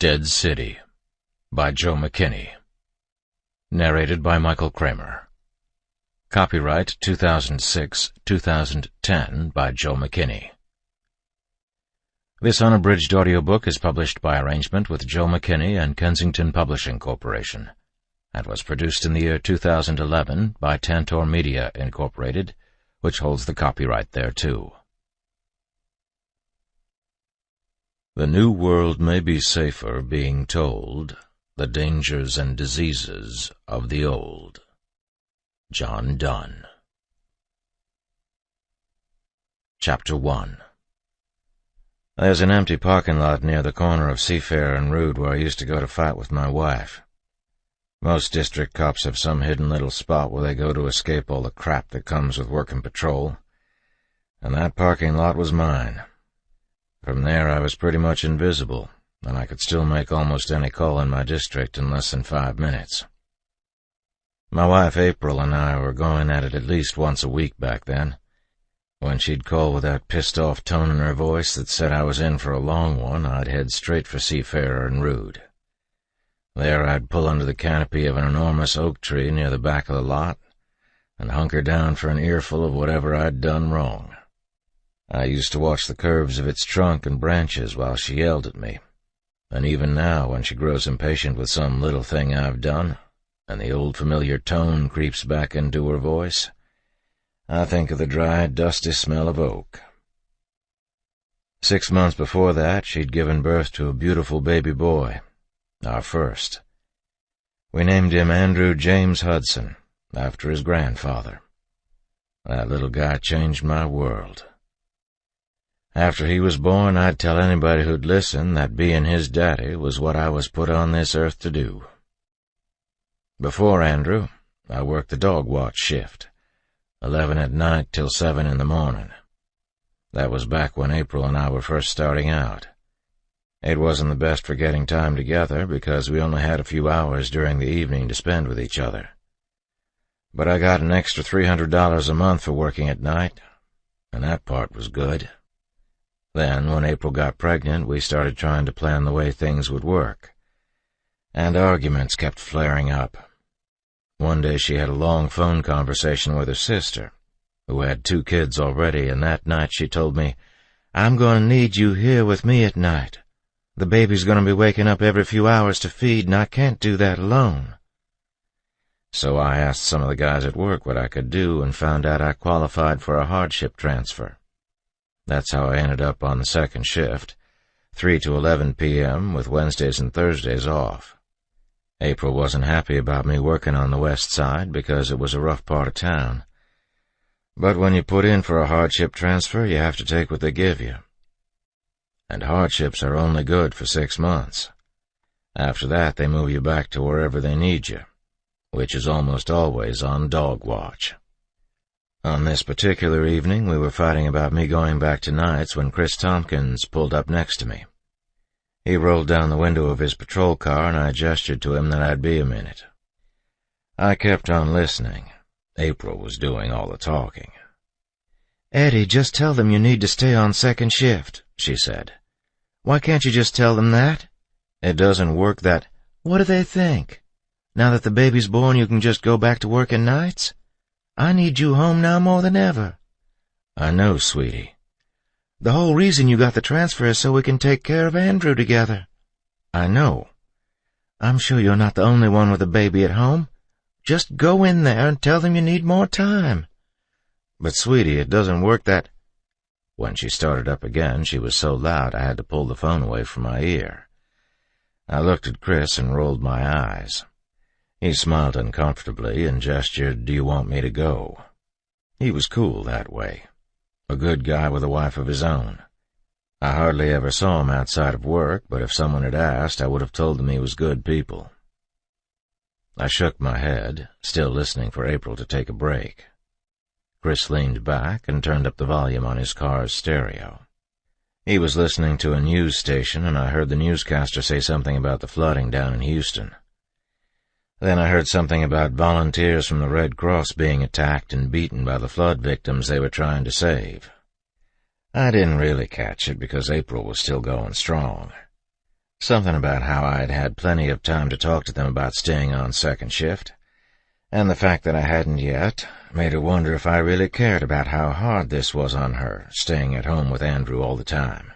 Dead City by Joe McKinney. Narrated by Michael Kramer. Copyright 2006-2010 by Joe McKinney. This unabridged audiobook is published by arrangement with Joe McKinney and Kensington Publishing Corporation, and was produced in the year 2011 by Tantor Media, Incorporated, which holds the copyright thereto. The new world may be safer being told the dangers and diseases of the old. John Donne. Chapter 1. There's an empty parking lot near the corner of Seafair and Rood where I used to go to fight with my wife. Most district cops have some hidden little spot where they go to escape all the crap that comes with working patrol, and that parking lot was mine. From there I was pretty much invisible, and I could still make almost any call in my district in less than 5 minutes. My wife April and I were going at it at least once a week back then. When she'd call with that pissed-off tone in her voice that said I was in for a long one, I'd head straight for Seafarer and Rood. There I'd pull under the canopy of an enormous oak tree near the back of the lot and hunker down for an earful of whatever I'd done wrong. I used to watch the curves of its trunk and branches while she yelled at me, and even now when she grows impatient with some little thing I've done, and the old familiar tone creeps back into her voice, I think of the dry, dusty smell of oak. 6 months before that, she'd given birth to a beautiful baby boy, our first. We named him Andrew James Hudson, after his grandfather. That little guy changed my world. After he was born, I'd tell anybody who'd listen that being his daddy was what I was put on this earth to do. Before Andrew, I worked the dog watch shift, 11 at night till 7 in the morning. That was back when April and I were first starting out. It wasn't the best for getting time together because we only had a few hours during the evening to spend with each other. But I got an extra $300 a month for working at night, and that part was good. Then, when April got pregnant, we started trying to plan the way things would work, and arguments kept flaring up. One day she had a long phone conversation with her sister, who had 2 kids already, and that night she told me, "I'm going to need you here with me at night. The baby's going to be waking up every few hours to feed, and I can't do that alone." So I asked some of the guys at work what I could do and found out I qualified for a hardship transfer. That's how I ended up on the second shift, 3 to 11 p.m., with Wednesdays and Thursdays off. April wasn't happy about me working on the west side because it was a rough part of town. But when you put in for a hardship transfer, you have to take what they give you. And hardships are only good for 6 months. After that, they move you back to wherever they need you, which is almost always on dog watch. On this particular evening, we were fighting about me going back to nights when Chris Tompkins pulled up next to me. He rolled down the window of his patrol car, and I gestured to him that I'd be a minute. I kept on listening. April was doing all the talking. "Eddie, just tell them you need to stay on second shift," she said. "Why can't you just tell them that? It doesn't work that—" "What do they think? Now that the baby's born, you can just go back to working nights? I need you home now more than ever." "I know, sweetie." "The whole reason you got the transfer is so we can take care of Andrew together." "I know." "I'm sure you're not the only one with a baby at home. Just go in there and tell them you need more time." "But, sweetie, it doesn't work that—" When she started up again, she was so loud I had to pull the phone away from my ear. I looked at Chris and rolled my eyes. He smiled uncomfortably and gestured, "Do you want me to go?" He was cool that way. A good guy with a wife of his own. I hardly ever saw him outside of work, but if someone had asked, I would have told them he was good people. I shook my head, still listening for April to take a break. Chris leaned back and turned up the volume on his car's stereo. He was listening to a news station, and I heard the newscaster say something about the flooding down in Houston. Then I heard something about volunteers from the Red Cross being attacked and beaten by the flood victims they were trying to save. I didn't really catch it because April was still going strong. Something about how I had had plenty of time to talk to them about staying on second shift, and the fact that I hadn't yet made her wonder if I really cared about how hard this was on her, staying at home with Andrew all the time.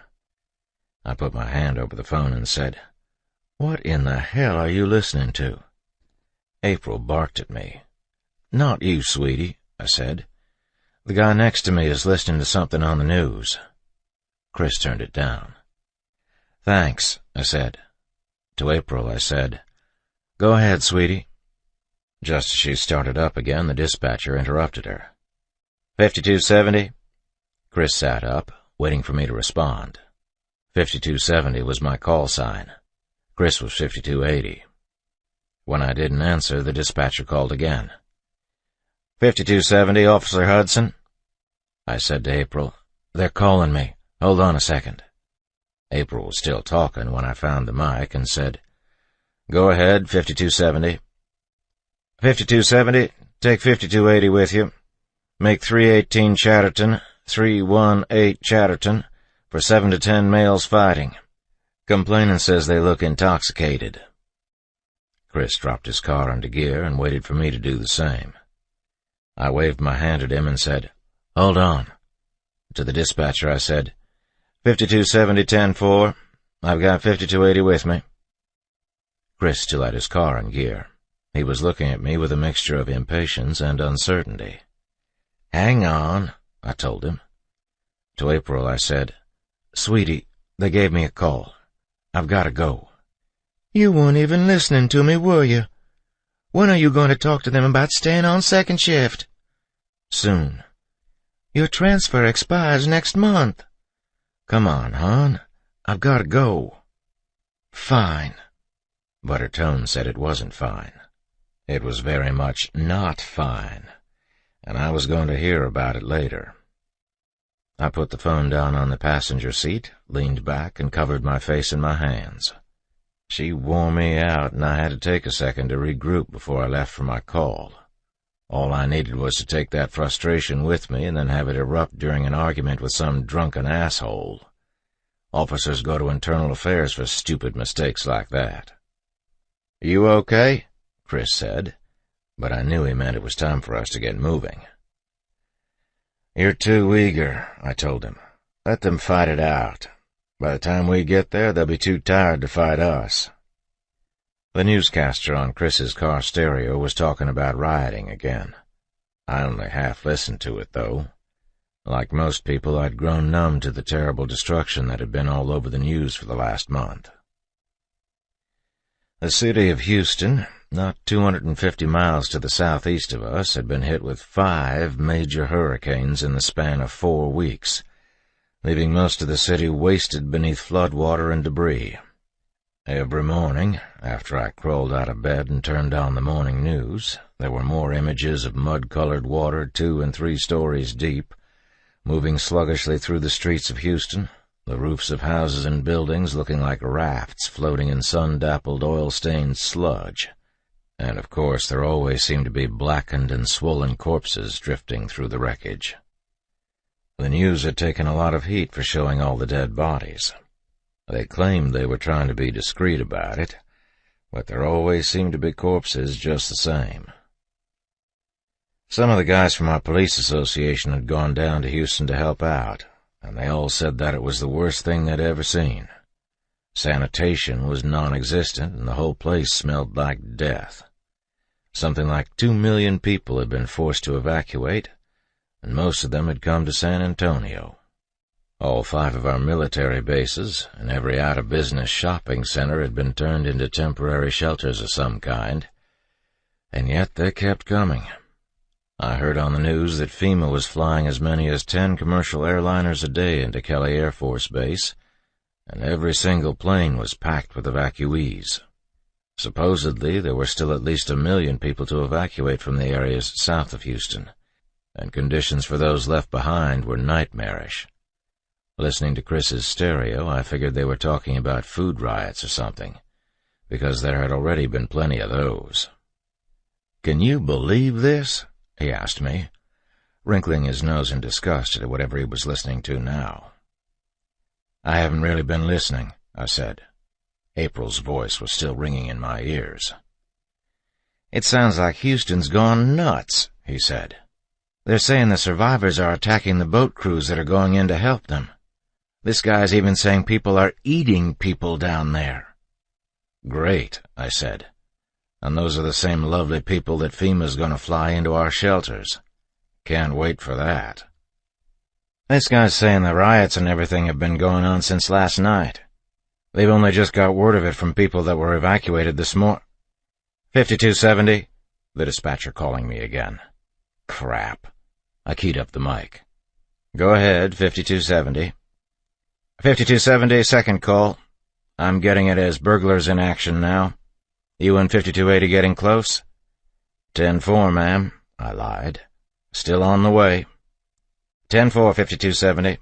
I put my hand over the phone and said, "What in the hell are you listening to?" April barked at me. "Not you, sweetie," I said. "The guy next to me is listening to something on the news." Chris turned it down. "Thanks," I said. To April, I said, "Go ahead, sweetie." Just as she started up again, the dispatcher interrupted her. 5270? Chris sat up, waiting for me to respond. 5270 was my call sign. Chris was 5280. When I didn't answer, the dispatcher called again. 5270, Officer Hudson? I said to April, "They're calling me. Hold on a second." April was still talking when I found the mic and said, "Go ahead, 5270. 5270, take 5280 with you. Make 318 Chatterton, 318 Chatterton, for 7 to 10 males fighting. Complainant says they look intoxicated." Chris dropped his car into gear and waited for me to do the same. I waved my hand at him and said, "Hold on." To the dispatcher I said, 5270 10-4, I've got 5280 with me. Chris still had his car in gear. He was looking at me with a mixture of impatience and uncertainty. "Hang on," I told him. To April I said, "Sweetie, they gave me a call. I've got to go." "You weren't even listening to me, were you? When are you going to talk to them about staying on second shift?" "Soon." "Your transfer expires next month." "Come on, hon. I've got to go." "Fine." But her tone said it wasn't fine. It was very much not fine, and I was going to hear about it later. I put the phone down on the passenger seat, leaned back, and covered my face in my hands. She wore me out, and I had to take a second to regroup before I left for my call. All I needed was to take that frustration with me and then have it erupt during an argument with some drunken asshole. Officers go to internal affairs for stupid mistakes like that. "You okay?" Chris said, but I knew he meant it was time for us to get moving. "You're too eager," I told him. "Let them fight it out. By the time we get there, they'll be too tired to fight us." The newscaster on Chris's car stereo was talking about rioting again. I only half listened to it, though. Like most people, I'd grown numb to the terrible destruction that had been all over the news for the last month. The city of Houston, not 250 miles to the southeast of us, had been hit with 5 major hurricanes in the span of 4 weeks, leaving most of the city wasted beneath floodwater and debris. Every morning, after I crawled out of bed and turned on the morning news, there were more images of mud-colored water 2 and 3 stories deep, moving sluggishly through the streets of Houston, the roofs of houses and buildings looking like rafts floating in sun-dappled, oil-stained sludge. And of course there always seemed to be blackened and swollen corpses drifting through the wreckage. The news had taken a lot of heat for showing all the dead bodies. They claimed they were trying to be discreet about it, but there always seemed to be corpses just the same. Some of the guys from our police association had gone down to Houston to help out, and they all said that it was the worst thing they'd ever seen. Sanitation was non-existent, and the whole place smelled like death. Something like 2 million people had been forced to evacuate, and most of them had come to San Antonio. All 5 of our military bases and every out-of-business shopping center had been turned into temporary shelters of some kind, and yet they kept coming. I heard on the news that FEMA was flying as many as 10 commercial airliners a day into Kelly Air Force Base, and every single plane was packed with evacuees. Supposedly, there were still at least 1 million people to evacuate from the areas south of Houston, and conditions for those left behind were nightmarish. Listening to Chris's stereo, I figured they were talking about food riots or something, because there had already been plenty of those. "Can you believe this?" he asked me, wrinkling his nose in disgust at whatever he was listening to now. "I haven't really been listening," I said. April's voice was still ringing in my ears. "It sounds like Houston's gone nuts," he said. "They're saying the survivors are attacking the boat crews that are going in to help them. This guy's even saying people are eating people down there." "Great," I said. "And those are the same lovely people that FEMA's going to fly into our shelters. Can't wait for that." "This guy's saying the riots and everything have been going on since last night. They've only just got word of it from people that were evacuated this morning." 5270, the dispatcher calling me again. Crap. I keyed up the mic. "Go ahead, 5270. 5270, second call. I'm getting it as burglars in action now. You and 5280 getting close?" 10-4, ma'am, I lied. "Still on the way." 10-4, 5270.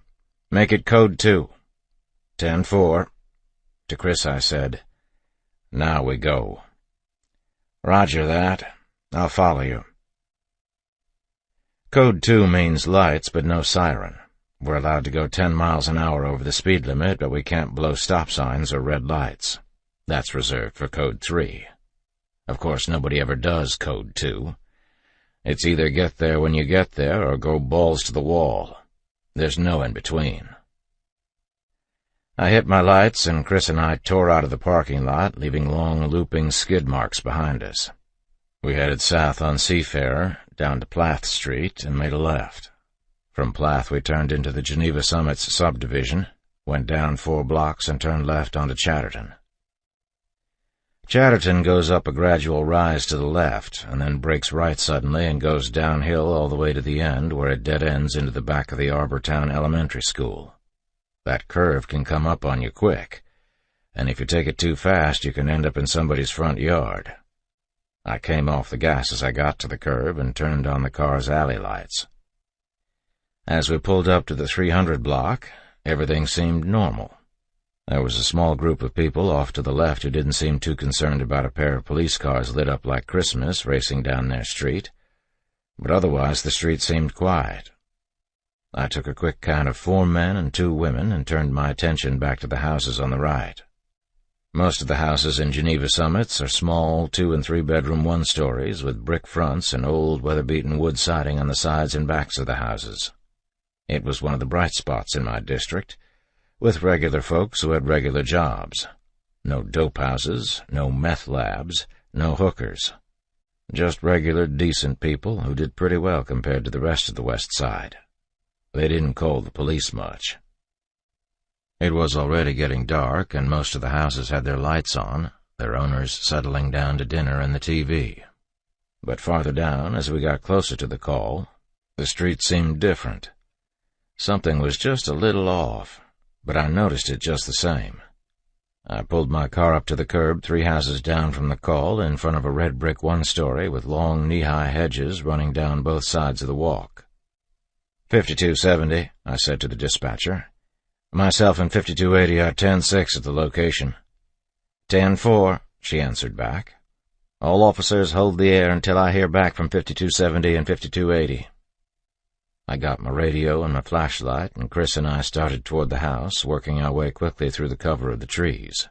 "Make it code 2. 10-4. To Chris I said, "Now we go." "Roger that. I'll follow you." Code 2 means lights but no siren. We're allowed to go 10 miles an hour over the speed limit, but we can't blow stop signs or red lights. That's reserved for Code 3. Of course, nobody ever does Code 2. It's either get there when you get there or go balls to the wall. There's no in between. I hit my lights, and Chris and I tore out of the parking lot, leaving long, looping skid marks behind us. We headed south on Seafarer, down to Plath Street, and made a left. From Plath we turned into the Geneva Summits subdivision, went down 4 blocks, and turned left onto Chatterton. Chatterton goes up a gradual rise to the left, and then breaks right suddenly and goes downhill all the way to the end, where it dead ends into the back of the Arbortown Elementary School. That curve can come up on you quick, and if you take it too fast, you can end up in somebody's front yard. I came off the gas as I got to the curve and turned on the car's alley lights. As we pulled up to the 300 block, everything seemed normal. There was a small group of people off to the left who didn't seem too concerned about a pair of police cars lit up like Christmas racing down their street, but otherwise the street seemed quiet. I took a quick count of 4 men and 2 women and turned my attention back to the houses on the right. Most of the houses in Geneva Summits are small 2- and 3-bedroom 1-stories with brick fronts and old weather-beaten wood siding on the sides and backs of the houses. It was one of the bright spots in my district, with regular folks who had regular jobs. No dope houses, no meth labs, no hookers. Just regular, decent people who did pretty well compared to the rest of the West Side. They didn't call the police much. It was already getting dark, and most of the houses had their lights on, their owners settling down to dinner and the TV. But farther down, as we got closer to the call, the street seemed different. Something was just a little off, but I noticed it just the same. I pulled my car up to the curb 3 houses down from the call in front of a red brick 1-story with long knee-high hedges running down both sides of the walk. 5270, I said to the dispatcher. "Myself and 5280 are 10-6 at the location." 10-4, she answered back. "All officers hold the air until I hear back from 5270 and 5280. I got my radio and my flashlight, and Chris and I started toward the house, working our way quickly through the cover of the trees.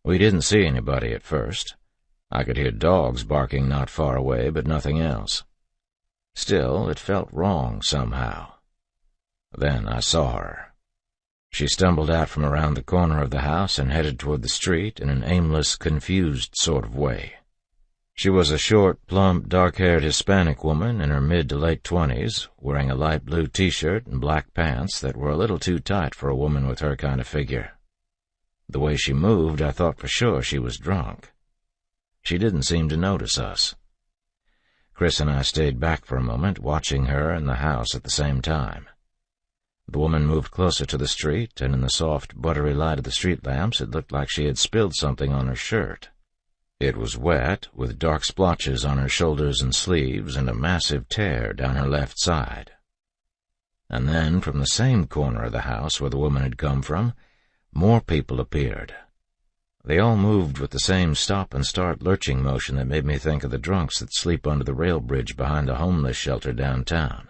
We didn't see anybody at first. I could hear dogs barking not far away, but nothing else. Still, it felt wrong somehow. Then I saw her. She stumbled out from around the corner of the house and headed toward the street in an aimless, confused sort of way. She was a short, plump, dark-haired Hispanic woman in her mid to late 20s, wearing a light blue t-shirt and black pants that were a little too tight for a woman with her kind of figure. The way she moved, I thought for sure she was drunk. She didn't seem to notice us. Chris and I stayed back for a moment, watching her and the house at the same time. The woman moved closer to the street, and in the soft, buttery light of the street lamps it looked like she had spilled something on her shirt. It was wet, with dark splotches on her shoulders and sleeves, and a massive tear down her left side. And then, from the same corner of the house where the woman had come from, more people appeared. They all moved with the same stop-and-start lurching motion that made me think of the drunks that sleep under the rail bridge behind the homeless shelter downtown.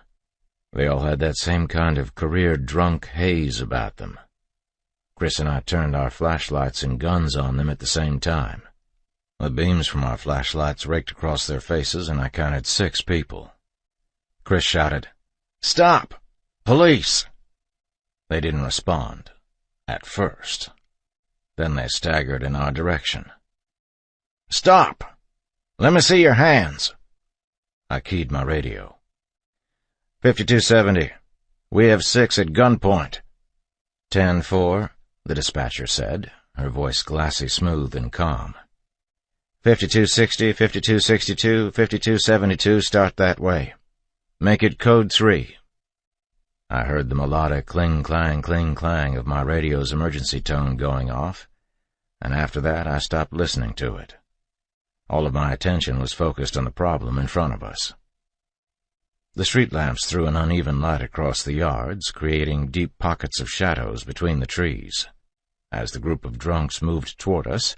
They all had that same kind of career drunk haze about them. Chris and I turned our flashlights and guns on them at the same time. The beams from our flashlights raked across their faces, and I counted 6 people. Chris shouted, "Stop! Police!" They didn't respond, at first. Then they staggered in our direction. "Stop! Let me see your hands!" I keyed my radio. 5270. We have 6 at gunpoint. 10-4, the dispatcher said, her voice glassy smooth and calm. 5260, 5262, 5272, start that way. Make it code 3. I heard the melodic cling-clang of my radio's emergency tone going off, and after that I stopped listening to it. All of my attention was focused on the problem in front of us. The street lamps threw an uneven light across the yards, creating deep pockets of shadows between the trees. As the group of drunks moved toward us,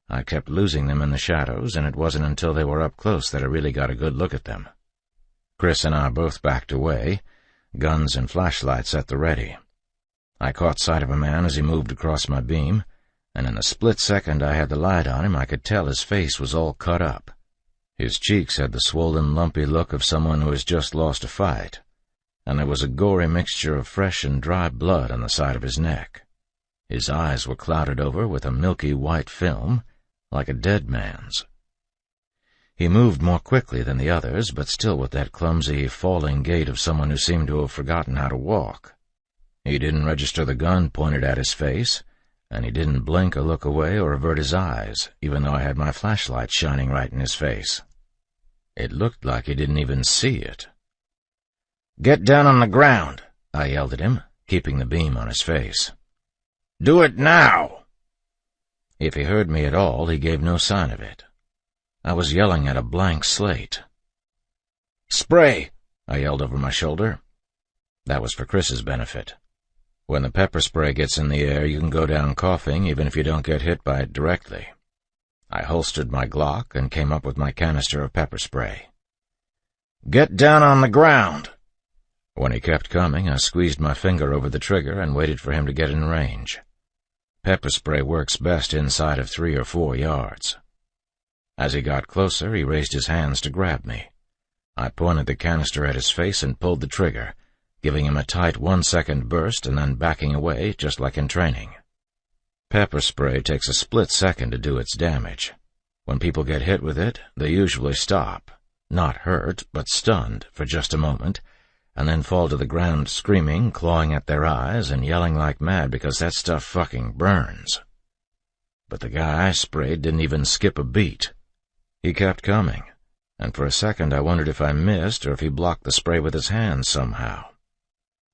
I kept losing them in the shadows, and it wasn't until they were up close that I really got a good look at them. Chris and I both backed away, guns and flashlights at the ready. I caught sight of a man as he moved across my beam, and in the split second I had the light on him, I could tell his face was all cut up. His cheeks had the swollen, lumpy look of someone who has just lost a fight, and there was a gory mixture of fresh and dry blood on the side of his neck. His eyes were clouded over with a milky white film, like a dead man's. He moved more quickly than the others, but still with that clumsy, falling gait of someone who seemed to have forgotten how to walk. He didn't register the gun pointed at his face, and he didn't blink or look away or avert his eyes, even though I had my flashlight shining right in his face. It looked like he didn't even see it. "Get down on the ground," I yelled at him, keeping the beam on his face. "Do it now!" If he heard me at all, he gave no sign of it. I was yelling at a blank slate. "Spray!" I yelled over my shoulder. That was for Chris's benefit. When the pepper spray gets in the air, you can go down coughing even if you don't get hit by it directly. I holstered my Glock and came up with my canister of pepper spray. "Get down on the ground!" When he kept coming, I squeezed my finger over the trigger and waited for him to get in range. Pepper spray works best inside of 3 or 4 yards. As he got closer, he raised his hands to grab me. I pointed the canister at his face and pulled the trigger, giving him a tight 1-second burst and then backing away, just like in training. Pepper spray takes a split second to do its damage. When people get hit with it, they usually stop, not hurt, but stunned for just a moment, and then fall to the ground screaming, clawing at their eyes, and yelling like mad because that stuff fucking burns. But the guy I sprayed didn't even skip a beat. He kept coming, and for a second I wondered if I missed or if he blocked the spray with his hands somehow.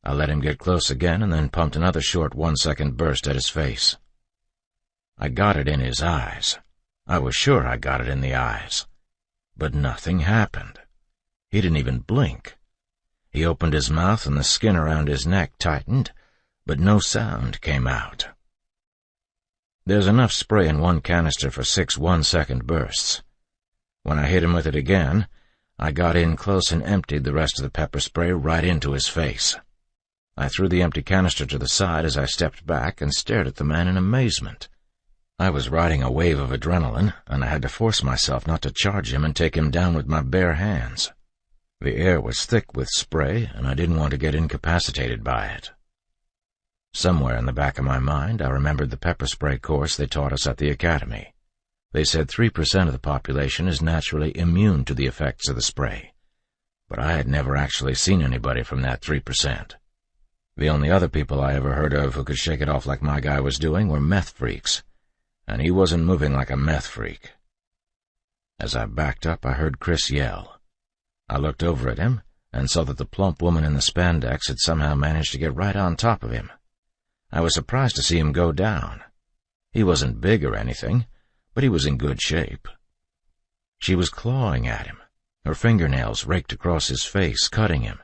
I let him get close again and then pumped another short 1-second burst at his face. I got it in his eyes. I was sure I got it in the eyes. But nothing happened. He didn't even blink. He opened his mouth and the skin around his neck tightened, but no sound came out. There's enough spray in one canister for 6 1-second bursts. When I hit him with it again, I got in close and emptied the rest of the pepper spray right into his face. I threw the empty canister to the side as I stepped back and stared at the man in amazement. I was riding a wave of adrenaline, and I had to force myself not to charge him and take him down with my bare hands. The air was thick with spray, and I didn't want to get incapacitated by it. Somewhere in the back of my mind, I remembered the pepper spray course they taught us at the academy. They said 3% of the population is naturally immune to the effects of the spray, but I had never actually seen anybody from that 3%. The only other people I ever heard of who could shake it off like my guy was doing were meth freaks, and he wasn't moving like a meth freak. As I backed up, I heard Chris yell. I looked over at him and saw that the plump woman in the spandex had somehow managed to get right on top of him. I was surprised to see him go down. He wasn't big or anything, but he was in good shape. She was clawing at him. Her fingernails raked across his face, cutting him,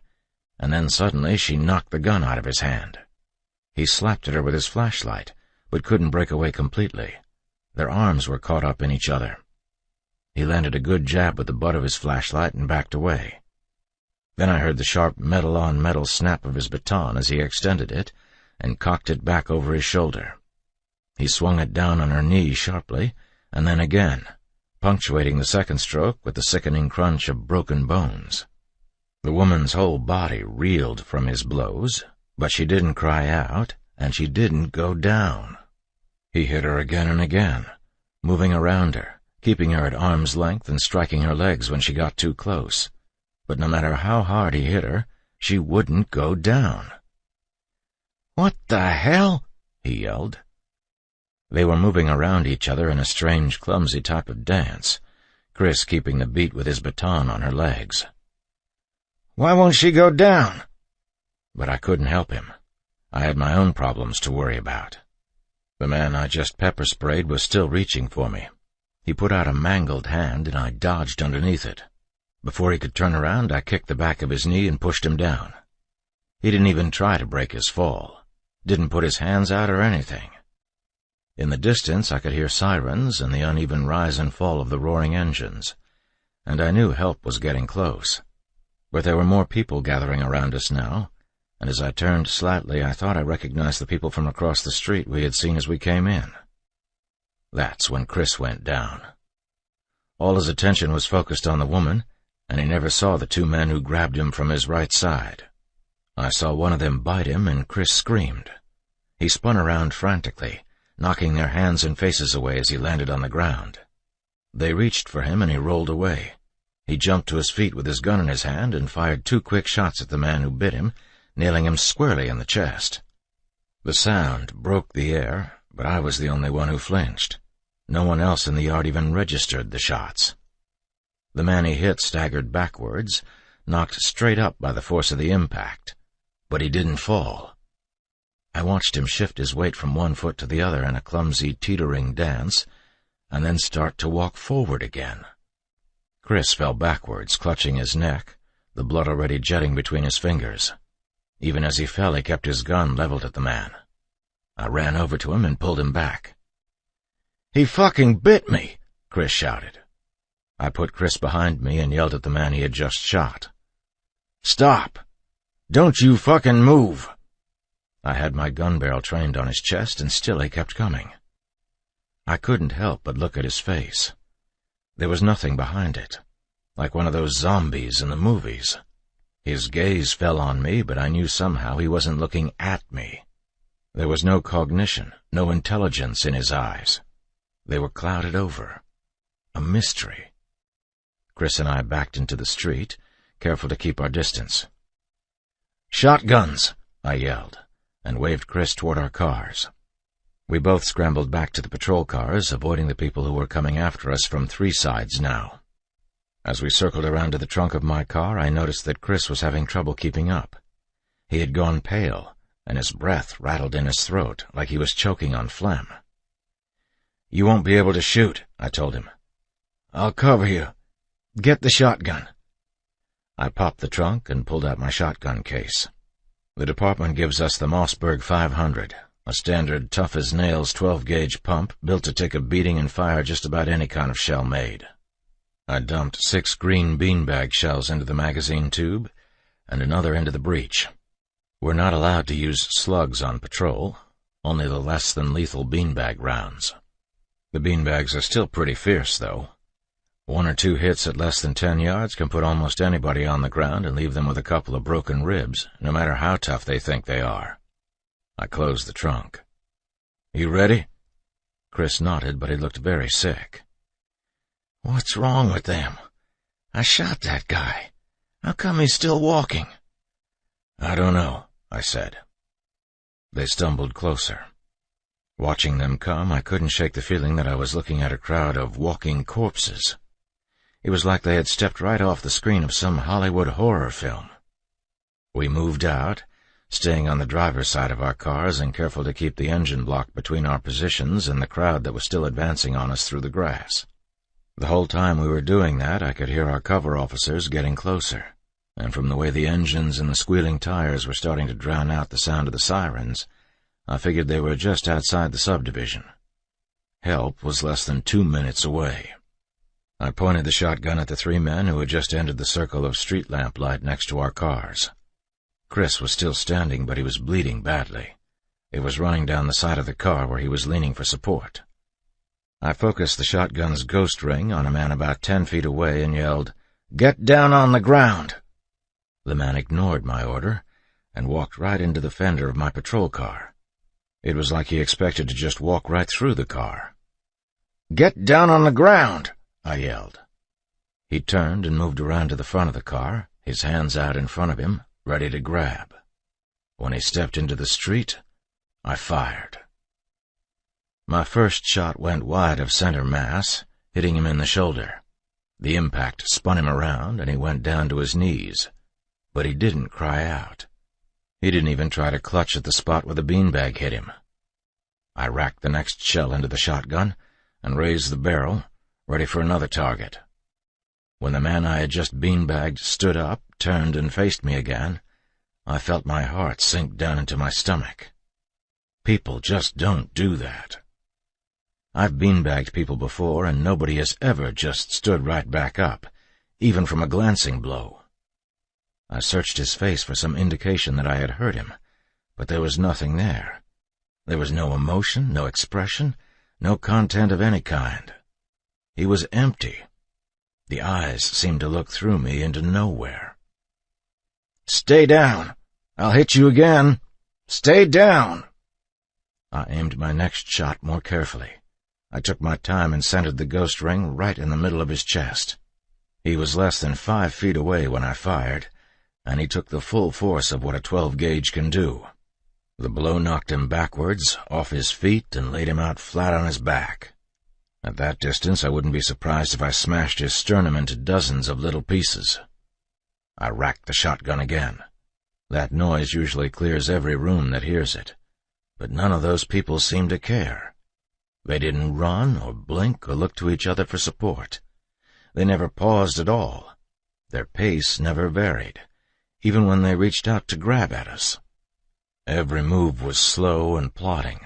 and then suddenly she knocked the gun out of his hand. He slapped at her with his flashlight, but couldn't break away completely. Their arms were caught up in each other. He landed a good jab with the butt of his flashlight and backed away. Then I heard the sharp metal-on-metal snap of his baton as he extended it and cocked it back over his shoulder. He swung it down on her knee sharply, and then again, punctuating the second stroke with the sickening crunch of broken bones. The woman's whole body reeled from his blows, but she didn't cry out, and she didn't go down. He hit her again and again, moving around her, keeping her at arm's length and striking her legs when she got too close. But no matter how hard he hit her, she wouldn't go down. "What the hell?" he yelled. They were moving around each other in a strange, clumsy type of dance, Chris keeping the beat with his baton on her legs. "Why won't she go down?" But I couldn't help him. I had my own problems to worry about. The man I just pepper-sprayed was still reaching for me. He put out a mangled hand, and I dodged underneath it. Before he could turn around, I kicked the back of his knee and pushed him down. He didn't even try to break his fall, didn't put his hands out or anything. In the distance, I could hear sirens and the uneven rise and fall of the roaring engines, and I knew help was getting close. But there were more people gathering around us now, and as I turned slightly, I thought I recognized the people from across the street we had seen as we came in. That's when Chris went down. All his attention was focused on the woman, and he never saw the two men who grabbed him from his right side. I saw one of them bite him, and Chris screamed. He spun around frantically, knocking their hands and faces away as he landed on the ground. They reached for him, and he rolled away. He jumped to his feet with his gun in his hand and fired 2 quick shots at the man who bit him, nailing him squarely in the chest. The sound broke the air, but I was the only one who flinched. No one else in the yard even registered the shots. The man he hit staggered backwards, knocked straight up by the force of the impact, but he didn't fall. I watched him shift his weight from one foot to the other in a clumsy, teetering dance, and then start to walk forward again. Chris fell backwards, clutching his neck, the blood already jetting between his fingers. Even as he fell, he kept his gun leveled at the man. I ran over to him and pulled him back. "He fucking bit me!" Chris shouted. I put Chris behind me and yelled at the man he had just shot. "Stop! Don't you fucking move!" I had my gun barrel trained on his chest, and still he kept coming. I couldn't help but look at his face. There was nothing behind it, like one of those zombies in the movies. His gaze fell on me, but I knew somehow he wasn't looking at me. There was no cognition, no intelligence in his eyes. They were clouded over. A mystery. Chris and I backed into the street, careful to keep our distance. "Shotguns!" I yelled, and waved Chris toward our cars. We both scrambled back to the patrol cars, avoiding the people who were coming after us from 3 sides now. As we circled around to the trunk of my car, I noticed that Chris was having trouble keeping up. He had gone pale, and his breath rattled in his throat like he was choking on phlegm. "You won't be able to shoot," I told him. "I'll cover you. Get the shotgun." I popped the trunk and pulled out my shotgun case. The department gives us the Mossberg 500, a standard tough-as-nails 12-gauge pump built to take a beating and fire just about any kind of shell made. I dumped 6 green beanbag shells into the magazine tube and another into the breech. We're not allowed to use slugs on patrol, only the less-than-lethal beanbag rounds. The beanbags are still pretty fierce, though. 1 or 2 hits at less than 10 yards can put almost anybody on the ground and leave them with a couple of broken ribs, no matter how tough they think they are. I closed the trunk. "You ready?" Chris nodded, but he looked very sick. "What's wrong with them? I shot that guy. How come he's still walking?" "I don't know," I said. They stumbled closer. Watching them come, I couldn't shake the feeling that I was looking at a crowd of walking corpses. It was like they had stepped right off the screen of some Hollywood horror film. We moved out, staying on the driver's side of our cars and careful to keep the engine block between our positions and the crowd that was still advancing on us through the grass. The whole time we were doing that, I could hear our cover officers getting closer, and from the way the engines and the squealing tires were starting to drown out the sound of the sirens, I figured they were just outside the subdivision. Help was less than 2 minutes away. I pointed the shotgun at the 3 men who had just entered the circle of street lamplight next to our cars. Chris was still standing, but he was bleeding badly. It was running down the side of the car where he was leaning for support. I focused the shotgun's ghost ring on a man about 10 feet away and yelled, "Get down on the ground!" The man ignored my order and walked right into the fender of my patrol car. It was like he expected to just walk right through the car. "Get down on the ground!" I yelled. He turned and moved around to the front of the car, his hands out in front of him, ready to grab. When he stepped into the street, I fired. My first shot went wide of center mass, hitting him in the shoulder. The impact spun him around, and he went down to his knees. But he didn't cry out. He didn't even try to clutch at the spot where the beanbag hit him. I racked the next shell into the shotgun and raised the barrel, ready for another target. When the man I had just beanbagged stood up, turned, and faced me again, I felt my heart sink down into my stomach. People just don't do that. I've beanbagged people before, and nobody has ever just stood right back up, even from a glancing blow. I searched his face for some indication that I had hurt him, but there was nothing there. There was no emotion, no expression, no content of any kind. He was empty. The eyes seemed to look through me into nowhere. "Stay down! I'll hit you again! Stay down!" I aimed my next shot more carefully. I took my time and centered the ghost ring right in the middle of his chest. He was less than 5 feet away when I fired, and he took the full force of what a 12-gauge can do. The blow knocked him backwards, off his feet, and laid him out flat on his back. At that distance, I wouldn't be surprised if I smashed his sternum into dozens of little pieces. I racked the shotgun again. That noise usually clears every room that hears it. But none of those people seemed to care. They didn't run or blink or look to each other for support. They never paused at all. Their pace never varied, even when they reached out to grab at us. Every move was slow and plodding,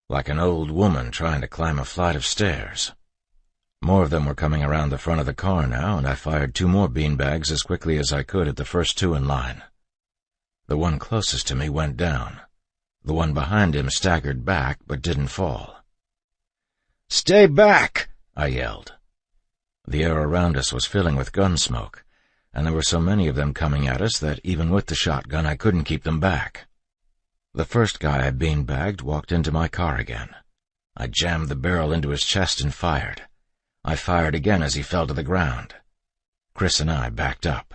like an old woman trying to climb a flight of stairs. More of them were coming around the front of the car now, and I fired 2 more beanbags as quickly as I could at the first 2 in line. The one closest to me went down. The one behind him staggered back, but didn't fall. "Stay back!" I yelled. The air around us was filling with gun smoke, and there were so many of them coming at us that even with the shotgun I couldn't keep them back. The first guy I beanbagged walked into my car again. I jammed the barrel into his chest and fired. I fired again as he fell to the ground. Chris and I backed up.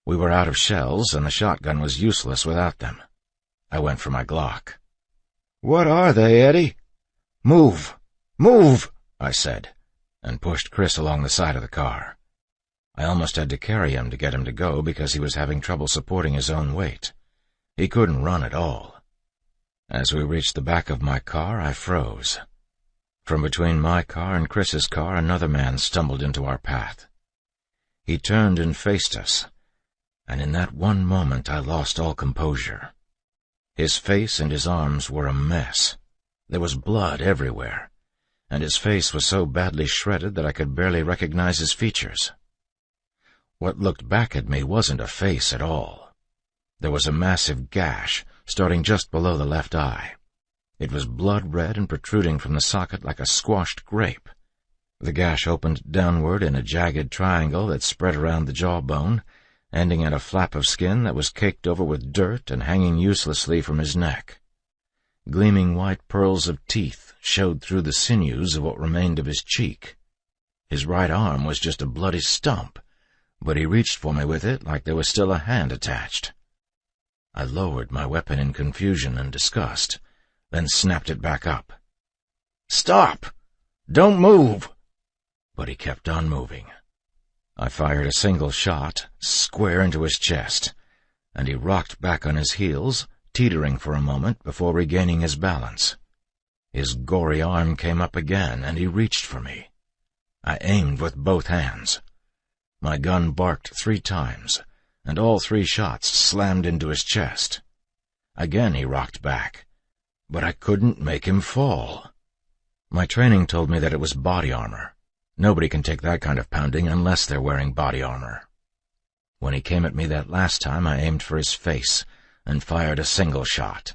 We were out of shells, and the shotgun was useless without them. I went for my Glock. "What are they, Eddie?" "Move! Move!" I said, and pushed Chris along the side of the car. I almost had to carry him to get him to go because he was having trouble supporting his own weight. He couldn't run at all. As we reached the back of my car, I froze. From between my car and Chris's car, another man stumbled into our path. He turned and faced us, and in that one moment I lost all composure. His face and his arms were a mess. There was blood everywhere, and his face was so badly shredded that I could barely recognize his features. What looked back at me wasn't a face at all. There was a massive gash starting just below the left eye. It was blood-red and protruding from the socket like a squashed grape. The gash opened downward in a jagged triangle that spread around the jawbone, ending at a flap of skin that was caked over with dirt and hanging uselessly from his neck. Gleaming white pearls of teeth showed through the sinews of what remained of his cheek. His right arm was just a bloody stump, but he reached for me with it like there was still a hand attached. I lowered my weapon in confusion and disgust, then snapped it back up. "Stop! Don't move!" But he kept on moving. I fired a single shot, square into his chest, and he rocked back on his heels, teetering for a moment before regaining his balance. His gory arm came up again, and he reached for me. I aimed with both hands. My gun barked 3 times, and all 3 shots slammed into his chest. Again he rocked back, but I couldn't make him fall. My training told me that it was body armor. Nobody can take that kind of pounding unless they're wearing body armor. When he came at me that last time, I aimed for his face and fired a single shot.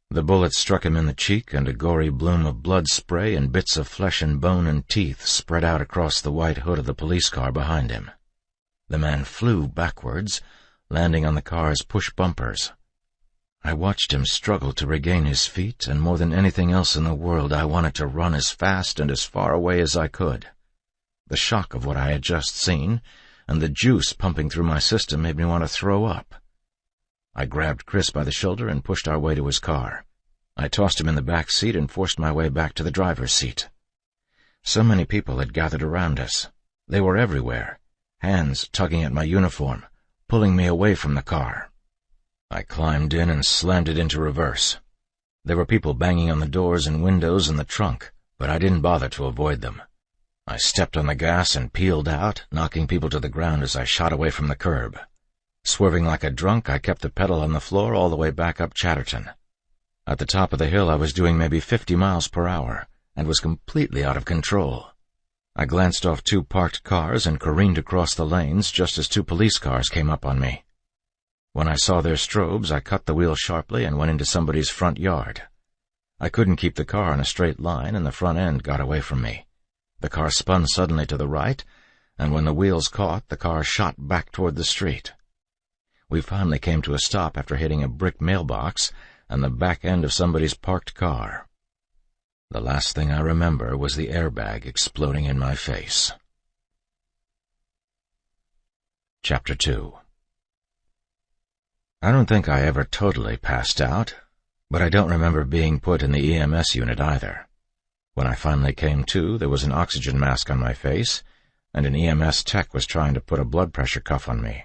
The bullet struck him in the cheek, and a gory bloom of blood spray and bits of flesh and bone and teeth spread out across the white hood of the police car behind him. The man flew backwards, landing on the car's push bumpers. I watched him struggle to regain his feet, and more than anything else in the world, I wanted to run as fast and as far away as I could. The shock of what I had just seen, and the juice pumping through my system, made me want to throw up. I grabbed Chris by the shoulder and pushed our way to his car. I tossed him in the back seat and forced my way back to the driver's seat. So many people had gathered around us. They were everywhere, hands tugging at my uniform, pulling me away from the car. I climbed in and slammed it into reverse. There were people banging on the doors and windows and the trunk, but I didn't bother to avoid them. I stepped on the gas and peeled out, knocking people to the ground as I shot away from the curb. Swerving like a drunk, I kept the pedal on the floor all the way back up Chatterton. At the top of the hill, I was doing maybe 50 miles per hour, and was completely out of control. I glanced off 2 parked cars and careened across the lanes just as 2 police cars came up on me. When I saw their strobes, I cut the wheel sharply and went into somebody's front yard. I couldn't keep the car in a straight line, and the front end got away from me. The car spun suddenly to the right, and when the wheels caught, the car shot back toward the street. We finally came to a stop after hitting a brick mailbox and the back end of somebody's parked car. The last thing I remember was the airbag exploding in my face. Chapter 2. I don't think I ever totally passed out, but I don't remember being put in the EMS unit either. When I finally came to, there was an oxygen mask on my face, and an EMS tech was trying to put a blood pressure cuff on me.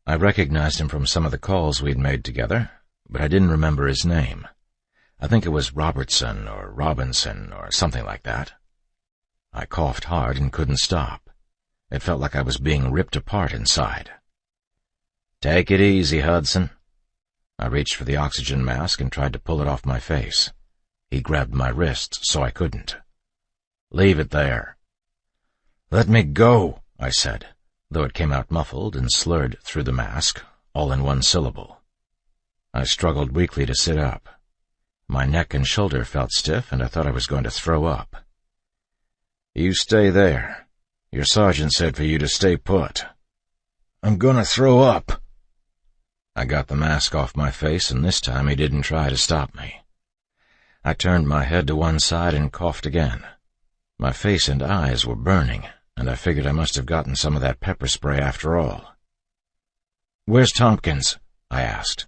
I recognized him from some of the calls we'd made together, but I didn't remember his name. I think it was Robertson or Robinson or something like that. I coughed hard and couldn't stop. It felt like I was being ripped apart inside. "Take it easy, Hudson." I reached for the oxygen mask and tried to pull it off my face. He grabbed my wrist, so I couldn't. "Leave it there." "Let me go," I said, though it came out muffled and slurred through the mask, all in one syllable. I struggled weakly to sit up. My neck and shoulder felt stiff, and I thought I was going to throw up. "You stay there. Your sergeant said for you to stay put." "I'm gonna throw up." I got the mask off my face, and this time he didn't try to stop me. I turned my head to one side and coughed again. My face and eyes were burning, and I figured I must have gotten some of that pepper spray after all. "Where's Tompkins?" I asked.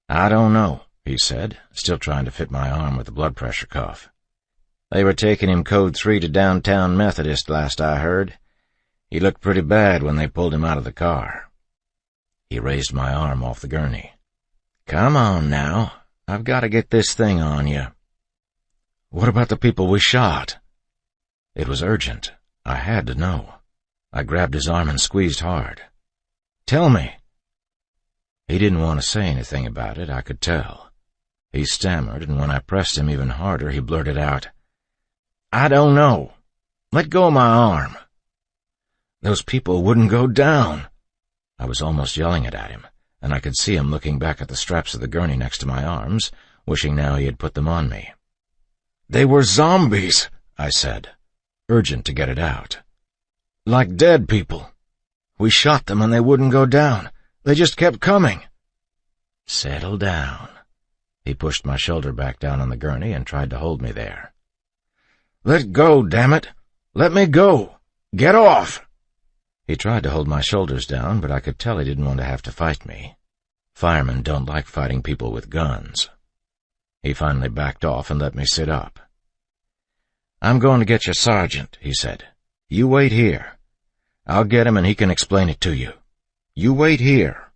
"I don't know," he said, still trying to fit my arm with the blood pressure cuff. "They were taking him Code 3 to downtown Methodist last I heard. He looked pretty bad when they pulled him out of the car." He raised my arm off the gurney. "Come on now. I've got to get this thing on you." "What about the people we shot?" It was urgent. I had to know. I grabbed his arm and squeezed hard. "Tell me." He didn't want to say anything about it, I could tell. He stammered, and when I pressed him even harder, he blurted out, "I don't know. Let go of my arm." "Those people wouldn't go down." I was almost yelling it at him, and I could see him looking back at the straps of the gurney next to my arms, wishing now he had put them on me. "They were zombies," I said, urgent to get it out. "Like dead people. We shot them and they wouldn't go down. They just kept coming." "Settle down." He pushed my shoulder back down on the gurney and tried to hold me there. "Let go, damn it! Let me go! Get off!" He tried to hold my shoulders down, but I could tell he didn't want to have to fight me. Firemen don't like fighting people with guns. He finally backed off and let me sit up. "I'm going to get your sergeant," he said. "You wait here. I'll get him and he can explain it to you. You wait here."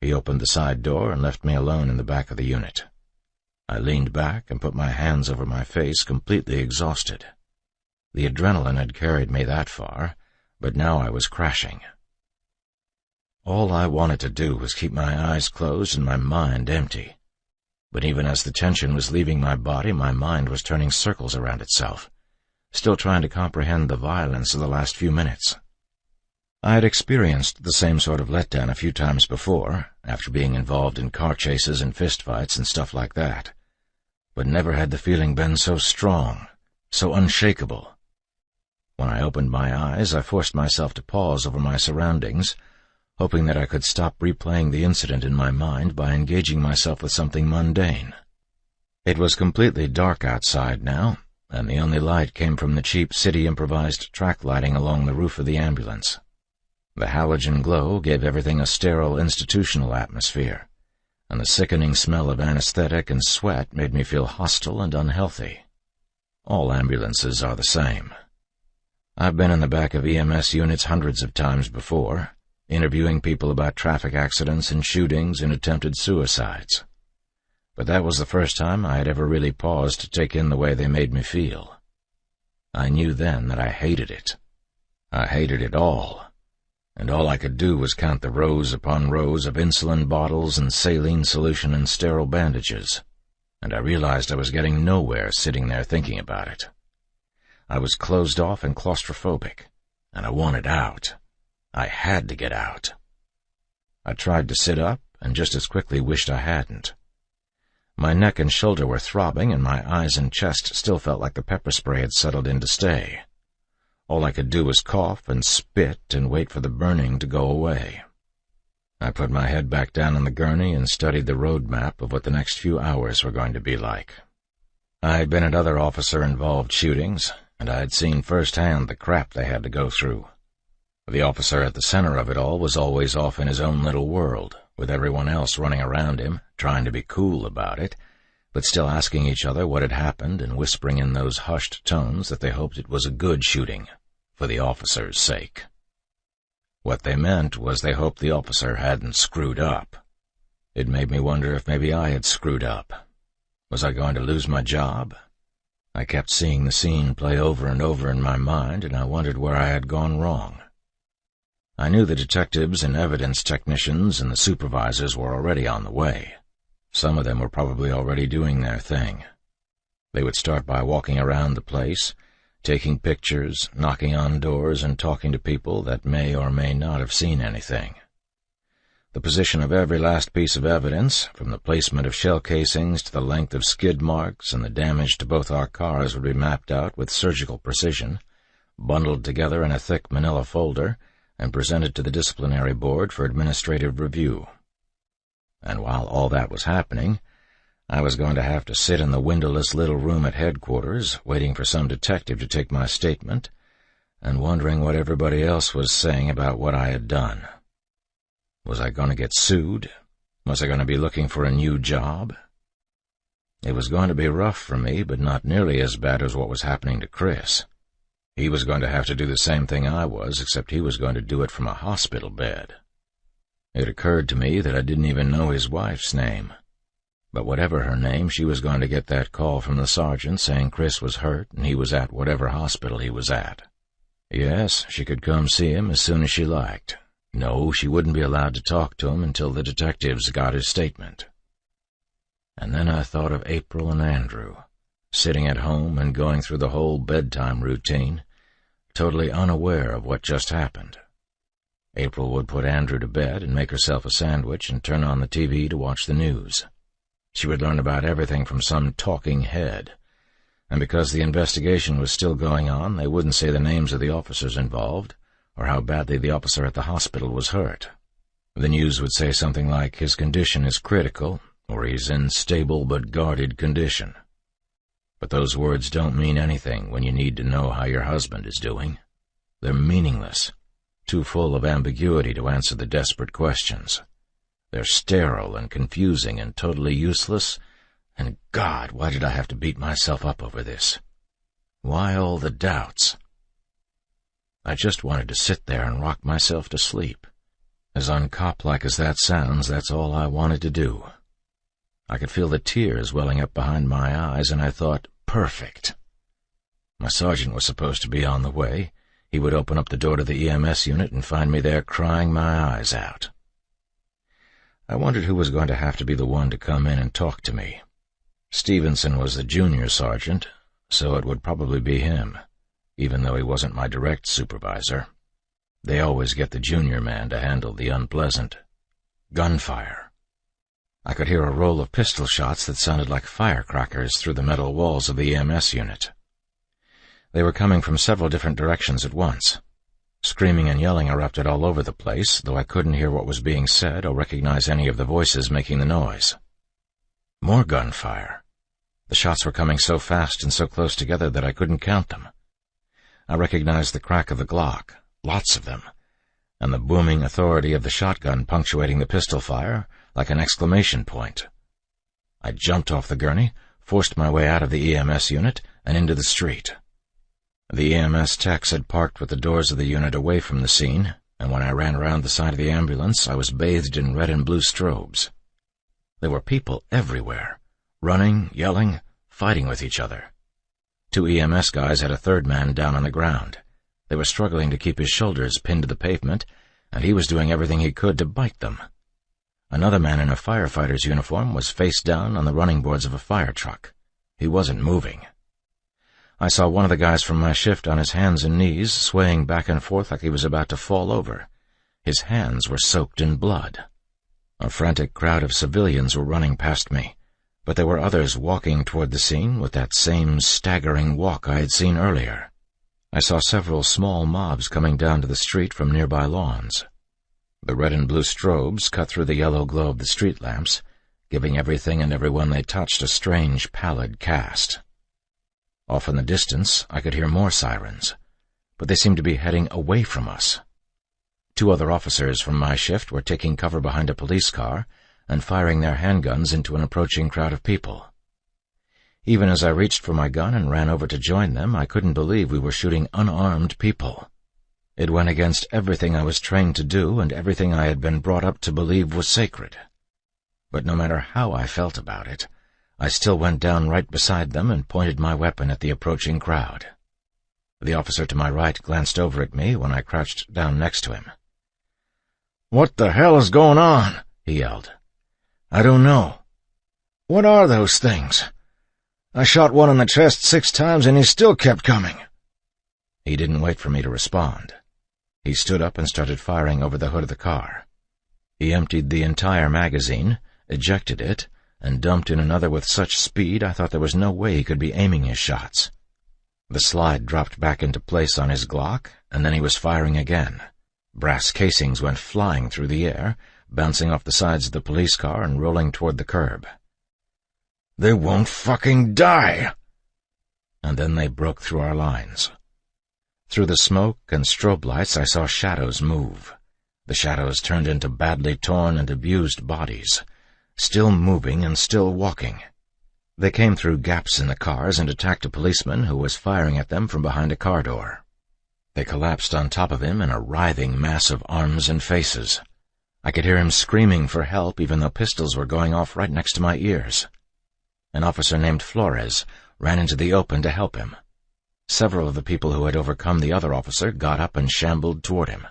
He opened the side door and left me alone in the back of the unit. I leaned back and put my hands over my face, completely exhausted. The adrenaline had carried me that far, but now I was crashing. All I wanted to do was keep my eyes closed and my mind empty. But even as the tension was leaving my body, my mind was turning circles around itself, still trying to comprehend the violence of the last few minutes. I had experienced the same sort of letdown a few times before, after being involved in car chases and fistfights and stuff like that, but never had the feeling been so strong, so unshakable. When I opened my eyes, I forced myself to pause over my surroundings, hoping that I could stop replaying the incident in my mind by engaging myself with something mundane. It was completely dark outside now, and the only light came from the cheap city-improvised track lighting along the roof of the ambulance. The halogen glow gave everything a sterile institutional atmosphere, and the sickening smell of anesthetic and sweat made me feel hostile and unhealthy. All ambulances are the same. I've been in the back of EMS units hundreds of times before, interviewing people about traffic accidents and shootings and attempted suicides. But that was the first time I had ever really paused to take in the way they made me feel. I knew then that I hated it. I hated it all, and all I could do was count the rows upon rows of insulin bottles and saline solution and sterile bandages, and I realized I was getting nowhere sitting there thinking about it. I was closed off and claustrophobic, and I wanted out. I had to get out. I tried to sit up and just as quickly wished I hadn't. My neck and shoulder were throbbing, and my eyes and chest still felt like the pepper spray had settled in to stay. All I could do was cough and spit and wait for the burning to go away. I put my head back down on the gurney and studied the road map of what the next few hours were going to be like. I had been at other officer-involved shootings, and I had seen firsthand the crap they had to go through. The officer at the center of it all was always off in his own little world, with everyone else running around him, trying to be cool about it, but still asking each other what had happened and whispering in those hushed tones that they hoped it was a good shooting, for the officer's sake. What they meant was they hoped the officer hadn't screwed up. It made me wonder if maybe I had screwed up. Was I going to lose my job? I kept seeing the scene play over and over in my mind, and I wondered where I had gone wrong. I knew the detectives and evidence technicians and the supervisors were already on the way. Some of them were probably already doing their thing. They would start by walking around the place, taking pictures, knocking on doors, and talking to people that may or may not have seen anything. The position of every last piece of evidence, from the placement of shell casings to the length of skid marks and the damage to both our cars, would be mapped out with surgical precision, bundled together in a thick manila folder, and presented to the disciplinary board for administrative review. And while all that was happening, I was going to have to sit in the windowless little room at headquarters, waiting for some detective to take my statement, and wondering what everybody else was saying about what I had done. Was I going to get sued? Was I going to be looking for a new job? It was going to be rough for me, but not nearly as bad as what was happening to Chris. He was going to have to do the same thing I was, except he was going to do it from a hospital bed. It occurred to me that I didn't even know his wife's name. But whatever her name, she was going to get that call from the sergeant saying Chris was hurt and he was at whatever hospital he was at. Yes, she could come see him as soon as she liked. No, she wouldn't be allowed to talk to him until the detectives got his statement. And then I thought of April and Andrew, sitting at home and going through the whole bedtime routine, totally unaware of what just happened. April would put Andrew to bed and make herself a sandwich and turn on the TV to watch the news. She would learn about everything from some talking head, and because the investigation was still going on, they wouldn't say the names of the officers involved, or how badly the officer at the hospital was hurt. The news would say something like, his condition is critical, or he's in stable but guarded condition. But those words don't mean anything when you need to know how your husband is doing. They're meaningless, too full of ambiguity to answer the desperate questions. They're sterile and confusing and totally useless, and God, why did I have to beat myself up over this? Why all the doubts? I just wanted to sit there and rock myself to sleep. As uncop-like as that sounds, that's all I wanted to do. I could feel the tears welling up behind my eyes, and I thought, perfect. My sergeant was supposed to be on the way. He would open up the door to the EMS unit and find me there crying my eyes out. I wondered who was going to have to be the one to come in and talk to me. Stevenson was the junior sergeant, so it would probably be him, even though he wasn't my direct supervisor. They always get the junior man to handle the unpleasant. Gunfire. I could hear a roll of pistol shots that sounded like firecrackers through the metal walls of the EMS unit. They were coming from several different directions at once. Screaming and yelling erupted all over the place, though I couldn't hear what was being said or recognize any of the voices making the noise. More gunfire. The shots were coming so fast and so close together that I couldn't count them. I recognized the crack of the Glock, lots of them, and the booming authority of the shotgun punctuating the pistol fire like an exclamation point. I jumped off the gurney, forced my way out of the EMS unit, and into the street. The EMS techs had parked with the doors of the unit away from the scene, and when I ran around the side of the ambulance, I was bathed in red and blue strobes. There were people everywhere, running, yelling, fighting with each other. 2 EMS guys had a third man down on the ground. They were struggling to keep his shoulders pinned to the pavement, and he was doing everything he could to bite them. Another man in a firefighter's uniform was face down on the running boards of a fire truck. He wasn't moving. I saw one of the guys from my shift on his hands and knees, swaying back and forth like he was about to fall over. His hands were soaked in blood. A frantic crowd of civilians were running past me, but there were others walking toward the scene with that same staggering walk I had seen earlier. I saw several small mobs coming down to the street from nearby lawns. The red and blue strobes cut through the yellow glow of the street lamps, giving everything and everyone they touched a strange, pallid cast. Off in the distance, I could hear more sirens, but they seemed to be heading away from us. 2 other officers from my shift were taking cover behind a police car and firing their handguns into an approaching crowd of people. Even as I reached for my gun and ran over to join them, I couldn't believe we were shooting unarmed people. It went against everything I was trained to do and everything I had been brought up to believe was sacred. But no matter how I felt about it, I still went down right beside them and pointed my weapon at the approaching crowd. The officer to my right glanced over at me when I crouched down next to him. "What the hell is going on?" he yelled. "I don't know." "What are those things? I shot one in the chest 6 times and he still kept coming." He didn't wait for me to respond. He stood up and started firing over the hood of the car. He emptied the entire magazine, ejected it, and dumped in another with such speed I thought there was no way he could be aiming his shots. The slide dropped back into place on his Glock, and then he was firing again. Brass casings went flying through the air, bouncing off the sides of the police car and rolling toward the curb. "They won't fucking die!" And then they broke through our lines. Through the smoke and strobe lights I saw shadows move. The shadows turned into badly torn and abused bodies, still moving and still walking. They came through gaps in the cars and attacked a policeman who was firing at them from behind a car door. They collapsed on top of him in a writhing mass of arms and faces. I could hear him screaming for help even though pistols were going off right next to my ears. An officer named Flores ran into the open to help him. Several of the people who had overcome the other officer got up and shambled toward him.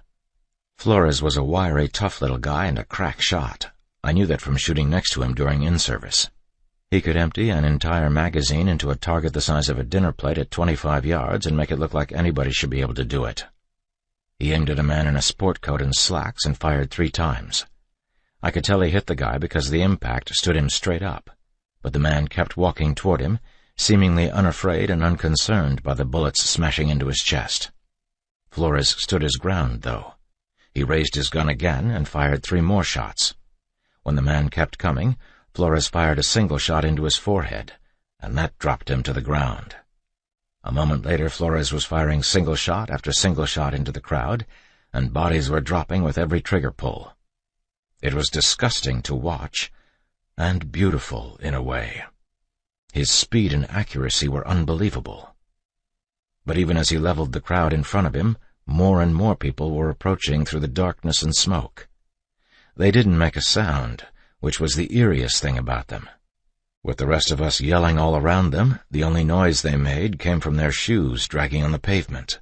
Flores was a wiry, tough little guy and a crack shot. I knew that from shooting next to him during in-service. He could empty an entire magazine into a target the size of a dinner plate at 25 yards and make it look like anybody should be able to do it. He aimed at a man in a sport coat and slacks and fired 3 times. I could tell he hit the guy because the impact stood him straight up, but the man kept walking toward him, seemingly unafraid and unconcerned by the bullets smashing into his chest. Flores stood his ground, though. He raised his gun again and fired 3 more shots. When the man kept coming, Flores fired a single shot into his forehead, and that dropped him to the ground. A moment later, Flores was firing single shot after single shot into the crowd, and bodies were dropping with every trigger pull. It was disgusting to watch, and beautiful in a way. His speed and accuracy were unbelievable. But even as he leveled the crowd in front of him, more and more people were approaching through the darkness and smoke. They didn't make a sound, which was the eeriest thing about them. With the rest of us yelling all around them, the only noise they made came from their shoes dragging on the pavement.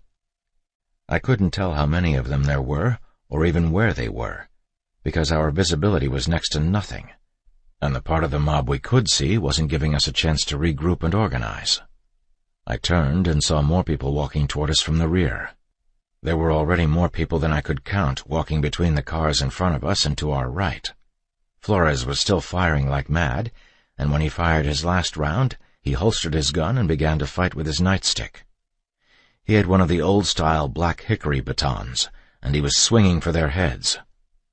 I couldn't tell how many of them there were, or even where they were, because our visibility was next to nothing, and the part of the mob we could see wasn't giving us a chance to regroup and organize. I turned and saw more people walking toward us from the rear. There were already more people than I could count walking between the cars in front of us and to our right. Flores was still firing like mad, and when he fired his last round, he holstered his gun and began to fight with his nightstick. He had one of the old-style black hickory batons, and he was swinging for their heads.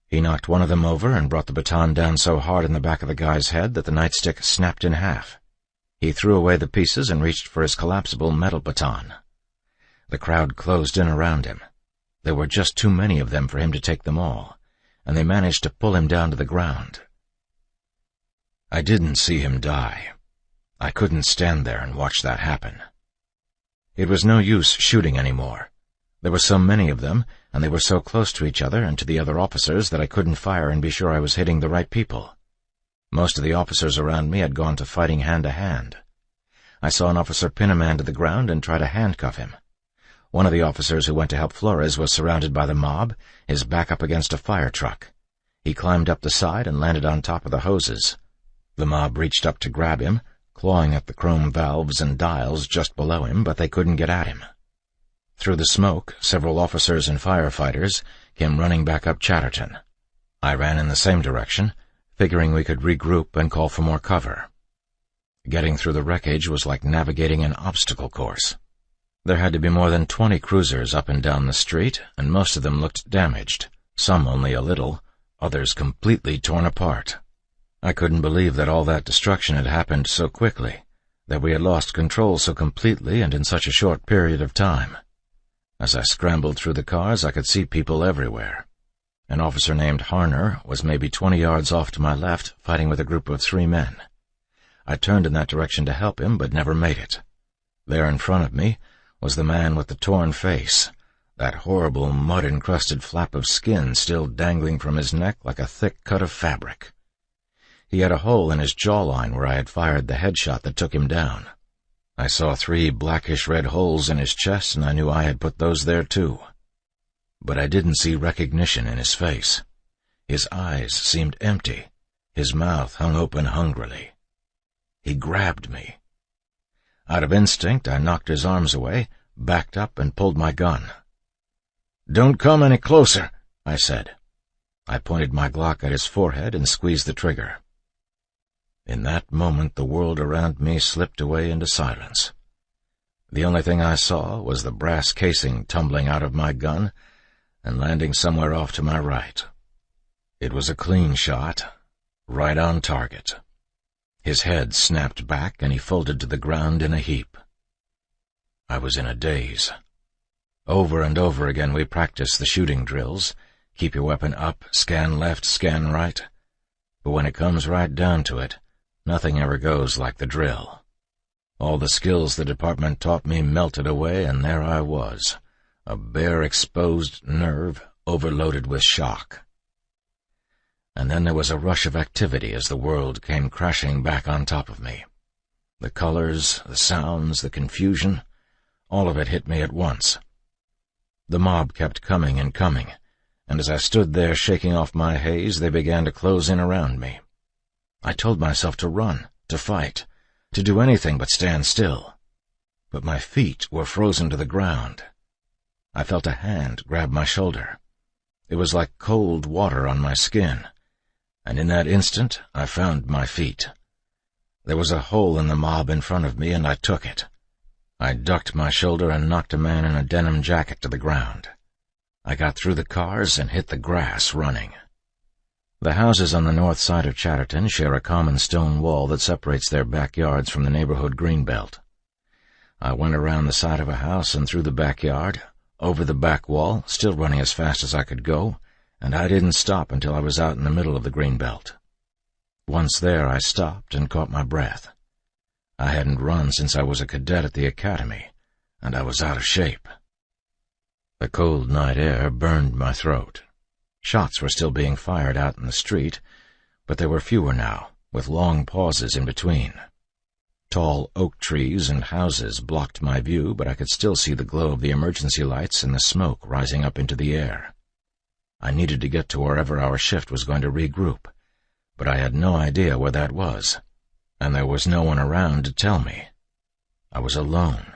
He knocked one of them over and brought the baton down so hard in the back of the guy's head that the nightstick snapped in half. He threw away the pieces and reached for his collapsible metal baton. The crowd closed in around him. There were just too many of them for him to take them all, and they managed to pull him down to the ground. I didn't see him die. I couldn't stand there and watch that happen. It was no use shooting anymore. There were so many of them, and they were so close to each other and to the other officers that I couldn't fire and be sure I was hitting the right people. Most of the officers around me had gone to fighting hand-to-hand. I saw an officer pin a man to the ground and try to handcuff him. One of the officers who went to help Flores was surrounded by the mob, his back up against a fire truck. He climbed up the side and landed on top of the hoses. The mob reached up to grab him, clawing at the chrome valves and dials just below him, but they couldn't get at him. Through the smoke, several officers and firefighters came running back up Chatterton. I ran in the same direction, figuring we could regroup and call for more cover. Getting through the wreckage was like navigating an obstacle course. There had to be more than 20 cruisers up and down the street, and most of them looked damaged, some only a little, others completely torn apart. I couldn't believe that all that destruction had happened so quickly, that we had lost control so completely and in such a short period of time. As I scrambled through the cars, I could see people everywhere. An officer named Harner was maybe 20 yards off to my left, fighting with a group of 3 men. I turned in that direction to help him, but never made it. There in front of me was the man with the torn face, that horrible mud-encrusted flap of skin still dangling from his neck like a thick cut of fabric. He had a hole in his jawline where I had fired the headshot that took him down. I saw 3 blackish-red holes in his chest, and I knew I had put those there too. But I didn't see recognition in his face. His eyes seemed empty. His mouth hung open hungrily. He grabbed me. Out of instinct, I knocked his arms away, backed up, and pulled my gun. "Don't come any closer," I said. I pointed my Glock at his forehead and squeezed the trigger. In that moment, the world around me slipped away into silence. The only thing I saw was the brass casing tumbling out of my gun and landing somewhere off to my right. It was a clean shot, right on target. His head snapped back, and he folded to the ground in a heap. I was in a daze. Over and over again we practiced the shooting drills. Keep your weapon up, scan left, scan right. But when it comes right down to it, nothing ever goes like the drill. All the skills the department taught me melted away, and there I was, a bare exposed nerve overloaded with shock. And then there was a rush of activity as the world came crashing back on top of me. The colors, the sounds, the confusion, all of it hit me at once. The mob kept coming and coming, and as I stood there shaking off my haze, they began to close in around me. I told myself to run, to fight, to do anything but stand still. But my feet were frozen to the ground. I felt a hand grab my shoulder. It was like cold water on my skin, and in that instant I found my feet. There was a hole in the mob in front of me, and I took it. I ducked my shoulder and knocked a man in a denim jacket to the ground. I got through the cars and hit the grass running. The houses on the north side of Chatterton share a common stone wall that separates their backyards from the neighborhood greenbelt. I went around the side of a house and through the backyard, over the back wall, still running as fast as I could go, and I didn't stop until I was out in the middle of the greenbelt. Once there, I stopped and caught my breath. I hadn't run since I was a cadet at the academy, and I was out of shape. The cold night air burned my throat. Shots were still being fired out in the street, but there were fewer now, with long pauses in between. Tall oak trees and houses blocked my view, but I could still see the glow of the emergency lights and the smoke rising up into the air. I needed to get to wherever our shift was going to regroup, but I had no idea where that was, and there was no one around to tell me. I was alone,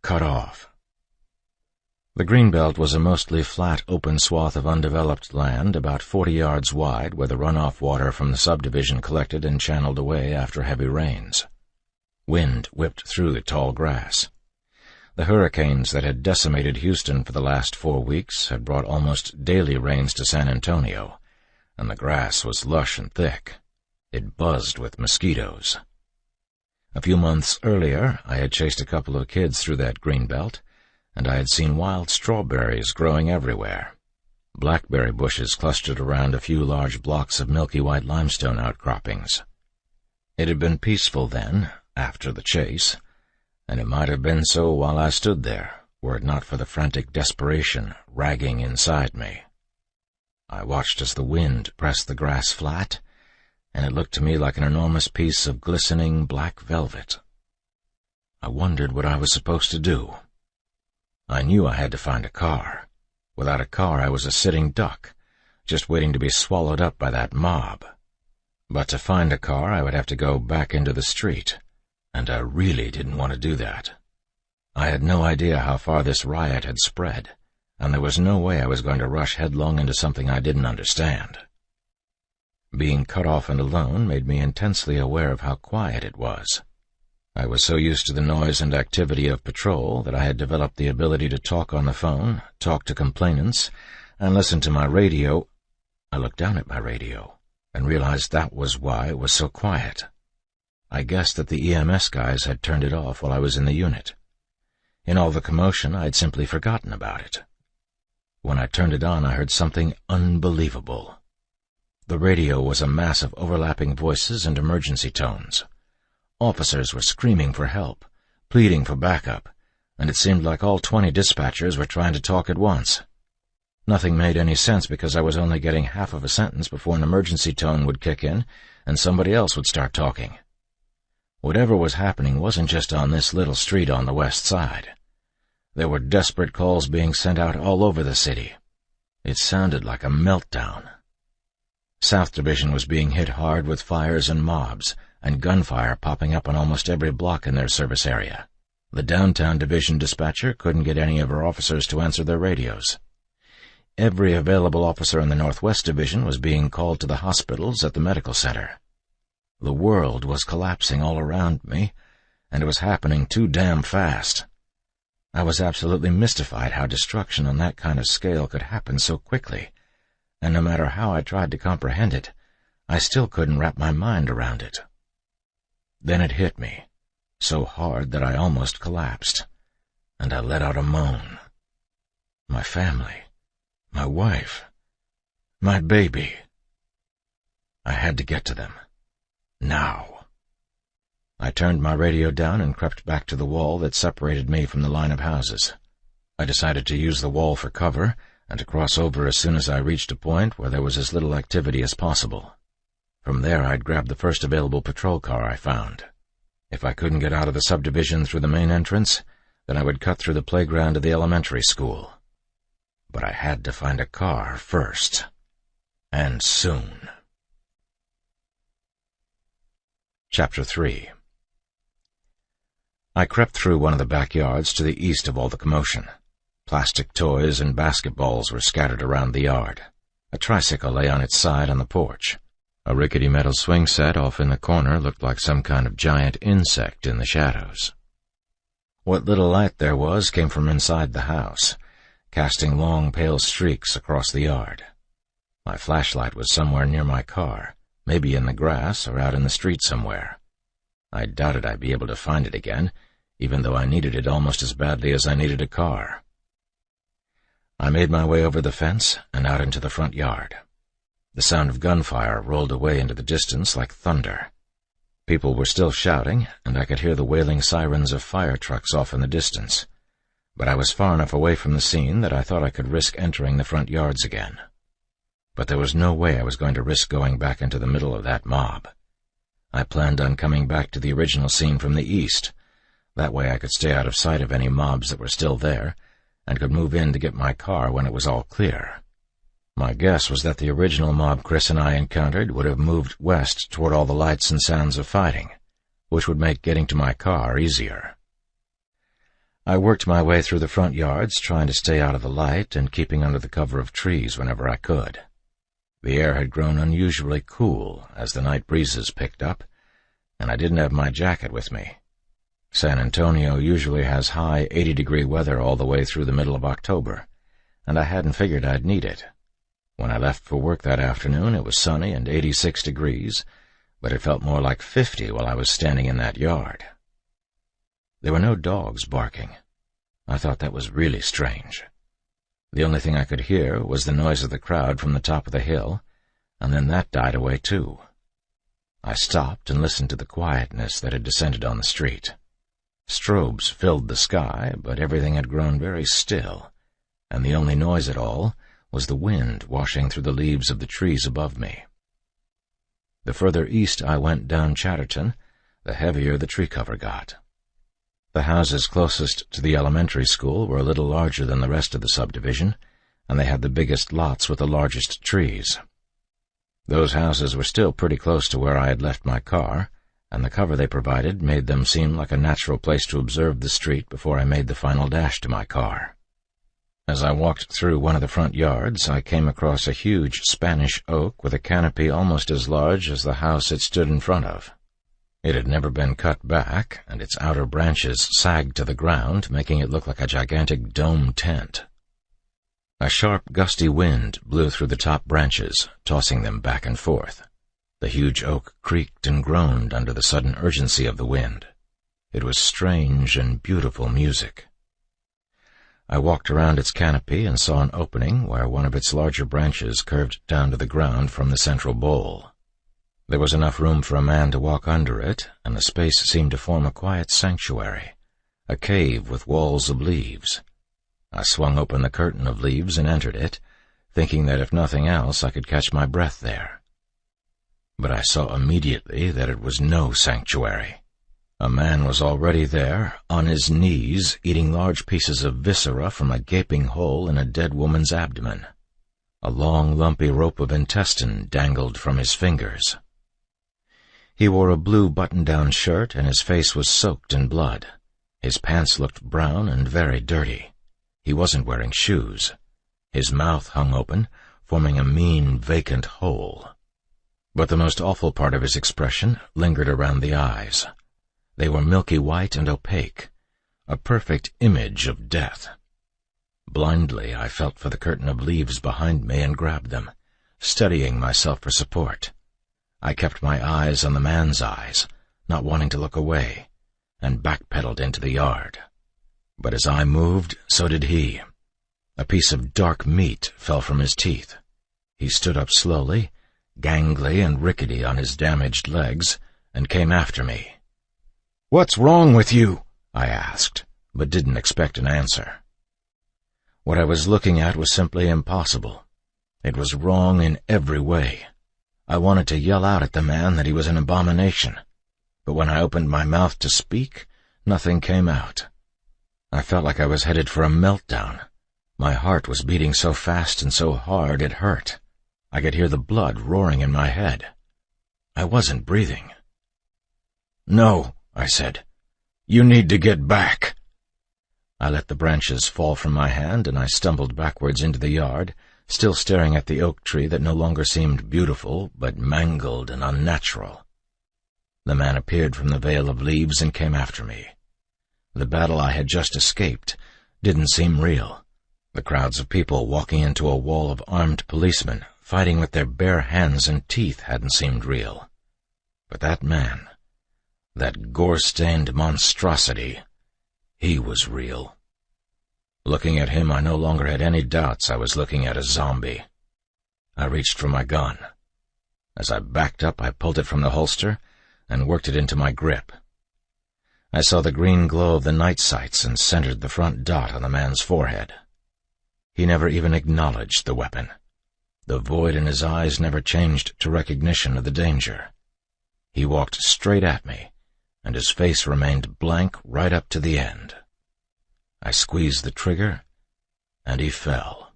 cut off. The Greenbelt was a mostly flat, open swath of undeveloped land about 40 yards wide where the runoff water from the subdivision collected and channeled away after heavy rains. Wind whipped through the tall grass. The hurricanes that had decimated Houston for the last 4 weeks had brought almost daily rains to San Antonio, and the grass was lush and thick. It buzzed with mosquitoes. A few months earlier, I had chased a couple of kids through that Greenbelt, and I had seen wild strawberries growing everywhere. Blackberry bushes clustered around a few large blocks of milky white limestone outcroppings. It had been peaceful then, after the chase, and it might have been so while I stood there, were it not for the frantic desperation ragging inside me. I watched as the wind pressed the grass flat, and it looked to me like an enormous piece of glistening black velvet. I wondered what I was supposed to do. I knew I had to find a car. Without a car, I was a sitting duck, just waiting to be swallowed up by that mob. But to find a car, I would have to go back into the street, and I really didn't want to do that. I had no idea how far this riot had spread, and there was no way I was going to rush headlong into something I didn't understand. Being cut off and alone made me intensely aware of how quiet it was. I was so used to the noise and activity of patrol that I had developed the ability to talk on the phone, talk to complainants, and listen to my radio. I looked down at my radio and realized that was why it was so quiet. I guessed that the EMS guys had turned it off while I was in the unit. In all the commotion, I had simply forgotten about it. When I turned it on, I heard something unbelievable. The radio was a mass of overlapping voices and emergency tones. Officers were screaming for help, pleading for backup, and it seemed like all 20 dispatchers were trying to talk at once. Nothing made any sense because I was only getting half of a sentence before an emergency tone would kick in and somebody else would start talking. Whatever was happening wasn't just on this little street on the west side. There were desperate calls being sent out all over the city. It sounded like a meltdown. South Division was being hit hard with fires and mobs, and gunfire popping up on almost every block in their service area. The downtown division dispatcher couldn't get any of her officers to answer their radios. Every available officer in the Northwest Division was being called to the hospitals at the medical center. The world was collapsing all around me, and it was happening too damn fast. I was absolutely mystified how destruction on that kind of scale could happen so quickly, and no matter how I tried to comprehend it, I still couldn't wrap my mind around it. Then it hit me, so hard that I almost collapsed, and I let out a moan. My family, my wife, my baby. I had to get to them. Now. I turned my radio down and crept back to the wall that separated me from the line of houses. I decided to use the wall for cover and to cross over as soon as I reached a point where there was as little activity as possible. From there, I'd grab the first available patrol car I found. If I couldn't get out of the subdivision through the main entrance, then I would cut through the playground to the elementary school. But I had to find a car first. And soon. Chapter 3. I crept through one of the backyards to the east of all the commotion. Plastic toys and basketballs were scattered around the yard. A tricycle lay on its side on the porch. A rickety metal swing set off in the corner looked like some kind of giant insect in the shadows. What little light there was came from inside the house, casting long, pale streaks across the yard. My flashlight was somewhere near my car, maybe in the grass or out in the street somewhere. I doubted I'd be able to find it again, even though I needed it almost as badly as I needed a car. I made my way over the fence and out into the front yard. The sound of gunfire rolled away into the distance like thunder. People were still shouting, and I could hear the wailing sirens of fire trucks off in the distance. But I was far enough away from the scene that I thought I could risk entering the front yards again. But there was no way I was going to risk going back into the middle of that mob. I planned on coming back to the original scene from the east. That way I could stay out of sight of any mobs that were still there, and could move in to get my car when it was all clear. My guess was that the original mob Chris and I encountered would have moved west toward all the lights and sounds of fighting, which would make getting to my car easier. I worked my way through the front yards, trying to stay out of the light and keeping under the cover of trees whenever I could. The air had grown unusually cool as the night breezes picked up, and I didn't have my jacket with me. San Antonio usually has high 80-degree weather all the way through the middle of October, and I hadn't figured I'd need it. When I left for work that afternoon, it was sunny and 86 degrees, but it felt more like 50 while I was standing in that yard. There were no dogs barking. I thought that was really strange. The only thing I could hear was the noise of the crowd from the top of the hill, and then that died away too. I stopped and listened to the quietness that had descended on the street. Strobes filled the sky, but everything had grown very still, and the only noise at all was the wind washing through the leaves of the trees above me. The further east I went down Chatterton, the heavier the tree cover got. The houses closest to the elementary school were a little larger than the rest of the subdivision, and they had the biggest lots with the largest trees. Those houses were still pretty close to where I had left my car, and the cover they provided made them seem like a natural place to observe the street before I made the final dash to my car. As I walked through one of the front yards, I came across a huge Spanish oak with a canopy almost as large as the house it stood in front of. It had never been cut back, and its outer branches sagged to the ground, making it look like a gigantic dome tent. A sharp, gusty wind blew through the top branches, tossing them back and forth. The huge oak creaked and groaned under the sudden urgency of the wind. It was strange and beautiful music. I walked around its canopy and saw an opening where one of its larger branches curved down to the ground from the central bole. There was enough room for a man to walk under it, and the space seemed to form a quiet sanctuary, a cave with walls of leaves. I swung open the curtain of leaves and entered it, thinking that if nothing else I could catch my breath there. But I saw immediately that it was no sanctuary. A man was already there, on his knees, eating large pieces of viscera from a gaping hole in a dead woman's abdomen. A long, lumpy rope of intestine dangled from his fingers. He wore a blue button-down shirt, and his face was soaked in blood. His pants looked brown and very dirty. He wasn't wearing shoes. His mouth hung open, forming a mean, vacant hole. But the most awful part of his expression lingered around the eyes. They were milky white and opaque, a perfect image of death. Blindly, I felt for the curtain of leaves behind me and grabbed them, steadying myself for support. I kept my eyes on the man's eyes, not wanting to look away, and backpedaled into the yard. But as I moved, so did he. A piece of dark meat fell from his teeth. He stood up slowly, gangly and rickety on his damaged legs, and came after me. "What's wrong with you?" I asked, but didn't expect an answer. What I was looking at was simply impossible. It was wrong in every way. I wanted to yell out at the man that he was an abomination, but when I opened my mouth to speak, nothing came out. I felt like I was headed for a meltdown. My heart was beating so fast and so hard it hurt. I could hear the blood roaring in my head. I wasn't breathing. "No," I said. "You need to get back." I let the branches fall from my hand, and I stumbled backwards into the yard, still staring at the oak tree that no longer seemed beautiful, but mangled and unnatural. The man appeared from the veil of leaves and came after me. The battle I had just escaped didn't seem real. The crowds of people walking into a wall of armed policemen, fighting with their bare hands and teeth, hadn't seemed real. But that man, that gore-stained monstrosity, he was real. Looking at him, I no longer had any doubts I was looking at a zombie. I reached for my gun. As I backed up, I pulled it from the holster and worked it into my grip. I saw the green glow of the night sights and centered the front dot on the man's forehead. He never even acknowledged the weapon. The void in his eyes never changed to recognition of the danger. He walked straight at me, and his face remained blank right up to the end. I squeezed the trigger, and he fell.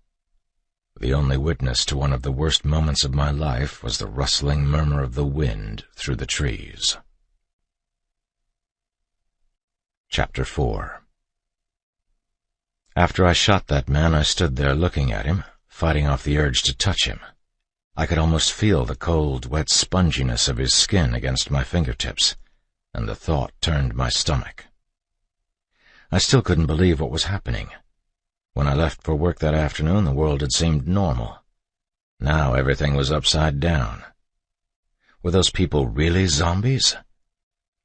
The only witness to one of the worst moments of my life was the rustling murmur of the wind through the trees. Chapter 4. After I shot that man, I stood there looking at him, fighting off the urge to touch him. I could almost feel the cold, wet sponginess of his skin against my fingertips, and the thought turned my stomach. I still couldn't believe what was happening. When I left for work that afternoon, the world had seemed normal. Now everything was upside down. Were those people really zombies?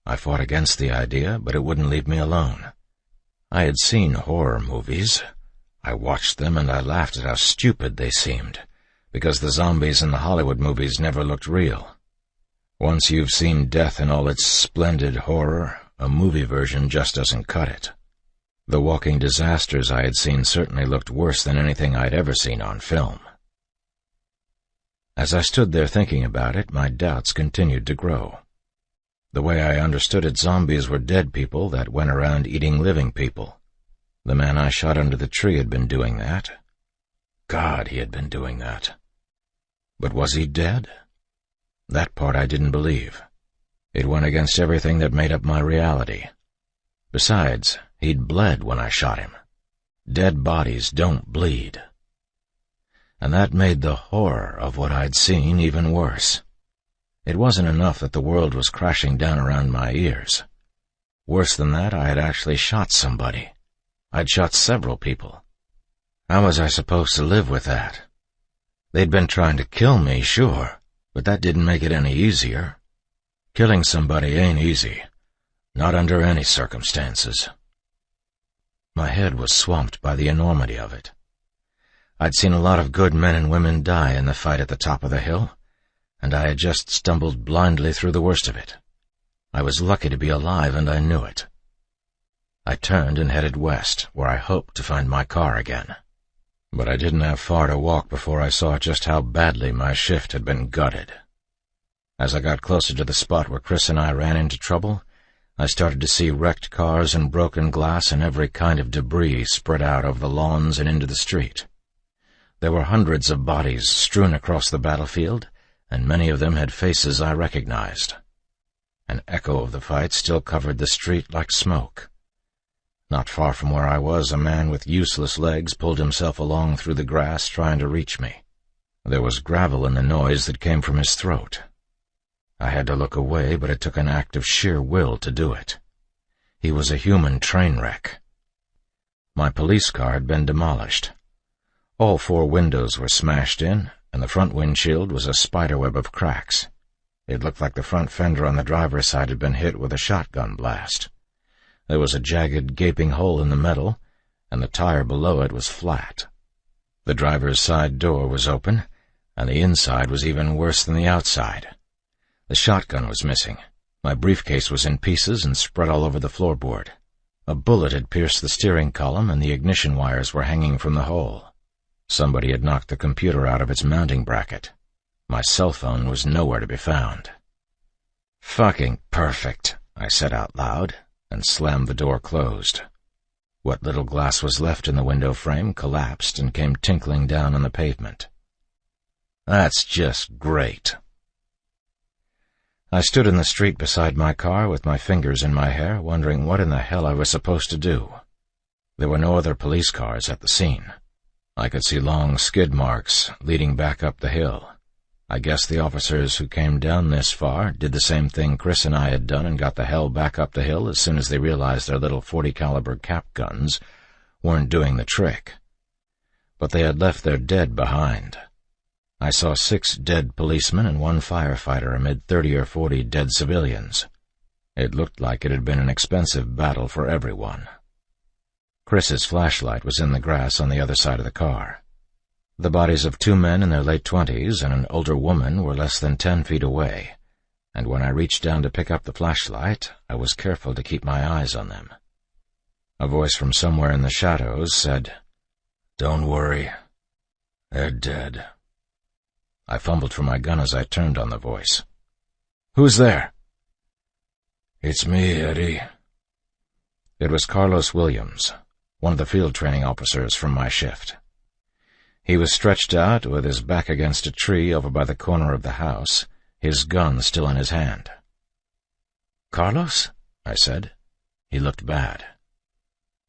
I fought against the idea, but it wouldn't leave me alone. I had seen horror movies. I watched them and I laughed at how stupid they seemed, because the zombies in the Hollywood movies never looked real. Once you've seen death in all its splendid horror, a movie version just doesn't cut it. The walking disasters I had seen certainly looked worse than anything I'd ever seen on film. As I stood there thinking about it, my doubts continued to grow. The way I understood it, zombies were dead people that went around eating living people. The man I shot under the tree had been doing that. God, he had been doing that. But was he dead? That part I didn't believe. It went against everything that made up my reality. Besides, he'd bled when I shot him. Dead bodies don't bleed. And that made the horror of what I'd seen even worse. It wasn't enough that the world was crashing down around my ears. Worse than that, I had actually shot somebody. I'd shot several people. How was I supposed to live with that? They'd been trying to kill me, sure, but that didn't make it any easier. Killing somebody ain't easy, not under any circumstances. My head was swamped by the enormity of it. I'd seen a lot of good men and women die in the fight at the top of the hill, and I had just stumbled blindly through the worst of it. I was lucky to be alive, and I knew it. I turned and headed west, where I hoped to find my car again. But I didn't have far to walk before I saw just how badly my shift had been gutted. As I got closer to the spot where Chris and I ran into trouble, I started to see wrecked cars and broken glass and every kind of debris spread out over the lawns and into the street. There were hundreds of bodies strewn across the battlefield, and many of them had faces I recognized. An echo of the fight still covered the street like smoke. Not far from where I was, a man with useless legs pulled himself along through the grass trying to reach me. There was gravel in the noise that came from his throat. I had to look away, but it took an act of sheer will to do it. He was a human train wreck. My police car had been demolished. All 4 windows were smashed in, and the front windshield was a spiderweb of cracks. It looked like the front fender on the driver's side had been hit with a shotgun blast. There was a jagged, gaping hole in the metal, and the tire below it was flat. The driver's side door was open, and the inside was even worse than the outside. The shotgun was missing. My briefcase was in pieces and spread all over the floorboard. A bullet had pierced the steering column, and the ignition wires were hanging from the hole. Somebody had knocked the computer out of its mounting bracket. My cell phone was nowhere to be found. "Fucking perfect," I said out loud, and slammed the door closed. What little glass was left in the window frame collapsed and came tinkling down on the pavement. "That's just great." I stood in the street beside my car with my fingers in my hair, wondering what in the hell I was supposed to do. There were no other police cars at the scene. I could see long skid marks leading back up the hill. I guess the officers who came down this far did the same thing Chris and I had done and got the hell back up the hill as soon as they realized their little .40 caliber cap guns weren't doing the trick. But they had left their dead behind. I saw 6 dead policemen and 1 firefighter amid 30 or 40 dead civilians. It looked like it had been an expensive battle for everyone. Chris's flashlight was in the grass on the other side of the car. The bodies of 2 men in their late 20s and an older woman were less than 10 feet away, and when I reached down to pick up the flashlight, I was careful to keep my eyes on them. A voice from somewhere in the shadows said, "Don't worry, they're dead." I fumbled for my gun as I turned on the voice. "Who's there?" "It's me, Eddie." It was Carlos Williams, one of the field training officers from my shift. He was stretched out with his back against a tree over by the corner of the house, his gun still in his hand. "Carlos?" I said. He looked bad.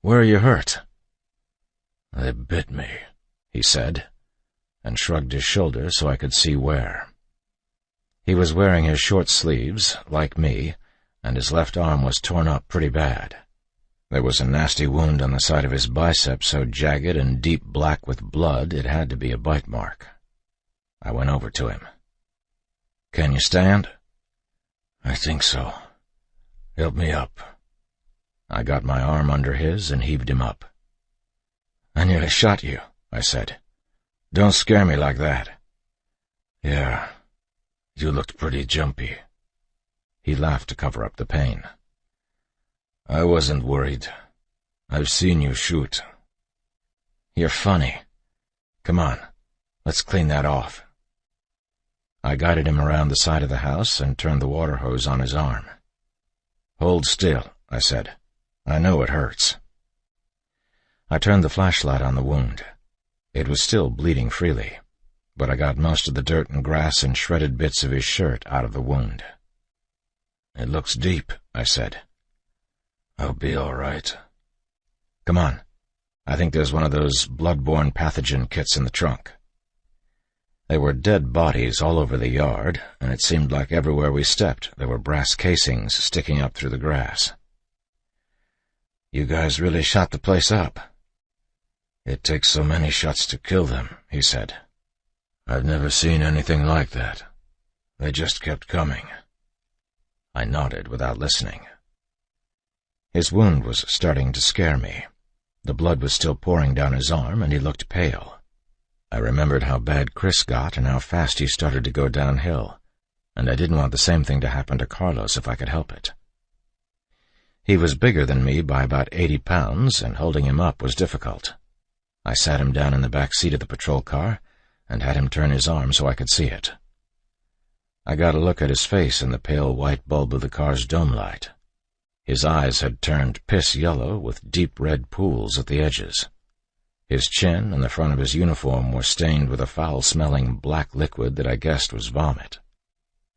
"Where are you hurt?" "They bit me," he said, and shrugged his shoulders so I could see where. He was wearing his short sleeves, like me, and his left arm was torn up pretty bad. There was a nasty wound on the side of his bicep so jagged and deep black with blood it had to be a bite mark. I went over to him. "Can you stand?" "I think so. Help me up." I got my arm under his and heaved him up. "I nearly shot you," I said. "Don't scare me like that." "Yeah, you looked pretty jumpy." He laughed to cover up the pain. "I wasn't worried. I've seen you shoot." "You're funny. Come on, let's clean that off." I guided him around the side of the house and turned the water hose on his arm. "Hold still," I said. "I know it hurts." I turned the flashlight on the wound. It was still bleeding freely, but I got most of the dirt and grass and shredded bits of his shirt out of the wound. "It looks deep," I said. "I'll be all right." "Come on. I think there's one of those blood-borne pathogen kits in the trunk." There were dead bodies all over the yard, and it seemed like everywhere we stepped there were brass casings sticking up through the grass. "You guys really shot the place up." "It takes so many shots to kill them," he said. "I've never seen anything like that. They just kept coming." I nodded without listening. His wound was starting to scare me. The blood was still pouring down his arm, and he looked pale. I remembered how bad Chris got and how fast he started to go downhill, and I didn't want the same thing to happen to Carlos if I could help it. He was bigger than me by about 80 pounds, and holding him up was difficult. I sat him down in the back seat of the patrol car and had him turn his arm so I could see it. I got a look at his face in the pale white bulb of the car's dome light. His eyes had turned piss-yellow with deep red pools at the edges. His chin and the front of his uniform were stained with a foul-smelling black liquid that I guessed was vomit.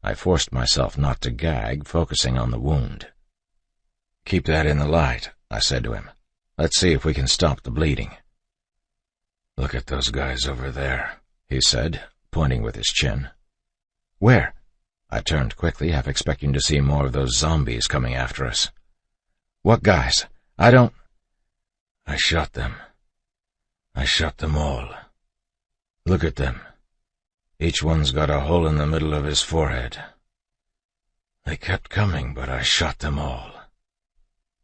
I forced myself not to gag, focusing on the wound. "Keep that in the light," I said to him. "Let's see if we can stop the bleeding." "Look at those guys over there," he said, pointing with his chin. "Where?" I turned quickly, half expecting to see more of those zombies coming after us. "What guys? I don't—" "I shot them. I shot them all. Look at them. Each one's got a hole in the middle of his forehead. They kept coming, but I shot them all."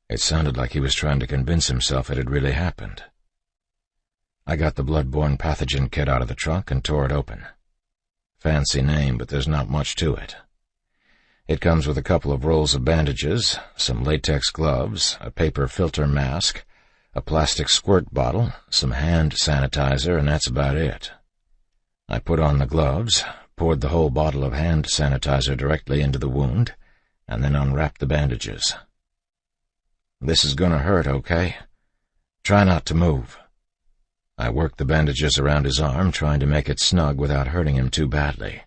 It sounded like he was trying to convince himself it had really happened. I got the blood-borne pathogen kit out of the trunk and tore it open. Fancy name, but there's not much to it. It comes with a couple of rolls of bandages, some latex gloves, a paper filter mask, a plastic squirt bottle, some hand sanitizer, and that's about it. I put on the gloves, poured the whole bottle of hand sanitizer directly into the wound, and then unwrapped the bandages. "This is gonna hurt, okay? Try not to move." I worked the bandages around his arm, trying to make it snug without hurting him too badly.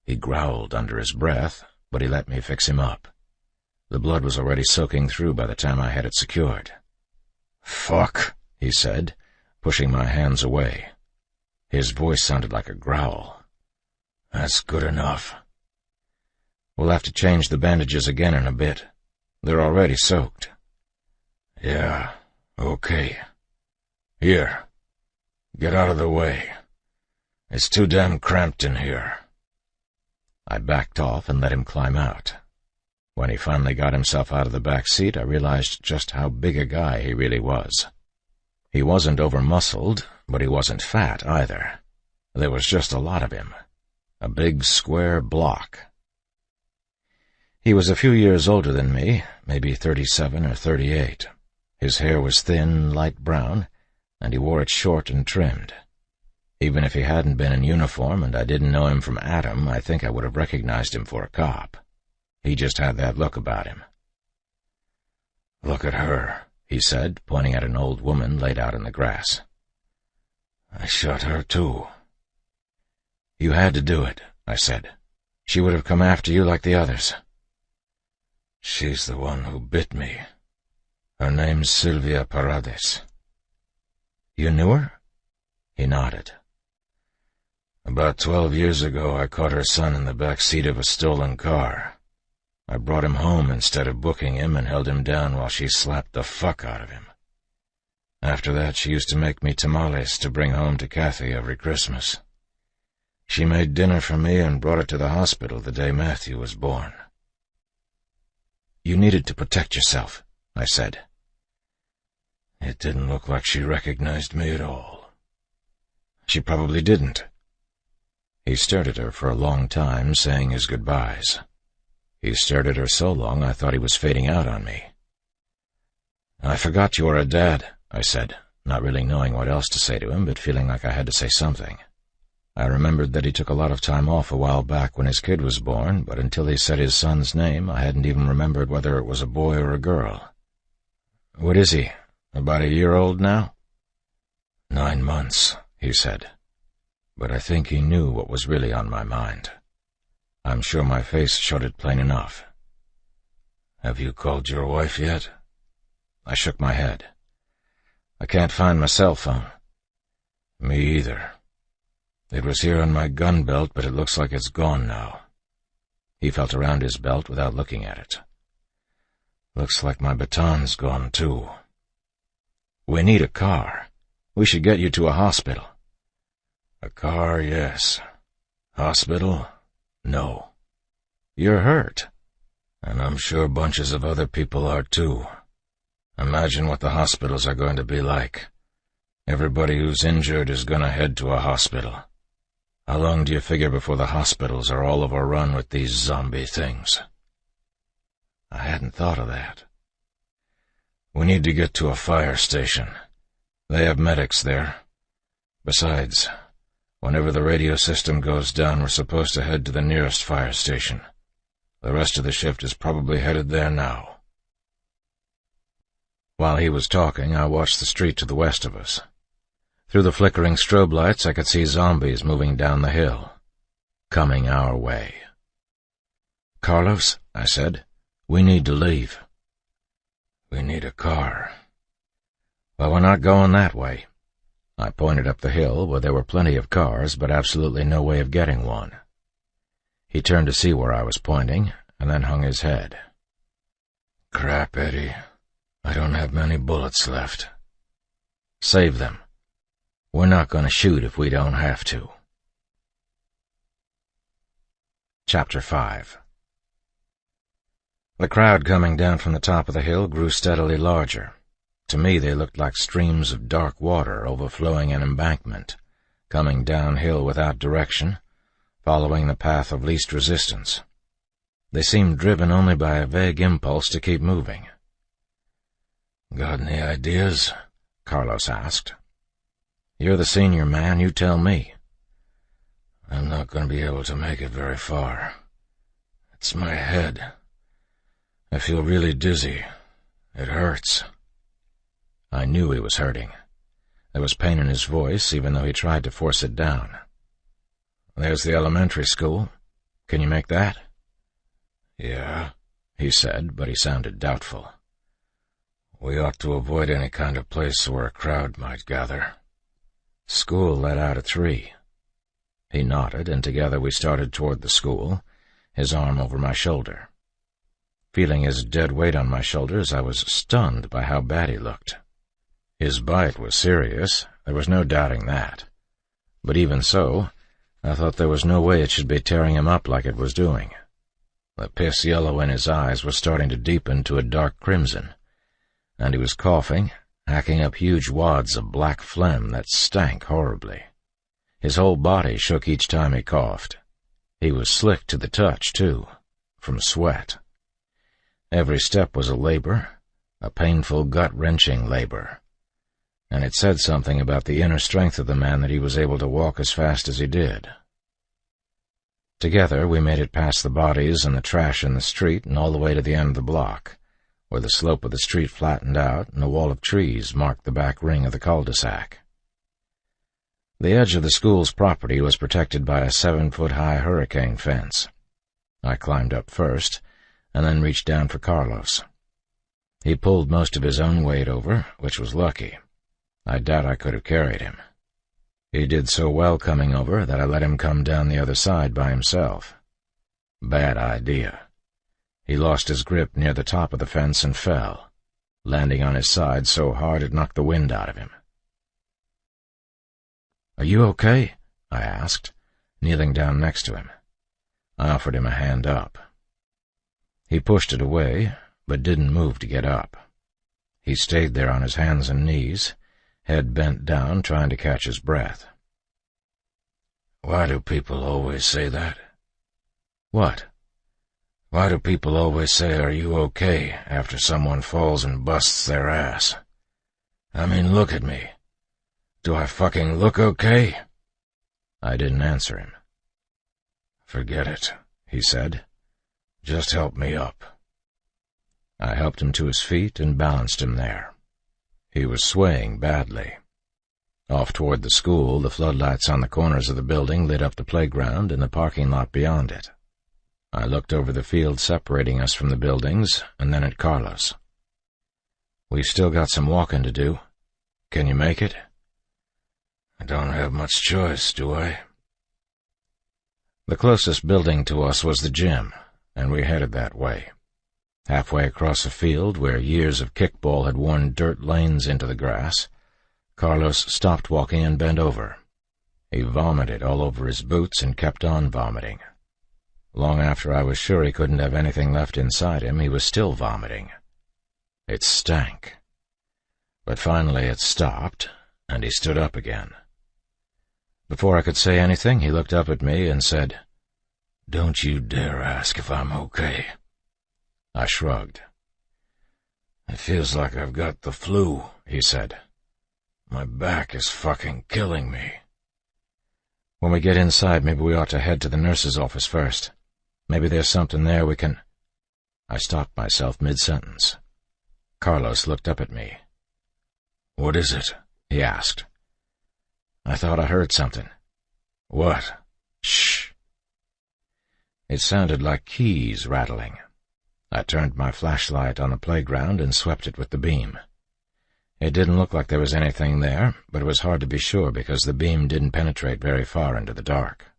He growled under his breath, but he let me fix him up. The blood was already soaking through by the time I had it secured. "Fuck," he said, pushing my hands away. His voice sounded like a growl. "That's good enough." "We'll have to change the bandages again in a bit. They're already soaked." "Yeah, okay. Here, get out of the way. It's too damn cramped in here." I backed off and let him climb out. When he finally got himself out of the back seat, I realized just how big a guy he really was. He wasn't over-muscled, but he wasn't fat either. There was just a lot of him. A big square block. He was a few years older than me, maybe 37 or 38. His hair was thin, light brown, and he wore it short and trimmed. Even if he hadn't been in uniform and I didn't know him from Adam, I think I would have recognized him for a cop. He just had that look about him. "Look at her," he said, pointing at an old woman laid out in the grass. "I shot her too." "You had to do it," I said. "She would have come after you like the others." "She's the one who bit me. Her name's Sylvia Paredes." "You knew her?" He nodded. "About 12 years ago, I caught her son in the back seat of a stolen car. I brought him home instead of booking him and held him down while she slapped the fuck out of him. After that, she used to make me tamales to bring home to Kathy every Christmas. She made dinner for me and brought it to the hospital the day Matthew was born." "You needed to protect yourself," I said. "It didn't look like she recognized me at all." "She probably didn't." He stared at her for a long time, saying his goodbyes. He stared at her so long I thought he was fading out on me. "I forgot you were a dad," I said, not really knowing what else to say to him, but feeling like I had to say something. I remembered that he took a lot of time off a while back when his kid was born, but until he said his son's name, I hadn't even remembered whether it was a boy or a girl. "What is he? About a year old now?" 9 months, he said. But I think he knew what was really on my mind. I'm sure my face showed it plain enough. "Have you called your wife yet?" I shook my head. "I can't find my cell phone." "Me either. It was here on my gun belt, but it looks like it's gone now." He felt around his belt without looking at it. "Looks like my baton's gone, too." "We need a car. We should get you to a hospital." "A car, yes. Hospital? No." "You're hurt." "And I'm sure bunches of other people are, too. Imagine what the hospitals are going to be like. Everybody who's injured is going to head to a hospital. How long do you figure before the hospitals are all overrun with these zombie things?" I hadn't thought of that. "We need to get to a fire station. They have medics there. Besides, whenever the radio system goes down, we're supposed to head to the nearest fire station. The rest of the shift is probably headed there now." While he was talking, I watched the street to the west of us. Through the flickering strobe lights, I could see zombies moving down the hill, coming our way. "Carlos," I said, "we need to leave." "We need a car." "Well, we're not going that way." I pointed up the hill where there were plenty of cars, but absolutely no way of getting one. He turned to see where I was pointing, and then hung his head. "Crap, Eddie. I don't have many bullets left." "Save them. We're not going to shoot if we don't have to." Chapter 5. The crowd coming down from the top of the hill grew steadily larger. To me they looked like streams of dark water overflowing an embankment, coming downhill without direction, following the path of least resistance. They seemed driven only by a vague impulse to keep moving. "Got any ideas?" Carlos asked. "You're the senior man, you tell me." "I'm not going to be able to make it very far. It's my head. I feel really dizzy. It hurts." I knew he was hurting. There was pain in his voice, even though he tried to force it down. "There's the elementary school. Can you make that?" "Yeah," he said, but he sounded doubtful. "We ought to avoid any kind of place where a crowd might gather." "School let out at 3. He nodded, and together we started toward the school, his arm over my shoulder. Feeling his dead weight on my shoulders, I was stunned by how bad he looked. His bite was serious, there was no doubting that. But even so, I thought there was no way it should be tearing him up like it was doing. The piss yellow in his eyes was starting to deepen to a dark crimson, and he was coughing, hacking up huge wads of black phlegm that stank horribly. His whole body shook each time he coughed. He was slick to the touch, too, from sweat. Every step was a labor, a painful, gut-wrenching labor, and it said something about the inner strength of the man that he was able to walk as fast as he did. Together we made it past the bodies and the trash in the street and all the way to the end of the block, where the slope of the street flattened out and a wall of trees marked the back ring of the cul-de-sac. The edge of the school's property was protected by a 7-foot-high hurricane fence. I climbed up first, and then reached down for Carlos. He pulled most of his own weight over, which was lucky. I doubt I could have carried him. He did so well coming over that I let him come down the other side by himself. Bad idea. He lost his grip near the top of the fence and fell, landing on his side so hard it knocked the wind out of him. "Are you okay?" I asked, kneeling down next to him. I offered him a hand up. He pushed it away, but didn't move to get up. He stayed there on his hands and knees, head bent down, trying to catch his breath. "Why do people always say that?" "What?" "Why do people always say, 'Are you okay?' after someone falls and busts their ass? I mean, look at me. Do I fucking look okay?" I didn't answer him. "Forget it," he said. "Just help me up." I helped him to his feet and balanced him there. He was swaying badly. Off toward the school, the floodlights on the corners of the building lit up the playground and the parking lot beyond it. I looked over the field separating us from the buildings, and then at Carlos. "We've still got some walking to do. Can you make it?" "I don't have much choice, do I?" The closest building to us was the gym, and we headed that way. Halfway across a field where years of kickball had worn dirt lanes into the grass, Carlos stopped walking and bent over. He vomited all over his boots and kept on vomiting. Long after I was sure he couldn't have anything left inside him, he was still vomiting. It stank. But finally it stopped, and he stood up again. Before I could say anything, he looked up at me and said, "Don't you dare ask if I'm okay." I shrugged. "It feels like I've got the flu," he said. "My back is fucking killing me." "When we get inside, maybe we ought to head to the nurse's office first. Maybe there's something there we can—" I stopped myself mid-sentence. Carlos looked up at me. "What is it?" he asked. "I thought I heard something." "What?" "Shh." It sounded like keys rattling. I turned my flashlight on the playground and swept it with the beam. It didn't look like there was anything there, but it was hard to be sure because the beam didn't penetrate very far into the dark.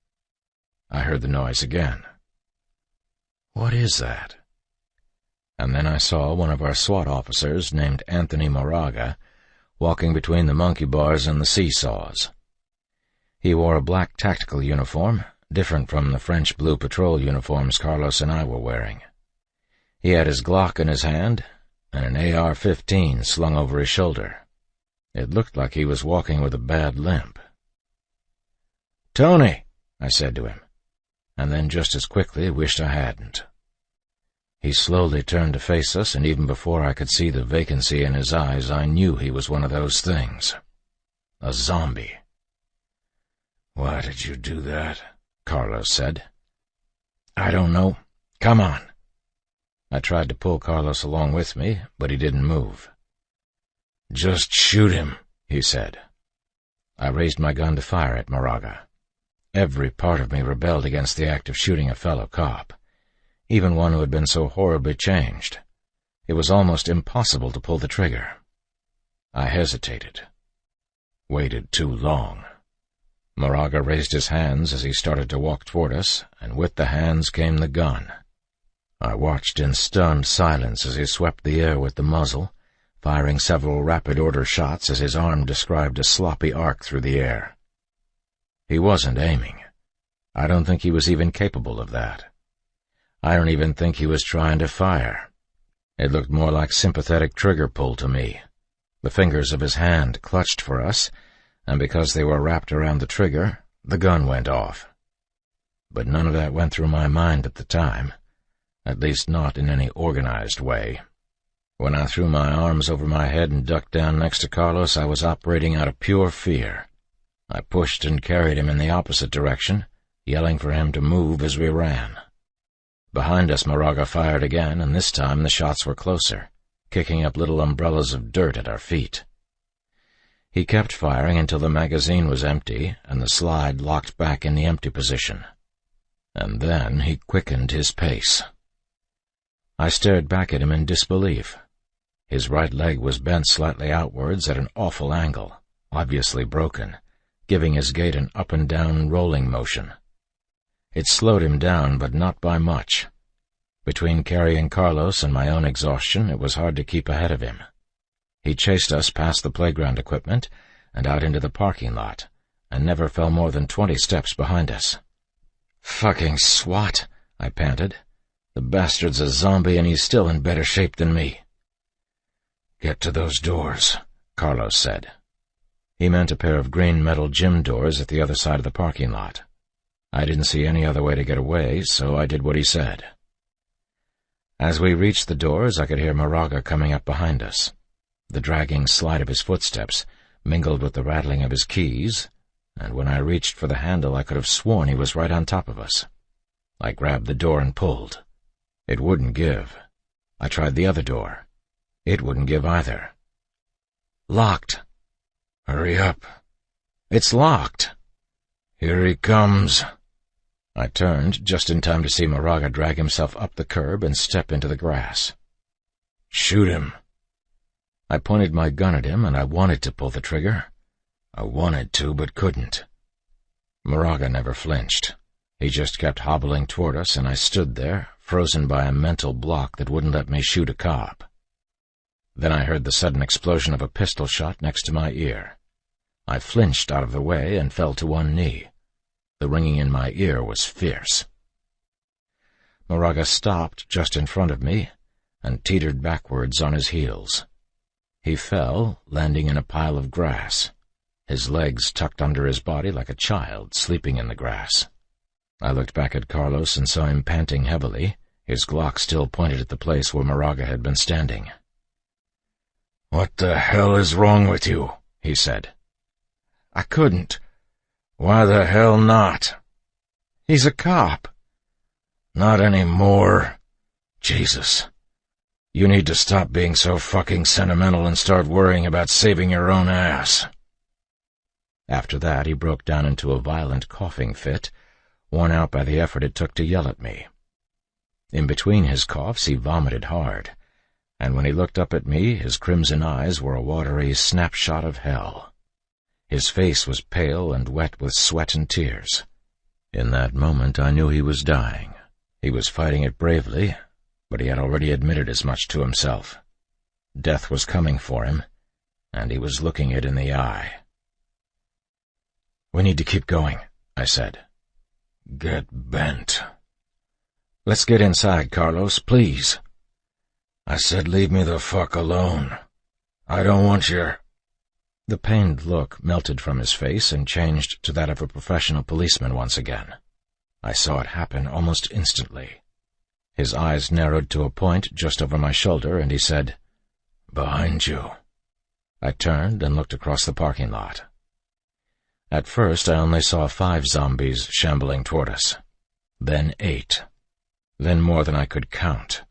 I heard the noise again. "What is that?" And then I saw one of our SWAT officers named Anthony Moraga walking between the monkey bars and the seesaws. He wore a black tactical uniform, different from the French blue patrol uniforms Carlos and I were wearing. He had his Glock in his hand and an AR-15 slung over his shoulder. It looked like he was walking with a bad limp. "Tony," I said to him, and then just as quickly wished I hadn't. He slowly turned to face us, and even before I could see the vacancy in his eyes, I knew he was one of those things. A zombie. "Why did you do that?" Carlos said. "I don't know. Come on." I tried to pull Carlos along with me, but he didn't move. "Just shoot him," he said. I raised my gun to fire at Moraga. Every part of me rebelled against the act of shooting a fellow cop, even one who had been so horribly changed. It was almost impossible to pull the trigger. I hesitated. Waited too long. Moraga raised his hands as he started to walk toward us, and with the hands came the gun. I watched in stunned silence as he swept the air with the muzzle, firing several rapid-order shots as his arm described a sloppy arc through the air. He wasn't aiming. I don't think he was even capable of that. I don't even think he was trying to fire. It looked more like sympathetic trigger pull to me. The fingers of his hand clutched for us, and because they were wrapped around the trigger, the gun went off. But none of that went through my mind at the time. At least not in any organized way. When I threw my arms over my head and ducked down next to Carlos, I was operating out of pure fear. I pushed and carried him in the opposite direction, yelling for him to move as we ran. Behind us, Moraga fired again, and this time the shots were closer, kicking up little umbrellas of dirt at our feet. He kept firing until the magazine was empty and the slide locked back in the empty position. And then he quickened his pace. I stared back at him in disbelief. His right leg was bent slightly outwards at an awful angle, obviously broken, giving his gait an up-and-down rolling motion. It slowed him down, but not by much. Between carrying Carlos and my own exhaustion, it was hard to keep ahead of him. He chased us past the playground equipment and out into the parking lot, and never fell more than 20 steps behind us. "Fucking SWAT," I panted. "The bastard's a zombie and he's still in better shape than me." "Get to those doors," Carlos said. He meant a pair of green metal gym doors at the other side of the parking lot. I didn't see any other way to get away, so I did what he said. As we reached the doors, I could hear Moraga coming up behind us. The dragging slide of his footsteps mingled with the rattling of his keys, and when I reached for the handle, I could have sworn he was right on top of us. I grabbed the door and pulled. It wouldn't give. I tried the other door. It wouldn't give either. "Locked." "Hurry up." "It's locked." "Here he comes." I turned just in time to see Moraga drag himself up the curb and step into the grass. "Shoot him." I pointed my gun at him, and I wanted to pull the trigger. I wanted to, but couldn't. Moraga never flinched. He just kept hobbling toward us, and I stood there, frozen by a mental block that wouldn't let me shoot a cop. Then I heard the sudden explosion of a pistol shot next to my ear. I flinched out of the way and fell to one knee. The ringing in my ear was fierce. Moraga stopped just in front of me and teetered backwards on his heels. He fell, landing in a pile of grass, his legs tucked under his body like a child sleeping in the grass. I looked back at Carlos and saw him panting heavily, his Glock still pointed at the place where Moraga had been standing. "What the hell is wrong with you?" he said. "I couldn't." "Why the hell not?" "He's a cop." "Not anymore. Jesus. You need to stop being so fucking sentimental and start worrying about saving your own ass." After that, he broke down into a violent coughing fit, worn out by the effort it took to yell at me. In between his coughs, he vomited hard, and when he looked up at me, his crimson eyes were a watery snapshot of hell. His face was pale and wet with sweat and tears. In that moment, I knew he was dying. He was fighting it bravely, but he had already admitted as much to himself. Death was coming for him, and he was looking it in the eye. "We need to keep going," I said. "Get bent." "Let's get inside, Carlos, please." "I said leave me the fuck alone. I don't want your—" The pained look melted from his face and changed to that of a professional policeman once again. I saw it happen almost instantly. His eyes narrowed to a point just over my shoulder, and he said, "Behind you." I turned and looked across the parking lot. At first, I only saw 5 zombies shambling toward us. Then 8. Then more than I could count.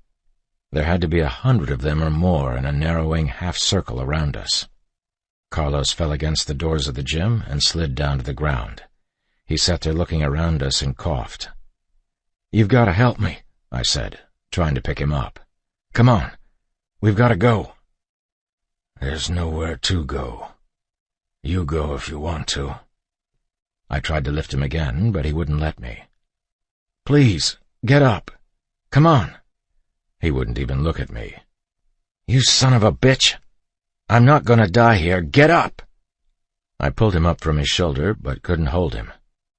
There had to be 100 of them or more in a narrowing half-circle around us. Carlos fell against the doors of the gym and slid down to the ground. He sat there looking around us and coughed. "You've got to help me," I said, trying to pick him up. "Come on. We've got to go." "There's nowhere to go. You go if you want to." I tried to lift him again, but he wouldn't let me. "Please, get up. Come on." He wouldn't even look at me. "You son of a bitch! I'm not going to die here. Get up!" I pulled him up from his shoulder, but couldn't hold him.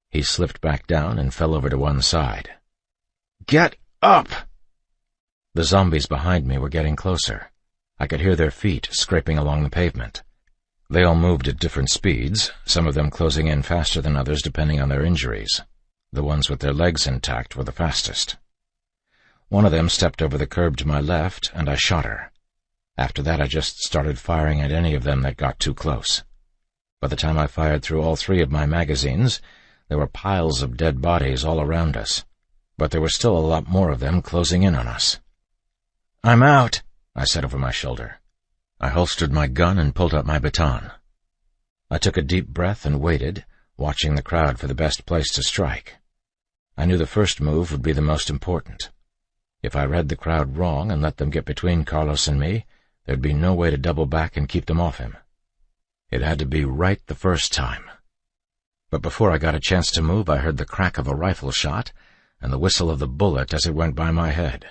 He slipped back down and fell over to one side. "Get up!" The zombies behind me were getting closer. I could hear their feet scraping along the pavement. They all moved at different speeds, some of them closing in faster than others depending on their injuries. The ones with their legs intact were the fastest. One of them stepped over the curb to my left, and I shot her. After that, I just started firing at any of them that got too close. By the time I fired through all 3 of my magazines, there were piles of dead bodies all around us, but there were still a lot more of them closing in on us. "I'm out," I said over my shoulder. I holstered my gun and pulled out my baton. I took a deep breath and waited, watching the crowd for the best place to strike. I knew the first move would be the most important. If I read the crowd wrong and let them get between Carlos and me, there'd be no way to double back and keep them off him. It had to be right the first time. But before I got a chance to move, I heard the crack of a rifle shot and the whistle of the bullet as it went by my head.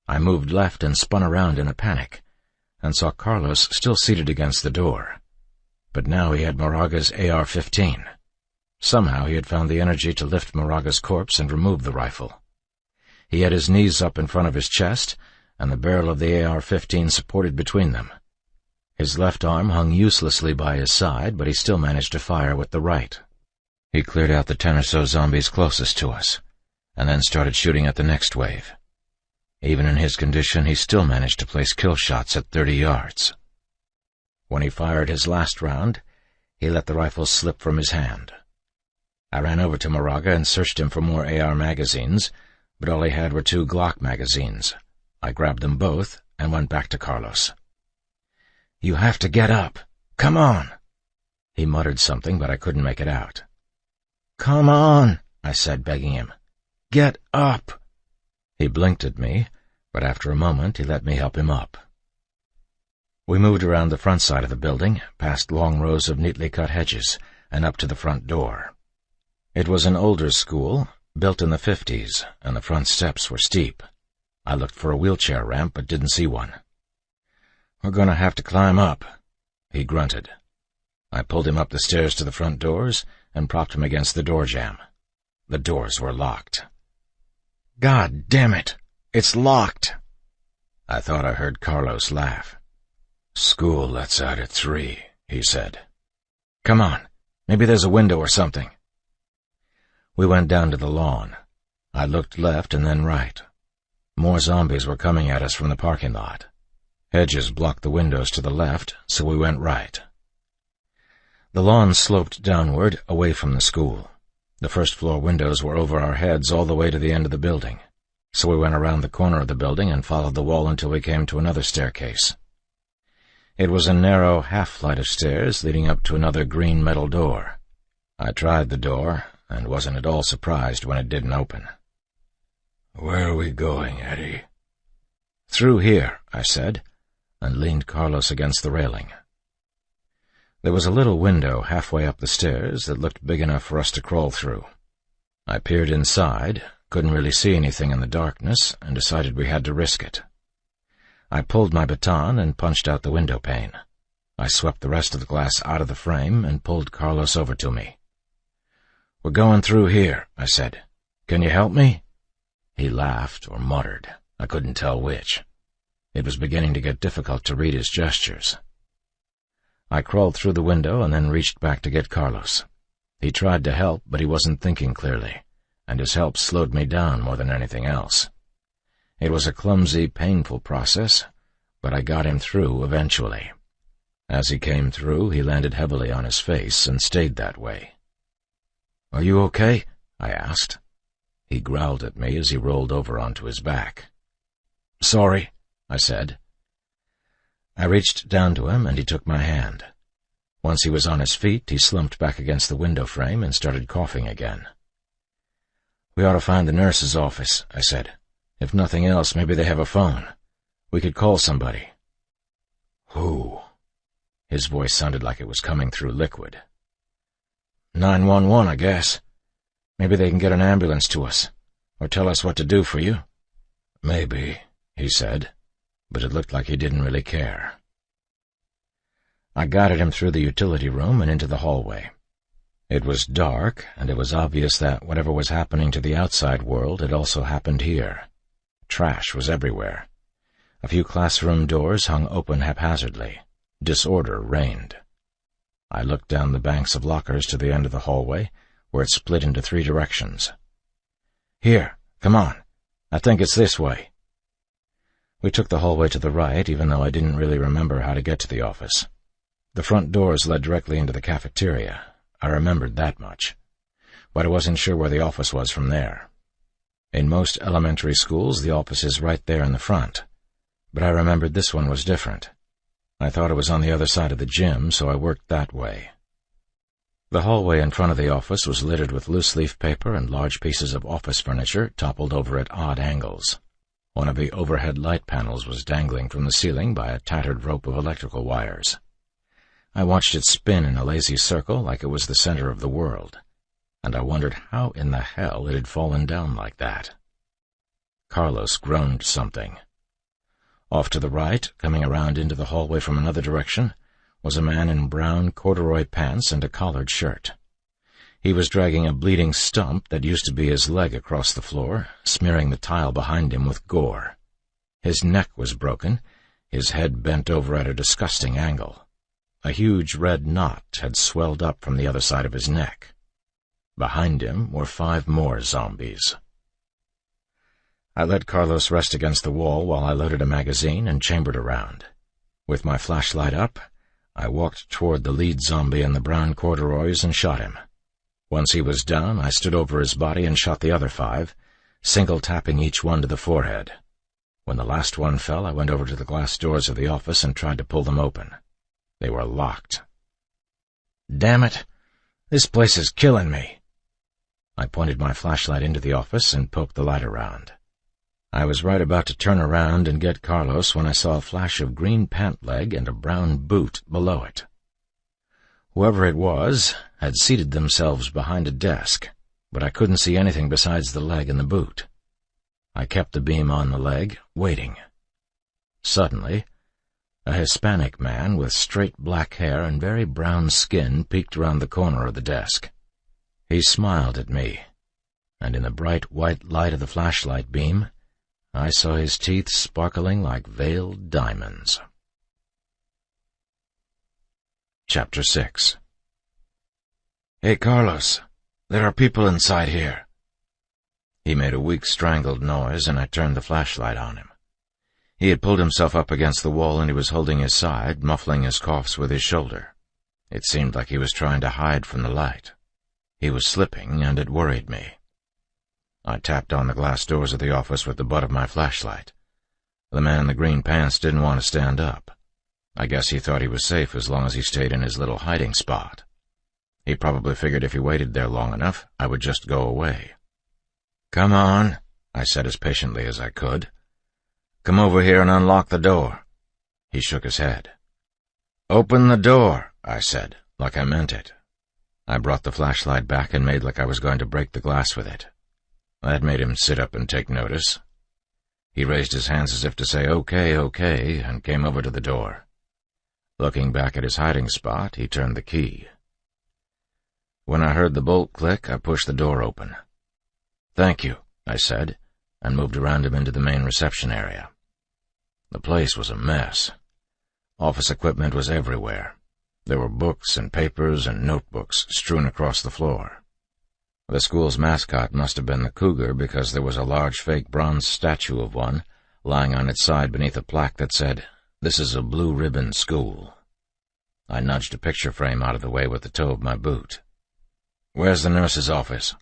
I moved left and spun around in a panic, and saw Carlos still seated against the door. But now he had Moraga's AR-15. Somehow he had found the energy to lift Moraga's corpse and remove the rifle. He had his knees up in front of his chest, and the barrel of the AR-15 supported between them. His left arm hung uselessly by his side, but he still managed to fire with the right. He cleared out the 10 or so zombies closest to us, and then started shooting at the next wave. Even in his condition, he still managed to place kill shots at 30 yards. When he fired his last round, he let the rifle slip from his hand. I ran over to Moraga and searched him for more AR magazines, but all he had were 2 Glock magazines. I grabbed them both and went back to Carlos. "You have to get up. Come on." He muttered something, but I couldn't make it out. "Come on," I said, begging him. "Get up." He blinked at me, but after a moment he let me help him up. We moved around the front side of the building, past long rows of neatly cut hedges, and up to the front door. It was an older school, built in the 50s, and the front steps were steep. I looked for a wheelchair ramp, but didn't see one. "We're going to have to climb up," he grunted. I pulled him up the stairs to the front doors and propped him against the door jamb. The doors were locked. "God damn it! It's locked!" I thought I heard Carlos laugh. "School lets out at 3, he said. "Come on. Maybe there's a window or something." We went down to the lawn. I looked left and then right. More zombies were coming at us from the parking lot. Hedges blocked the windows to the left, so we went right. The lawn sloped downward, away from the school. The first-floor windows were over our heads all the way to the end of the building, so we went around the corner of the building and followed the wall until we came to another staircase. It was a narrow half-flight of stairs leading up to another green metal door. I tried the door, and wasn't at all surprised when it didn't open. "Where are we going, Eddie?" "Through here," I said, and leaned Carlos against the railing. There was a little window halfway up the stairs that looked big enough for us to crawl through. I peered inside, couldn't really see anything in the darkness, and decided we had to risk it. I pulled my baton and punched out the window pane. I swept the rest of the glass out of the frame and pulled Carlos over to me. "We're going through here," I said. "Can you help me?" He laughed or muttered. I couldn't tell which. It was beginning to get difficult to read his gestures. I crawled through the window and then reached back to get Carlos. He tried to help, but he wasn't thinking clearly, and his help slowed me down more than anything else. It was a clumsy, painful process, but I got him through eventually. As he came through, he landed heavily on his face and stayed that way. "Are you okay?" I asked. He growled at me as he rolled over onto his back. "Sorry," I said. I reached down to him, and he took my hand. Once he was on his feet, he slumped back against the window frame and started coughing again. "We ought to find the nurse's office," I said. "If nothing else, maybe they have a phone. We could call somebody." "Who?" His voice sounded like it was coming through liquid. 911, I guess. Maybe they can get an ambulance to us, or tell us what to do for you." "Maybe," he said, but it looked like he didn't really care. I guided him through the utility room and into the hallway. It was dark, and it was obvious that whatever was happening to the outside world had also happened here. Trash was everywhere. A few classroom doors hung open haphazardly. Disorder reigned. I looked down the banks of lockers to the end of the hallway, where it split into 3 directions. "Here, come on. I think it's this way." We took the hallway to the right, even though I didn't really remember how to get to the office. The front doors led directly into the cafeteria. I remembered that much, but I wasn't sure where the office was from there. In most elementary schools, the office is right there in the front, but I remembered this one was different. I thought it was on the other side of the gym, so I worked that way. The hallway in front of the office was littered with loose-leaf paper and large pieces of office furniture toppled over at odd angles. One of the overhead light panels was dangling from the ceiling by a tattered rope of electrical wires. I watched it spin in a lazy circle like it was the center of the world, and I wondered how in the hell it had fallen down like that. Carlos groaned something. Off to the right, coming around into the hallway from another direction, was a man in brown corduroy pants and a collared shirt. He was dragging a bleeding stump that used to be his leg across the floor, smearing the tile behind him with gore. His neck was broken, his head bent over at a disgusting angle. A huge red knot had swelled up from the other side of his neck. Behind him were 5 more zombies. I let Carlos rest against the wall while I loaded a magazine and chambered around. With my flashlight up, I walked toward the lead zombie in the brown corduroys and shot him. Once he was down, I stood over his body and shot the other 5, single-tapping each one to the forehead. When the last one fell, I went over to the glass doors of the office and tried to pull them open. They were locked. Damn it! This place is killing me! I pointed my flashlight into the office and poked the light around. I was right about to turn around and get Carlos when I saw a flash of green pant leg and a brown boot below it. Whoever it was had seated themselves behind a desk, but I couldn't see anything besides the leg and the boot. I kept the beam on the leg, waiting. Suddenly, a Hispanic man with straight black hair and very brown skin peeked around the corner of the desk. He smiled at me, and in the bright white light of the flashlight beam, I saw his teeth sparkling like veiled diamonds. Chapter 6. Hey, Carlos, there are people inside here. He made a weak, strangled noise, and I turned the flashlight on him. He had pulled himself up against the wall, and he was holding his side, muffling his coughs with his shoulder. It seemed like he was trying to hide from the light. He was slipping, and it worried me. I tapped on the glass doors of the office with the butt of my flashlight. The man in the green pants didn't want to stand up. I guess he thought he was safe as long as he stayed in his little hiding spot. He probably figured if he waited there long enough, I would just go away. "Come on," I said as patiently as I could. "Come over here and unlock the door." He shook his head. "Open the door," I said, like I meant it. I brought the flashlight back and made like I was going to break the glass with it. That made him sit up and take notice. He raised his hands as if to say, "Okay, okay," and came over to the door. Looking back at his hiding spot, he turned the key. When I heard the bolt click, I pushed the door open. "Thank you," I said, and moved around him into the main reception area. The place was a mess. Office equipment was everywhere. There were books and papers and notebooks strewn across the floor. The school's mascot must have been the cougar because there was a large fake bronze statue of one lying on its side beneath a plaque that said, "This is a blue ribbon school." I nudged a picture frame out of the way with the toe of my boot. "Where's the nurse's office?"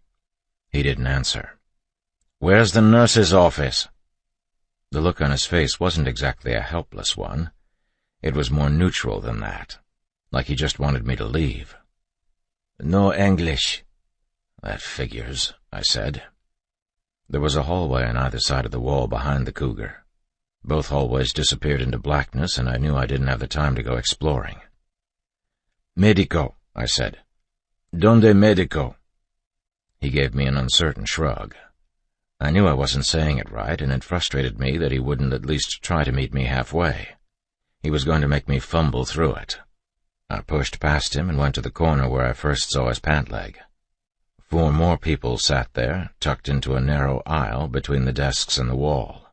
He didn't answer. "Where's the nurse's office?" The look on his face wasn't exactly a helpless one. It was more neutral than that, like he just wanted me to leave. "No English." "That figures," I said. There was a hallway on either side of the wall behind the cougar. Both hallways disappeared into blackness, and I knew I didn't have the time to go exploring. "Medico," I said. "Donde medico?" He gave me an uncertain shrug. I knew I wasn't saying it right, and it frustrated me that he wouldn't at least try to meet me halfway. He was going to make me fumble through it. I pushed past him and went to the corner where I first saw his pant leg. 4 more people sat there, tucked into a narrow aisle between the desks and the wall.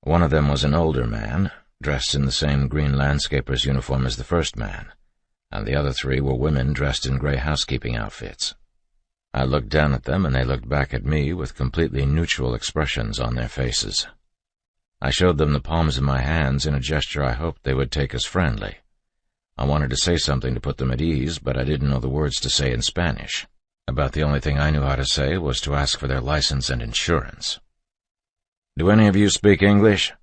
One of them was an older man, dressed in the same green landscaper's uniform as the first man, and the other 3 were women dressed in gray housekeeping outfits. I looked down at them, and they looked back at me with completely neutral expressions on their faces. I showed them the palms of my hands in a gesture I hoped they would take as friendly. I wanted to say something to put them at ease, but I didn't know the words to say in Spanish. About the only thing I knew how to say was to ask for their license and insurance. "Do any of you speak English?"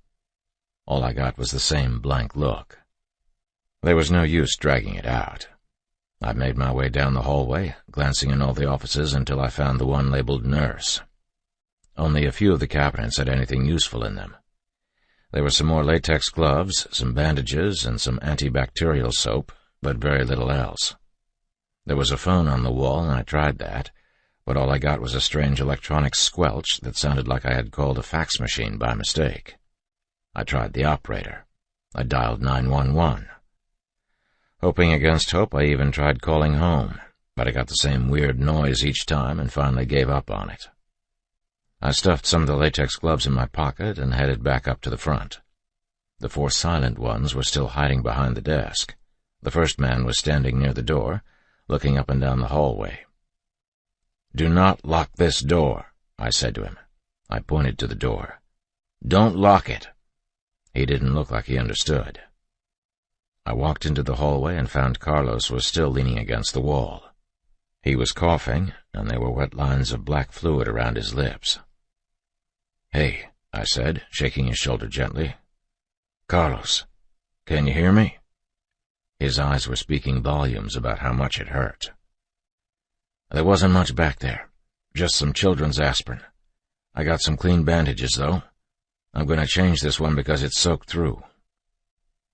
All I got was the same blank look. There was no use dragging it out. I made my way down the hallway, glancing in all the offices until I found the one labeled nurse. Only a few of the cabinets had anything useful in them. There were some more latex gloves, some bandages, and some antibacterial soap, but very little else. There was a phone on the wall, and I tried that, but all I got was a strange electronic squelch that sounded like I had called a fax machine by mistake. I tried the operator. I dialed 911. Hoping against hope, I even tried calling home, but I got the same weird noise each time and finally gave up on it. I stuffed some of the latex gloves in my pocket and headed back up to the front. The 4 silent ones were still hiding behind the desk. The first man was standing near the door, looking up and down the hallway. "Do not lock this door," I said to him. I pointed to the door. "Don't lock it." He didn't look like he understood. I walked into the hallway and found Carlos was still leaning against the wall. He was coughing, and there were wet lines of black fluid around his lips. "Hey," I said, shaking his shoulder gently. "Carlos, can you hear me?" His eyes were speaking volumes about how much it hurt. "There wasn't much back there, just some children's aspirin. I got some clean bandages, though. I'm going to change this one because it's soaked through."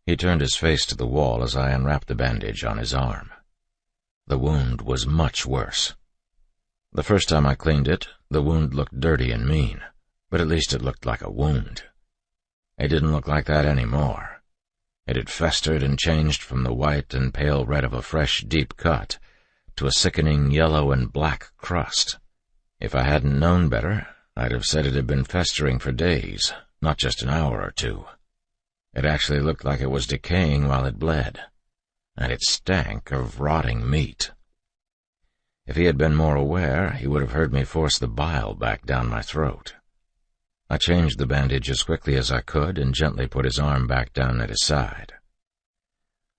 He turned his face to the wall as I unwrapped the bandage on his arm. The wound was much worse. The first time I cleaned it, the wound looked dirty and mean, but at least it looked like a wound. It didn't look like that anymore. It had festered and changed from the white and pale red of a fresh, deep cut to a sickening yellow and black crust. If I hadn't known better, I'd have said it had been festering for days, not just an hour or two. It actually looked like it was decaying while it bled, and it stank of rotting meat. If he had been more aware, he would have heard me force the bile back down my throat. I changed the bandage as quickly as I could and gently put his arm back down at his side.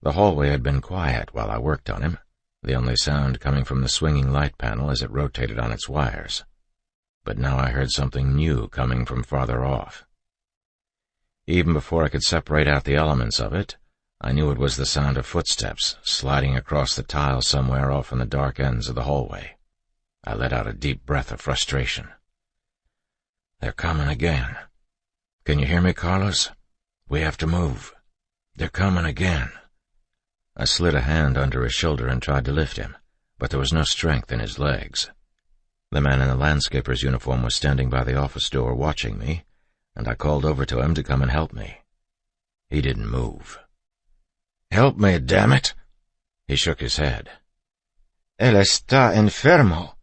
The hallway had been quiet while I worked on him, the only sound coming from the swinging light panel as it rotated on its wires. But now I heard something new coming from farther off. Even before I could separate out the elements of it, I knew it was the sound of footsteps sliding across the tile somewhere off in the dark ends of the hallway. I let out a deep breath of frustration. "They're coming again. Can you hear me, Carlos? We have to move. They're coming again." I slid a hand under his shoulder and tried to lift him, but there was no strength in his legs. The man in the landscaper's uniform was standing by the office door watching me, and I called over to him to come and help me. He didn't move. "Help me, damn it!" He shook his head. "Él está enfermo."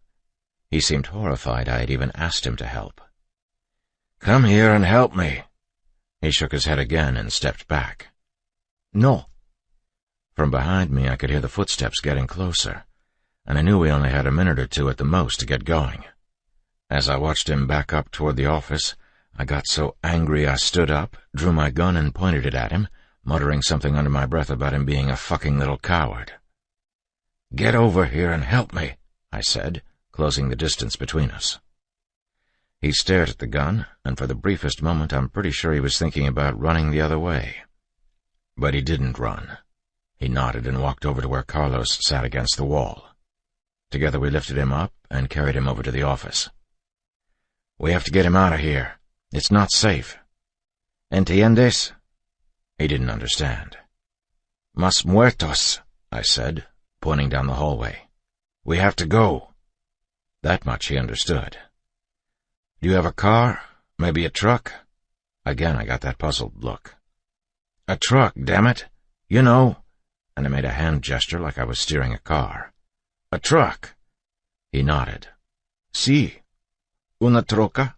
He seemed horrified I had even asked him to help. "Come here and help me." He shook his head again and stepped back. "No." From behind me I could hear the footsteps getting closer, and I knew we only had a minute or two at the most to get going. As I watched him back up toward the office, I got so angry I stood up, drew my gun and pointed it at him, muttering something under my breath about him being a fucking little coward. "Get over here and help me," I said, closing the distance between us. He stared at the gun, and for the briefest moment I'm pretty sure he was thinking about running the other way. But he didn't run. He nodded and walked over to where Carlos sat against the wall. Together we lifted him up and carried him over to the office. "We have to get him out of here. It's not safe." "Entiendes?" He didn't understand. "Más muertos," I said, pointing down the hallway. "We have to go." That much he understood. "Do you have a car? Maybe a truck?" Again I got that puzzled look. "A truck, damn it! You know," and I made a hand gesture like I was steering a car. "A truck." He nodded. "Sí. Una troca.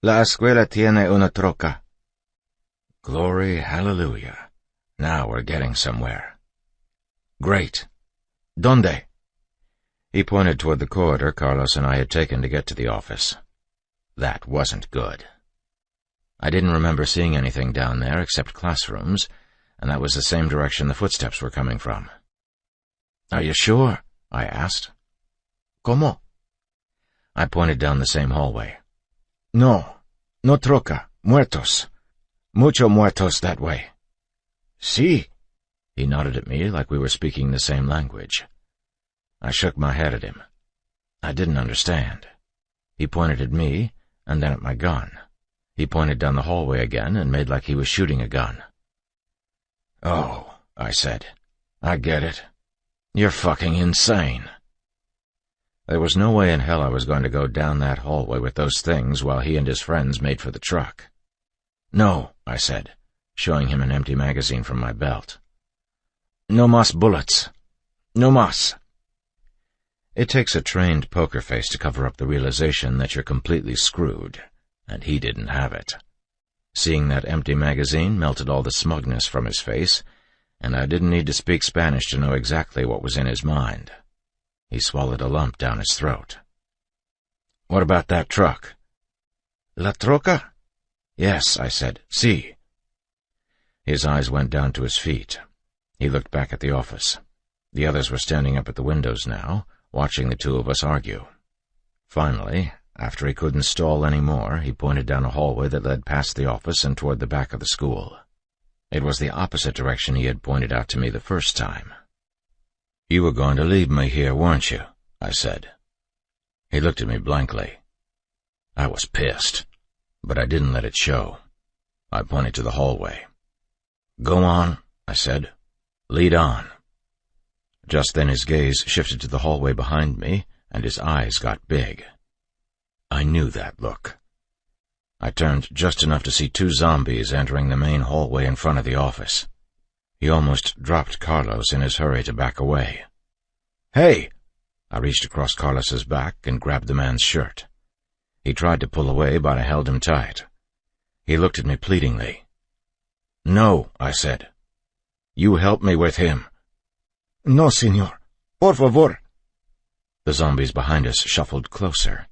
La escuela tiene una troca." Glory, hallelujah. Now we're getting somewhere. "Great. ¿Dónde?" He pointed toward the corridor Carlos and I had taken to get to the office. That wasn't good. I didn't remember seeing anything down there except classrooms, and that was the same direction the footsteps were coming from. "Are you sure?" I asked. "Cómo?" I pointed down the same hallway. "No troca, muertos. Mucho muertos that way." "Sí." He nodded at me like we were speaking the same language. I shook my head at him. I didn't understand. He pointed at me, and then at my gun. He pointed down the hallway again and made like he was shooting a gun. "Oh," I said. I get it. You're fucking insane." There was no way in hell I was going to go down that hallway with those things while he and his friends made for the truck. "No," I said, showing him an empty magazine from my belt. "No mas bullets. No mas." It takes a trained poker face to cover up the realization that you're completely screwed, and he didn't have it. Seeing that empty magazine melted all the smugness from his face, and I didn't need to speak Spanish to know exactly what was in his mind. He swallowed a lump down his throat. "What about that truck?" "La troca?" "Yes," I said. "Si." His eyes went down to his feet. He looked back at the office. The others were standing up at the windows now, watching the two of us argue. Finally, after he couldn't stall any more, he pointed down a hallway that led past the office and toward the back of the school. It was the opposite direction he had pointed out to me the first time. "You were going to leave me here, weren't you?" I said. He looked at me blankly. I was pissed, but I didn't let it show. I pointed to the hallway. "Go on," I said. "Lead on." Just then his gaze shifted to the hallway behind me, and his eyes got big. I knew that look. I turned just enough to see two zombies entering the main hallway in front of the office. He almost dropped Carlos in his hurry to back away. "Hey!" I reached across Carlos's back and grabbed the man's shirt. He tried to pull away, but I held him tight. He looked at me pleadingly. "No," I said. "You help me with him." "No, senor. Por favor." The zombies behind us shuffled closer.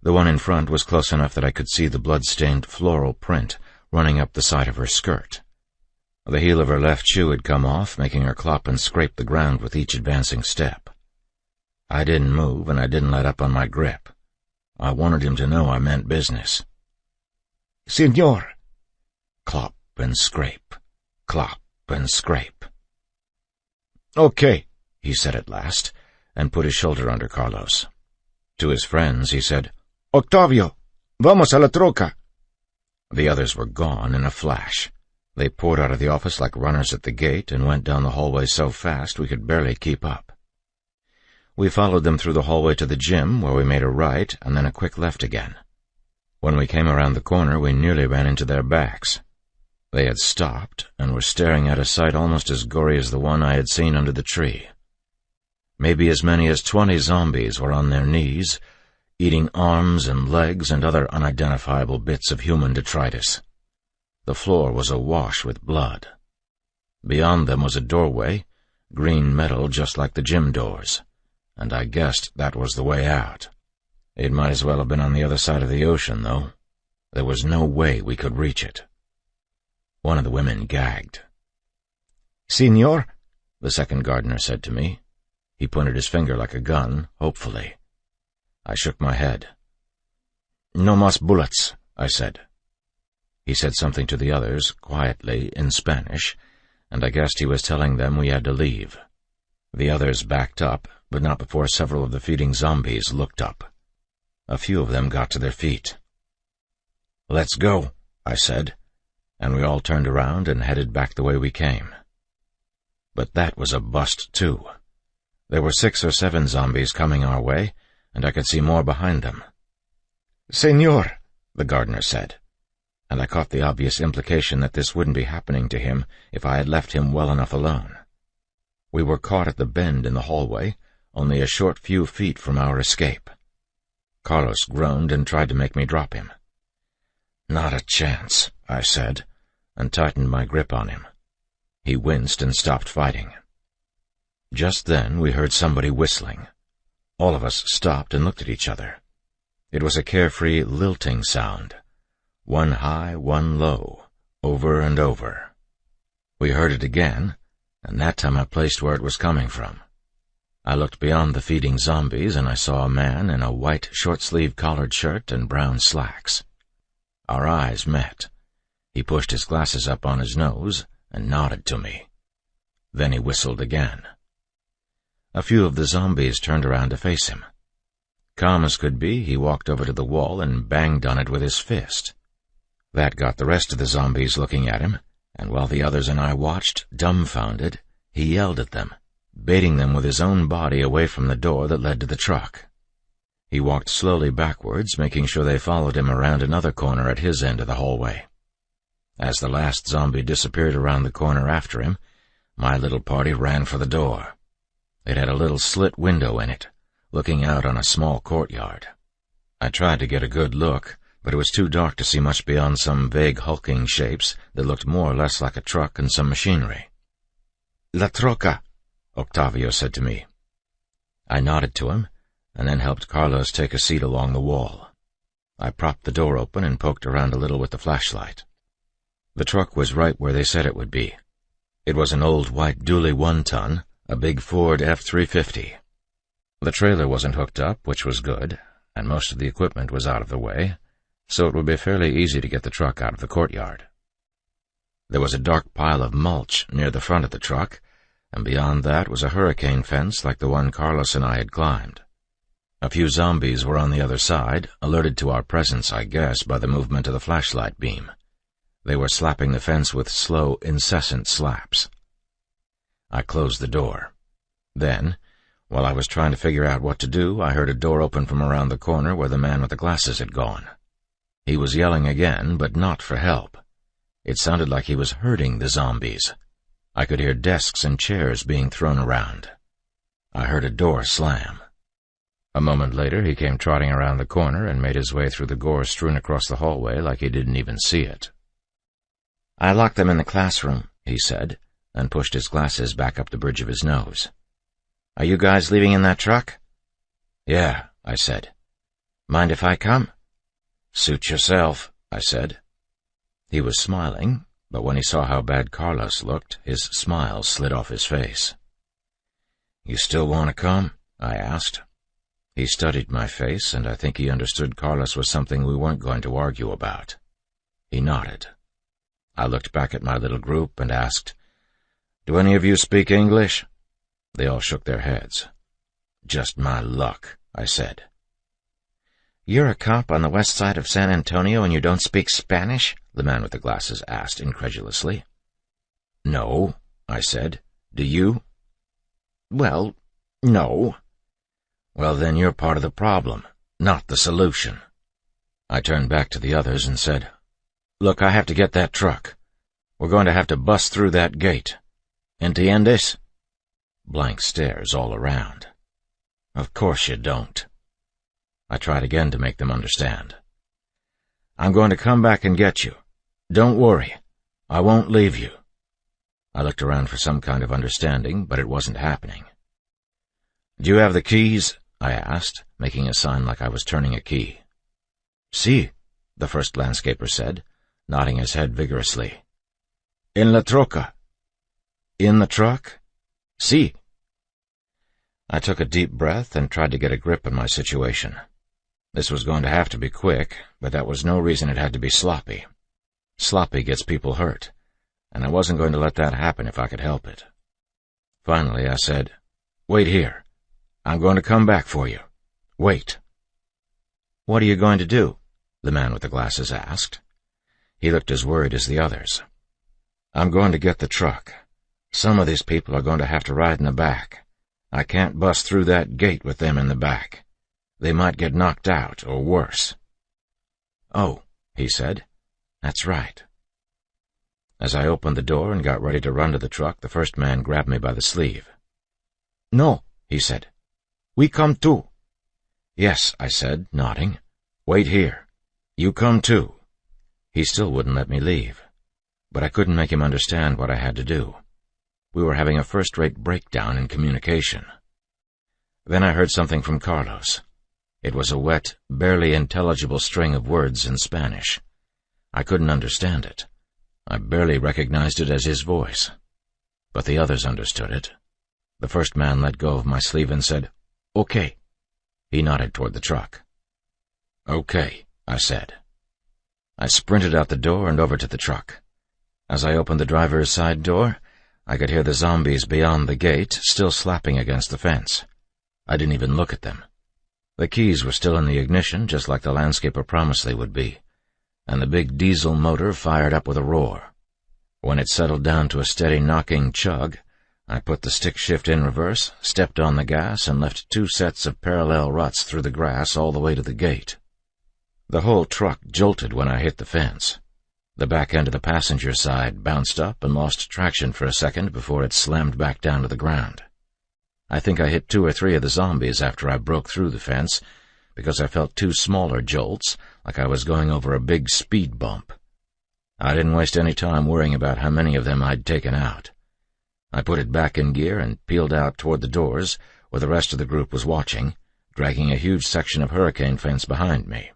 The one in front was close enough that I could see the blood-stained floral print running up the side of her skirt. The heel of her left shoe had come off, making her clop and scrape the ground with each advancing step. I didn't move, and I didn't let up on my grip. I wanted him to know I meant business. "Senor." Clop and scrape, clop and scrape. "Okay," he said at last, and put his shoulder under Carlos. To his friends, he said, "Octavio, vamos a la troca." The others were gone in a flash. They poured out of the office like runners at the gate and went down the hallway so fast we could barely keep up. We followed them through the hallway to the gym, where we made a right and then a quick left again. When we came around the corner, we nearly ran into their backs. They had stopped and were staring at a sight almost as gory as the one I had seen under the tree. Maybe as many as 20 zombies were on their knees, eating arms and legs and other unidentifiable bits of human detritus. The floor was awash with blood. Beyond them was a doorway, green metal just like the gym doors, and I guessed that was the way out. It might as well have been on the other side of the ocean, though. There was no way we could reach it. One of the women gagged. "Senor," the second gardener said to me. He pointed his finger like a gun, hopefully. I shook my head. "No mas bullets," I said. He said something to the others, quietly, in Spanish, and I guessed he was telling them we had to leave. The others backed up, but not before several of the feeding zombies looked up. A few of them got to their feet. "Let's go," I said, and we all turned around and headed back the way we came. But that was a bust, too. There were 6 or 7 zombies coming our way, and I could see more behind them. "Senor," the gardener said, and I caught the obvious implication that this wouldn't be happening to him if I had left him well enough alone. We were caught at the bend in the hallway, only a short few feet from our escape. Carlos groaned and tried to make me drop him. "Not a chance," I said, and tightened my grip on him. He winced and stopped fighting. Just then we heard somebody whistling. All of us stopped and looked at each other. It was a carefree, lilting sound. One high, one low, over and over. We heard it again, and that time I placed where it was coming from. I looked beyond the feeding zombies, and I saw a man in a white short-sleeved collared shirt and brown slacks. Our eyes met. He pushed his glasses up on his nose and nodded to me. Then he whistled again. A few of the zombies turned around to face him. Calm as could be, he walked over to the wall and banged on it with his fist. That got the rest of the zombies looking at him, and while the others and I watched, dumbfounded, He yelled at them, baiting them with his own body away from the door that led to the truck. He walked slowly backwards, making sure they followed him around another corner at his end of the hallway. As the last zombie disappeared around the corner after him, my little party ran for the door. It had a little slit window in it, looking out on a small courtyard. I tried to get a good look, but it was too dark to see much beyond some vague hulking shapes that looked more or less like a truck and some machinery. "La troca," Octavio said to me. I nodded to him, and then helped Carlos take a seat along the wall. I propped the door open and poked around a little with the flashlight. The truck was right where they said it would be. It was an old white dually 1-ton, a big Ford F-350. The trailer wasn't hooked up, which was good, and most of the equipment was out of the way, so it would be fairly easy to get the truck out of the courtyard. There was a dark pile of mulch near the front of the truck, and beyond that was a hurricane fence like the one Carlos and I had climbed. A few zombies were on the other side, alerted to our presence, I guess, by the movement of the flashlight beam. They were slapping the fence with slow, incessant slaps. I closed the door. Then, while I was trying to figure out what to do, I heard a door open from around the corner where the man with the glasses had gone. He was yelling again, but not for help. It sounded like he was hurting the zombies. I could hear desks and chairs being thrown around. I heard a door slam. A moment later, he came trotting around the corner and made his way through the gore strewn across the hallway like he didn't even see it. "I locked them in the classroom," he said, and pushed his glasses back up the bridge of his nose. "Are you guys leaving in that truck?" "Yeah," I said. "Mind if I come?" "Suit yourself," I said. He was smiling, but when he saw how bad Carlos looked, his smile slid off his face. "You still want to come?" I asked. He studied my face, and I think he understood Carlos was something we weren't going to argue about. He nodded. I looked back at my little group and asked, "Do any of you speak English?" They all shook their heads. "Just my luck," I said. "You're a cop on the west side of San Antonio and you don't speak Spanish?" the man with the glasses asked incredulously. "No," I said. "Do you?" "Well, no." "Well, then you're part of the problem, not the solution." I turned back to the others and said, "Look, I have to get that truck. We're going to have to bust through that gate. Entiendes?" Blank stares all around. "Of course you don't." I tried again to make them understand. "I'm going to come back and get you. Don't worry. I won't leave you." I looked around for some kind of understanding, but it wasn't happening. "Do you have the keys?" I asked, making a sign like I was turning a key. "Si," the first landscaper said, nodding his head vigorously. "En la troca." "In the truck?" "Si." I took a deep breath and tried to get a grip on my situation. This was going to have to be quick, but that was no reason it had to be sloppy. Sloppy gets people hurt, and I wasn't going to let that happen if I could help it. Finally, I said, "Wait here. I'm going to come back for you. Wait." "What are you going to do?" the man with the glasses asked. He looked as worried as the others. "I'm going to get the truck. Some of these people are going to have to ride in the back. I can't bust through that gate with them in the back. They might get knocked out, or worse." "Oh," he said. "That's right." As I opened the door and got ready to run to the truck, the first man grabbed me by the sleeve. "No," he said. "We come too." "Yes," I said, nodding. "Wait here. You come too." He still wouldn't let me leave, but I couldn't make him understand what I had to do. We were having a first-rate breakdown in communication. Then I heard something from Carlos. It was a wet, barely intelligible string of words in Spanish. I couldn't understand it. I barely recognized it as his voice. But the others understood it. The first man let go of my sleeve and said, "Okay." He nodded toward the truck. "Okay," I said. I sprinted out the door and over to the truck. As I opened the driver's side door, I could hear the zombies beyond the gate still slapping against the fence. I didn't even look at them. The keys were still in the ignition, just like the landscaper promised they would be, and the big diesel motor fired up with a roar. When it settled down to a steady knocking chug, I put the stick shift in reverse, stepped on the gas, and left 2 sets of parallel ruts through the grass all the way to the gate. The whole truck jolted when I hit the fence. The back end of the passenger side bounced up and lost traction for a second before it slammed back down to the ground. I think I hit 2 or 3 of the zombies after I broke through the fence, because I felt 2 smaller jolts, like I was going over a big speed bump. I didn't waste any time worrying about how many of them I'd taken out. I put it back in gear and peeled out toward the doors, where the rest of the group was watching, dragging a huge section of hurricane fence behind me.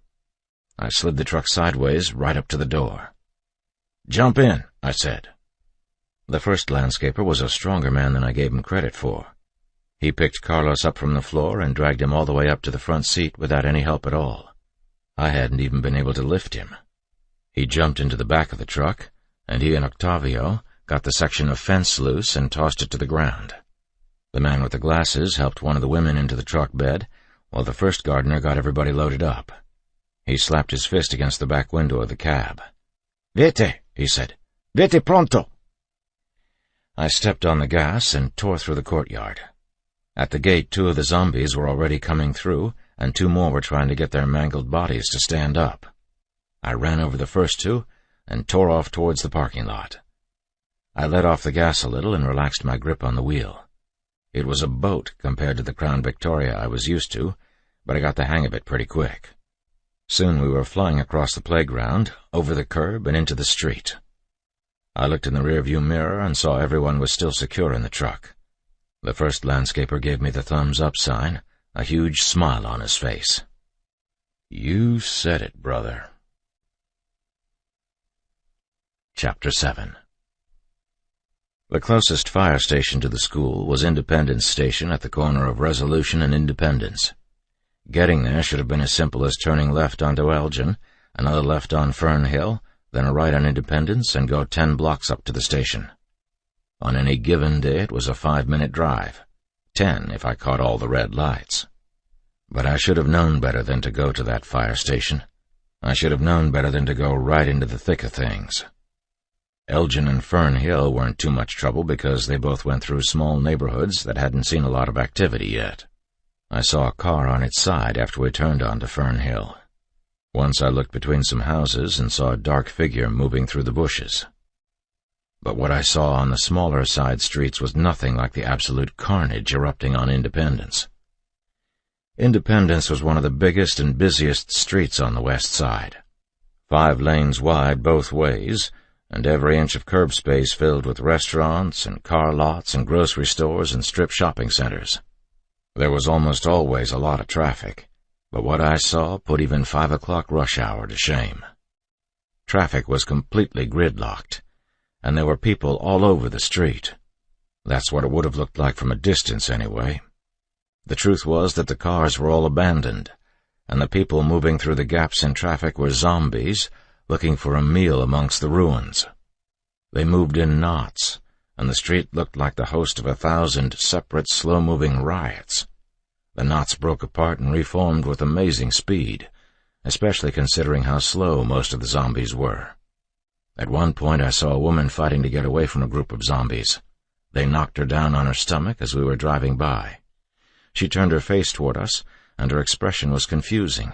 I slid the truck sideways right up to the door. "Jump in," I said. The first landscaper was a stronger man than I gave him credit for. He picked Carlos up from the floor and dragged him all the way up to the front seat without any help at all. I hadn't even been able to lift him. He jumped into the back of the truck, and he and Octavio got the section of fence loose and tossed it to the ground. The man with the glasses helped one of the women into the truck bed, while the first gardener got everybody loaded up. He slapped his fist against the back window of the cab. "Vete," he said. "Vete pronto." I stepped on the gas and tore through the courtyard. At the gate, 2 of the zombies were already coming through, and 2 more were trying to get their mangled bodies to stand up. I ran over the first 2 and tore off towards the parking lot. I let off the gas a little and relaxed my grip on the wheel. It was a boat compared to the Crown Victoria I was used to, but I got the hang of it pretty quick. Soon we were flying across the playground, over the curb, and into the street. I looked in the rearview mirror and saw everyone was still secure in the truck. The first landscaper gave me the thumbs-up sign, a huge smile on his face. "You said it, brother." Chapter 7. The closest fire station to the school was Independence Station at the corner of Resolution and Independence. Getting there should have been as simple as turning left onto Elgin, another left on Fern Hill, then a right on Independence, and go 10 blocks up to the station. On any given day it was a 5-minute drive, 10 if I caught all the red lights. But I should have known better than to go to that fire station. I should have known better than to go right into the thick of things. Elgin and Fern Hill weren't too much trouble because they both went through small neighborhoods that hadn't seen a lot of activity yet. I saw a car on its side after we turned onto Fern Hill. Once I looked between some houses and saw a dark figure moving through the bushes. But what I saw on the smaller side streets was nothing like the absolute carnage erupting on Independence. Independence was one of the biggest and busiest streets on the west side. 5 lanes wide both ways, and every inch of curb space filled with restaurants and car lots and grocery stores and strip shopping centers. There was almost always a lot of traffic, but what I saw put even 5 o'clock rush hour to shame. Traffic was completely gridlocked, and there were people all over the street. That's what it would have looked like from a distance anyway. The truth was that the cars were all abandoned, and the people moving through the gaps in traffic were zombies looking for a meal amongst the ruins. They moved in knots, and the street looked like the host of 1,000 separate, slow-moving riots. The knots broke apart and reformed with amazing speed, especially considering how slow most of the zombies were. At one point I saw a woman fighting to get away from a group of zombies. They knocked her down on her stomach as we were driving by. She turned her face toward us, and her expression was confusing.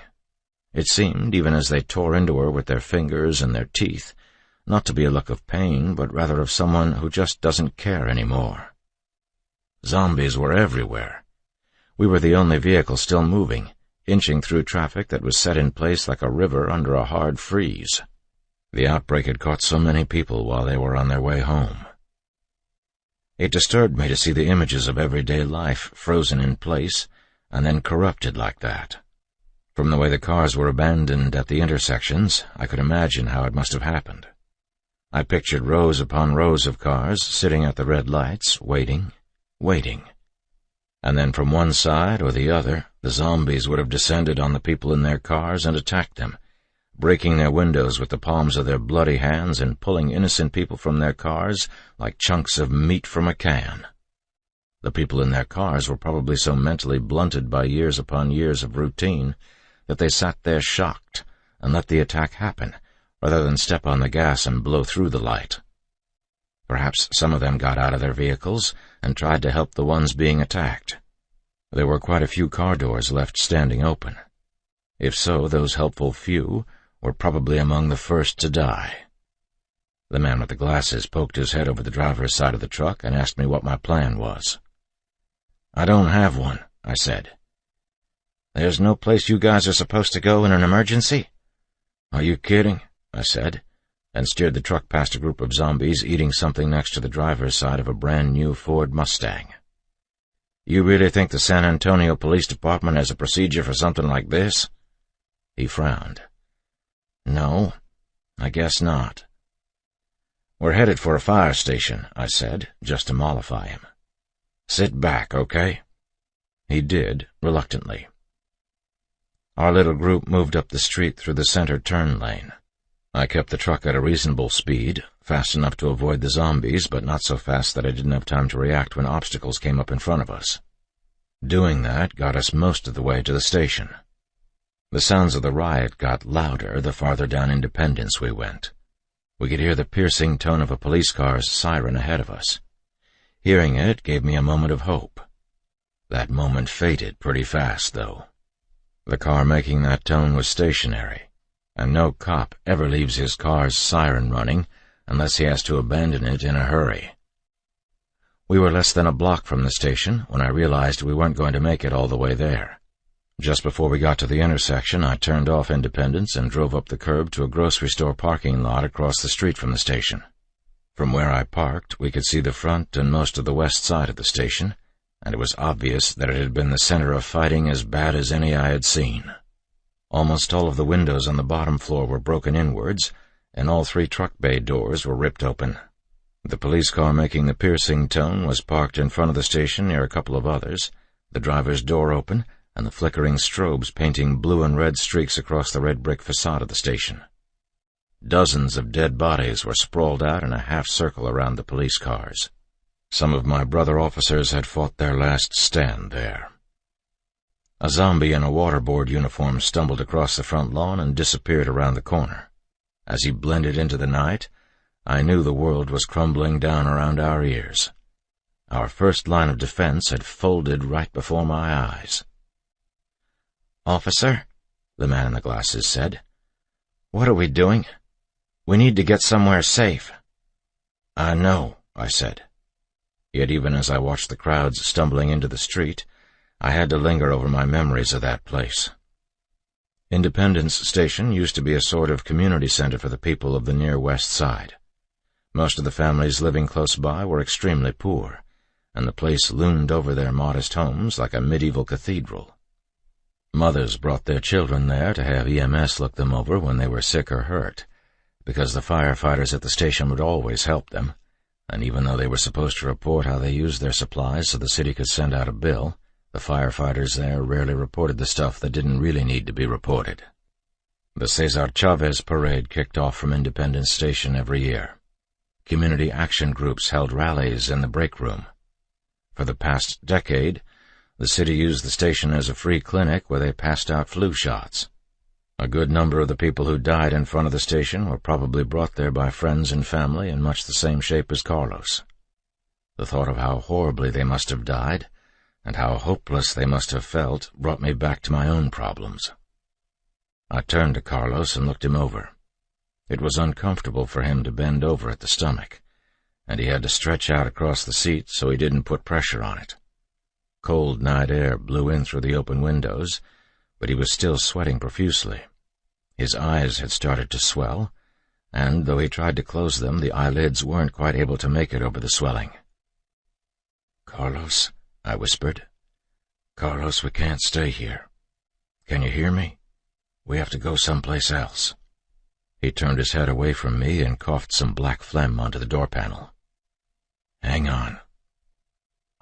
It seemed, even as they tore into her with their fingers and their teeth, not to be a look of pain, but rather of someone who just doesn't care anymore. Zombies were everywhere. We were the only vehicle still moving, inching through traffic that was set in place like a river under a hard freeze. The outbreak had caught so many people while they were on their way home. It disturbed me to see the images of everyday life frozen in place and then corrupted like that. From the way the cars were abandoned at the intersections, I could imagine how it must have happened. I pictured rows upon rows of cars sitting at the red lights, waiting. And then from one side or the other, the zombies would have descended on the people in their cars and attacked them, breaking their windows with the palms of their bloody hands and pulling innocent people from their cars like chunks of meat from a can. The people in their cars were probably so mentally blunted by years upon years of routine that they sat there shocked and let the attack happen, rather than step on the gas and blow through the light. Perhaps some of them got out of their vehicles and tried to help the ones being attacked. There were quite a few car doors left standing open. If so, those helpful few were probably among the first to die. The man with the glasses poked his head over the driver's side of the truck and asked me what my plan was. "I don't have one," I said. "There's no place you guys are supposed to go in an emergency?" "Are you kidding?" I said, and steered the truck past a group of zombies eating something next to the driver's side of a brand-new Ford Mustang. "You really think the San Antonio Police Department has a procedure for something like this?" He frowned. "No, I guess not." "We're headed for a fire station," I said, just to mollify him. "Sit back, okay?" He did, reluctantly. Our little group moved up the street through the center turn lane. I kept the truck at a reasonable speed, fast enough to avoid the zombies, but not so fast that I didn't have time to react when obstacles came up in front of us. Doing that got us most of the way to the station. The sounds of the riot got louder the farther down Independence we went. We could hear the piercing tone of a police car's siren ahead of us. Hearing it gave me a moment of hope. That moment faded pretty fast, though. The car making that tone was stationary, and no cop ever leaves his car's siren running unless he has to abandon it in a hurry. We were less than a block from the station when I realized we weren't going to make it all the way there. Just before we got to the intersection, I turned off Independence and drove up the curb to a grocery store parking lot across the street from the station. From where I parked, we could see the front and most of the west side of the station, and it was obvious that it had been the center of fighting as bad as any I had seen. Almost all of the windows on the bottom floor were broken inwards, and all 3 truck bay doors were ripped open. The police car making the piercing tone was parked in front of the station near a couple of others, the driver's door open, and the flickering strobes painting blue and red streaks across the red brick facade of the station. Dozens of dead bodies were sprawled out in a half-circle around the police cars. Some of my brother officers had fought their last stand there. A zombie in a waterboard uniform stumbled across the front lawn and disappeared around the corner. As he blended into the night, I knew the world was crumbling down around our ears. Our first line of defense had folded right before my eyes. "Officer," the man in the glasses said, "what are we doing? We need to get somewhere safe." "I know," I said. Yet even as I watched the crowds stumbling into the street, I had to linger over my memories of that place. Independence Station used to be a sort of community center for the people of the near West Side. Most of the families living close by were extremely poor, and the place loomed over their modest homes like a medieval cathedral. Mothers brought their children there to have EMS look them over when they were sick or hurt, because the firefighters at the station would always help them, and even though they were supposed to report how they used their supplies so the city could send out a bill, the firefighters there rarely reported the stuff that didn't really need to be reported. The Cesar Chavez parade kicked off from Independence Station every year. Community action groups held rallies in the break room. For the past decade, the city used the station as a free clinic where they passed out flu shots. A good number of the people who died in front of the station were probably brought there by friends and family in much the same shape as Carlos. The thought of how horribly they must have died, and how hopeless they must have felt, brought me back to my own problems. I turned to Carlos and looked him over. It was uncomfortable for him to bend over at the stomach, and he had to stretch out across the seat so he didn't put pressure on it. Cold night air blew in through the open windows, but he was still sweating profusely. His eyes had started to swell, and though he tried to close them, the eyelids weren't quite able to make it over the swelling. "Carlos," I whispered. "Carlos, we can't stay here. Can you hear me? We have to go someplace else." He turned his head away from me and coughed some black phlegm onto the door panel. "Hang on."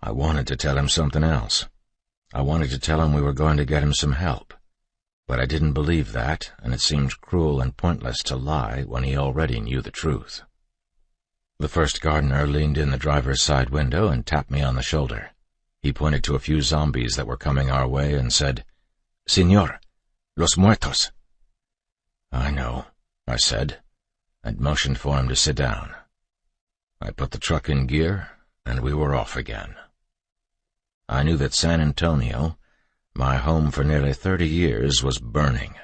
I wanted to tell him something else. I wanted to tell him we were going to get him some help. But I didn't believe that, and it seemed cruel and pointless to lie when he already knew the truth. The first gardener leaned in the driver's side window and tapped me on the shoulder. He pointed to a few zombies that were coming our way and said, "Señor, los muertos." "I know," I said, and motioned for him to sit down. I put the truck in gear, and we were off again. I knew that San Antonio, my home for nearly 30 years, was burning.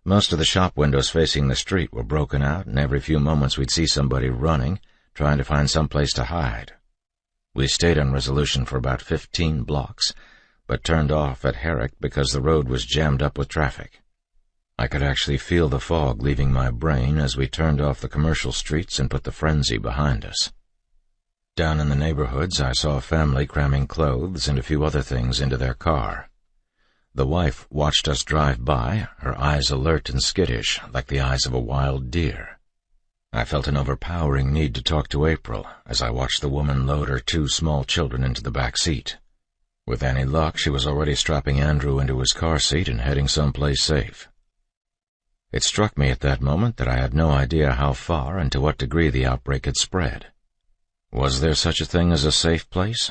Most of the shop windows facing the street were broken out, and every few moments we'd see somebody running, trying to find some place to hide. We stayed on Resolution for about 15 blocks, but turned off at Herrick because the road was jammed up with traffic. I could actually feel the fog leaving my brain as we turned off the commercial streets and put the frenzy behind us. Down in the neighborhoods, I saw a family cramming clothes and a few other things into their car. The wife watched us drive by, her eyes alert and skittish, like the eyes of a wild deer. I felt an overpowering need to talk to April as I watched the woman load her 2 small children into the back seat. With any luck, she was already strapping Andrew into his car seat and heading someplace safe. It struck me at that moment that I had no idea how far and to what degree the outbreak had spread. Was there such a thing as a safe place?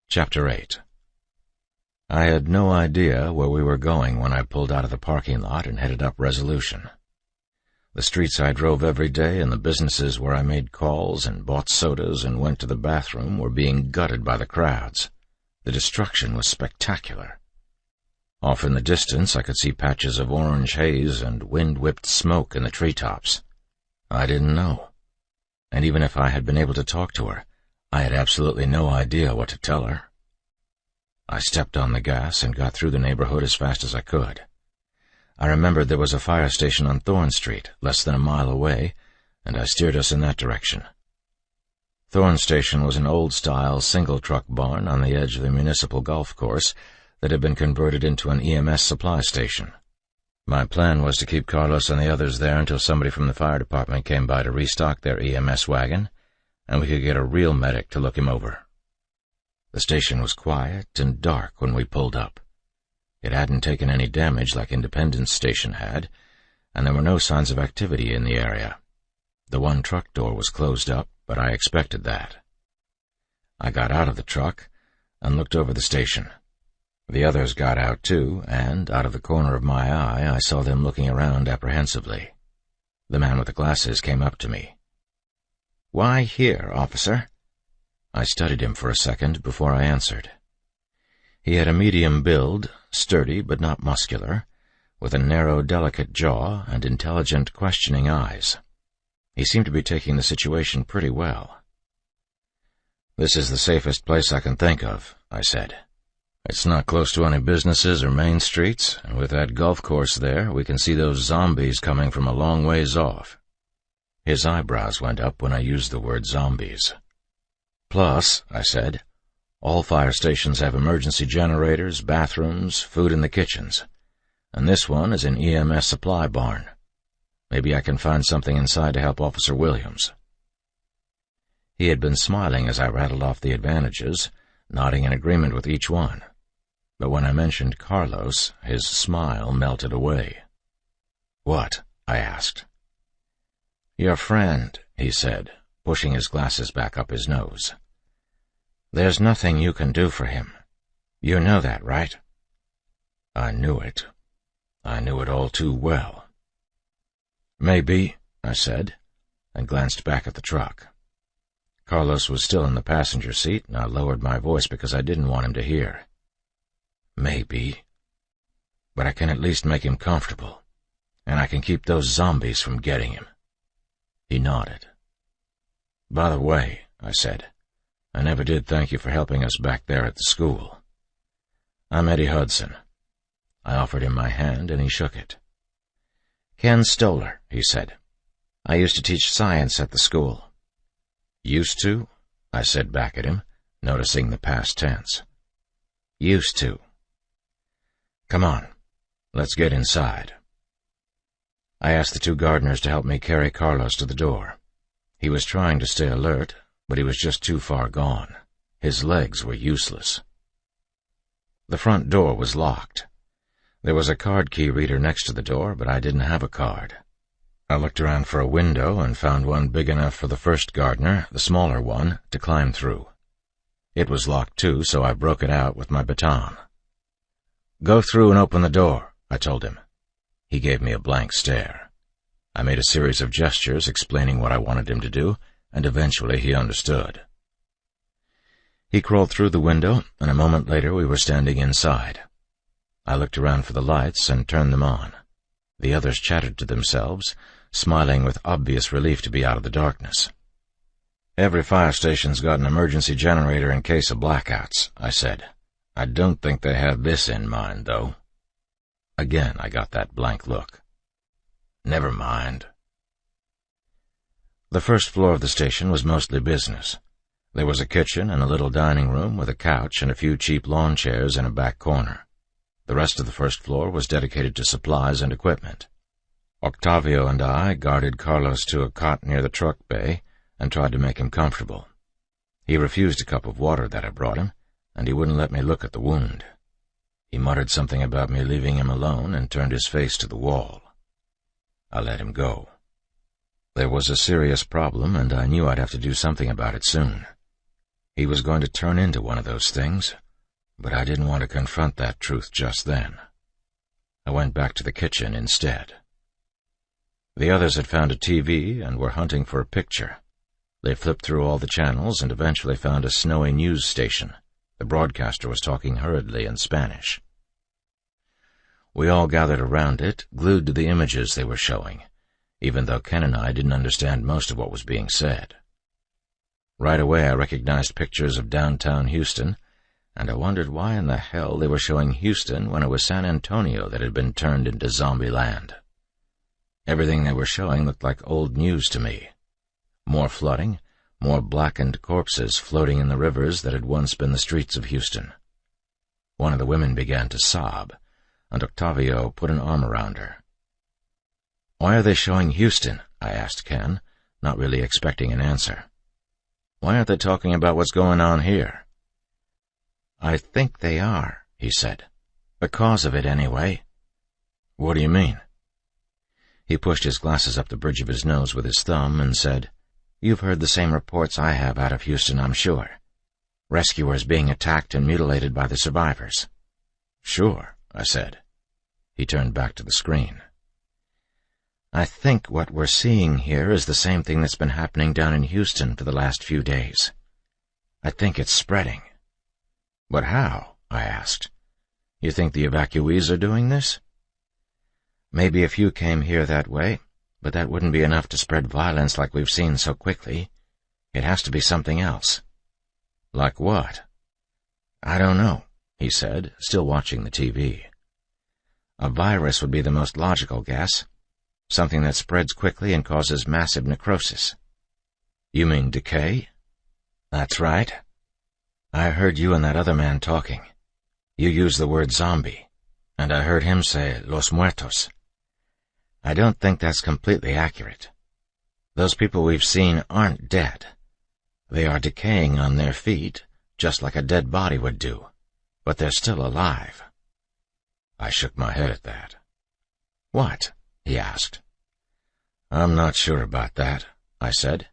Chapter 8. I had no idea where we were going when I pulled out of the parking lot and headed up Resolution. The streets I drove every day and the businesses where I made calls and bought sodas and went to the bathroom were being gutted by the crowds. The destruction was spectacular. Off in the distance, I could see patches of orange haze and wind-whipped smoke in the treetops. I didn't know. And even if I had been able to talk to her, I had absolutely no idea what to tell her. I stepped on the gas and got through the neighborhood as fast as I could. I remembered there was a fire station on Thorn Street, less than a mile away, and I steered us in that direction. Thorn Station was an old-style single-truck barn on the edge of the municipal golf course that had been converted into an EMS supply station. My plan was to keep Carlos and the others there until somebody from the fire department came by to restock their EMS wagon, and we could get a real medic to look him over. The station was quiet and dark when we pulled up. It hadn't taken any damage like Independence Station had, and there were no signs of activity in the area. The one truck door was closed up, but I expected that. I got out of the truck and looked over the station. The others got out too, and out of the corner of my eye I saw them looking around apprehensively. The man with the glasses came up to me. "Why here, officer?" I studied him for a second before I answered. He had a medium build, sturdy but not muscular, with a narrow, delicate jaw and intelligent, questioning eyes. He seemed to be taking the situation pretty well. "This is the safest place I can think of," I said. "It's not close to any businesses or main streets, and with that golf course there, we can see those zombies coming from a long ways off." His eyebrows went up when I used the word zombies. "Plus," I said, "all fire stations have emergency generators, bathrooms, food in the kitchens, and this one is an EMS supply barn. Maybe I can find something inside to help Officer Williams." He had been smiling as I rattled off the advantages, nodding in agreement with each one. But when I mentioned Carlos, his smile melted away. "What?" I asked. "Your friend," he said, pushing his glasses back up his nose. "There's nothing you can do for him. You know that, right?" I knew it. I knew it all too well. "Maybe," I said, and glanced back at the truck. Carlos was still in the passenger seat, and I lowered my voice because I didn't want him to hear. "Maybe. But I can at least make him comfortable, and I can keep those zombies from getting him." He nodded. "By the way," I said, "I never did thank you for helping us back there at the school. I'm Eddie Hudson." I offered him my hand, and he shook it. "Ken Stoller," he said. "I used to teach science at the school." "Used to?" I said back at him, noticing the past tense. "Used to." "Come on, let's get inside." I asked the 2 gardeners to help me carry Carlos to the door. He was trying to stay alert, but he was just too far gone. His legs were useless. The front door was locked. There was a card key reader next to the door, but I didn't have a card. I looked around for a window and found one big enough for the first gardener, the smaller one, to climb through. It was locked too, so I broke it out with my baton. "Go through and open the door," I told him. He gave me a blank stare. I made a series of gestures explaining what I wanted him to do, and eventually he understood. He crawled through the window, and a moment later we were standing inside. I looked around for the lights and turned them on. The others chattered to themselves, smiling with obvious relief to be out of the darkness. "Every fire station's got an emergency generator in case of blackouts," I said. "I don't think they have this in mind, though." Again I got that blank look. "Never mind." The first floor of the station was mostly business. There was a kitchen and a little dining room with a couch and a few cheap lawn chairs in a back corner. The rest of the first floor was dedicated to supplies and equipment. Octavio and I guarded Carlos to a cot near the truck bay and tried to make him comfortable. He refused a cup of water that I brought him, and he wouldn't let me look at the wound. He muttered something about me leaving him alone and turned his face to the wall. I let him go. There was a serious problem, and I knew I'd have to do something about it soon. He was going to turn into one of those things, but I didn't want to confront that truth just then. I went back to the kitchen instead. The others had found a TV and were hunting for a picture. They flipped through all the channels and eventually found a snowy news station. The broadcaster was talking hurriedly in Spanish. We all gathered around it, glued to the images they were showing, even though Ken and I didn't understand most of what was being said. Right away I recognized pictures of downtown Houston, and I wondered why in the hell they were showing Houston when it was San Antonio that had been turned into zombie land. Everything they were showing looked like old news to me. More flooding, more blackened corpses floating in the rivers that had once been the streets of Houston. One of the women began to sob, and Octavio put an arm around her. "Why are they showing Houston?" I asked Ken, not really expecting an answer. "Why aren't they talking about what's going on here?" "I think they are," he said. "The cause of it, anyway." "What do you mean?" He pushed his glasses up the bridge of his nose with his thumb and said, "You've heard the same reports I have out of Houston, I'm sure. Rescuers being attacked and mutilated by the survivors." "Sure," I said. He turned back to the screen. "I think what we're seeing here is the same thing that's been happening down in Houston for the last few days. I think it's spreading." "But how?" I asked. "You think the evacuees are doing this?" "Maybe a few came here that way, but that wouldn't be enough to spread violence like we've seen so quickly. It has to be something else." "Like what?" "I don't know," he said, still watching the TV. "A virus would be the most logical guess. Something that spreads quickly and causes massive necrosis." "You mean decay?" "That's right. I heard you and that other man talking. You used the word zombie, and I heard him say los muertos. I don't think that's completely accurate. Those people we've seen aren't dead. They are decaying on their feet, just like a dead body would do, but they're still alive." I shook my head at that. "What?" he asked. "I'm not sure about that," I said.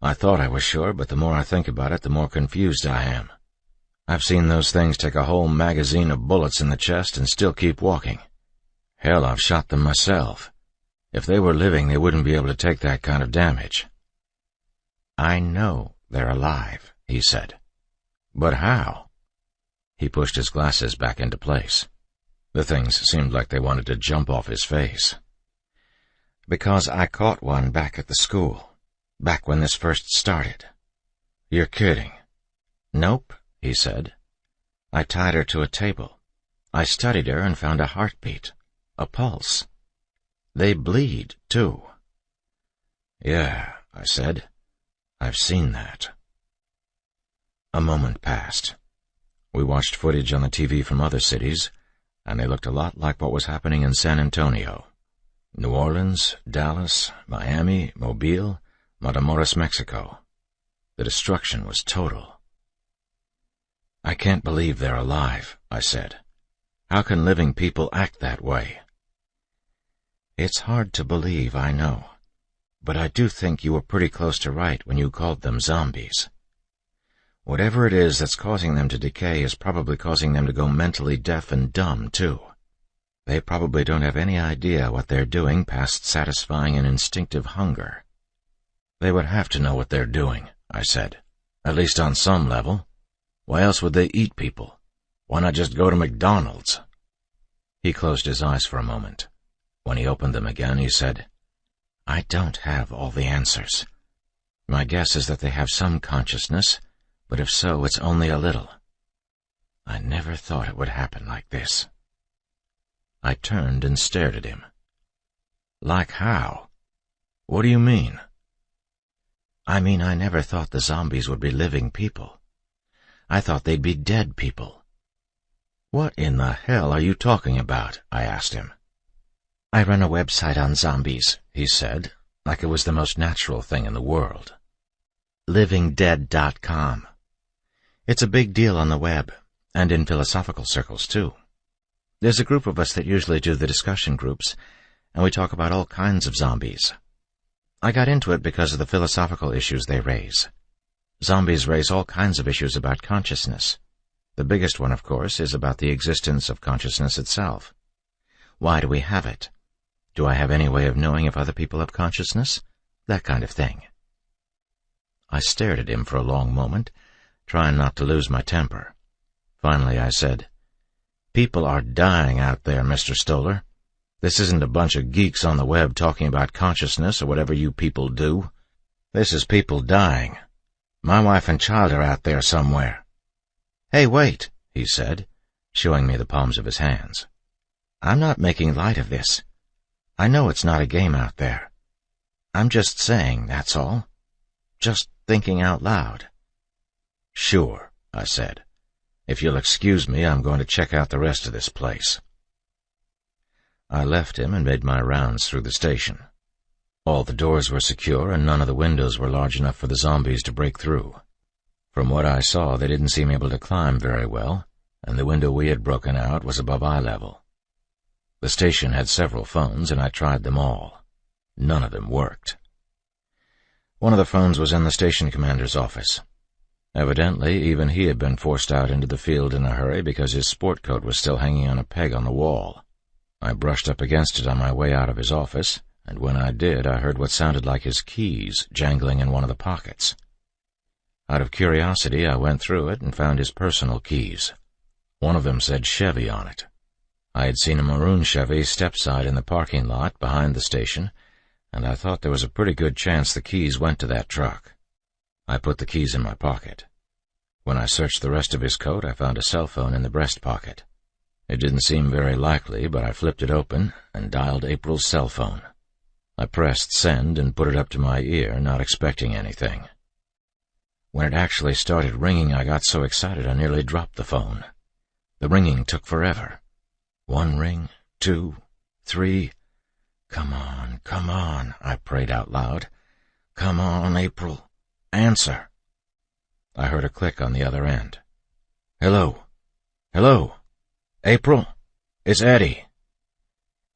"I thought I was sure, but the more I think about it, the more confused I am. I've seen those things take a whole magazine of bullets in the chest and still keep walking. Hell, I've shot them myself. If they were living, they wouldn't be able to take that kind of damage." "I know they're alive," he said. "But how?" He pushed his glasses back into place. The things seemed like they wanted to jump off his face. "Because I caught one back at the school, back when this first started." "You're kidding." "Nope," he said. "I tied her to a table. I studied her and found a heartbeat, a pulse. They bleed, too." "Yeah," I said. "I've seen that." A moment passed. We watched footage on the TV from other cities, and they looked a lot like what was happening in San Antonio. New Orleans, Dallas, Miami, Mobile, Matamoros, Mexico. The destruction was total. "I can't believe they're alive," I said. "How can living people act that way?" "It's hard to believe, I know, but I do think you were pretty close to right when you called them zombies. Whatever it is that's causing them to decay is probably causing them to go mentally deaf and dumb, too. They probably don't have any idea what they're doing past satisfying an instinctive hunger. They would have to know what they're doing, I said. At least on some level. Why else would they eat people? Why not just go to McDonald's? He closed his eyes for a moment. When he opened them again, he said, I don't have all the answers. My guess is that they have some consciousness, but if so, it's only a little. I never thought it would happen like this. I turned and stared at him. Like how? What do you mean? I mean, I never thought the zombies would be living people. I thought they'd be dead people. What in the hell are you talking about? I asked him. I run a website on zombies, he said, like it was the most natural thing in the world. livingdead.com. It's a big deal on the web, and in philosophical circles, too. There's a group of us that usually do the discussion groups, and we talk about all kinds of zombies. I got into it because of the philosophical issues they raise. Zombies raise all kinds of issues about consciousness. The biggest one, of course, is about the existence of consciousness itself. Why do we have it? Do I have any way of knowing if other people have consciousness? That kind of thing. I stared at him for a long moment, trying not to lose my temper. Finally I said, People are dying out there, Mr. Stoller. This isn't a bunch of geeks on the web talking about consciousness or whatever you people do. This is people dying. My wife and child are out there somewhere. Hey, wait, he said, showing me the palms of his hands. I'm not making light of this. I know it's not a game out there. I'm just saying, that's all. Just thinking out loud. Sure, I said. If you'll excuse me, I'm going to check out the rest of this place. I left him and made my rounds through the station. All the doors were secure and none of the windows were large enough for the zombies to break through. From what I saw, they didn't seem able to climb very well, and the window we had broken out was above eye level. The station had several phones, and I tried them all. None of them worked. One of the phones was in the station commander's office. Evidently, even he had been forced out into the field in a hurry because his sport coat was still hanging on a peg on the wall. I brushed up against it on my way out of his office, and when I did, I heard what sounded like his keys jangling in one of the pockets. Out of curiosity, I went through it and found his personal keys. One of them said Chevy on it. I had seen a maroon Chevy step-side in the parking lot behind the station, and I thought there was a pretty good chance the keys went to that truck. I put the keys in my pocket. When I searched the rest of his coat, I found a cell phone in the breast pocket. It didn't seem very likely, but I flipped it open and dialed April's cell phone. I pressed send and put it up to my ear, not expecting anything. When it actually started ringing, I got so excited I nearly dropped the phone. The ringing took forever. 1 ring, 2, 3. Come on, I prayed out loud. Come on, April. Answer. I heard a click on the other end. Hello? Hello? April? It's Eddie.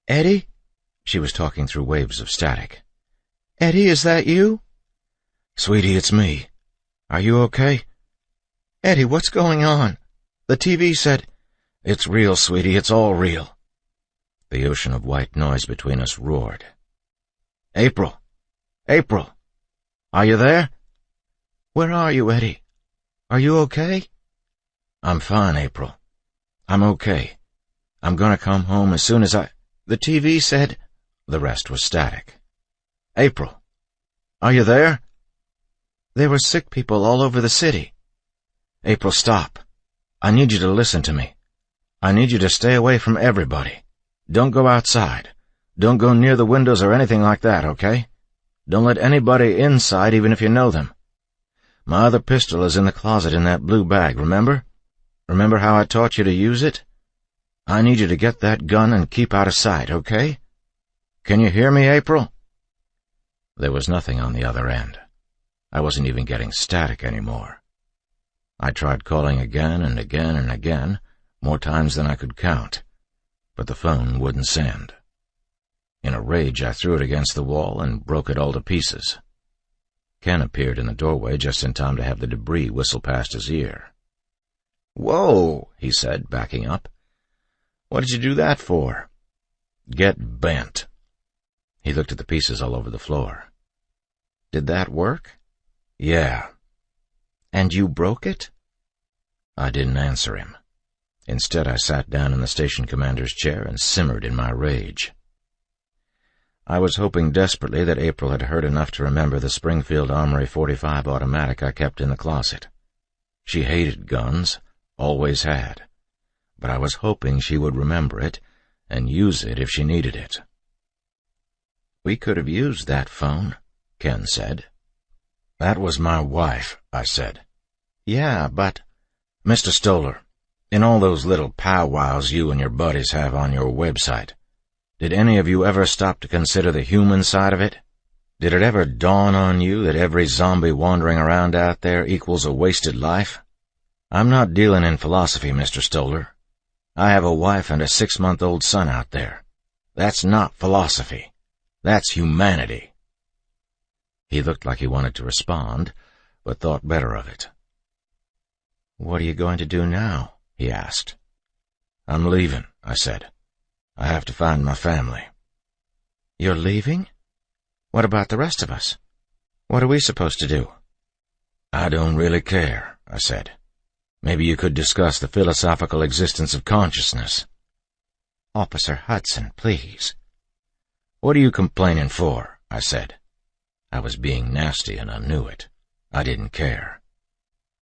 Eddie? She was talking through waves of static. Eddie, is that you? Sweetie, it's me. Are you okay? Eddie, what's going on? The TV said... It's real, sweetie, it's all real. The ocean of white noise between us roared. April! April! Are you there? Where are you, Eddie? Are you okay? I'm fine, April. I'm okay. I'm gonna come home as soon as I... The TV said... The rest was static. April! Are you there? There were sick people all over the city. April, stop. I need you to listen to me. I need you to stay away from everybody. Don't go outside. Don't go near the windows or anything like that, okay? Don't let anybody inside even if you know them. My other pistol is in the closet in that blue bag, remember? Remember how I taught you to use it? I need you to get that gun and keep out of sight, okay? Can you hear me, April? There was nothing on the other end. I wasn't even getting static anymore. I tried calling again and again and again, more times than I could count, but the phone wouldn't send. In a rage, I threw it against the wall and broke it all to pieces. Ken appeared in the doorway just in time to have the debris whistle past his ear. Whoa, he said, backing up. What did you do that for? Get bent." He looked at the pieces all over the floor. "Did that work?" "Yeah." "And you broke it?" I didn't answer him. Instead, I sat down in the station commander's chair and simmered in my rage. I was hoping desperately that April had heard enough to remember the Springfield Armory .45 automatic I kept in the closet. She hated guns, always had, but I was hoping she would remember it and use it if she needed it. "We could have used that phone," Ken said. "That was my wife," I said. "Yeah, but—" "Mr. Stoller, in all those little powwows you and your buddies have on your website, did any of you ever stop to consider the human side of it? Did it ever dawn on you that every zombie wandering around out there equals a wasted life? I'm not dealing in philosophy, Mr. Stoller. I have a wife and a 6-month-old son out there. That's not philosophy. That's humanity." He looked like he wanted to respond, but thought better of it. "What are you going to do now?" he asked. "I'm leaving," I said. "I have to find my family." "You're leaving? What about the rest of us? What are we supposed to do?" "I don't really care," I said. "Maybe you could discuss the philosophical existence of consciousness." "Officer Hudson, please." "What are you complaining for?" I said. I was being nasty and I knew it. I didn't care.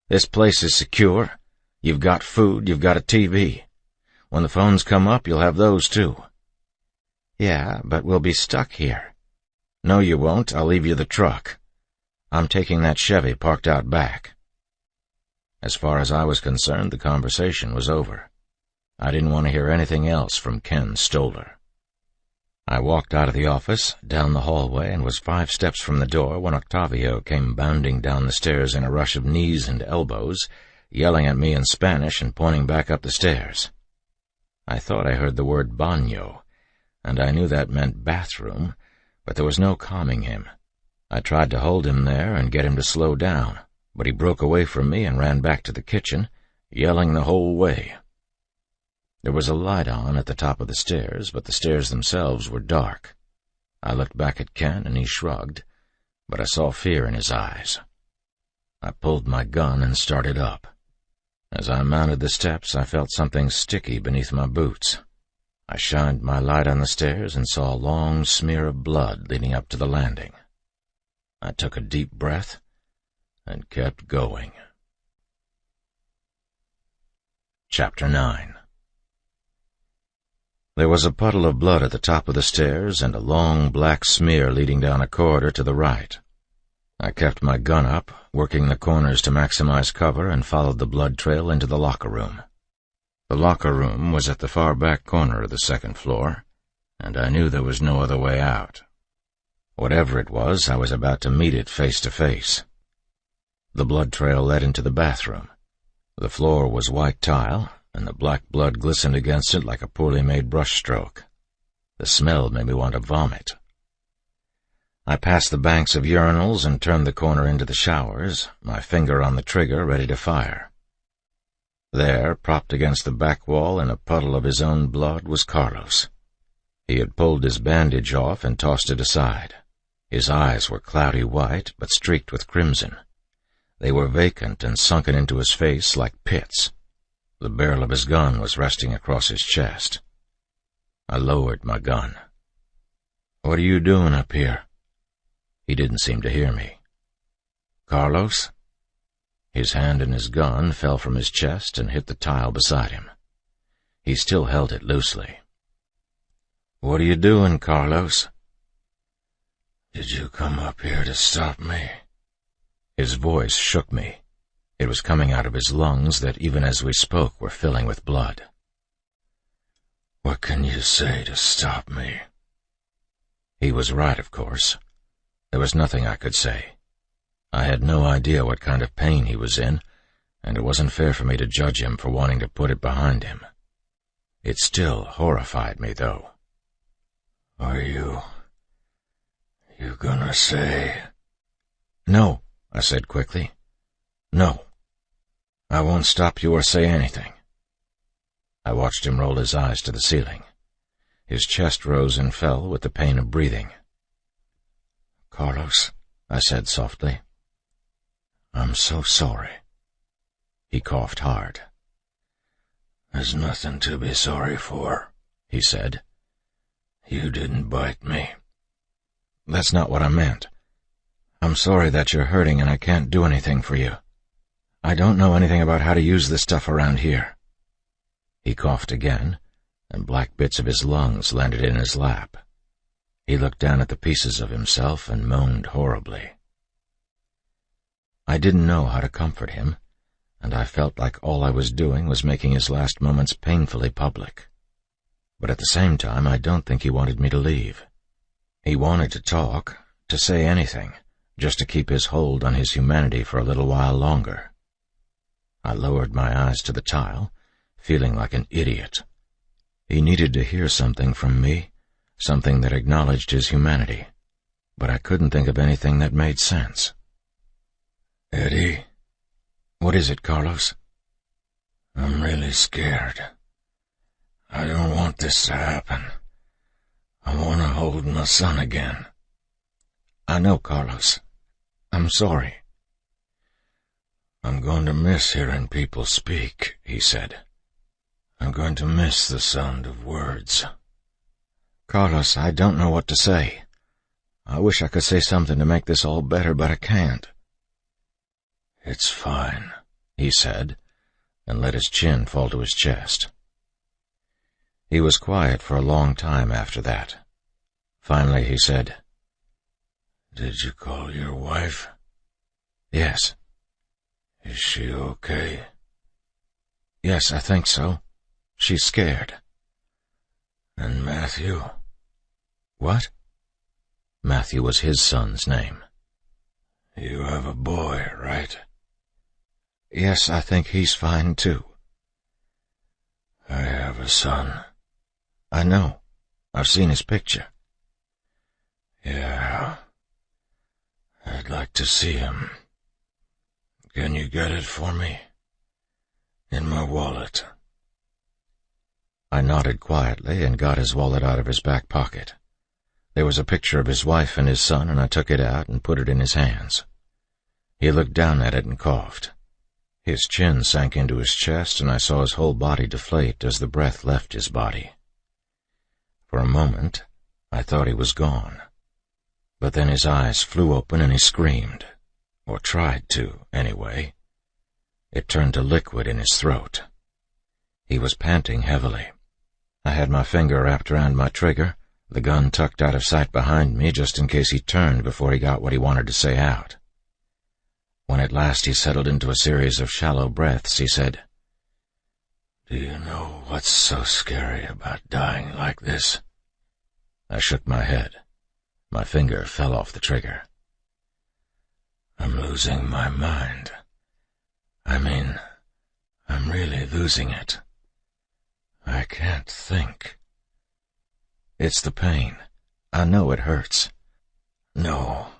"This place is secure. You've got food, you've got a TV. When the phones come up, you'll have those too." "Yeah, but we'll be stuck here." "No, you won't. I'll leave you the truck. I'm taking that Chevy parked out back." As far as I was concerned, the conversation was over. I didn't want to hear anything else from Ken Stoller. I walked out of the office, down the hallway, and was 5 steps from the door when Octavio came bounding down the stairs in a rush of knees and elbows, yelling at me in Spanish and pointing back up the stairs. I thought I heard the word baño, and I knew that meant bathroom, but there was no calming him. I tried to hold him there and get him to slow down, but he broke away from me and ran back to the kitchen, yelling the whole way. There was a light on at the top of the stairs, but the stairs themselves were dark. I looked back at Ken and he shrugged, but I saw fear in his eyes. I pulled my gun and started up. As I mounted the steps, I felt something sticky beneath my boots. I shined my light on the stairs and saw a long smear of blood leading up to the landing. I took a deep breath and kept going. Chapter 9. There was a puddle of blood at the top of the stairs and a long black smear leading down a corridor to the right. I kept my gun up, working the corners to maximize cover, and followed the blood trail into the locker room. The locker room was at the far back corner of the 2nd floor, and I knew there was no other way out. Whatever it was, I was about to meet it face to face. The blood trail led into the bathroom. The floor was white tile, and the black blood glistened against it like a poorly made brushstroke. The smell made me want to vomit. I passed the banks of urinals and turned the corner into the showers, my finger on the trigger ready to fire. There, propped against the back wall in a puddle of his own blood, was Carlos. He had pulled his bandage off and tossed it aside. His eyes were cloudy white, but streaked with crimson. They were vacant and sunken into his face like pits. The barrel of his gun was resting across his chest. I lowered my gun. "What are you doing up here?" He didn't seem to hear me. "Carlos?" His hand and his gun fell from his chest and hit the tile beside him. He still held it loosely. "What are you doing, Carlos?" "Did you come up here to stop me?" His voice shook me. It was coming out of his lungs that, even as we spoke, were filling with blood. "What can you say to stop me?" He was right, of course. There was nothing I could say. I had no idea what kind of pain he was in, and it wasn't fair for me to judge him for wanting to put it behind him. It still horrified me, though. "Are you gonna say—" "No," I said quickly. "No. I won't stop you or say anything." I watched him roll his eyes to the ceiling. His chest rose and fell with the pain of breathing. "Carlos," I said softly, "I'm so sorry." He coughed hard. "There's nothing to be sorry for," he said. "You didn't bite me." "That's not what I meant. I'm sorry that you're hurting and I can't do anything for you. I don't know anything about how to use this stuff around here." He coughed again, and black bits of his lungs landed in his lap. He looked down at the pieces of himself and moaned horribly. I didn't know how to comfort him, and I felt like all I was doing was making his last moments painfully public. But at the same time, I don't think he wanted me to leave. He wanted to talk, to say anything, just to keep his hold on his humanity for a little while longer. I lowered my eyes to the tile, feeling like an idiot. He needed to hear something from me, something that acknowledged his humanity, but I couldn't think of anything that made sense. "Eddie." "What is it, Carlos?" "I'm really scared. I don't want this to happen. I want to hold my son again." "I know, Carlos. I'm sorry." "I'm going to miss hearing people speak," he said. "I'm going to miss the sound of words." "Carlos, I don't know what to say. I wish I could say something to make this all better, but I can't." "It's fine," he said, and let his chin fall to his chest. He was quiet for a long time after that. Finally he said, "Did you call your wife?" "Yes." "Is she okay?" "Yes, I think so. She's scared." "And Matthew?" "What?" Matthew was his son's name. "You have a boy, right?" "Yes, I think he's fine, too." "I have a son." "I know. I've seen his picture." "Yeah. I'd like to see him. Can you get it for me? In my wallet." I nodded quietly and got his wallet out of his back pocket. There was a picture of his wife and his son, and I took it out and put it in his hands. He looked down at it and coughed. His chin sank into his chest, and I saw his whole body deflate as the breath left his body. For a moment, I thought he was gone. But then his eyes flew open and he screamed, or tried to, anyway. It turned to liquid in his throat. He was panting heavily. I had my finger wrapped around my trigger, the gun tucked out of sight behind me just in case he turned before he got what he wanted to say out. When at last he settled into a series of shallow breaths, he said, "Do you know what's so scary about dying like this?" I shook my head. My finger fell off the trigger. "I'm losing my mind. I mean, I'm really losing it. I can't think." "It's the pain. I know it hurts." "No,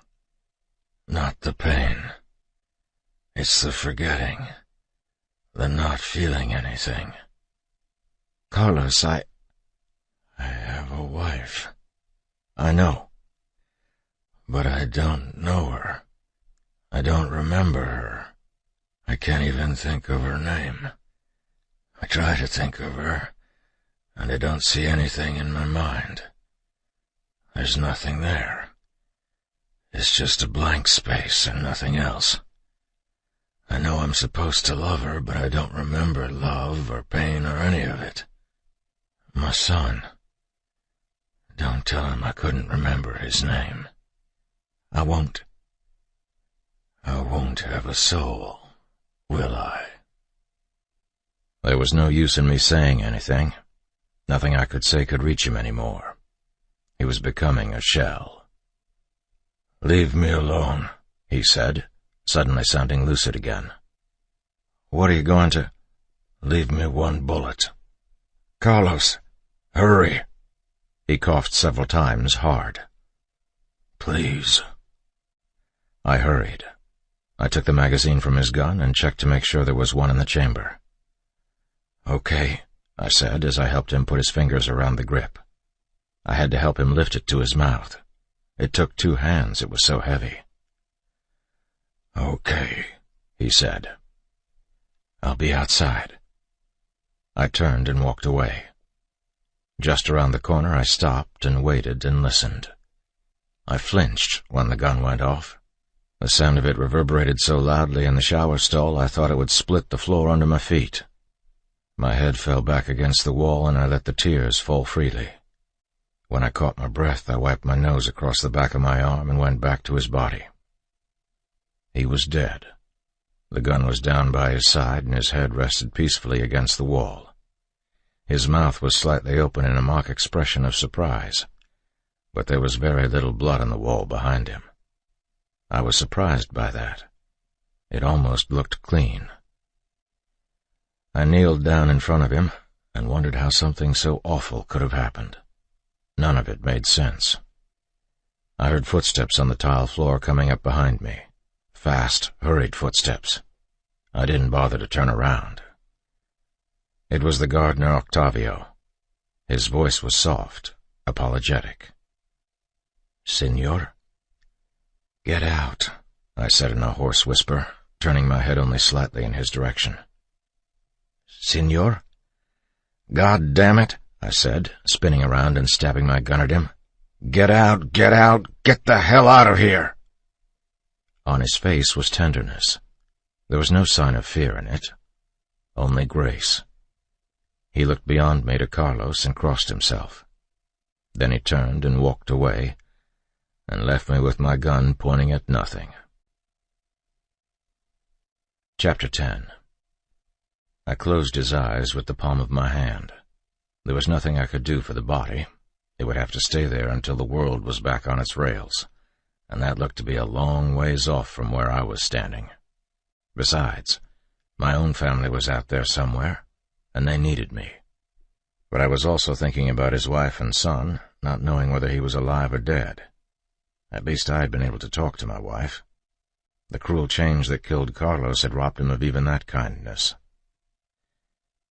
not the pain. It's the forgetting, the not feeling anything." "Carlos, I have a wife." "I know." "But I don't know her. I don't remember her. I can't even think of her name. I try to think of her, and I don't see anything in my mind. There's nothing there. It's just a blank space and nothing else. I know I'm supposed to love her, but I don't remember love or pain or any of it. My son. Don't tell him I couldn't remember his name." "I won't." "I won't have a soul, will I?" There was no use in me saying anything. Nothing I could say could reach him anymore. He was becoming a shell. "Leave me alone," he said, suddenly sounding lucid again. "What are you going to—" "Leave me one bullet." "Carlos, hurry!" He coughed several times, hard. "Please." I hurried. I took the magazine from his gun and checked to make sure there was one in the chamber. "Okay," I said as I helped him put his fingers around the grip. I had to help him lift it to his mouth. It took 2 hands, it was so heavy. "Okay," he said. "I'll be outside." I turned and walked away. Just around the corner I stopped and waited and listened. I flinched when the gun went off. The sound of it reverberated so loudly in the shower stall I thought it would split the floor under my feet. My head fell back against the wall and I let the tears fall freely. When I caught my breath, I wiped my nose across the back of my arm and went back to his body. He was dead. The gun was down by his side and his head rested peacefully against the wall. His mouth was slightly open in a mock expression of surprise, but there was very little blood on the wall behind him. I was surprised by that. It almost looked clean. I kneeled down in front of him and wondered how something so awful could have happened. None of it made sense. I heard footsteps on the tile floor coming up behind me. Fast, hurried footsteps. I didn't bother to turn around. It was the gardener Octavio. His voice was soft, apologetic. "Senor?" "Get out," I said in a hoarse whisper, turning my head only slightly in his direction. "Senor?" "God damn it," I said, spinning around and stabbing my gun at him. Get out, get the hell out of here!" On his face was tenderness. There was no sign of fear in it, only grace. He looked beyond me to Carlos and crossed himself. Then he turned and walked away, and left me with my gun pointing at nothing. Chapter 10. I closed his eyes with the palm of my hand. There was nothing I could do for the body. It would have to stay there until the world was back on its rails, and that looked to be a long ways off from where I was standing. Besides, my own family was out there somewhere, and they needed me. But I was also thinking about his wife and son, not knowing whether he was alive or dead. At least I had been able to talk to my wife. The cruel change that killed Carlos had robbed him of even that kindness.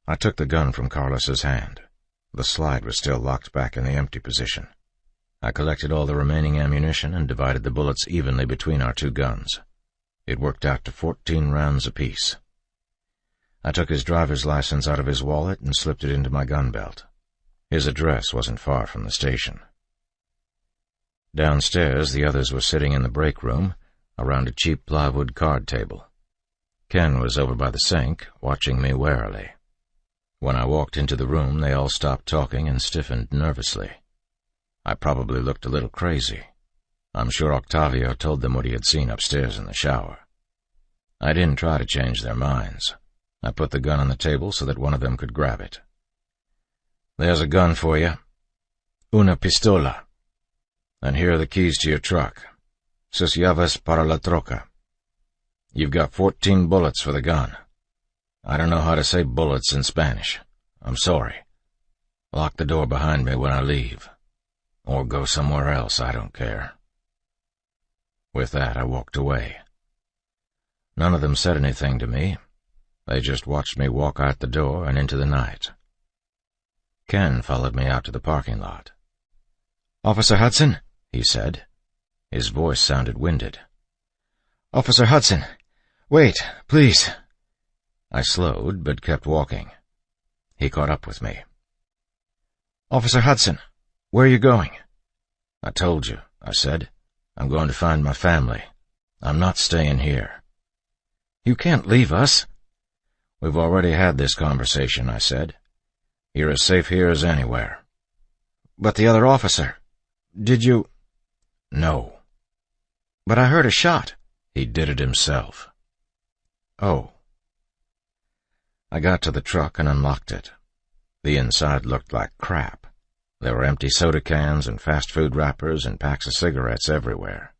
I took the gun from Carlos's hand. The slide was still locked back in the empty position. I collected all the remaining ammunition and divided the bullets evenly between our 2 guns. It worked out to 14 rounds apiece. I took his driver's license out of his wallet and slipped it into my gun belt. His address wasn't far from the station. Downstairs, the others were sitting in the break room, around a cheap plywood card table. Ken was over by the sink, watching me warily. When I walked into the room, they all stopped talking and stiffened nervously. I probably looked a little crazy. I'm sure Octavio told them what he had seen upstairs in the shower. I didn't try to change their minds. I put the gun on the table so that one of them could grab it. "There's a gun for you. Una pistola. And here are the keys to your truck. Sus llaves para la troca. You've got 14 bullets for the gun. I don't know how to say bullets in Spanish. I'm sorry. Lock the door behind me when I leave. Or go somewhere else, I don't care." With that, I walked away. None of them said anything to me. They just watched me walk out the door and into the night. Ken followed me out to the parking lot. "Officer Hudson," he said. His voice sounded winded. "Officer Hudson, wait, please." I slowed, but kept walking. He caught up with me. "Officer Hudson, where are you going?" "I told you," I said. "I'm going to find my family. I'm not staying here." "You can't leave us." "We've already had this conversation," I said. "You're as safe here as anywhere." "But the other officer. Did you—" "No." "But I heard a shot." "He did it himself." "Oh." I got to the truck and unlocked it. The inside looked like crap. There were empty soda cans and fast food wrappers and packs of cigarettes everywhere.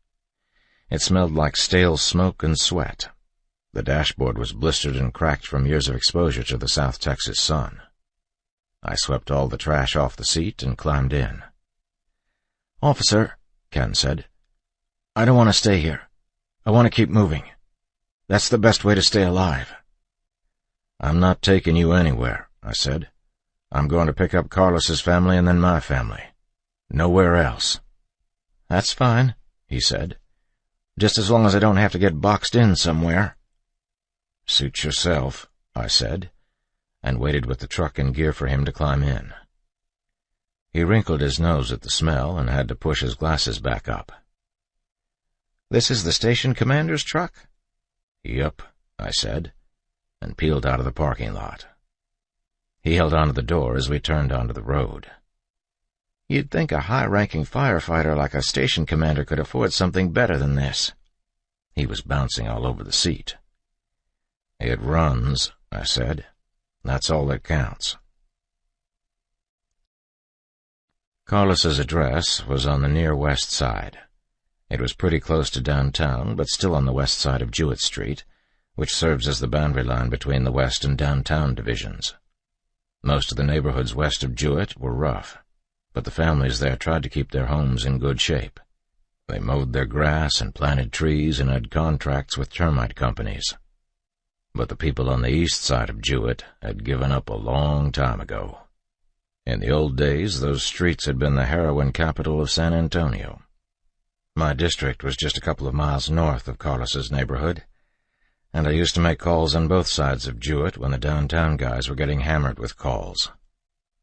It smelled like stale smoke and sweat. The dashboard was blistered and cracked from years of exposure to the South Texas sun. I swept all the trash off the seat and climbed in. "Officer," Ken said, "I don't want to stay here. I want to keep moving. That's the best way to stay alive." "I'm not taking you anywhere," I said. "I'm going to pick up Carlos's family and then my family. Nowhere else." "That's fine," he said. "Just as long as I don't have to get boxed in somewhere." "Suit yourself," I said, and waited with the truck in gear for him to climb in. He wrinkled his nose at the smell and had to push his glasses back up. "This is the station commander's truck?" "Yep," I said, and peeled out of the parking lot. He held onto the door as we turned onto the road. "You'd think a high-ranking firefighter like a station commander could afford something better than this." He was bouncing all over the seat. "It runs," I said. "That's all that counts." Carlos's address was on the near west side. It was pretty close to downtown, but still on the west side of Jewett Street, which serves as the boundary line between the west and downtown divisions. Most of the neighborhoods west of Jewett were rough, but the families there tried to keep their homes in good shape. They mowed their grass and planted trees and had contracts with termite companies. But the people on the east side of Jewett had given up a long time ago. In the old days, those streets had been the heroin capital of San Antonio. My district was just a couple of miles north of Carlos's neighborhood, and I used to make calls on both sides of Jewett when the downtown guys were getting hammered with calls.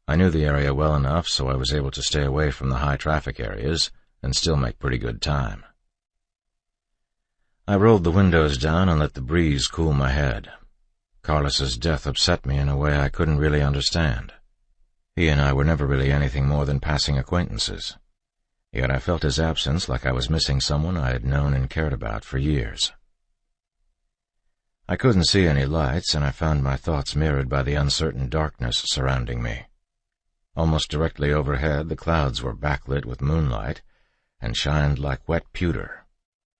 I knew the area well enough so I was able to stay away from the high-traffic areas and still make pretty good time. I rolled the windows down and let the breeze cool my head. Carlos's death upset me in a way I couldn't really understand. He and I were never really anything more than passing acquaintances, yet I felt his absence like I was missing someone I had known and cared about for years. I couldn't see any lights, and I found my thoughts mirrored by the uncertain darkness surrounding me. Almost directly overhead, the clouds were backlit with moonlight and shined like wet pewter.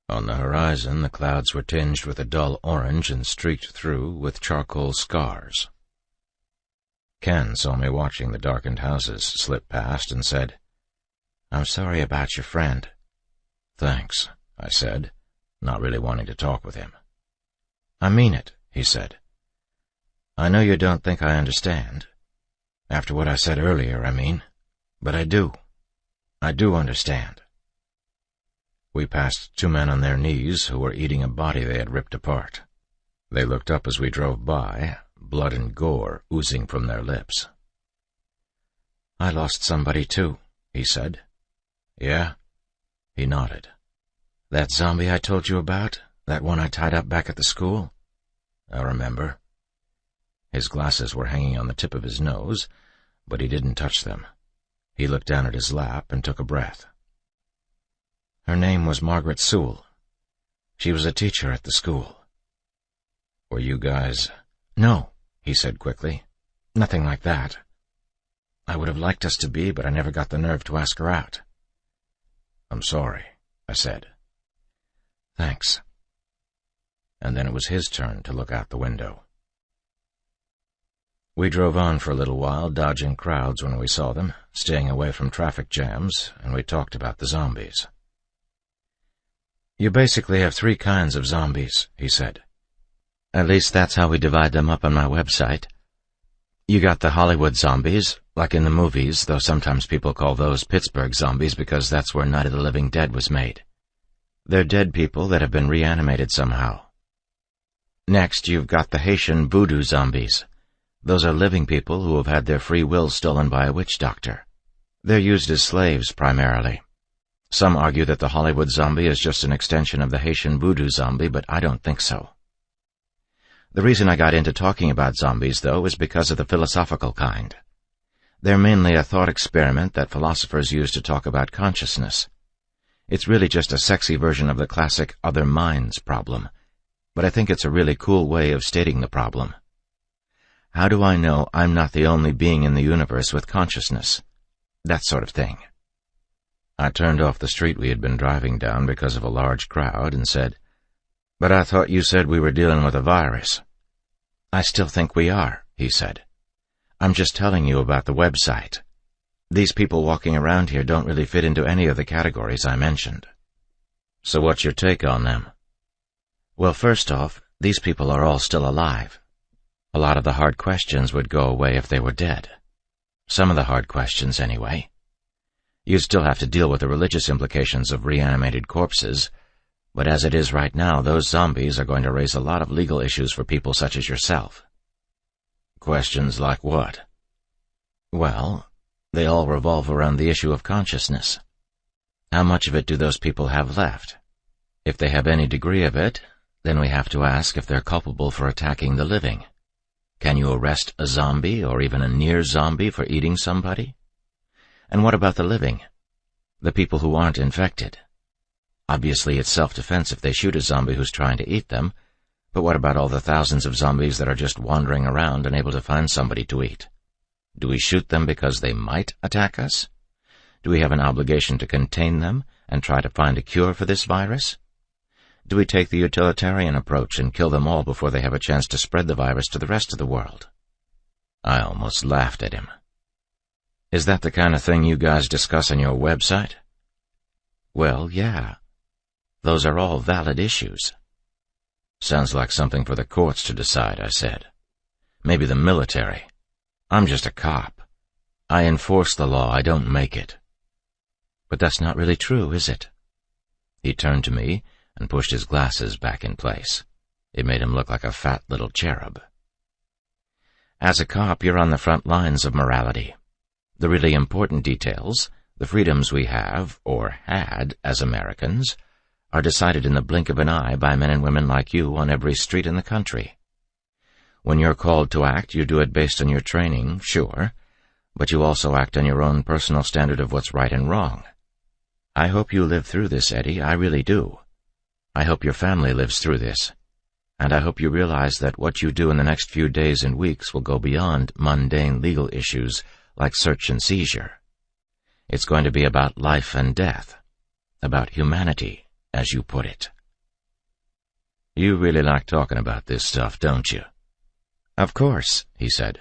On the horizon, the clouds were tinged with a dull orange and streaked through with charcoal scars. Ken saw me watching the darkened houses slip past and said, "I'm sorry about your friend." "Thanks," I said, not really wanting to talk with him. "I mean it," he said. "I know you don't think I understand. After what I said earlier, I mean. But I do. I do understand." We passed two men on their knees who were eating a body they had ripped apart. They looked up as we drove by, blood and gore oozing from their lips. "I lost somebody too," he said. "Yeah?" He nodded. "That zombie I told you about, that one I tied up back at the school?" "I remember." His glasses were hanging on the tip of his nose, but he didn't touch them. He looked down at his lap and took a breath. "Her name was Margaret Sewell. She was a teacher at the school." "Were you guys—" "No," he said quickly. "Nothing like that. I would have liked us to be, but I never got the nerve to ask her out." "I'm sorry," I said. "Thanks." And then it was his turn to look out the window. We drove on for a little while, dodging crowds when we saw them, staying away from traffic jams, and we talked about the zombies. "You basically have 3 kinds of zombies," he said. "At least that's how we divide them up on my website. You got the Hollywood zombies, like in the movies, though sometimes people call those Pittsburgh zombies because that's where Night of the Living Dead was made. They're dead people that have been reanimated somehow. Next, you've got the Haitian voodoo zombies. Those are living people who have had their free will stolen by a witch doctor. They're used as slaves, primarily. Some argue that the Hollywood zombie is just an extension of the Haitian voodoo zombie, but I don't think so. The reason I got into talking about zombies, though, is because of the philosophical kind. They're mainly a thought experiment that philosophers use to talk about consciousness. It's really just a sexy version of the classic other minds problem, but I think it's a really cool way of stating the problem. How do I know I'm not the only being in the universe with consciousness? That sort of thing. I turned off the street we had been driving down because of a large crowd and said, "But I thought you said we were dealing with a virus." "I still think we are," he said. "I'm just telling you about the website. These people walking around here don't really fit into any of the categories I mentioned." "So what's your take on them?" "Well, first off, these people are all still alive. A lot of the hard questions would go away if they were dead. Some of the hard questions, anyway. You'd still have to deal with the religious implications of reanimated corpses, but as it is right now, those zombies are going to raise a lot of legal issues for people such as yourself. Questions like what? Well, they all revolve around the issue of consciousness. How much of it do those people have left? If they have any degree of it, then we have to ask if they're culpable for attacking the living. Can you arrest a zombie or even a near zombie for eating somebody? And what about the living? The people who aren't infected? Obviously, it's self-defense if they shoot a zombie who's trying to eat them, but what about all the thousands of zombies that are just wandering around unable to find somebody to eat? Do we shoot them because they might attack us? Do we have an obligation to contain them and try to find a cure for this virus? Do we take the utilitarian approach and kill them all before they have a chance to spread the virus to the rest of the world? I almost laughed at him. Is that the kind of thing you guys discuss on your website? Well, yeah. Those are all valid issues. Sounds like something for the courts to decide, I said. Maybe the military. I'm just a cop. I enforce the law, I don't make it. But that's not really true, is it? He turned to me and pushed his glasses back in place. It made him look like a fat little cherub. As a cop, you're on the front lines of morality. The really important details, the freedoms we have, or had, as Americans, are decided in the blink of an eye by men and women like you on every street in the country. When you're called to act, you do it based on your training, sure, but you also act on your own personal standard of what's right and wrong. I hope you live through this, Eddie, I really do. I hope your family lives through this, and I hope you realize that what you do in the next few days and weeks will go beyond mundane legal issues like search and seizure. It's going to be about life and death, about humanity, as you put it. You really like talking about this stuff, don't you? Of course, he said.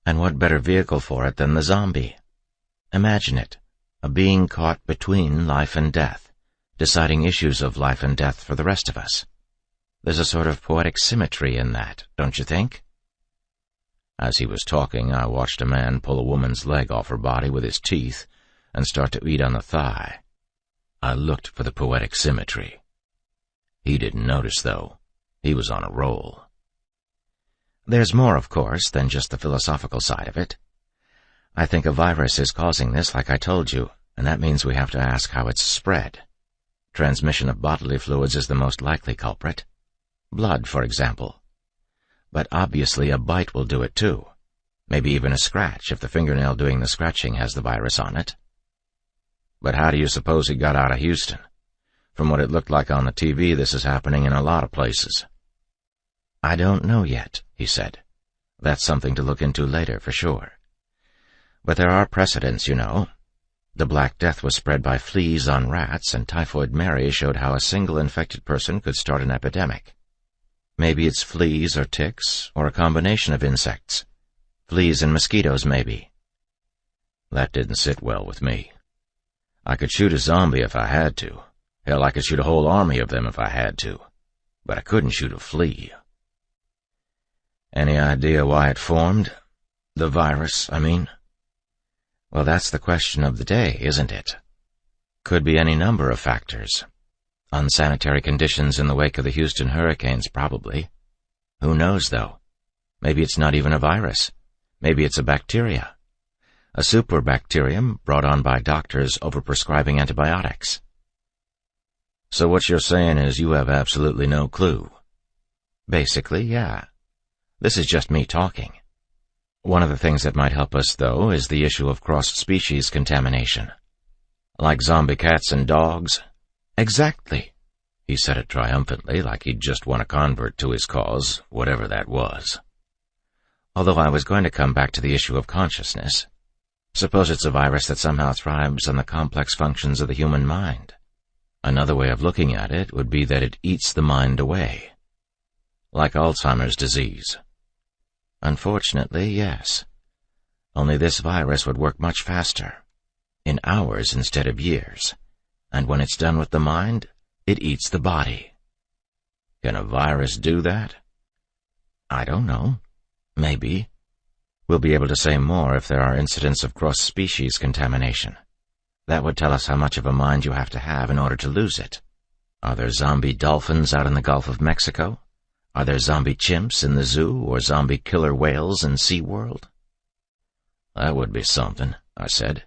And what better vehicle for it than the zombie? Imagine it, a being caught between life and death, deciding issues of life and death for the rest of us. There's a sort of poetic symmetry in that, don't you think? As he was talking, I watched a man pull a woman's leg off her body with his teeth and start to eat on the thigh. I looked for the poetic symmetry. He didn't notice, though. He was on a roll. There's more, of course, than just the philosophical side of it. I think a virus is causing this, like I told you, and that means we have to ask how it's spread. Transmission of bodily fluids is the most likely culprit. Blood, for example. But obviously a bite will do it too. Maybe even a scratch if the fingernail doing the scratching has the virus on it. But how do you suppose he got out of Houston? From what it looked like on the TV, this is happening in a lot of places. I don't know yet, he said. That's something to look into later, for sure. But there are precedents, you know. The Black Death was spread by fleas on rats, and Typhoid Mary showed how a single infected person could start an epidemic. Maybe it's fleas or ticks, or a combination of insects. Fleas and mosquitoes, maybe. That didn't sit well with me. I could shoot a zombie if I had to. Hell, I could shoot a whole army of them if I had to. But I couldn't shoot a flea. Any idea why it formed? The virus, I mean? Well, that's the question of the day, isn't it? Could be any number of factors. Unsanitary conditions in the wake of the Houston hurricanes, probably. Who knows, though? Maybe it's not even a virus. Maybe it's a bacteria. A superbacterium brought on by doctors overprescribing antibiotics. So what you're saying is you have absolutely no clue? Basically, yeah. This is just me talking. One of the things that might help us, though, is the issue of cross-species contamination. Like zombie cats and dogs? Exactly. He said it triumphantly, like he'd just won a convert to his cause, whatever that was. Although I was going to come back to the issue of consciousness. Suppose it's a virus that somehow thrives on the complex functions of the human mind. Another way of looking at it would be that it eats the mind away. Like Alzheimer's disease. Unfortunately, yes. Only this virus would work much faster. In hours instead of years. And when it's done with the mind, it eats the body. Can a virus do that? I don't know. Maybe. We'll be able to say more if there are incidents of cross-species contamination. That would tell us how much of a mind you have to have in order to lose it. Are there zombie dolphins out in the Gulf of Mexico? Are there zombie chimps in the zoo or zombie killer whales in SeaWorld? That would be something, I said.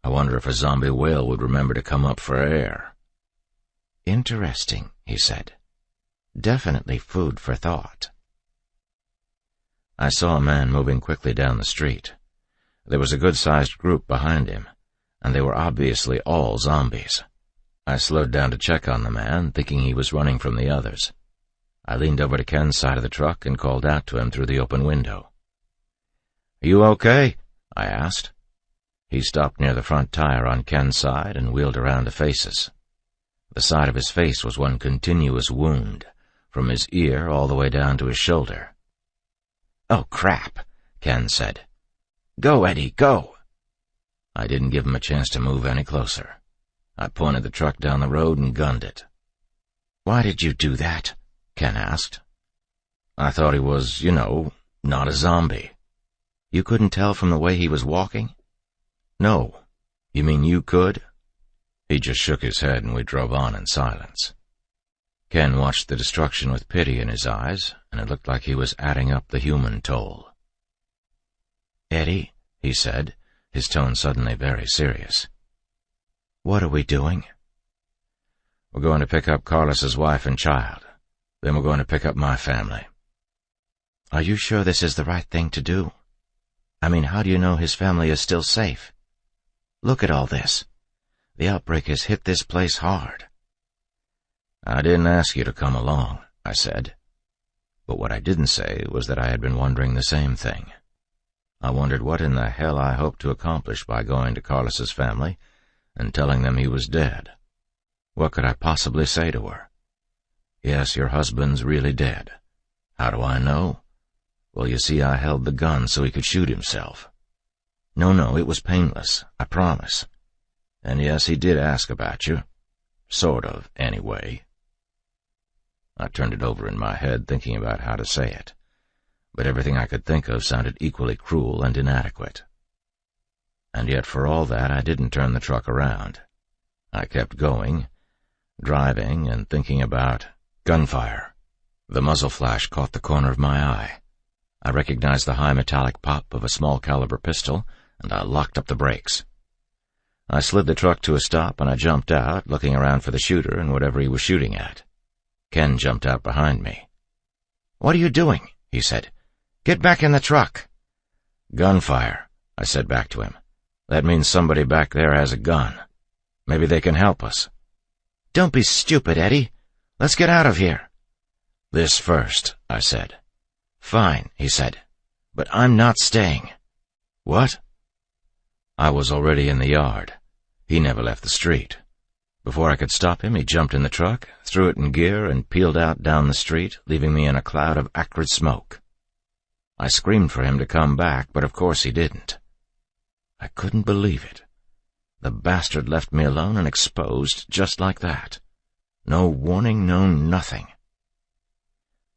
I wonder if a zombie whale would remember to come up for air. Interesting, he said. Definitely food for thought. I saw a man moving quickly down the street. There was a good-sized group behind him, and they were obviously all zombies. I slowed down to check on the man, thinking he was running from the others. I leaned over to Ken's side of the truck and called out to him through the open window. "Are you okay?" I asked. He stopped near the front tire on Ken's side and wheeled around to face us. The side of his face was one continuous wound, from his ear all the way down to his shoulder. "Oh, crap," Ken said. "Go, Eddie, go." I didn't give him a chance to move any closer. I pointed the truck down the road and gunned it. "Why did you do that?" Ken asked. "I thought he was, not a zombie." "You couldn't tell from the way he was walking?" "No. You mean you could?" He just shook his head and we drove on in silence. Ken watched the destruction with pity in his eyes, and it looked like he was adding up the human toll. "Eddie," he said, his tone suddenly very serious. "What are we doing?" "We're going to pick up Carlos's wife and child. Then we're going to pick up my family." "Are you sure this is the right thing to do? I mean, how do you know his family is still safe? Look at all this. The outbreak has hit this place hard." "I didn't ask you to come along," I said. But what I didn't say was that I had been wondering the same thing. I wondered what in the hell I hoped to accomplish by going to Carlos's family and telling them he was dead. What could I possibly say to her? "Yes, your husband's really dead." How do I know? Well, you see, I held the gun so he could shoot himself. No, it was painless, I promise. And yes, he did ask about you. Sort of, anyway. I turned it over in my head, thinking about how to say it. But everything I could think of sounded equally cruel and inadequate. And yet, for all that, I didn't turn the truck around. I kept going, driving and thinking about gunfire. The muzzle flash caught the corner of my eye. I recognized the high metallic pop of a small-caliber pistol, and I locked up the brakes. I slid the truck to a stop, and I jumped out, looking around for the shooter and whatever he was shooting at. Ken jumped out behind me. "What are you doing?" he said. "Get back in the truck." "Gunfire," I said back to him. "That means somebody back there has a gun. Maybe they can help us." "Don't be stupid, Eddie. Let's get out of here." "This first," I said. "Fine," he said. "But I'm not staying." "What?" I was already in the yard. He never left the street. Before I could stop him, he jumped in the truck, threw it in gear, and peeled out down the street, leaving me in a cloud of acrid smoke. I screamed for him to come back, but of course he didn't. I couldn't believe it. The bastard left me alone and exposed just like that. No warning, no nothing.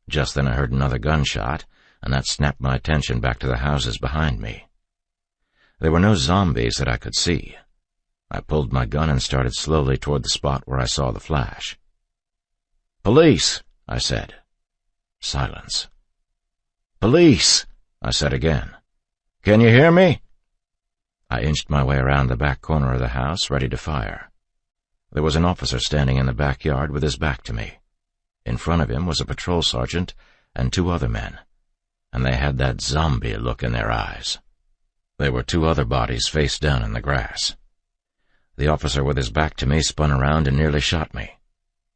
Just then I heard another gunshot, and that snapped my attention back to the houses behind me. There were no zombies that I could see. I pulled my gun and started slowly toward the spot where I saw the flash. "Police," I said. Silence. "Police," I said again. "Can you hear me?" I inched my way around the back corner of the house, ready to fire. There was an officer standing in the backyard with his back to me. In front of him was a patrol sergeant and two other men, and they had that zombie look in their eyes. There were two other bodies face down in the grass. The officer with his back to me spun around and nearly shot me.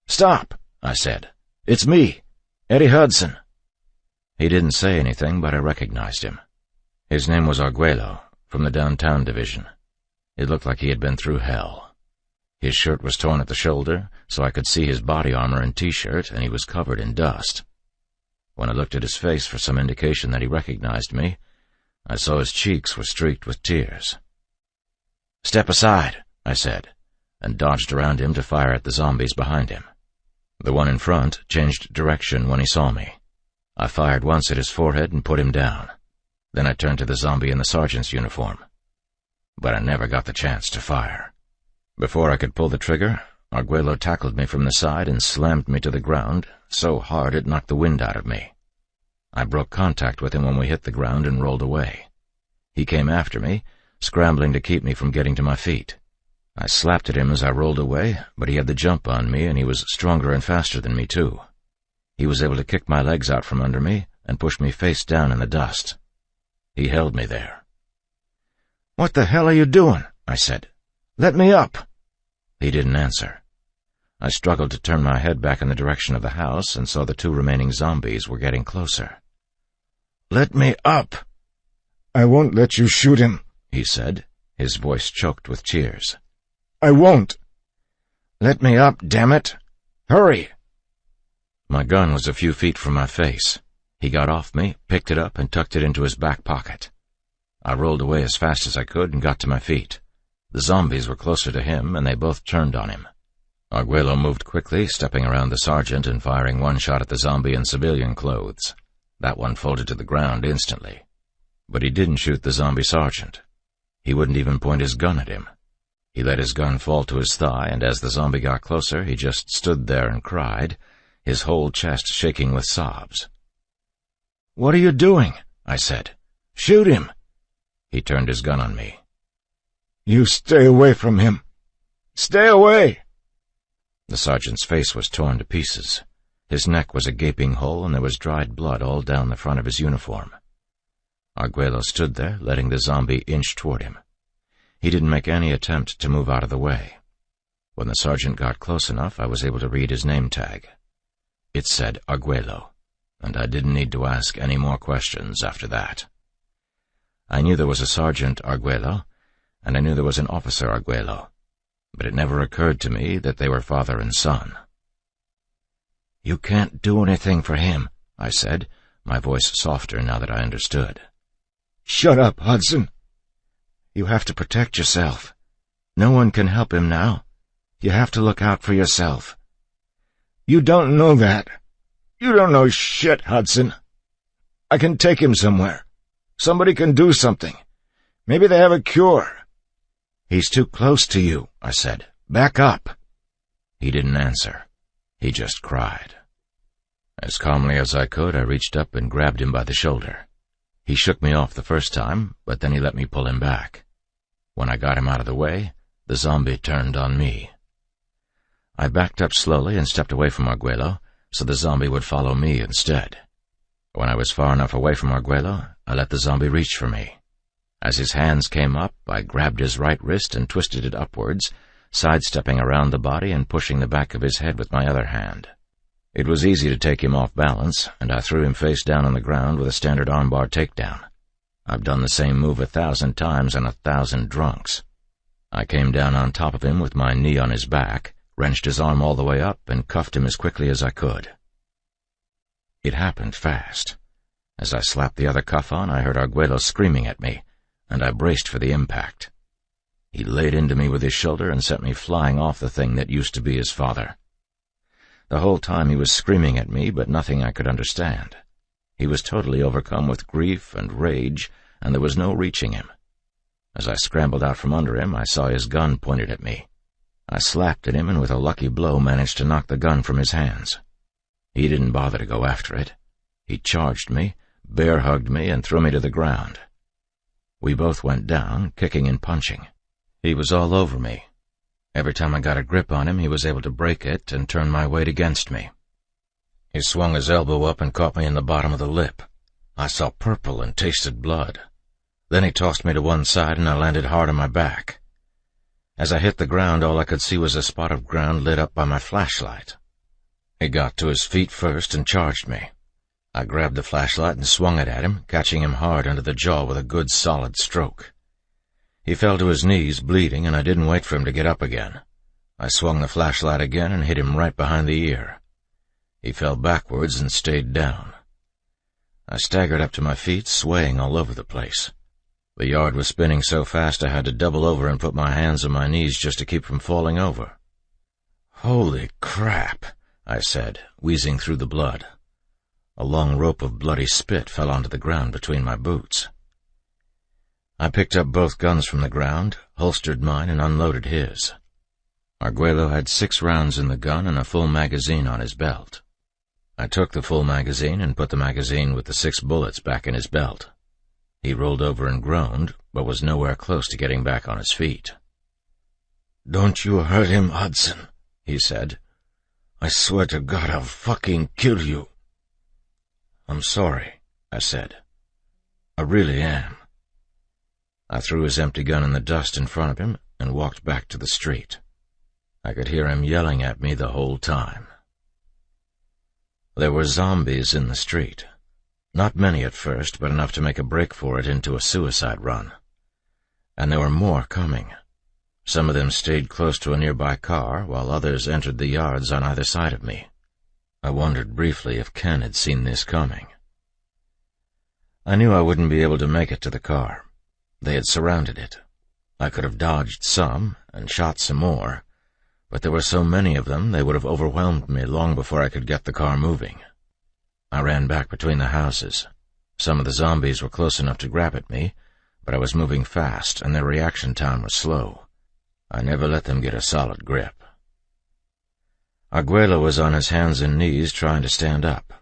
"Stop," I said. "It's me, Eddie Hudson." He didn't say anything, but I recognized him. His name was Arguello, from the downtown division. It looked like he had been through hell. His shirt was torn at the shoulder, so I could see his body armor and T-shirt, and he was covered in dust. When I looked at his face for some indication that he recognized me, I saw his cheeks were streaked with tears. "Step aside," I said, and dodged around him to fire at the zombies behind him. The one in front changed direction when he saw me. I fired once at his forehead and put him down. Then I turned to the zombie in the sergeant's uniform. but I never got the chance to fire. Before I could pull the trigger, Arguello tackled me from the side and slammed me to the ground so hard it knocked the wind out of me. I broke contact with him when we hit the ground and rolled away. He came after me, scrambling to keep me from getting to my feet. I slapped at him as I rolled away, but he had the jump on me, and he was stronger and faster than me, too. He was able to kick my legs out from under me and push me face down in the dust. He held me there. "What the hell are you doing?" I said. "Let me up." He didn't answer. I struggled to turn my head back in the direction of the house and saw the 2 remaining zombies were getting closer. "Let me up." "I won't let you shoot him," he said, his voice choked with tears. "I won't." "Let me up, damn it. Hurry." My gun was a few feet from my face. He got off me, picked it up, and tucked it into his back pocket. I rolled away as fast as I could and got to my feet. The zombies were closer to him, and they both turned on him. Arguello moved quickly, stepping around the sergeant and firing one shot at the zombie in civilian clothes. That one folded to the ground instantly. But he didn't shoot the zombie sergeant. He wouldn't even point his gun at him. He let his gun fall to his thigh, and as the zombie got closer, he just stood there and cried, his whole chest shaking with sobs. "What are you doing?" I said. "Shoot him." He turned his gun on me. "You stay away from him. Stay away." The sergeant's face was torn to pieces. His neck was a gaping hole, and there was dried blood all down the front of his uniform. Arguello stood there, letting the zombie inch toward him. He didn't make any attempt to move out of the way. When the sergeant got close enough, I was able to read his name tag. It said Arguello, and I didn't need to ask any more questions after that. I knew there was a Sergeant Arguello, and I knew there was an Officer Arguello, but it never occurred to me that they were father and son. "You can't do anything for him," I said, my voice softer now that I understood. "Shut up, Hudson. You have to protect yourself. No one can help him now. You have to look out for yourself." "You don't know that. You don't know shit, Hudson. I can take him somewhere. Somebody can do something. Maybe they have a cure." "He's too close to you," I said. "Back up." He didn't answer. He just cried. As calmly as I could, I reached up and grabbed him by the shoulder. He shook me off the first time, but then he let me pull him back. When I got him out of the way, the zombie turned on me. I backed up slowly and stepped away from Arguello, so the zombie would follow me instead. When I was far enough away from Arguello, I let the zombie reach for me. As his hands came up, I grabbed his right wrist and twisted it upwards, sidestepping around the body and pushing the back of his head with my other hand. It was easy to take him off balance, and I threw him face down on the ground with a standard armbar takedown. I've done the same move 1,000 times on 1,000 drunks. I came down on top of him with my knee on his back, wrenched his arm all the way up, and cuffed him as quickly as I could. It happened fast. As I slapped the other cuff on, I heard Arguello screaming at me, and I braced for the impact. He laid into me with his shoulder and sent me flying off the thing that used to be his father. The whole time he was screaming at me, but nothing I could understand. He was totally overcome with grief and rage, and there was no reaching him. As I scrambled out from under him, I saw his gun pointed at me. I slapped at him and with a lucky blow managed to knock the gun from his hands. He didn't bother to go after it. He charged me, bear-hugged me, and threw me to the ground. We both went down, kicking and punching. He was all over me. Every time I got a grip on him, he was able to break it and turn my weight against me. He swung his elbow up and caught me in the bottom of the lip. I saw purple and tasted blood. Then he tossed me to one side and I landed hard on my back. As I hit the ground, all I could see was a spot of ground lit up by my flashlight. He got to his feet first and charged me. I grabbed the flashlight and swung it at him, catching him hard under the jaw with a good solid stroke. He fell to his knees, bleeding, and I didn't wait for him to get up again. I swung the flashlight again and hit him right behind the ear. He fell backwards and stayed down. I staggered up to my feet, swaying all over the place. The yard was spinning so fast I had to double over and put my hands on my knees just to keep from falling over. "Holy crap," I said, wheezing through the blood. A long rope of bloody spit fell onto the ground between my boots. I picked up both guns from the ground, holstered mine, and unloaded his. Arguello had 6 rounds in the gun and a full magazine on his belt. I took the full magazine and put the magazine with the 6 bullets back in his belt. He rolled over and groaned, but was nowhere close to getting back on his feet. "Don't you hurt him, Hudson," he said. "I swear to God I'll fucking kill you." "I'm sorry," I said. "I really am." I threw his empty gun in the dust in front of him and walked back to the street. I could hear him yelling at me the whole time. There were zombies in the street. Not many at first, but enough to make a break for it into a suicide run. And there were more coming. Some of them stayed close to a nearby car, while others entered the yards on either side of me. I wondered briefly if Ken had seen this coming. I knew I wouldn't be able to make it to the car. They had surrounded it. I could have dodged some and shot some more, but there were so many of them they would have overwhelmed me long before I could get the car moving. I ran back between the houses. Some of the zombies were close enough to grab at me, but I was moving fast and their reaction time was slow. I never let them get a solid grip. Arguello was on his hands and knees trying to stand up.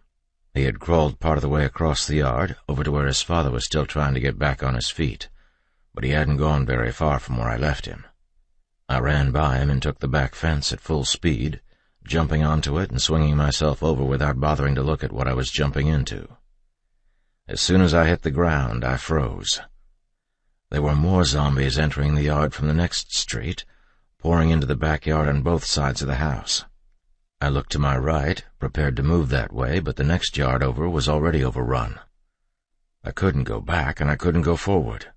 He had crawled part of the way across the yard, over to where his father was still trying to get back on his feet, but he hadn't gone very far from where I left him. I ran by him and took the back fence at full speed, jumping onto it and swinging myself over without bothering to look at what I was jumping into. As soon as I hit the ground, I froze. There were more zombies entering the yard from the next street, pouring into the backyard on both sides of the house. I looked to my right, prepared to move that way, but the next yard over was already overrun. I couldn't go back, and I couldn't go forward.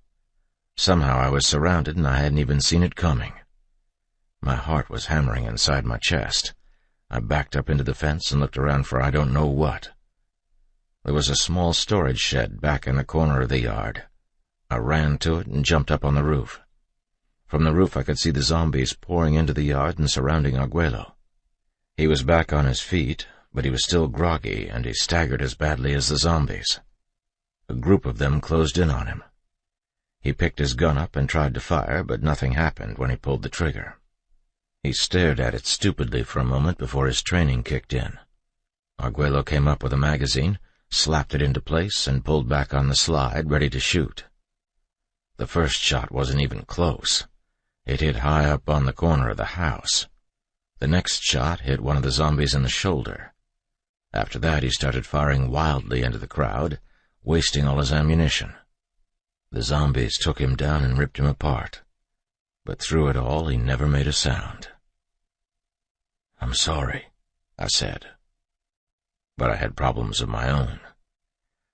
Somehow I was surrounded, and I hadn't even seen it coming. My heart was hammering inside my chest. I backed up into the fence and looked around for I don't know what. There was a small storage shed back in the corner of the yard. I ran to it and jumped up on the roof. From the roof I could see the zombies pouring into the yard and surrounding Arguello. He was back on his feet, but he was still groggy, and he staggered as badly as the zombies. A group of them closed in on him. He picked his gun up and tried to fire, but nothing happened when he pulled the trigger. He stared at it stupidly for a moment before his training kicked in. Arguello came up with a magazine, slapped it into place, and pulled back on the slide, ready to shoot. The first shot wasn't even close. It hit high up on the corner of the house. The next shot hit one of the zombies in the shoulder. After that, he started firing wildly into the crowd, wasting all his ammunition. The zombies took him down and ripped him apart. But through it all, he never made a sound. "I'm sorry," I said. But I had problems of my own.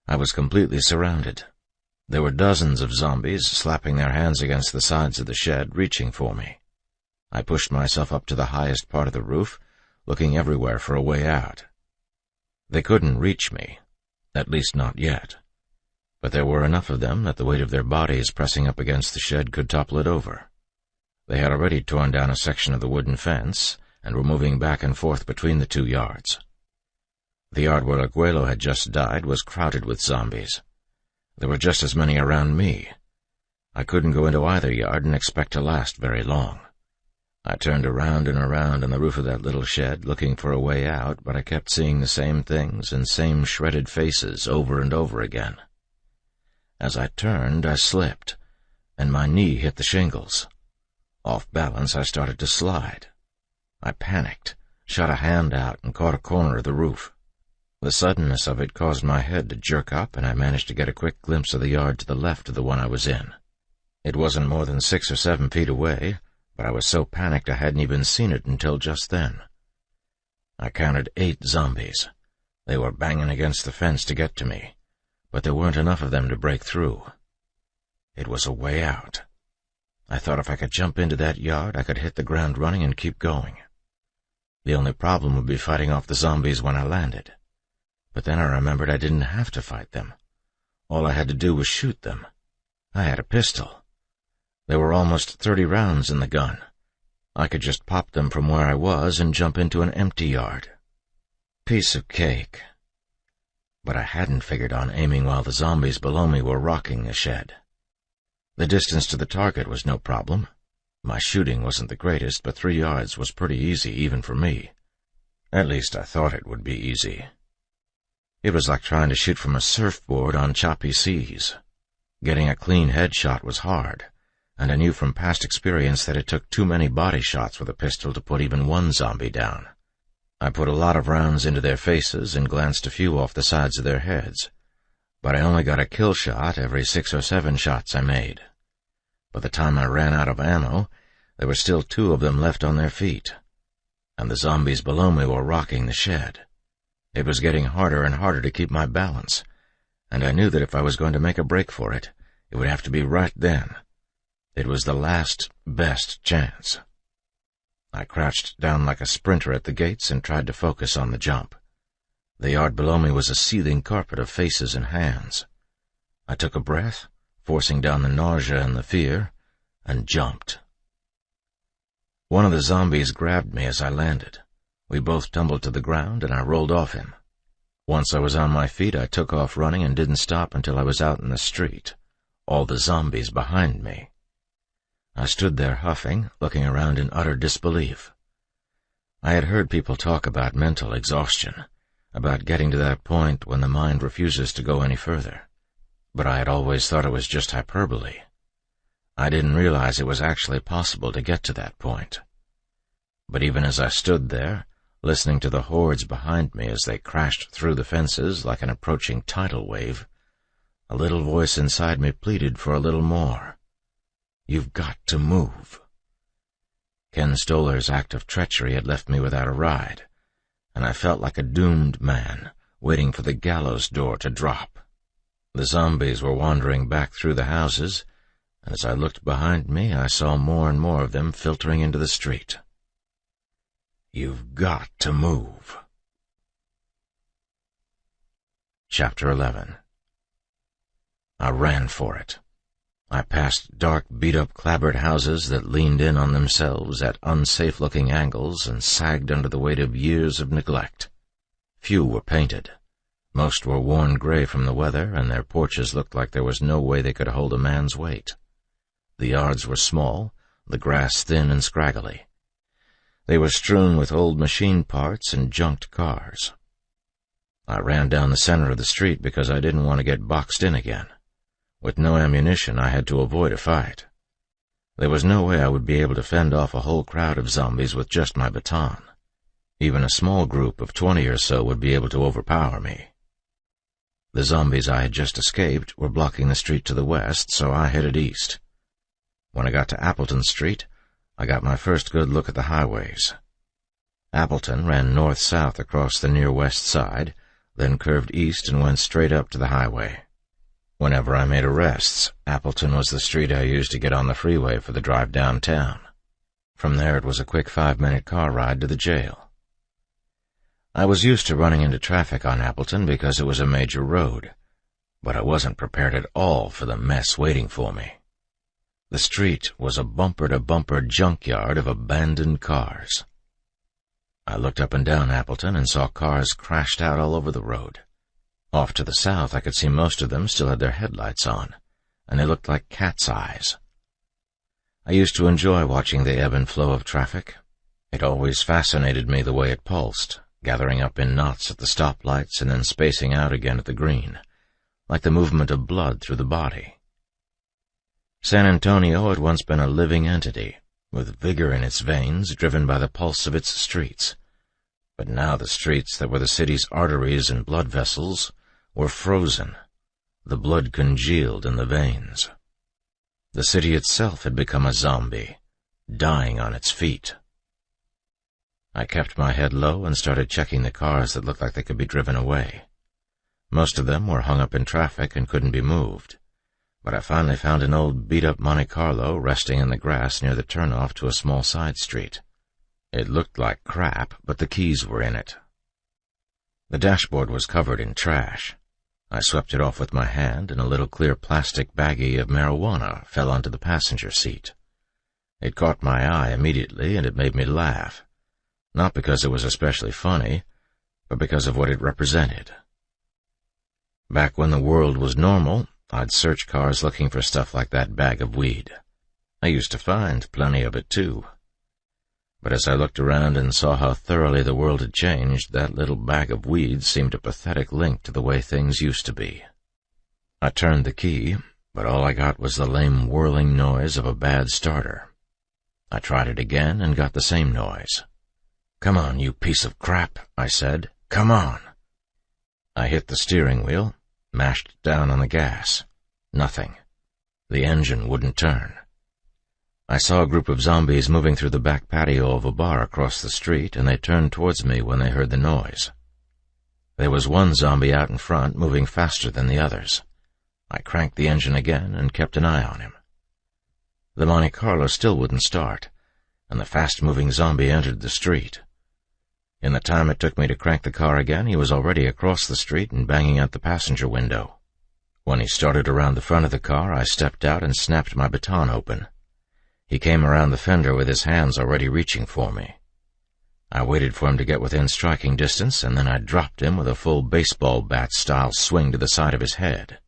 I was completely surrounded. There were dozens of zombies slapping their hands against the sides of the shed, reaching for me. I pushed myself up to the highest part of the roof, looking everywhere for a way out. They couldn't reach me, at least not yet. But there were enough of them that the weight of their bodies pressing up against the shed could topple it over. They had already torn down a section of the wooden fence and were moving back and forth between the 2 yards. The yard where Arguello had just died was crowded with zombies. There were just as many around me. I couldn't go into either yard and expect to last very long. I turned around and around on the roof of that little shed, looking for a way out, but I kept seeing the same things and same shredded faces over and over again. As I turned, I slipped, and my knee hit the shingles. Off balance, I started to slide. I panicked, shot a hand out, and caught a corner of the roof. The suddenness of it caused my head to jerk up, and I managed to get a quick glimpse of the yard to the left of the one I was in. It wasn't more than 6 or 7 feet away, but I was so panicked I hadn't even seen it until just then. I counted 8 zombies. They were banging against the fence to get to me, but there weren't enough of them to break through. It was a way out. I thought if I could jump into that yard, I could hit the ground running and keep going. The only problem would be fighting off the zombies when I landed. But then I remembered I didn't have to fight them. All I had to do was shoot them. I had a pistol. There were almost 30 rounds in the gun. I could just pop them from where I was and jump into an empty yard. Piece of cake. But I hadn't figured on aiming while the zombies below me were rocking the shed. The distance to the target was no problem. My shooting wasn't the greatest, but 3 yards was pretty easy even for me. At least I thought it would be easy. It was like trying to shoot from a surfboard on choppy seas. Getting a clean headshot was hard, and I knew from past experience that it took too many body shots with a pistol to put even one zombie down. I put a lot of rounds into their faces and glanced a few off the sides of their heads, but I only got a kill shot every 6 or 7 shots I made. By the time I ran out of ammo, there were still 2 of them left on their feet, and the zombies below me were rocking the shed. It was getting harder and harder to keep my balance, and I knew that if I was going to make a break for it, it would have to be right then. It was the last, best chance. I crouched down like a sprinter at the gates and tried to focus on the jump. The yard below me was a seething carpet of faces and hands. I took a breath, forcing down the nausea and the fear, and jumped. One of the zombies grabbed me as I landed. We both tumbled to the ground, and I rolled off him. Once I was on my feet, I took off running and didn't stop until I was out in the street, all the zombies behind me. I stood there huffing, looking around in utter disbelief. I had heard people talk about mental exhaustion, about getting to that point when the mind refuses to go any further, but I had always thought it was just hyperbole. I didn't realize it was actually possible to get to that point. But even as I stood there, listening to the hordes behind me as they crashed through the fences like an approaching tidal wave, a little voice inside me pleaded for a little more. You've got to move. Ken Stoller's act of treachery had left me without a ride, and I felt like a doomed man, waiting for the gallows door to drop. The zombies were wandering back through the houses, and as I looked behind me, I saw more and more of them filtering into the street. You've got to move. Chapter 11. I ran for it. I passed dark, beat-up, clapboard houses that leaned in on themselves at unsafe-looking angles and sagged under the weight of years of neglect. Few were painted. Most were worn gray from the weather, and their porches looked like there was no way they could hold a man's weight. The yards were small, the grass thin and scraggly. They were strewn with old machine parts and junked cars. I ran down the center of the street because I didn't want to get boxed in again. With no ammunition, I had to avoid a fight. There was no way I would be able to fend off a whole crowd of zombies with just my baton. Even a small group of 20 or so would be able to overpower me. The zombies I had just escaped were blocking the street to the west, so I headed east. When I got to Appleton Street, I got my first good look at the highways. Appleton ran north-south across the near west side, then curved east and went straight up to the highway. Whenever I made arrests, Appleton was the street I used to get on the freeway for the drive downtown. From there it was a quick 5-minute car ride to the jail. I was used to running into traffic on Appleton because it was a major road, but I wasn't prepared at all for the mess waiting for me. The street was a bumper-to-bumper junkyard of abandoned cars. I looked up and down Appleton and saw cars crashed out all over the road. Off to the south, I could see most of them still had their headlights on, and they looked like cat's eyes. I used to enjoy watching the ebb and flow of traffic. It always fascinated me the way it pulsed, gathering up in knots at the stoplights and then spacing out again at the green, like the movement of blood through the body. San Antonio had once been a living entity, with vigor in its veins, driven by the pulse of its streets. But now the streets that were the city's arteries and blood vessels were frozen. The blood congealed in the veins. The city itself had become a zombie, dying on its feet. I kept my head low and started checking the cars that looked like they could be driven away. Most of them were hung up in traffic and couldn't be moved, but I finally found an old beat-up Monte Carlo resting in the grass near the turnoff to a small side street. It looked like crap, but the keys were in it. The dashboard was covered in trash. I swept it off with my hand, and a little clear plastic baggie of marijuana fell onto the passenger seat. It caught my eye immediately, and it made me laugh, not because it was especially funny, but because of what it represented. Back when the world was normal, I'd search cars looking for stuff like that bag of weed. I used to find plenty of it, too. But as I looked around and saw how thoroughly the world had changed, that little bag of weed seemed a pathetic link to the way things used to be. I turned the key, but all I got was the lame whirling noise of a bad starter. I tried it again and got the same noise. "Come on, you piece of crap," I said. "Come on." I hit the steering wheel, mashed down on the gas. Nothing. The engine wouldn't turn. I saw a group of zombies moving through the back patio of a bar across the street, and they turned towards me when they heard the noise. There was one zombie out in front, moving faster than the others. I cranked the engine again and kept an eye on him. The Monte Carlo still wouldn't start, and the fast-moving zombie entered the street. In the time it took me to crank the car again, he was already across the street and banging out the passenger window. When he started around the front of the car, I stepped out and snapped my baton open. He came around the fender with his hands already reaching for me. I waited for him to get within striking distance, and then I dropped him with a full baseball bat-style swing to the side of his head.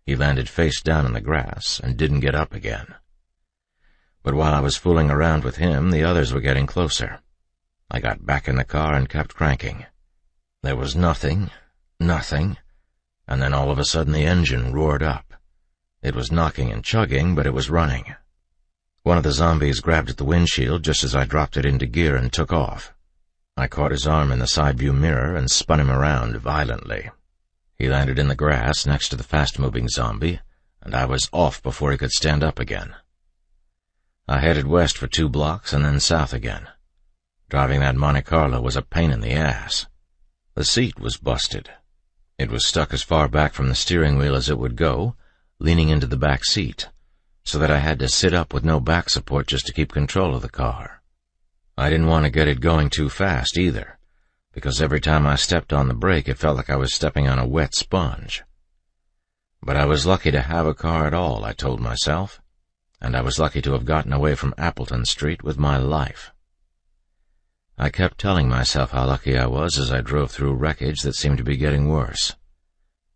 He landed face down in the grass and didn't get up again. But while I was fooling around with him, the others were getting closer. I got back in the car and kept cranking. There was nothing, and then all of a sudden the engine roared up. It was knocking and chugging, but it was running. One of the zombies grabbed at the windshield just as I dropped it into gear and took off. I caught his arm in the side view mirror and spun him around violently. He landed in the grass next to the fast-moving zombie, and I was off before he could stand up again. I headed west for 2 blocks and then south again. Driving that Monte Carlo was a pain in the ass. The seat was busted. It was stuck as far back from the steering wheel as it would go, leaning into the back seat, so that I had to sit up with no back support just to keep control of the car. I didn't want to get it going too fast either, because every time I stepped on the brake it felt like I was stepping on a wet sponge. But I was lucky to have a car at all, I told myself, and I was lucky to have gotten away from Appleton Street with my life. I kept telling myself how lucky I was as I drove through wreckage that seemed to be getting worse.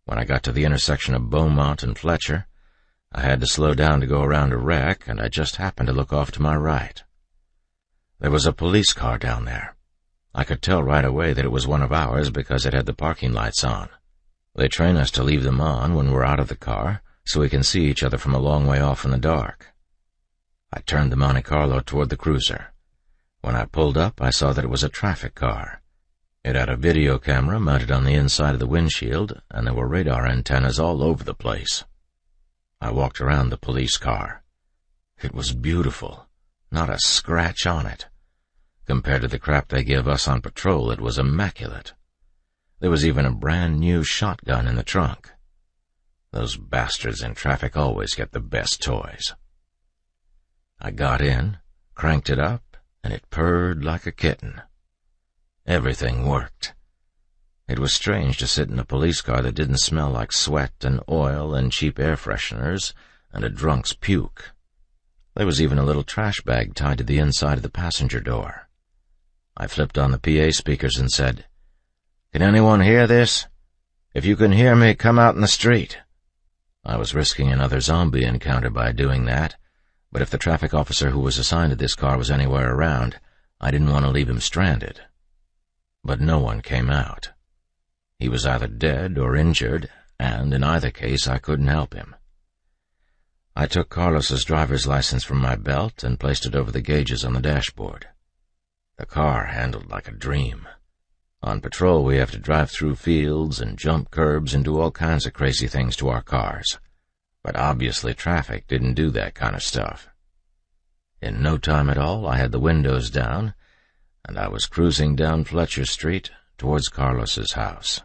When I got to the intersection of Beaumont and Fletcher, I had to slow down to go around a wreck, and I just happened to look off to my right. There was a police car down there. I could tell right away that it was one of ours because it had the parking lights on. They train us to leave them on when we're out of the car, so we can see each other from a long way off in the dark. I turned the Monte Carlo toward the cruiser. When I pulled up, I saw that it was a traffic car. It had a video camera mounted on the inside of the windshield, and there were radar antennas all over the place. I walked around the police car. It was beautiful. Not a scratch on it. Compared to the crap they give us on patrol, it was immaculate. There was even a brand-new shotgun in the trunk. Those bastards in traffic always get the best toys. I got in, cranked it up, and it purred like a kitten. Everything worked. It was strange to sit in a police car that didn't smell like sweat and oil and cheap air fresheners and a drunk's puke. There was even a little trash bag tied to the inside of the passenger door. I flipped on the PA speakers and said, "Can anyone hear this? If you can hear me, come out in the street." I was risking another zombie encounter by doing that, but if the traffic officer who was assigned to this car was anywhere around, I didn't want to leave him stranded. But no one came out. He was either dead or injured, and in either case I couldn't help him. I took Carlos's driver's license from my belt and placed it over the gauges on the dashboard. The car handled like a dream. On patrol we have to drive through fields and jump curbs and do all kinds of crazy things to our cars. But obviously traffic didn't do that kind of stuff. In no time at all, I had the windows down, and I was cruising down Fletcher Street towards Carlos's house.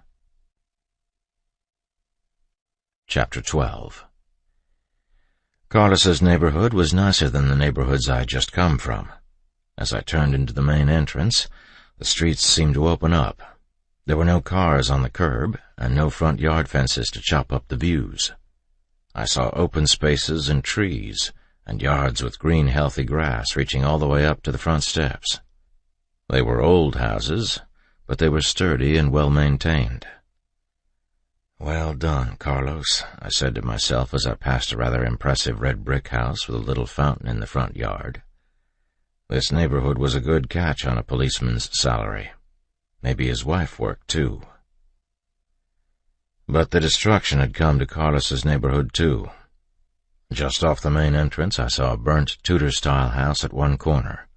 Chapter 12. Carlos's neighborhood was nicer than the neighborhoods I had just come from. As I turned into the main entrance, the streets seemed to open up. There were no cars on the curb, and no front yard fences to chop up the views. I saw open spaces and trees, and yards with green, healthy grass reaching all the way up to the front steps. They were old houses, but they were sturdy and well-maintained. "Well done, Carlos," I said to myself as I passed a rather impressive red brick house with a little fountain in the front yard. This neighborhood was a good catch on a policeman's salary. Maybe his wife worked, too. But the destruction had come to Carlos's neighborhood, too. Just off the main entrance, I saw a burnt Tudor-style house at one corner.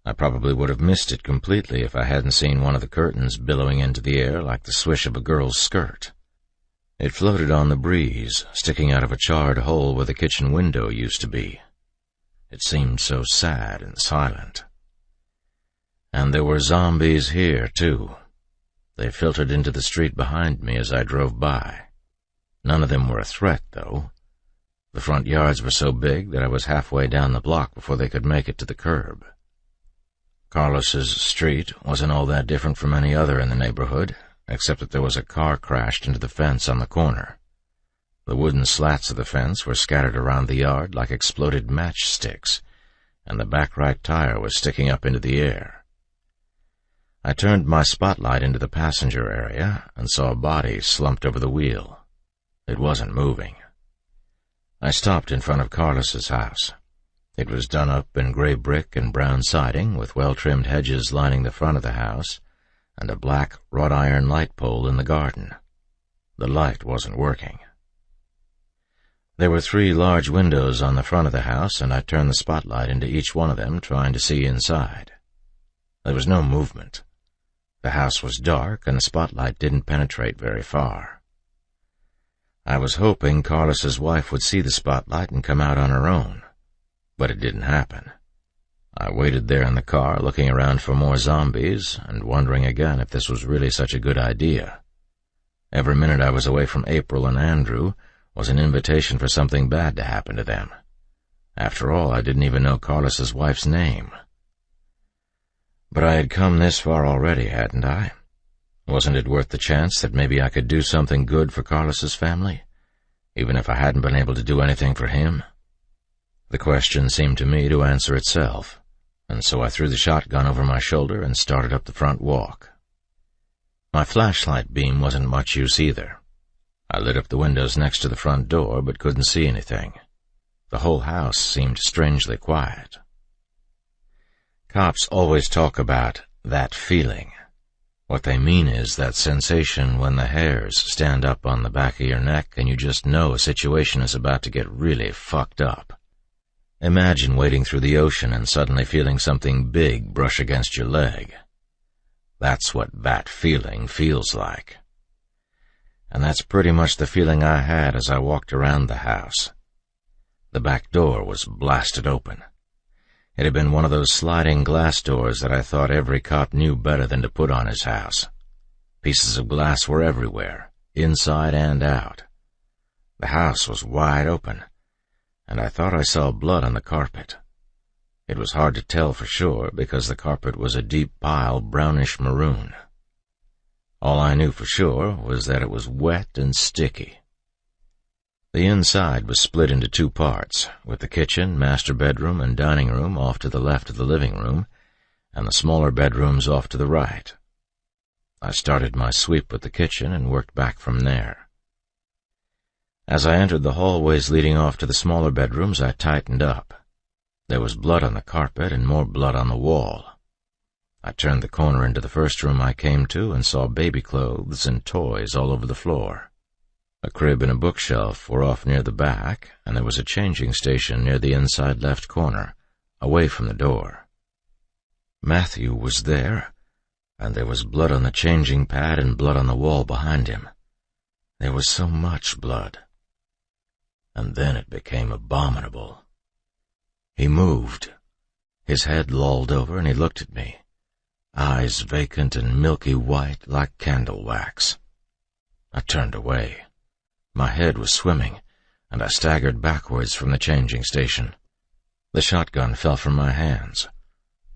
I probably would have missed it completely if I hadn't seen one of the curtains billowing into the air like the swish of a girl's skirt. It floated on the breeze, sticking out of a charred hole where the kitchen window used to be. It seemed so sad and silent. And there were zombies here, too. They filtered into the street behind me as I drove by. None of them were a threat, though. The front yards were so big that I was halfway down the block before they could make it to the curb. Carlos's street wasn't all that different from any other in the neighborhood, except that there was a car crashed into the fence on the corner. The wooden slats of the fence were scattered around the yard like exploded matchsticks, and the back right tire was sticking up into the air. I turned my spotlight into the passenger area and saw a body slumped over the wheel. It wasn't moving. I stopped in front of Carlos's house. It was done up in gray brick and brown siding, with well-trimmed hedges lining the front of the house, and a black wrought-iron light pole in the garden. The light wasn't working. There were 3 large windows on the front of the house, and I turned the spotlight into each one of them, trying to see inside. There was no movement. The house was dark, and the spotlight didn't penetrate very far. I was hoping Carlos's wife would see the spotlight and come out on her own, but it didn't happen. I waited there in the car, looking around for more zombies, and wondering again if this was really such a good idea. Every minute I was away from April and Andrew was an invitation for something bad to happen to them. After all, I didn't even know Carlos's wife's name. But I had come this far already, hadn't I? Wasn't it worth the chance that maybe I could do something good for Carlos's family, even if I hadn't been able to do anything for him? The question seemed to me to answer itself, and so I threw the shotgun over my shoulder and started up the front walk. My flashlight beam wasn't much use either. I lit up the windows next to the front door, but couldn't see anything. The whole house seemed strangely quiet. Cops always talk about that feeling. What they mean is that sensation when the hairs stand up on the back of your neck and you just know a situation is about to get really fucked up. Imagine wading through the ocean and suddenly feeling something big brush against your leg. That's what that feeling feels like. And that's pretty much the feeling I had as I walked around the house. The back door was blasted open. It had been one of those sliding glass doors that I thought every cop knew better than to put on his house. Pieces of glass were everywhere, inside and out. The house was wide open, and I thought I saw blood on the carpet. It was hard to tell for sure because the carpet was a deep pile brownish maroon. All I knew for sure was that it was wet and sticky. The inside was split into 2 parts, with the kitchen, master bedroom, and dining room off to the left of the living room, and the smaller bedrooms off to the right. I started my sweep with the kitchen and worked back from there. As I entered the hallways leading off to the smaller bedrooms, I tightened up. There was blood on the carpet and more blood on the wall. I turned the corner into the first room I came to and saw baby clothes and toys all over the floor. A crib and a bookshelf were off near the back, and there was a changing station near the inside left corner, away from the door. Matthew was there, and there was blood on the changing pad and blood on the wall behind him. There was so much blood. And then it became abominable. He moved. His head lolled over, and he looked at me, eyes vacant and milky white like candle wax. I turned away. My head was swimming, and I staggered backwards from the changing station. The shotgun fell from my hands.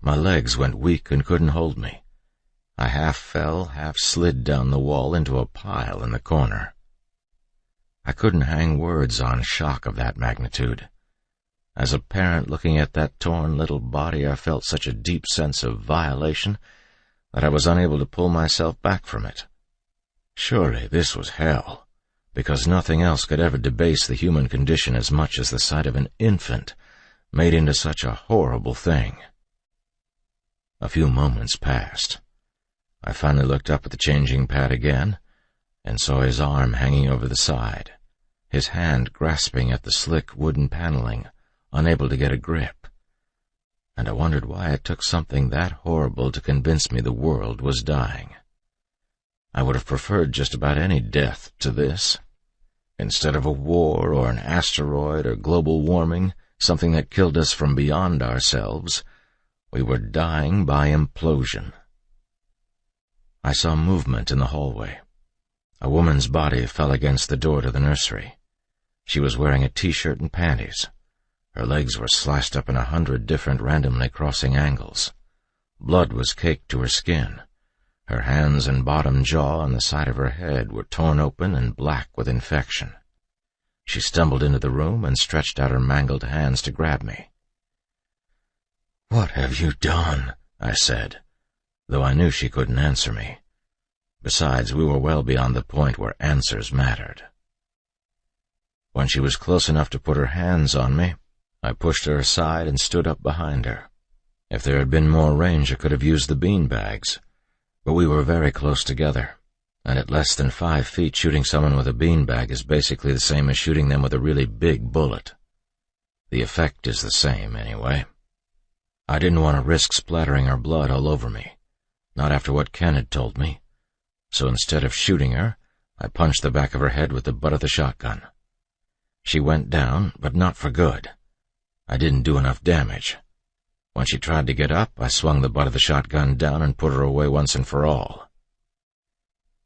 My legs went weak and couldn't hold me. I half fell, half slid down the wall into a pile in the corner. I couldn't hang words on shock of that magnitude. As a parent looking at that torn little body, I felt such a deep sense of violation that I was unable to pull myself back from it. Surely this was hell. because nothing else could ever debase the human condition as much as the sight of an infant made into such a horrible thing. A few moments passed. I finally looked up at the changing pad again and saw his arm hanging over the side, his hand grasping at the slick wooden paneling, unable to get a grip. And I wondered why it took something that horrible to convince me the world was dying. I would have preferred just about any death to this. Instead of a war or an asteroid or global warming, something that killed us from beyond ourselves, we were dying by implosion. I saw movement in the hallway. A woman's body fell against the door to the nursery. She was wearing a t-shirt and panties. Her legs were slashed up in 100 different randomly crossing angles. Blood was caked to her skin. Her hands and bottom jaw and the side of her head were torn open and black with infection. She stumbled into the room and stretched out her mangled hands to grab me. "What have you done?" I said, though I knew she couldn't answer me. Besides, we were well beyond the point where answers mattered. When she was close enough to put her hands on me, I pushed her aside and stood up behind her. If there had been more range, I could have used the beanbags, but we were very close together, and at less than 5 feet, shooting someone with a beanbag is basically the same as shooting them with a really big bullet. The effect is the same, anyway. I didn't want to risk splattering her blood all over me, not after what Ken had told me, so instead of shooting her, I punched the back of her head with the butt of the shotgun. She went down, but not for good. I didn't do enough damage. When she tried to get up, I swung the butt of the shotgun down and put her away once and for all.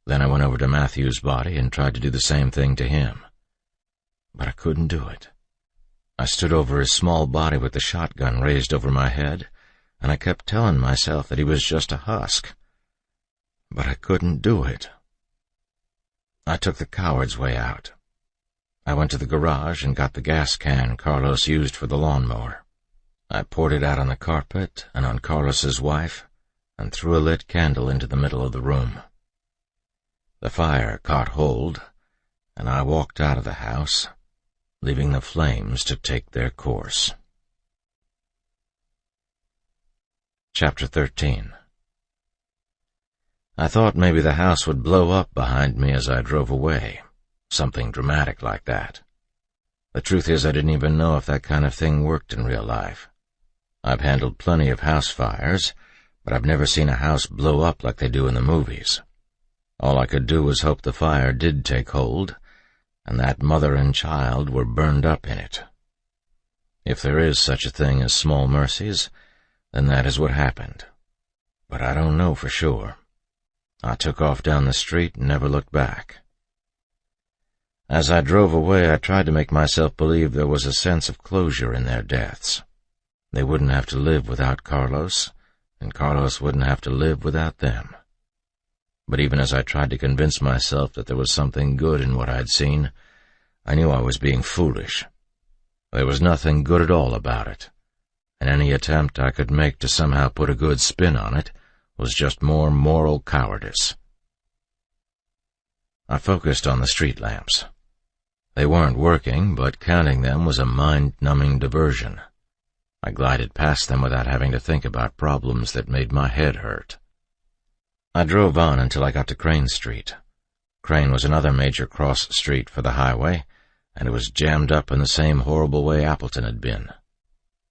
Then I went over to Matthew's body and tried to do the same thing to him. But I couldn't do it. I stood over his small body with the shotgun raised over my head, and I kept telling myself that he was just a husk. But I couldn't do it. I took the coward's way out. I went to the garage and got the gas can Carlos used for the lawnmower. I poured it out on the carpet and on Carlos's wife and threw a lit candle into the middle of the room. The fire caught hold, and I walked out of the house, leaving the flames to take their course. Chapter 13. I thought maybe the house would blow up behind me as I drove away, something dramatic like that. The truth is, I didn't even know if that kind of thing worked in real life. I've handled plenty of house fires, but I've never seen a house blow up like they do in the movies. All I could do was hope the fire did take hold, and that mother and child were burned up in it. If there is such a thing as small mercies, then that is what happened. But I don't know for sure. I took off down the street and never looked back. As I drove away, I tried to make myself believe there was a sense of closure in their deaths. They wouldn't have to live without Carlos, and Carlos wouldn't have to live without them. But even as I tried to convince myself that there was something good in what I'd seen, I knew I was being foolish. There was nothing good at all about it, and any attempt I could make to somehow put a good spin on it was just more moral cowardice. I focused on the street lamps. They weren't working, but counting them was a mind-numbing diversion. I glided past them without having to think about problems that made my head hurt. I drove on until I got to Crane Street. Crane was another major cross street for the highway, and it was jammed up in the same horrible way Appleton had been.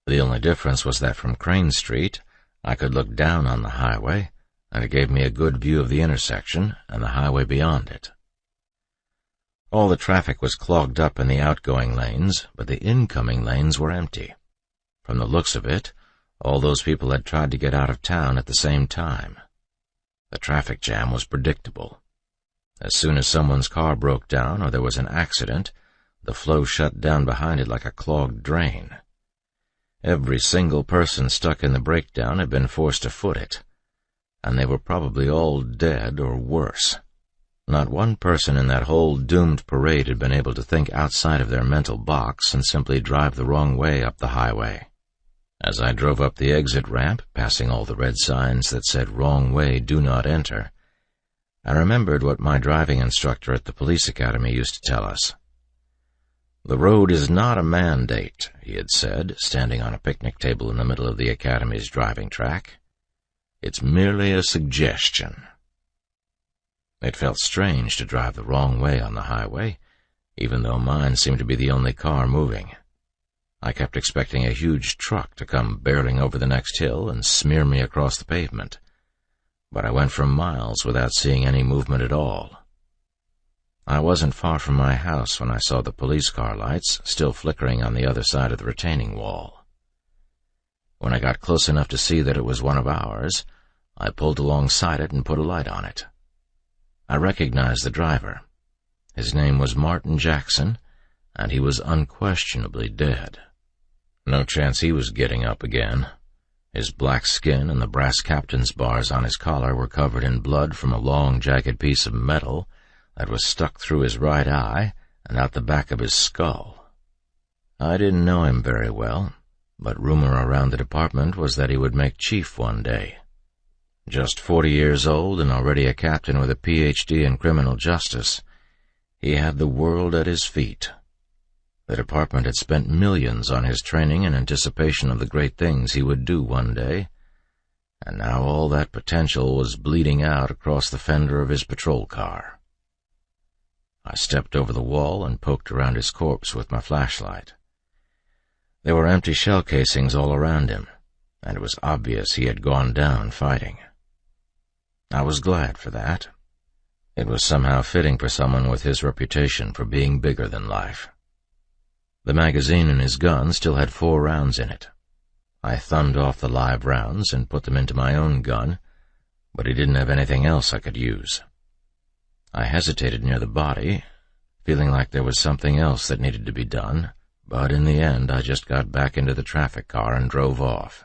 The only difference was that from Crane Street, I could look down on the highway, and it gave me a good view of the intersection and the highway beyond it. All the traffic was clogged up in the outgoing lanes, but the incoming lanes were empty. From the looks of it, all those people had tried to get out of town at the same time. The traffic jam was predictable. As soon as someone's car broke down or there was an accident, the flow shut down behind it like a clogged drain. Every single person stuck in the breakdown had been forced to foot it, and they were probably all dead or worse. Not one person in that whole doomed parade had been able to think outside of their mental box and simply drive the wrong way up the highway. As I drove up the exit ramp, passing all the red signs that said "Wrong way, do not enter," I remembered what my driving instructor at the police academy used to tell us. "The road is not a mandate," he had said, standing on a picnic table in the middle of the academy's driving track. "It's merely a suggestion." It felt strange to drive the wrong way on the highway, even though mine seemed to be the only car moving. I kept expecting a huge truck to come barreling over the next hill and smear me across the pavement, but I went for miles without seeing any movement at all. I wasn't far from my house when I saw the police car lights still flickering on the other side of the retaining wall. When I got close enough to see that it was one of ours, I pulled alongside it and put a light on it. I recognized the driver. His name was Martin Jackson, and he was unquestionably dead. No chance he was getting up again. His black skin and the brass captain's bars on his collar were covered in blood from a long, jagged piece of metal that was stuck through his right eye and out the back of his skull. I didn't know him very well, but rumor around the department was that he would make chief one day. Just 40 years old and already a captain with a Ph.D. in criminal justice, he had the world at his feet. The department had spent millions on his training in anticipation of the great things he would do one day, and now all that potential was bleeding out across the fender of his patrol car. I stepped over the wall and poked around his corpse with my flashlight. There were empty shell casings all around him, and it was obvious he had gone down fighting. I was glad for that. It was somehow fitting for someone with his reputation for being bigger than life. The magazine in his gun still had 4 rounds in it. I thumbed off the live rounds and put them into my own gun, but he didn't have anything else I could use. I hesitated near the body, feeling like there was something else that needed to be done, but in the end I just got back into the traffic car and drove off.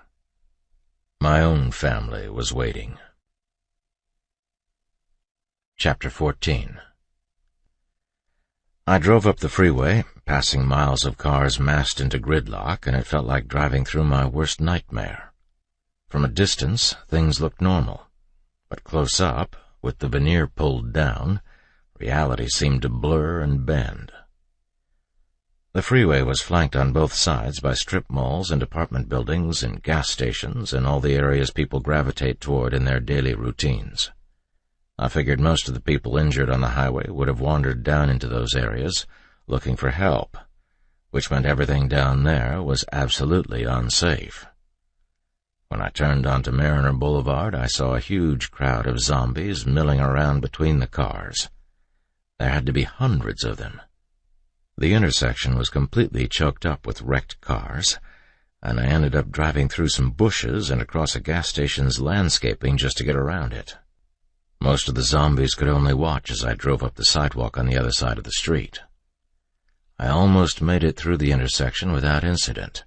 My own family was waiting. Chapter 14. I drove up the freeway, passing miles of cars massed into gridlock, and it felt like driving through my worst nightmare. From a distance, things looked normal, but close up, with the veneer pulled down, reality seemed to blur and bend. The freeway was flanked on both sides by strip malls and apartment buildings and gas stations and all the areas people gravitate toward in their daily routines. I figured most of the people injured on the highway would have wandered down into those areas, looking for help, which meant everything down there was absolutely unsafe. When I turned onto Mariner Boulevard, I saw a huge crowd of zombies milling around between the cars. There had to be hundreds of them. The intersection was completely choked up with wrecked cars, and I ended up driving through some bushes and across a gas station's landscaping just to get around it. Most of the zombies could only watch as I drove up the sidewalk on the other side of the street. I almost made it through the intersection without incident,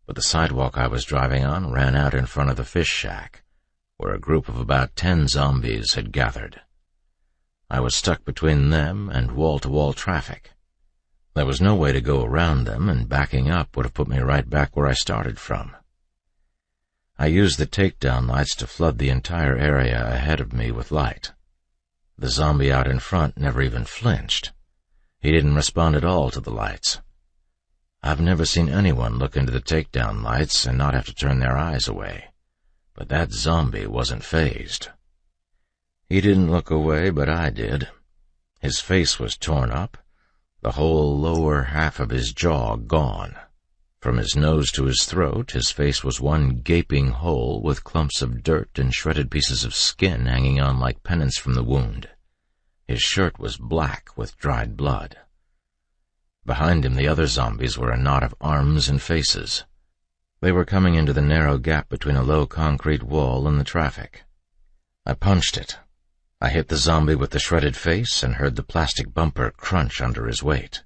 but the sidewalk I was driving on ran out in front of the fish shack, where a group of about 10 zombies had gathered. I was stuck between them and wall-to-wall traffic. There was no way to go around them, and backing up would have put me right back where I started from. I used the takedown lights to flood the entire area ahead of me with light. The zombie out in front never even flinched. He didn't respond at all to the lights. I've never seen anyone look into the takedown lights and not have to turn their eyes away, but that zombie wasn't fazed. He didn't look away, but I did. His face was torn up, the whole lower half of his jaw gone. From his nose to his throat, his face was one gaping hole with clumps of dirt and shredded pieces of skin hanging on like pennants from the wound. His shirt was black with dried blood. Behind him, the other zombies were a knot of arms and faces. They were coming into the narrow gap between a low concrete wall and the traffic. I punched it. I hit the zombie with the shredded face and heard the plastic bumper crunch under his weight.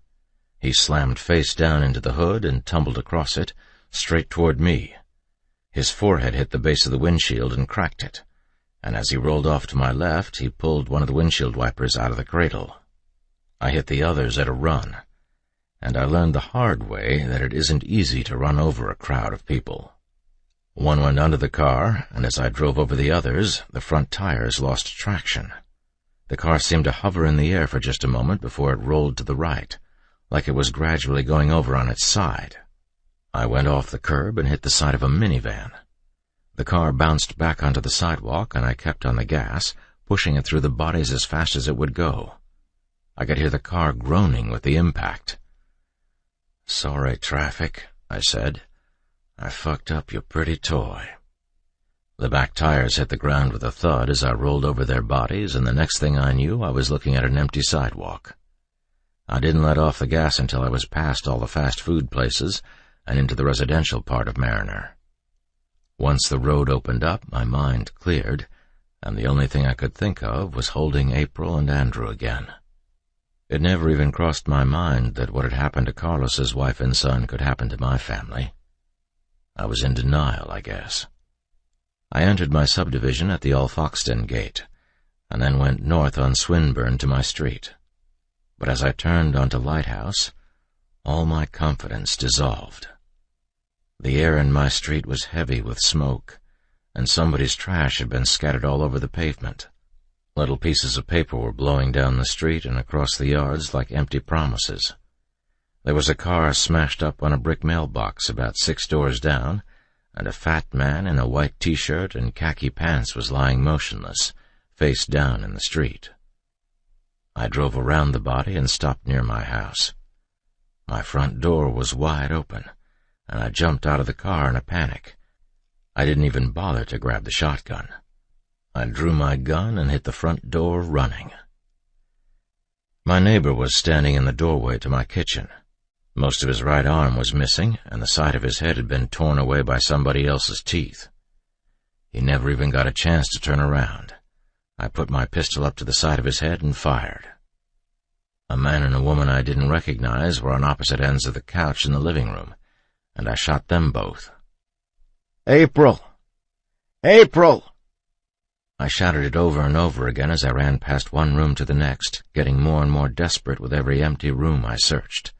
He slammed face down into the hood and tumbled across it, straight toward me. His forehead hit the base of the windshield and cracked it, and as he rolled off to my left, he pulled one of the windshield wipers out of the cradle. I hit the others at a run, and I learned the hard way that it isn't easy to run over a crowd of people. One went under the car, and as I drove over the others, the front tires lost traction. The car seemed to hover in the air for just a moment before it rolled to the right, like it was gradually going over on its side. I went off the curb and hit the side of a minivan. The car bounced back onto the sidewalk, and I kept on the gas, pushing it through the bodies as fast as it would go. I could hear the car groaning with the impact. "Sorry, traffic," I said. "I fucked up your pretty toy." The back tires hit the ground with a thud as I rolled over their bodies, and the next thing I knew, I was looking at an empty sidewalk. I didn't let off the gas until I was past all the fast food places and into the residential part of Mariner. Once the road opened up, my mind cleared, and the only thing I could think of was holding April and Andrew again. It never even crossed my mind that what had happened to Carlos's wife and son could happen to my family. I was in denial, I guess. I entered my subdivision at the Alfoxden gate, and then went north on Swinburne to my street. But as I turned onto Lighthouse, all my confidence dissolved. The air in my street was heavy with smoke, and somebody's trash had been scattered all over the pavement. Little pieces of paper were blowing down the street and across the yards like empty promises. There was a car smashed up on a brick mailbox about 6 doors down, and a fat man in a white T-shirt and khaki pants was lying motionless, face down in the street. I drove around the body and stopped near my house. My front door was wide open, and I jumped out of the car in a panic. I didn't even bother to grab the shotgun. I drew my gun and hit the front door running. My neighbor was standing in the doorway to my kitchen. Most of his right arm was missing, and the side of his head had been torn away by somebody else's teeth. He never even got a chance to turn around. I put my pistol up to the side of his head and fired. A man and a woman I didn't recognize were on opposite ends of the couch in the living room, and I shot them both. "April! April!" I shouted it over and over again as I ran past one room to the next, getting more and more desperate with every empty room I searched.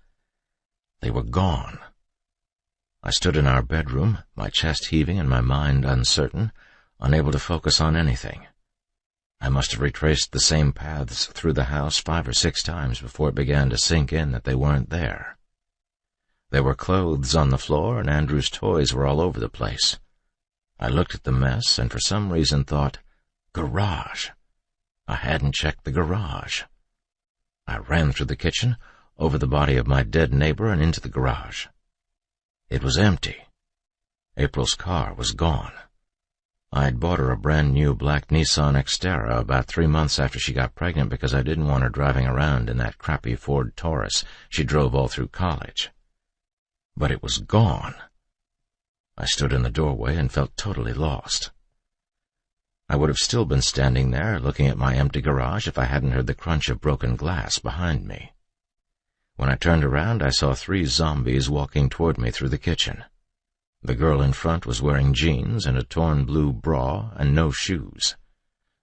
They were gone. I stood in our bedroom, my chest heaving and my mind uncertain, unable to focus on anything. I must have retraced the same paths through the house 5 or 6 times before it began to sink in that they weren't there. There were clothes on the floor, and Andrew's toys were all over the place. I looked at the mess and for some reason thought, garage. I hadn't checked the garage. I ran through the kitchen, over the body of my dead neighbor, and into the garage. It was empty. April's car was gone. I'd bought her a brand-new black Nissan Xterra about 3 months after she got pregnant because I didn't want her driving around in that crappy Ford Taurus she drove all through college. But it was gone. I stood in the doorway and felt totally lost. I would have still been standing there, looking at my empty garage, if I hadn't heard the crunch of broken glass behind me. When I turned around, I saw 3 zombies walking toward me through the kitchen. The girl in front was wearing jeans and a torn blue bra and no shoes.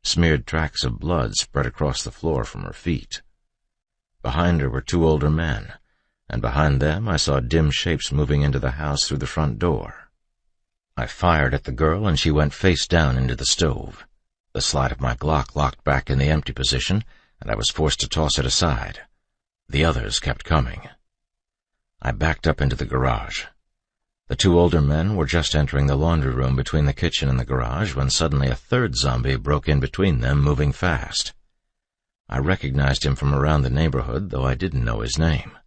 Smeared tracks of blood spread across the floor from her feet. Behind her were 2 older men, and behind them I saw dim shapes moving into the house through the front door. I fired at the girl, and she went face down into the stove. The slide of my Glock locked back in the empty position, and I was forced to toss it aside. The others kept coming. I backed up into the garage. The 2 older men were just entering the laundry room between the kitchen and the garage when suddenly a 3rd zombie broke in between them, moving fast. I recognized him from around the neighborhood, though I didn't know his name.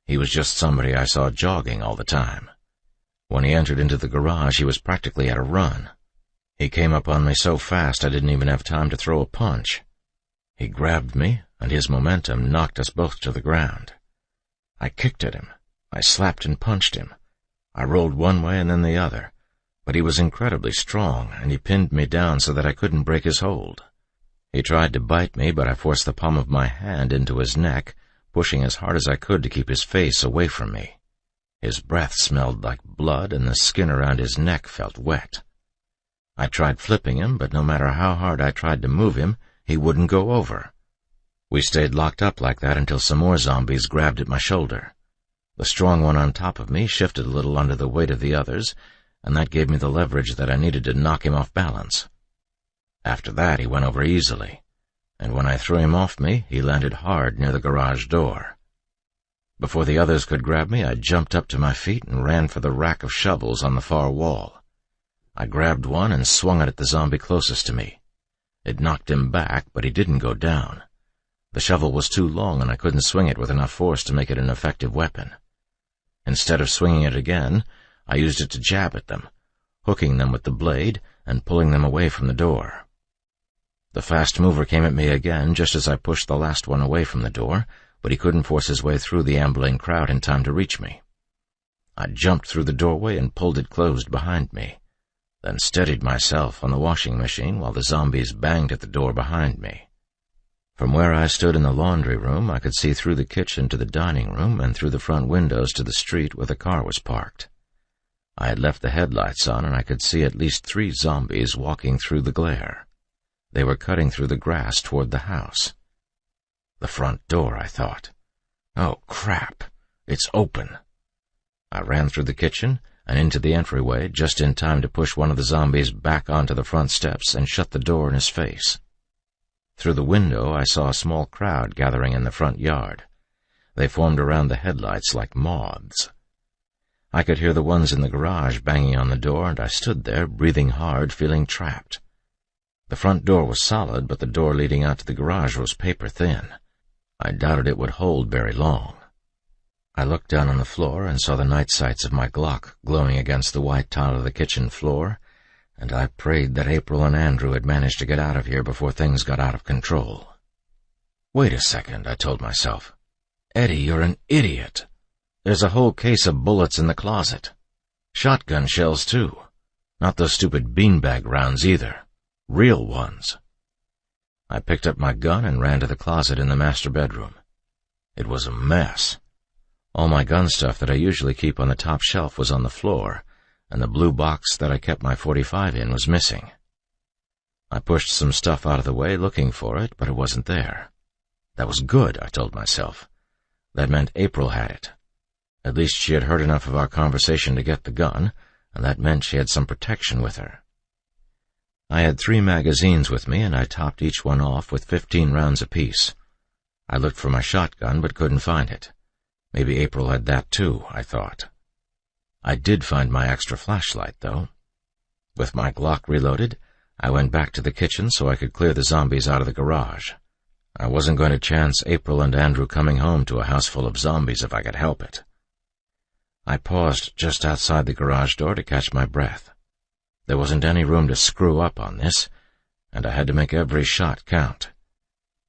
He was just somebody I saw jogging all the time. When he entered into the garage, he was practically at a run. He came up on me so fast I didn't even have time to throw a punch. He grabbed me, and his momentum knocked us both to the ground. I kicked at him. I slapped and punched him. I rolled one way and then the other, but he was incredibly strong, and he pinned me down so that I couldn't break his hold. He tried to bite me, but I forced the palm of my hand into his neck, pushing as hard as I could to keep his face away from me. His breath smelled like blood, and the skin around his neck felt wet. I tried flipping him, but no matter how hard I tried to move him, he wouldn't go over. We stayed locked up like that until some more zombies grabbed at my shoulder. The strong one on top of me shifted a little under the weight of the others, and that gave me the leverage that I needed to knock him off balance. After that, he went over easily, and when I threw him off me, he landed hard near the garage door. Before the others could grab me, I jumped up to my feet and ran for the rack of shovels on the far wall. I grabbed one and swung it at the zombie closest to me. It knocked him back, but he didn't go down. The shovel was too long and I couldn't swing it with enough force to make it an effective weapon. Instead of swinging it again, I used it to jab at them, hooking them with the blade and pulling them away from the door. The fast mover came at me again just as I pushed the last one away from the door, but he couldn't force his way through the ambling crowd in time to reach me. I jumped through the doorway and pulled it closed behind me, then steadied myself on the washing machine while the zombies banged at the door behind me. From where I stood in the laundry room, I could see through the kitchen to the dining room and through the front windows to the street where the car was parked. I had left the headlights on and I could see at least 3 zombies walking through the glare. They were cutting through the grass toward the house. The front door, I thought. Oh, crap! It's open. I ran through the kitchen and into the entryway just in time to push one of the zombies back onto the front steps and shut the door in his face. Through the window, I saw a small crowd gathering in the front yard. They formed around the headlights like moths. I could hear the ones in the garage banging on the door, and I stood there, breathing hard, feeling trapped. The front door was solid, but the door leading out to the garage was paper-thin. I doubted it would hold very long. I looked down on the floor and saw the night sights of my Glock glowing against the white tile of the kitchen floor, and I prayed that April and Andrew had managed to get out of here before things got out of control. Wait a second, I told myself. Eddie, you're an idiot. There's a whole case of bullets in the closet. Shotgun shells, too. Not those stupid beanbag rounds either. Real ones. I picked up my gun and ran to the closet in the master bedroom. It was a mess. All my gun stuff that I usually keep on the top shelf was on the floor, and the blue box that I kept my .45 in was missing. I pushed some stuff out of the way looking for it, but it wasn't there. That was good, I told myself. That meant April had it. At least she had heard enough of our conversation to get the gun, and that meant she had some protection with her. I had 3 magazines with me, and I topped each one off with 15 rounds apiece. I looked for my shotgun, but couldn't find it. Maybe April had that too, I thought. I did find my extra flashlight, though. With my Glock reloaded, I went back to the kitchen so I could clear the zombies out of the garage. I wasn't going to chance April and Andrew coming home to a house full of zombies if I could help it. I paused just outside the garage door to catch my breath. There wasn't any room to screw up on this, and I had to make every shot count.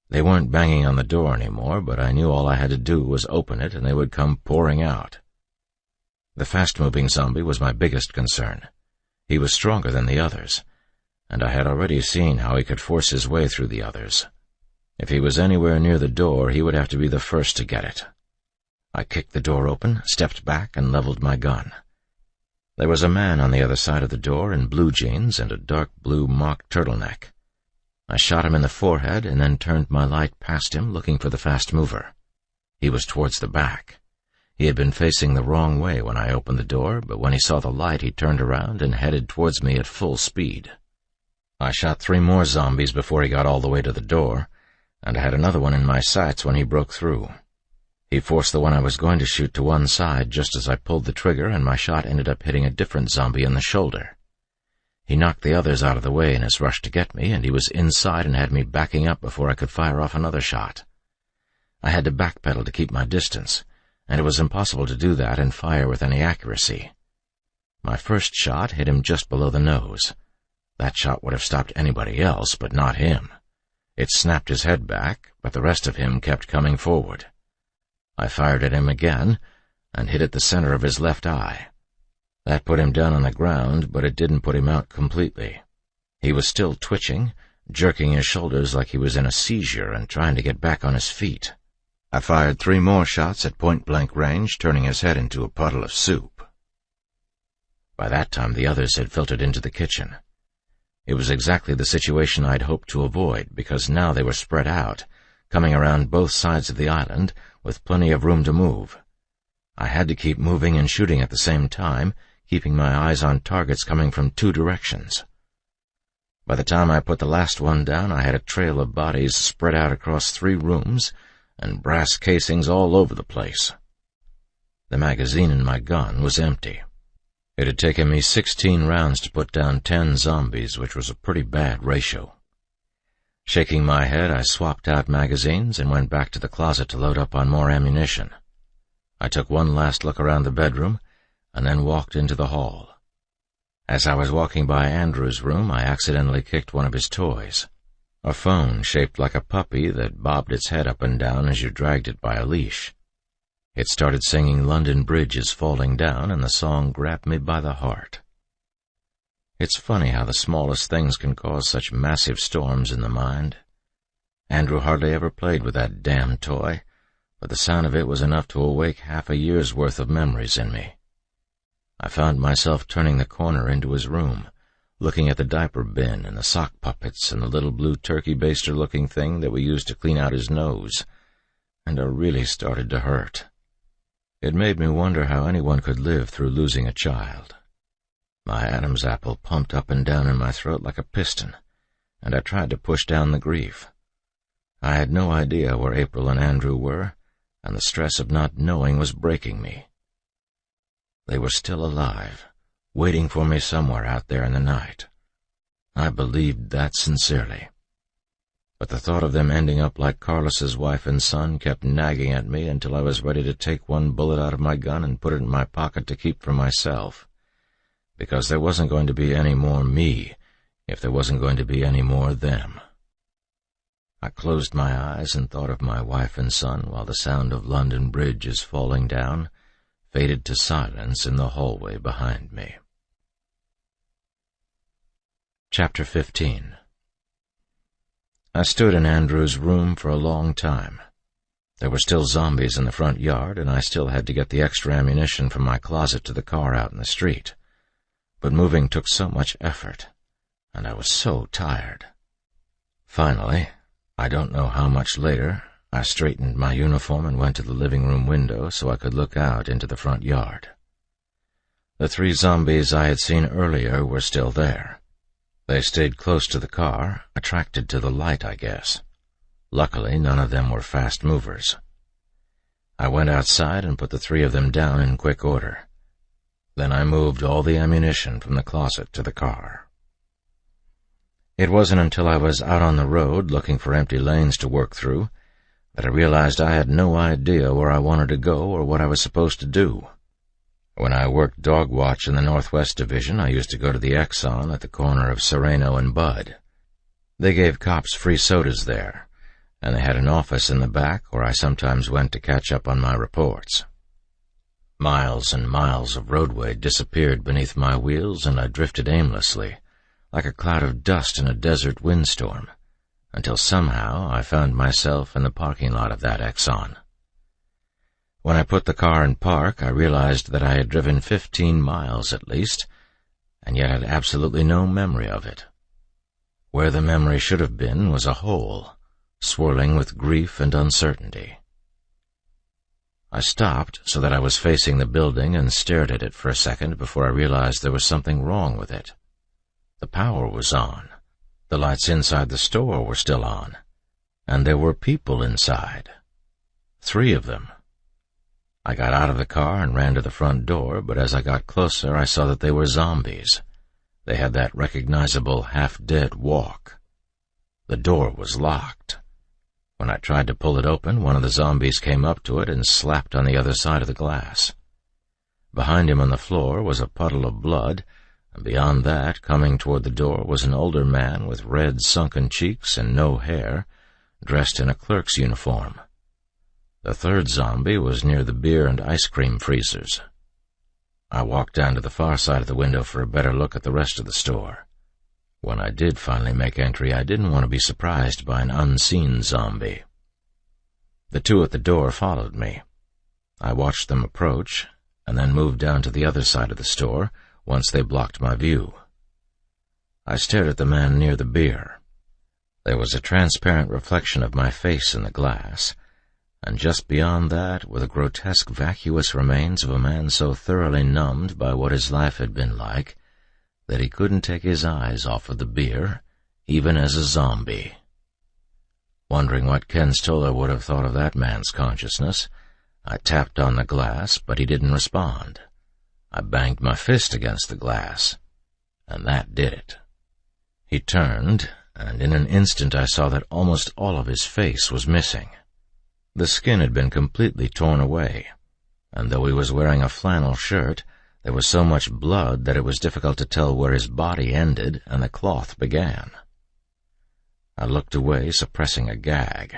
They weren't banging on the door anymore, but I knew all I had to do was open it and they would come pouring out. The fast-moving zombie was my biggest concern. He was stronger than the others, and I had already seen how he could force his way through the others. If he was anywhere near the door, he would have to be the first to get it. I kicked the door open, stepped back, and leveled my gun. There was a man on the other side of the door in blue jeans and a dark blue mock turtleneck. I shot him in the forehead and then turned my light past him, looking for the fast mover. He was towards the back. He had been facing the wrong way when I opened the door, but when he saw the light, he turned around and headed towards me at full speed. I shot 3 more zombies before he got all the way to the door, and I had another one in my sights when he broke through. He forced the one I was going to shoot to one side just as I pulled the trigger, and my shot ended up hitting a different zombie in the shoulder. He knocked the others out of the way in his rush to get me, and he was inside and had me backing up before I could fire off another shot. I had to backpedal to keep my distance, and it was impossible to do that and fire with any accuracy. My first shot hit him just below the nose. That shot would have stopped anybody else, but not him. It snapped his head back, but the rest of him kept coming forward. I fired at him again, and hit at the center of his left eye. That put him down on the ground, but it didn't put him out completely. He was still twitching, jerking his shoulders like he was in a seizure and trying to get back on his feet. I fired 3 more shots at point-blank range, turning his head into a puddle of soup. By that time, the others had filtered into the kitchen. It was exactly the situation I'd hoped to avoid, because now they were spread out, coming around both sides of the island, with plenty of room to move. I had to keep moving and shooting at the same time, keeping my eyes on targets coming from 2 directions. By the time I put the last one down, I had a trail of bodies spread out across 3 rooms and brass casings all over the place. The magazine in my gun was empty. It had taken me 16 rounds to put down 10 zombies, which was a pretty bad ratio. Shaking my head, I swapped out magazines and went back to the closet to load up on more ammunition. I took one last look around the bedroom and then walked into the hall. As I was walking by Andrew's room, I accidentally kicked one of his toys, a phone shaped like a puppy that bobbed its head up and down as you dragged it by a leash. It started singing "London Bridge is Falling Down," and the song grabbed me by the heart. It's funny how the smallest things can cause such massive storms in the mind. Andrew hardly ever played with that damn toy, but the sound of it was enough to awake half a year's worth of memories in me. I found myself turning the corner into his room, looking at the diaper bin and the sock puppets and the little blue turkey baster-looking thing that we used to clean out his nose, and I really started to hurt. It made me wonder how anyone could live through losing a child. My Adam's apple pumped up and down in my throat like a piston, and I tried to push down the grief. I had no idea where April and Andrew were, and the stress of not knowing was breaking me. They were still alive, waiting for me somewhere out there in the night. I believed that sincerely. But the thought of them ending up like Carlos's wife and son kept nagging at me until I was ready to take one bullet out of my gun and put it in my pocket to keep for myself, because there wasn't going to be any more me if there wasn't going to be any more them. I closed my eyes and thought of my wife and son while the sound of "London Bridge is Falling Down" faded to silence in the hallway behind me. Chapter 15. I stood in Andrew's room for a long time. There were still zombies in the front yard, and I still had to get the extra ammunition from my closet to the car out in the street. But moving took so much effort, and I was so tired. Finally, I don't know how much later, I straightened my uniform and went to the living room window so I could look out into the front yard. The 3 zombies I had seen earlier were still there. They stayed close to the car, attracted to the light, I guess. Luckily, none of them were fast movers. I went outside and put the 3 of them down in quick order. Then I moved all the ammunition from the closet to the car. It wasn't until I was out on the road looking for empty lanes to work through that I realized I had no idea where I wanted to go or what I was supposed to do. When I worked dog watch in the Northwest Division, I used to go to the Exxon at the corner of Sereno and Bud. They gave cops free sodas there, and they had an office in the back where I sometimes went to catch up on my reports. Miles and miles of roadway disappeared beneath my wheels, and I drifted aimlessly, like a cloud of dust in a desert windstorm, until somehow I found myself in the parking lot of that Exxon. When I put the car in park, I realized that I had driven 15 miles at least, and yet had absolutely no memory of it. Where the memory should have been was a hole, swirling with grief and uncertainty. I stopped so that I was facing the building and stared at it for a second before I realized there was something wrong with it. The power was on. The lights inside the store were still on, and there were people inside. 3 of them. I got out of the car and ran to the front door, but as I got closer, I saw that they were zombies. They had that recognizable half-dead walk. The door was locked. When I tried to pull it open, one of the zombies came up to it and slapped on the other side of the glass. Behind him on the floor was a puddle of blood, and beyond that, coming toward the door, was an older man with red, sunken cheeks and no hair, dressed in a clerk's uniform. The 3rd zombie was near the beer and ice cream freezers. I walked down to the far side of the window for a better look at the rest of the store. When I did finally make entry, I didn't want to be surprised by an unseen zombie. The 2 at the door followed me. I watched them approach, and then moved down to the other side of the store once they blocked my view. I stared at the man near the beer. There was a transparent reflection of my face in the glass, and just beyond that were the grotesque, vacuous remains of a man so thoroughly numbed by what his life had been like that he couldn't take his eyes off of the beer even as a zombie. Wondering what Ken Stoller would have thought of that man's consciousness, I tapped on the glass, but he didn't respond. I banged my fist against the glass, and that did it. He turned, and in an instant I saw that almost all of his face was missing. The skin had been completely torn away, and though he was wearing a flannel shirt, there was so much blood that it was difficult to tell where his body ended and the cloth began. I looked away, suppressing a gag.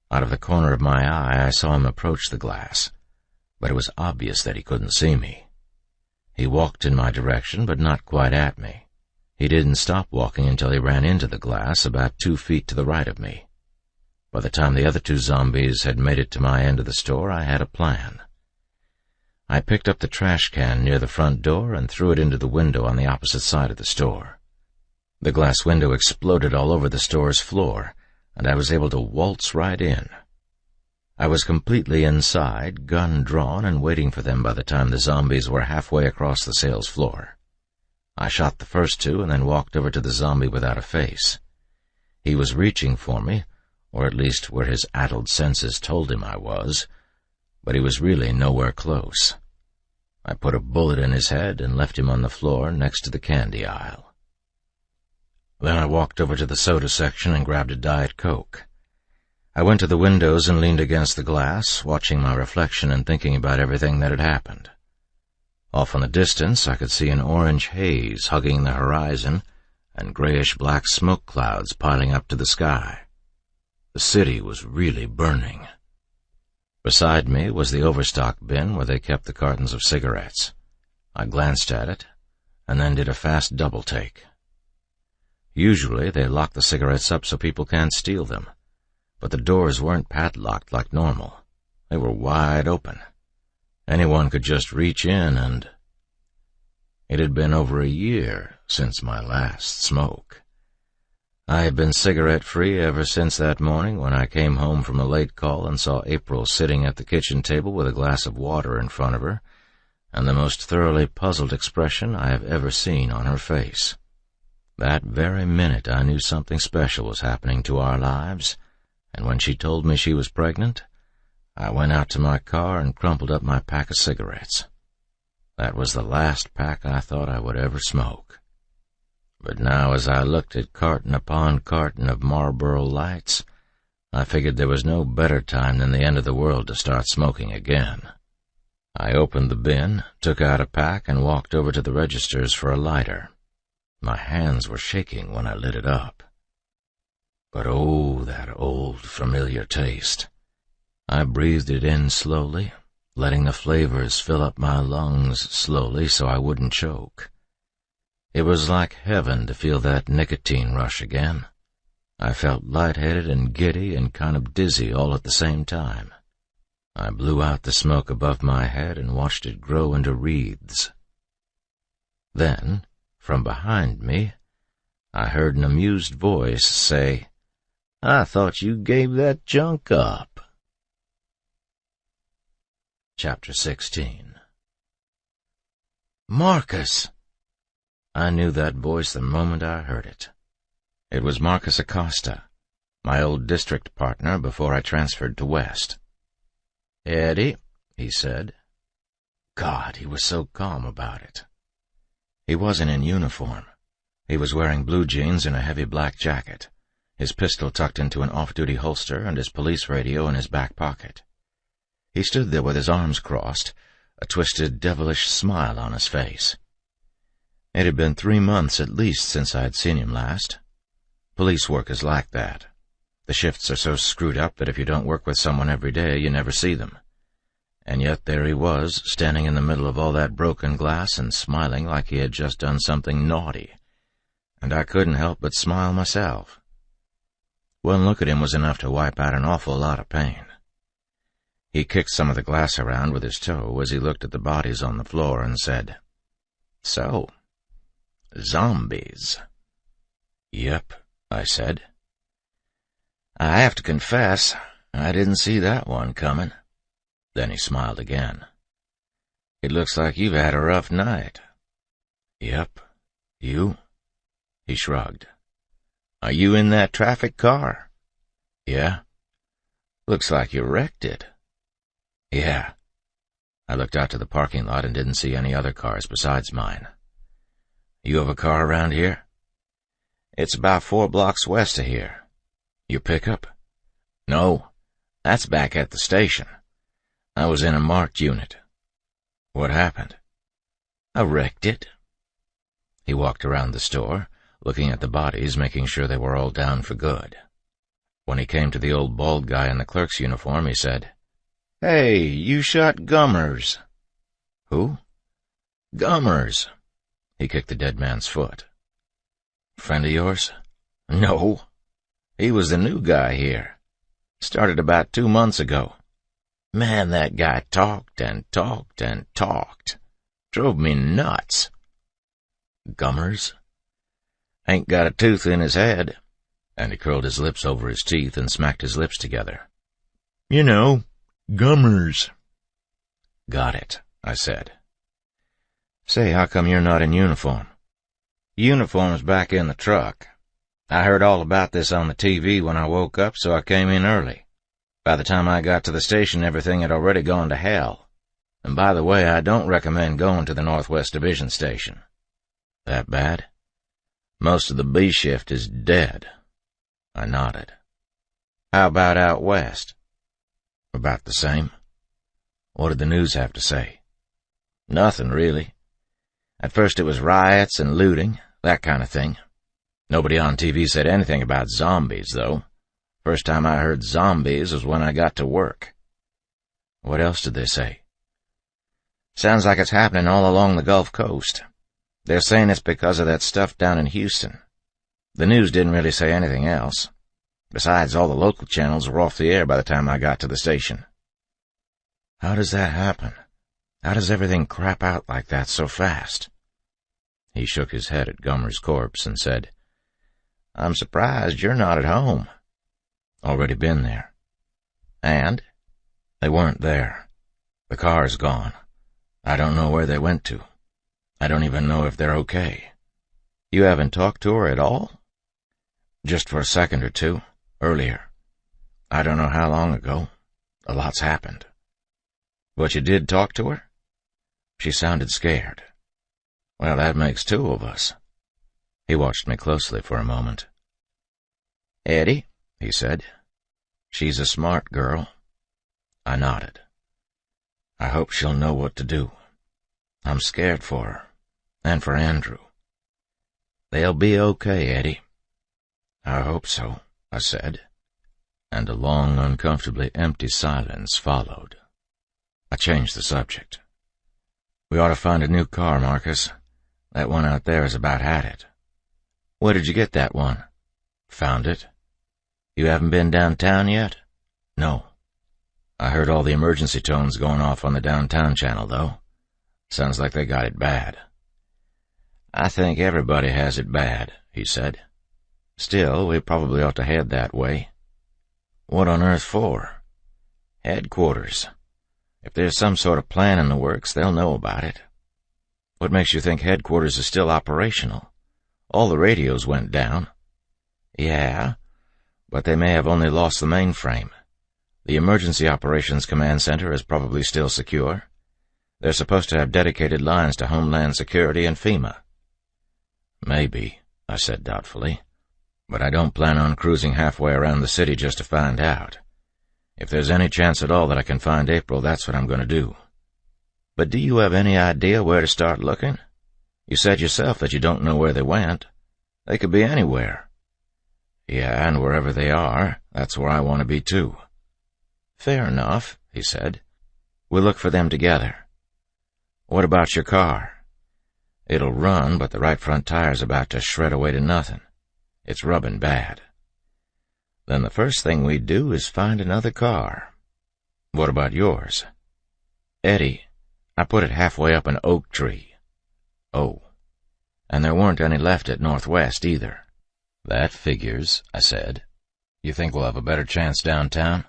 Out of the corner of my eye, I saw him approach the glass, but it was obvious that he couldn't see me. He walked in my direction, but not quite at me. He didn't stop walking until he ran into the glass about 2 feet to the right of me. By the time the other 2 zombies had made it to my end of the store, I had a plan. I picked up the trash can near the front door and threw it into the window on the opposite side of the store. The glass window exploded all over the store's floor, and I was able to waltz right in. I was completely inside, gun drawn, and waiting for them by the time the zombies were halfway across the sales floor. I shot the first 2 and then walked over to the zombie without a face. He was reaching for me, or at least where his addled senses told him I was, but he was really nowhere close. I put a bullet in his head and left him on the floor next to the candy aisle. Then I walked over to the soda section and grabbed a Diet Coke. I went to the windows and leaned against the glass, watching my reflection and thinking about everything that had happened. Off in the distance, I could see an orange haze hugging the horizon and grayish-black smoke clouds piling up to the sky. The city was really burning. Beside me was the overstock bin where they kept the cartons of cigarettes. I glanced at it, and then did a fast double-take. Usually they lock the cigarettes up so people can't steal them, but the doors weren't padlocked like normal. They were wide open. Anyone could just reach in and... It had been over a year since my last smoke. I had been cigarette-free ever since that morning when I came home from a late call and saw April sitting at the kitchen table with a glass of water in front of her, and the most thoroughly puzzled expression I have ever seen on her face. That very minute I knew something special was happening to our lives, and when she told me she was pregnant, I went out to my car and crumpled up my pack of cigarettes. That was the last pack I thought I would ever smoke. But now as I looked at carton upon carton of Marlboro Lights, I figured there was no better time than the end of the world to start smoking again. I opened the bin, took out a pack, and walked over to the registers for a lighter. My hands were shaking when I lit it up. But oh, that old familiar taste. I breathed it in slowly, letting the flavors fill up my lungs slowly so I wouldn't choke. It was like heaven to feel that nicotine rush again. I felt lightheaded and giddy and kind of dizzy all at the same time. I blew out the smoke above my head and watched it grow into wreaths. Then, from behind me, I heard an amused voice say, "I thought you gave that junk up." Chapter 16. Marcus! I knew that voice the moment I heard it. It was Marcus Acosta, my old district partner before I transferred to West. "Eddie," he said. God, he was so calm about it. He wasn't in uniform. He was wearing blue jeans and a heavy black jacket, his pistol tucked into an off-duty holster and his police radio in his back pocket. He stood there with his arms crossed, a twisted, devilish smile on his face. It had been 3 months at least since I had seen him last. Police work is like that. The shifts are so screwed up that if you don't work with someone every day, you never see them. And yet there he was, standing in the middle of all that broken glass and smiling like he had just done something naughty. And I couldn't help but smile myself. One look at him was enough to wipe out an awful lot of pain. He kicked some of the glass around with his toe as he looked at the bodies on the floor and said, "So, zombies." "Yep," I said. "I have to confess, I didn't see that one coming." Then he smiled again. "It looks like you've had a rough night." "Yep. You?" He shrugged. Are you in that traffic car? Yeah. Looks like you wrecked it. Yeah. I looked out to the parking lot and didn't see any other cars besides mine. You have a car around here? It's about 4 blocks west of here. Your pickup? No, that's back at the station. I was in a marked unit. What happened? I wrecked it. He walked around the store, looking at the bodies, making sure they were all down for good. When he came to the old bald guy in the clerk's uniform, he said, "Hey, you shot Gummers." "Who?" "Gummers." He kicked the dead man's foot. "Friend of yours?" "No. He was the new guy here. Started about 2 months ago. Man, that guy talked and talked and talked. Drove me nuts." "Gummers?" "Ain't got a tooth in his head." And he curled his lips over his teeth and smacked his lips together. "You know, Gummers." "Got it," I said. "Say, how come you're not in uniform?" "Uniform's back in the truck. I heard all about this on the TV when I woke up, so I came in early. By the time I got to the station, everything had already gone to hell. And by the way, I don't recommend going to the Northwest Division Station." "That bad?" "Most of the B shift is dead." I nodded. "How about out west?" "About the same." "What did the news have to say?" "Nothing, really. At first it was riots and looting, that kind of thing. Nobody on TV said anything about zombies, though. First time I heard zombies was when I got to work." "What else did they say?" "Sounds like it's happening all along the Gulf Coast. They're saying it's because of that stuff down in Houston. The news didn't really say anything else. Besides, all the local channels were off the air by the time I got to the station." "How does that happen? How does everything crap out like that so fast?" He shook his head at Gummer's corpse and said, "I'm surprised you're not at home." "Already been there." "And?" "They weren't there. The car's gone. I don't know where they went to. I don't even know if they're okay." "You haven't talked to her at all?" "Just for a second or two, earlier. I don't know how long ago. A lot's happened." "But you did talk to her?" "She sounded scared." "Well, that makes 2 of us." He watched me closely for a moment. "Eddie," he said, "she's a smart girl." I nodded. "I hope she'll know what to do. I'm scared for her, and for Andrew." "They'll be okay, Eddie." "I hope so," I said, and a long, uncomfortably empty silence followed. I changed the subject. "We ought to find a new car, Marcus. That one out there has about had it." "Where did you get that one?" "Found it." "You haven't been downtown yet?" "No. I heard all the emergency tones going off on the downtown channel, though. Sounds like they got it bad." "I think everybody has it bad," he said. "Still, we probably ought to head that way." "What on earth for?" "Headquarters. If there's some sort of plan in the works, they'll know about it." "What makes you think headquarters is still operational? All the radios went down." "Yeah, but they may have only lost the mainframe. The Emergency Operations Command Center is probably still secure. They're supposed to have dedicated lines to Homeland Security and FEMA." "Maybe," I said doubtfully, "but I don't plan on cruising halfway around the city just to find out. If there's any chance at all that I can find April, that's what I'm going to do." "But do you have any idea where to start looking? You said yourself that you don't know where they went. They could be anywhere." "Yeah, and wherever they are, that's where I want to be too." "Fair enough," he said. "We'll look for them together." "What about your car?" "It'll run, but the right front tire's about to shred away to nothing. It's rubbing bad." "Then the first thing we do is find another car." "What about yours?" "Eddie, I put it halfway up an oak tree." "Oh." "And there weren't any left at Northwest either." "That figures," I said. "You think we'll have a better chance downtown?"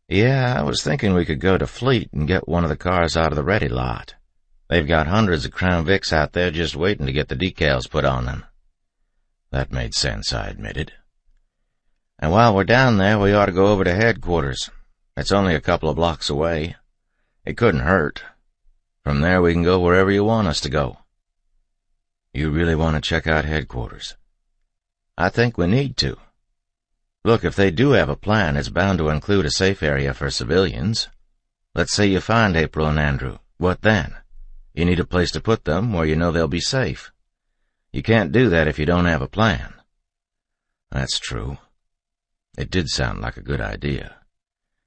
"Yeah, I was thinking we could go to Fleet and get one of the cars out of the ready lot. They've got hundreds of Crown Vics out there just waiting to get the decals put on them." That made sense, I admitted. "And while we're down there, we ought to go over to headquarters. It's only a couple of blocks away. It couldn't hurt. From there we can go wherever you want us to go." "You really want to check out headquarters?" "I think we need to. Look, if they do have a plan, it's bound to include a safe area for civilians. Let's say you find April and Andrew. What then? You need a place to put them where you know they'll be safe. You can't do that if you don't have a plan." That's true. It did sound like a good idea.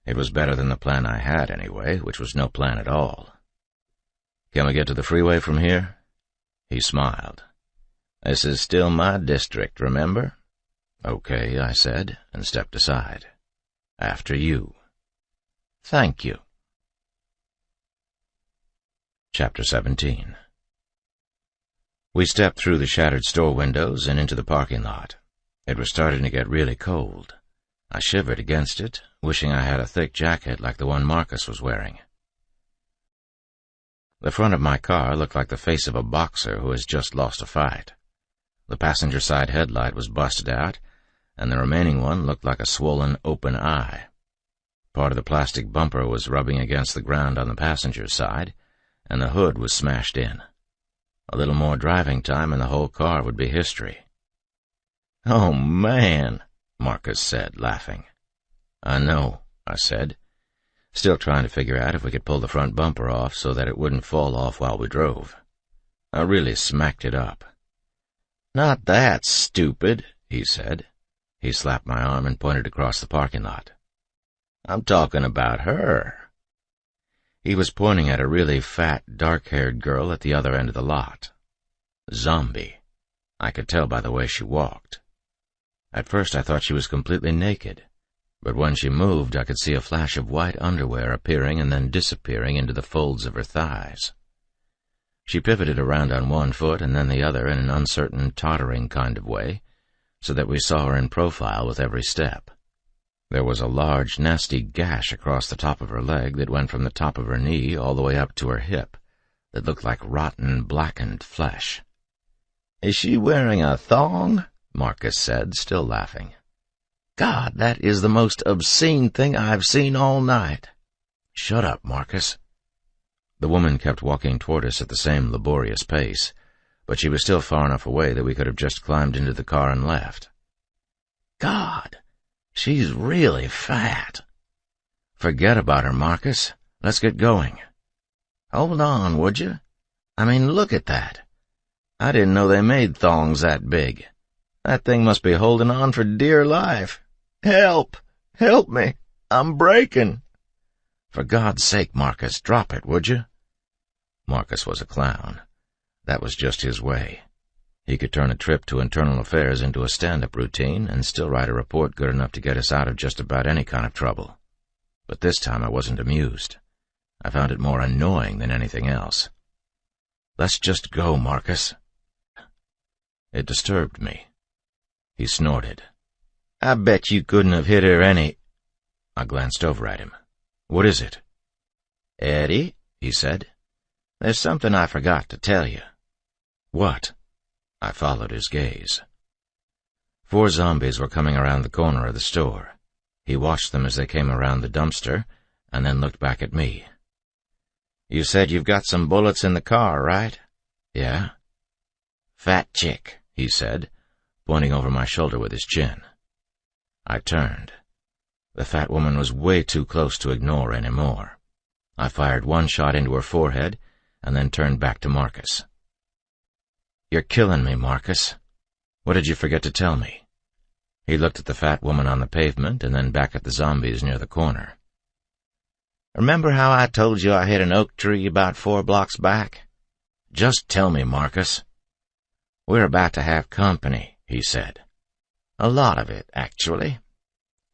It was better than the plan I had, anyway, which was no plan at all. "Can we get to the freeway from here?" He smiled. "This is still my district, remember?" "Okay," I said, and stepped aside. "After you." "Thank you." Chapter 17. We stepped through the shattered store windows and into the parking lot. It was starting to get really cold. I shivered against it, wishing I had a thick jacket like the one Marcus was wearing. The front of my car looked like the face of a boxer who has just lost a fight. The passenger side headlight was busted out, and the remaining one looked like a swollen open eye. Part of the plastic bumper was rubbing against the ground on the passenger's side, and the hood was smashed in. A little more driving time and the whole car would be history. "Oh, man," Marcus said, laughing. "I know," I said, still trying to figure out if we could pull the front bumper off so that it wouldn't fall off while we drove. I really smacked it up. "Not that stupid," he said. He slapped my arm and pointed across the parking lot. "I'm talking about her." He was pointing at a really fat, dark-haired girl at the other end of the lot. Zombie. I could tell by the way she walked. At first I thought she was completely naked, but when she moved I could see a flash of white underwear appearing and then disappearing into the folds of her thighs. She pivoted around on one foot and then the other in an uncertain, tottering kind of way, so that we saw her in profile with every step. There was a large, nasty gash across the top of her leg that went from the top of her knee all the way up to her hip, that looked like rotten, blackened flesh. "Is she wearing a thong?" Marcus said, still laughing. "God, that is the most obscene thing I've seen all night." "Shut up, Marcus." The woman kept walking toward us at the same laborious pace, but she was still far enough away that we could have just climbed into the car and left. "God, she's really fat." "Forget about her, Marcus. Let's get going." "Hold on, would you? I mean, look at that. I didn't know they made thongs that big. That thing must be holding on for dear life. Help! Help me! I'm breaking." "For God's sake, Marcus, drop it, would you?" Marcus was a clown. That was just his way. He could turn a trip to internal affairs into a stand-up routine and still write a report good enough to get us out of just about any kind of trouble. But this time I wasn't amused. I found it more annoying than anything else. "Let's just go, Marcus." It disturbed me. He snorted. "I bet you couldn't have hit her any—" I glanced over at him. "What is it?" "Eddie," he said, "there's something I forgot to tell you." "What?" I followed his gaze. 4 zombies were coming around the corner of the store. He watched them as they came around the dumpster, and then looked back at me. "You said you've got some bullets in the car, right?" "Yeah." "Fat chick," he said, pointing over my shoulder with his chin. I turned. The fat woman was way too close to ignore anymore. I fired one shot into her forehead, and then turned back to Marcus. "You're killing me, Marcus. What did you forget to tell me?" He looked at the fat woman on the pavement and then back at the zombies near the corner. "Remember how I told you I hit an oak tree about 4 blocks back? Just tell me, Marcus." "We're about to have company," he said. "A lot of it, actually."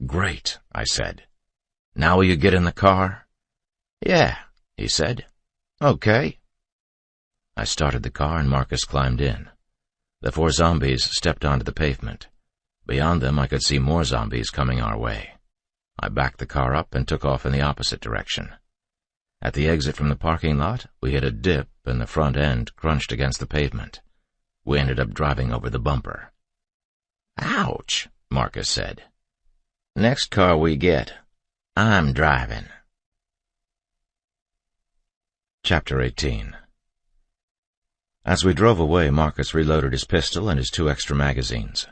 "Great," I said. "Now will you get in the car?" "Yeah," he said. "Okay." I started the car and Marcus climbed in. The 4 zombies stepped onto the pavement. Beyond them I could see more zombies coming our way. I backed the car up and took off in the opposite direction. At the exit from the parking lot, we hit a dip and the front end crunched against the pavement. We ended up driving over the bumper. Ouch, Marcus said. Next car we get, I'm driving. Chapter 18. As we drove away, Marcus reloaded his pistol and his 2 extra magazines.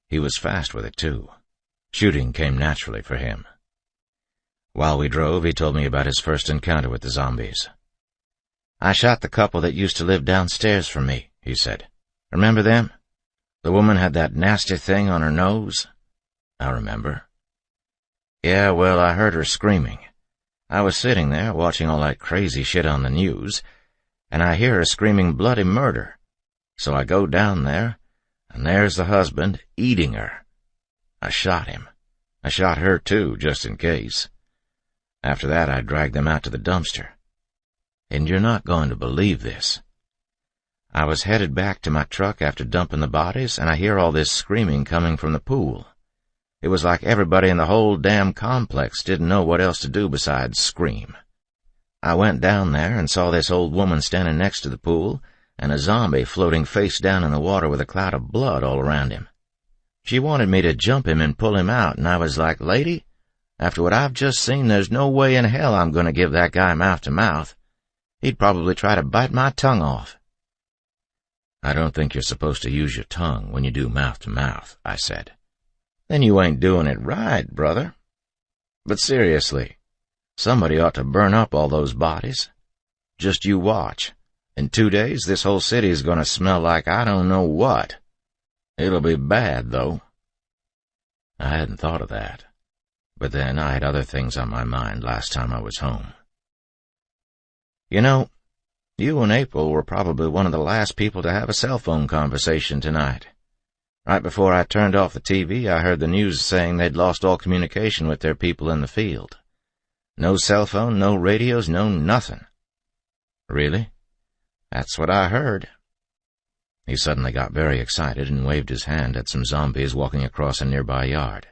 He was fast with it, too. Shooting came naturally for him. While we drove, he told me about his first encounter with the zombies. I shot the couple that used to live downstairs from me, he said. Remember them? The woman had that nasty thing on her nose. I remember. Yeah, well, I heard her screaming. I was sitting there watching all that crazy shit on the news, and I hear her screaming bloody murder. So I go down there, and there's the husband eating her. I shot him. I shot her too, just in case. After that, I dragged them out to the dumpster. And you're not going to believe this. I was headed back to my truck after dumping the bodies, and I hear all this screaming coming from the pool. It was like everybody in the whole damn complex didn't know what else to do besides scream. I went down there and saw this old woman standing next to the pool, and a zombie floating face down in the water with a cloud of blood all around him. She wanted me to jump him and pull him out, and I was like, lady, after what I've just seen, there's no way in hell I'm going to give that guy mouth-to-mouth. He'd probably try to bite my tongue off. I don't think you're supposed to use your tongue when you do mouth-to-mouth, I said. Then you ain't doing it right, brother. But seriously, somebody ought to burn up all those bodies. Just you watch. In 2 days, this whole city is going to smell like I don't know what. It'll be bad, though. I hadn't thought of that. But then I had other things on my mind last time I was home. You know, you and April were probably one of the last people to have a cell phone conversation tonight. Right before I turned off the TV, I heard the news saying they'd lost all communication with their people in the field. No cell phone, no radios, no nothing. Really? That's what I heard. He suddenly got very excited and waved his hand at some zombies walking across a nearby yard.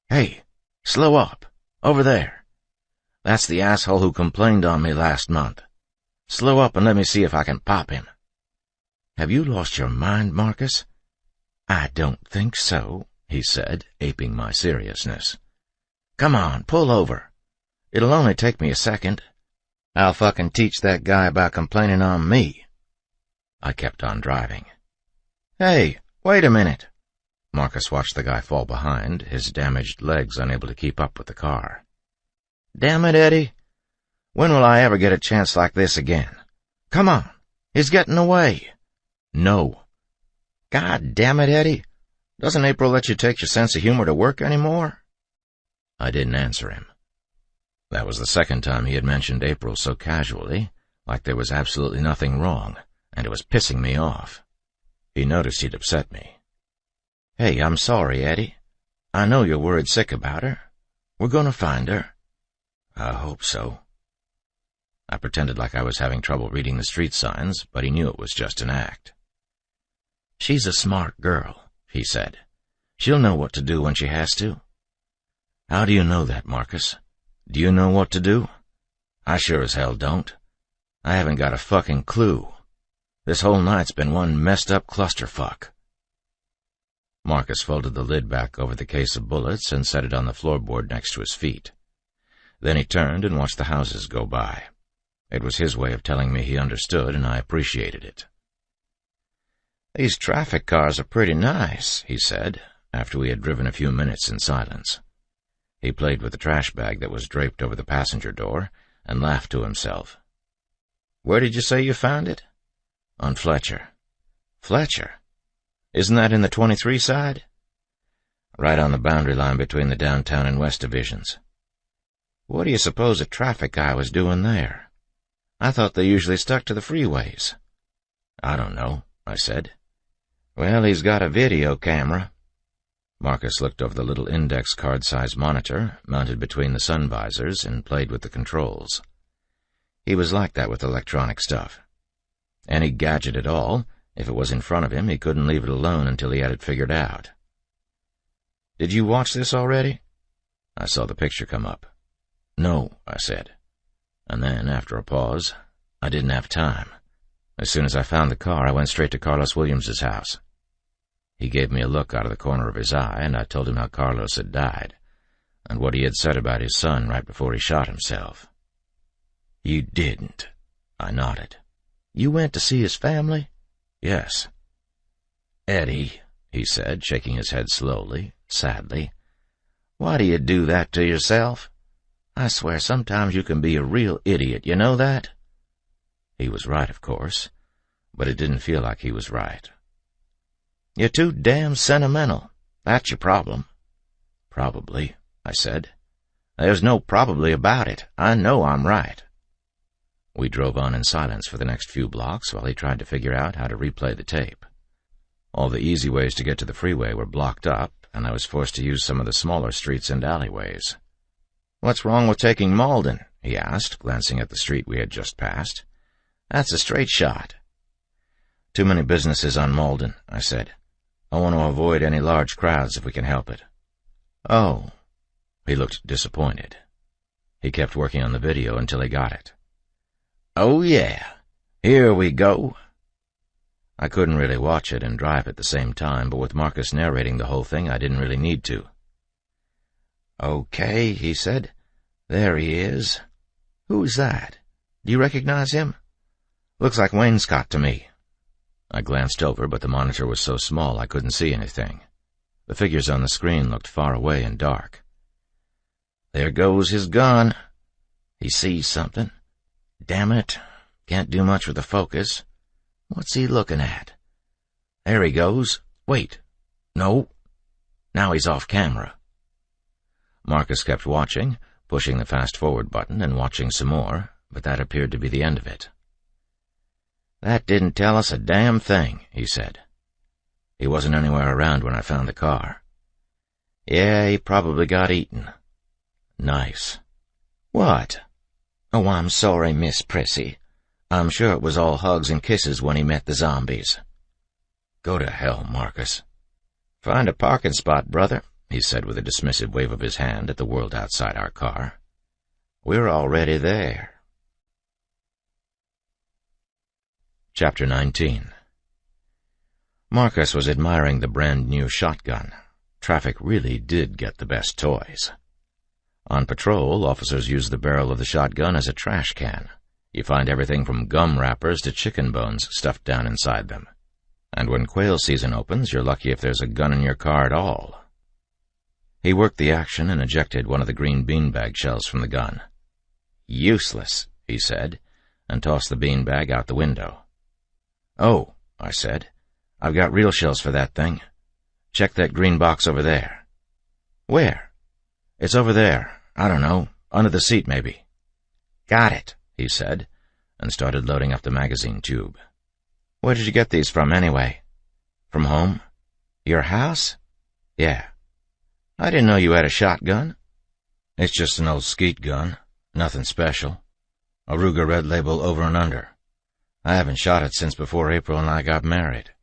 Hey, slow up. Over there. That's the asshole who complained on me last month. Slow up and let me see if I can pop him. Have you lost your mind, Marcus? I don't think so, he said, aping my seriousness. Come on, pull over. It'll only take me a second. I'll fucking teach that guy about complaining on me. I kept on driving. Hey, wait a minute. Marcus watched the guy fall behind, his damaged legs unable to keep up with the car. Damn it, Eddie. When will I ever get a chance like this again? Come on, he's getting away. No. God damn it, Eddie. Doesn't April let you take your sense of humor to work anymore? I didn't answer him. That was the second time he had mentioned April so casually, like there was absolutely nothing wrong, and it was pissing me off. He noticed he'd upset me. Hey, I'm sorry, Eddie. I know you're worried sick about her. We're gonna find her. I hope so. I pretended like I was having trouble reading the street signs, but he knew it was just an act. She's a smart girl, he said. She'll know what to do when she has to. How do you know that, Marcus? Do you know what to do? I sure as hell don't. I haven't got a fucking clue. This whole night's been one messed up clusterfuck. Marcus folded the lid back over the case of bullets and set it on the floorboard next to his feet. Then he turned and watched the houses go by. It was his way of telling me he understood, and I appreciated it. These traffic cars are pretty nice, he said, after we had driven a few minutes in silence. He played with the trash bag that was draped over the passenger door and laughed to himself. Where did you say you found it? On Fletcher. Fletcher? Isn't that in the 23 side? Right on the boundary line between the downtown and west divisions. What do you suppose a traffic guy was doing there? I thought they usually stuck to the freeways. I don't know, I said. Well, he's got a video camera. Marcus looked over the little index card-sized monitor mounted between the sun visors and played with the controls. He was like that with electronic stuff. Any gadget at all, if it was in front of him, he couldn't leave it alone until he had it figured out. Did you watch this already? I saw the picture come up. No, I said. And then, after a pause, I didn't have time. As soon as I found the car, I went straight to Carlos Williams's house. He gave me a look out of the corner of his eye, and I told him how Carlos had died, and what he had said about his son right before he shot himself. "You didn't?" I nodded. "You went to see his family?" "Yes." "Eddie," he said, shaking his head slowly, sadly, "why do you do that to yourself? I swear sometimes you can be a real idiot, you know that?" He was right, of course, but it didn't feel like he was right. "You're too damn sentimental. That's your problem." "Probably," I said. "There's no probably about it. I know I'm right." We drove on in silence for the next few blocks while he tried to figure out how to replay the tape. All the easy ways to get to the freeway were blocked up, and I was forced to use some of the smaller streets and alleyways. "What's wrong with taking Malden?" he asked, glancing at the street we had just passed. "That's a straight shot." "Too many businesses on Malden," I said. "I want to avoid any large crowds if we can help it." "Oh." He looked disappointed. He kept working on the video until he got it. "Oh, yeah. Here we go." I couldn't really watch it and drive at the same time, but with Marcus narrating the whole thing, I didn't really need to. "Okay," he said. "There he is. Who's that? Do you recognize him? Looks like Wainscott to me." I glanced over, but the monitor was so small I couldn't see anything. The figures on the screen looked far away and dark. "There goes his gun. He sees something. Damn it. Can't do much with the focus. What's he looking at? There he goes. Wait. No. Now he's off camera." Marcus kept watching, pushing the fast-forward button and watching some more, but that appeared to be the end of it. "That didn't tell us a damn thing," he said. "He wasn't anywhere around when I found the car." "Yeah, he probably got eaten." "Nice." "What?" "Oh, I'm sorry, Miss Prissy. I'm sure it was all hugs and kisses when he met the zombies." "Go to hell, Marcus." "Find a parking spot, brother," he said with a dismissive wave of his hand at the world outside our car. "We're already there." Chapter 19. Marcus was admiring the brand-new shotgun. Traffic really did get the best toys. On patrol, officers use the barrel of the shotgun as a trash can. You find everything from gum wrappers to chicken bones stuffed down inside them. And when quail season opens, you're lucky if there's a gun in your car at all. He worked the action and ejected one of the green beanbag shells from the gun. "Useless," he said, and tossed the beanbag out the window. "Oh," I said, "I've got real shells for that thing. Check that green box over there." "Where?" "It's over there. I don't know. Under the seat, maybe." "Got it," he said, and started loading up the magazine tube. "Where did you get these from, anyway?" "From home." "Your house?" "Yeah." "I didn't know you had a shotgun." "It's just an old skeet gun. Nothing special. A Ruger Red Label over and under. I haven't shot it since before April and I got married."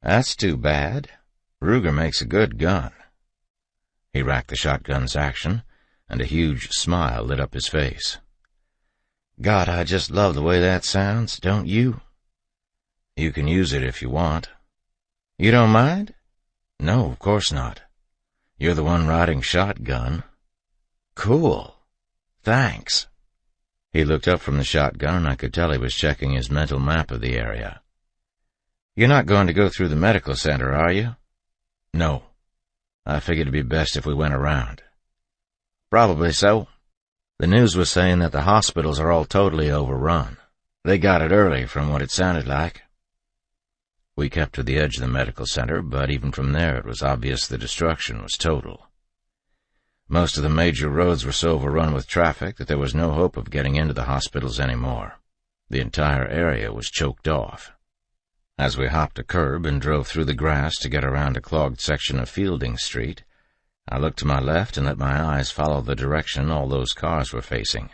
"That's too bad. Ruger makes a good gun." He racked the shotgun's action, and a huge smile lit up his face. "God, I just love the way that sounds, don't you?" "You can use it if you want." "You don't mind?" "No, of course not. You're the one riding shotgun." "Cool. Thanks." He looked up from the shotgun, and I could tell he was checking his mental map of the area. "You're not going to go through the medical center, are you?" "No. I figured it'd be best if we went around." "Probably so. The news was saying that the hospitals are all totally overrun. They got it early, from what it sounded like." We kept to the edge of the medical center, but even from there it was obvious the destruction was total. Most of the major roads were so overrun with traffic that there was no hope of getting into the hospitals anymore. The entire area was choked off. As we hopped a curb and drove through the grass to get around a clogged section of Fielding Street, I looked to my left and let my eyes follow the direction all those cars were facing.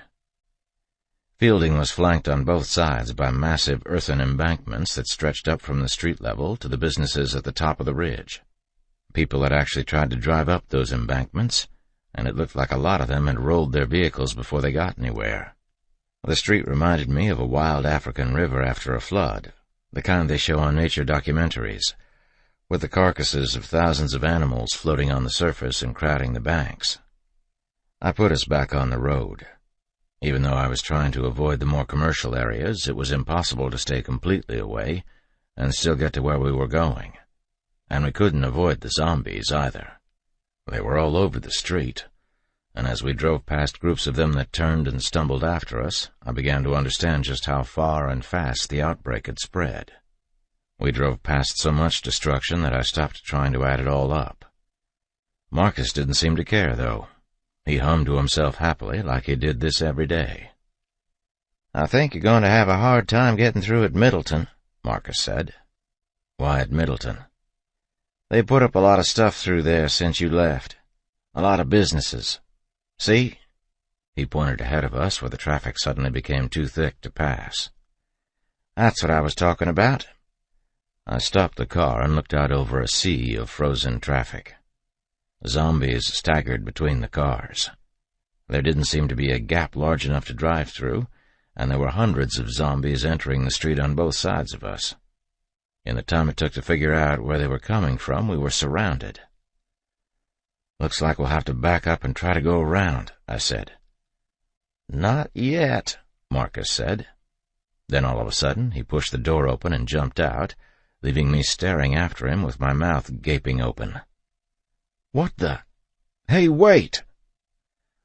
Fielding was flanked on both sides by massive earthen embankments that stretched up from the street level to the businesses at the top of the ridge. People had actually tried to drive up those embankments, and it looked like a lot of them had rolled their vehicles before they got anywhere. The street reminded me of a wild African river after a flood, the kind they show on nature documentaries, with the carcasses of thousands of animals floating on the surface and crowding the banks. I put us back on the road. Even though I was trying to avoid the more commercial areas, it was impossible to stay completely away and still get to where we were going. And we couldn't avoid the zombies either. They were all over the street, and as we drove past groups of them that turned and stumbled after us, I began to understand just how far and fast the outbreak had spread. We drove past so much destruction that I stopped trying to add it all up. Marcus didn't seem to care, though. He hummed to himself happily like he did this every day. "I think you're going to have a hard time getting through at Middleton," Marcus said. "Why at Middleton?" "They put up a lot of stuff through there since you left. A lot of businesses. See?" He pointed ahead of us where the traffic suddenly became too thick to pass. "That's what I was talking about." I stopped the car and looked out over a sea of frozen traffic. Zombies staggered between the cars. There didn't seem to be a gap large enough to drive through, and there were hundreds of zombies entering the street on both sides of us. In the time it took to figure out where they were coming from, we were surrounded. "Looks like we'll have to back up and try to go around," I said. "Not yet," Marcus said. Then all of a sudden, he pushed the door open and jumped out, leaving me staring after him with my mouth gaping open. "What the? Hey, wait!"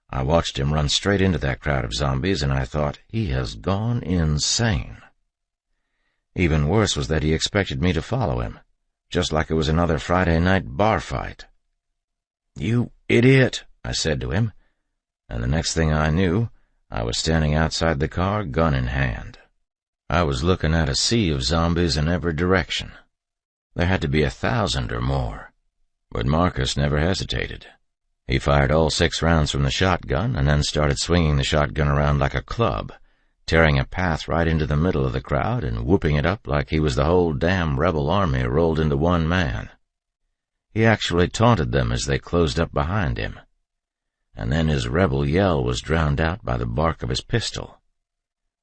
I watched him run straight into that crowd of zombies, and I thought, he has gone insane. Even worse was that he expected me to follow him, just like it was another Friday night bar fight. "You idiot," I said to him, and the next thing I knew, I was standing outside the car, gun in hand. I was looking at a sea of zombies in every direction. There had to be 1,000 or more. But Marcus never hesitated. He fired all 6 rounds from the shotgun and then started swinging the shotgun around like a club, tearing a path right into the middle of the crowd and whooping it up like he was the whole damn rebel army rolled into one man. He actually taunted them as they closed up behind him. And then his rebel yell was drowned out by the bark of his pistol.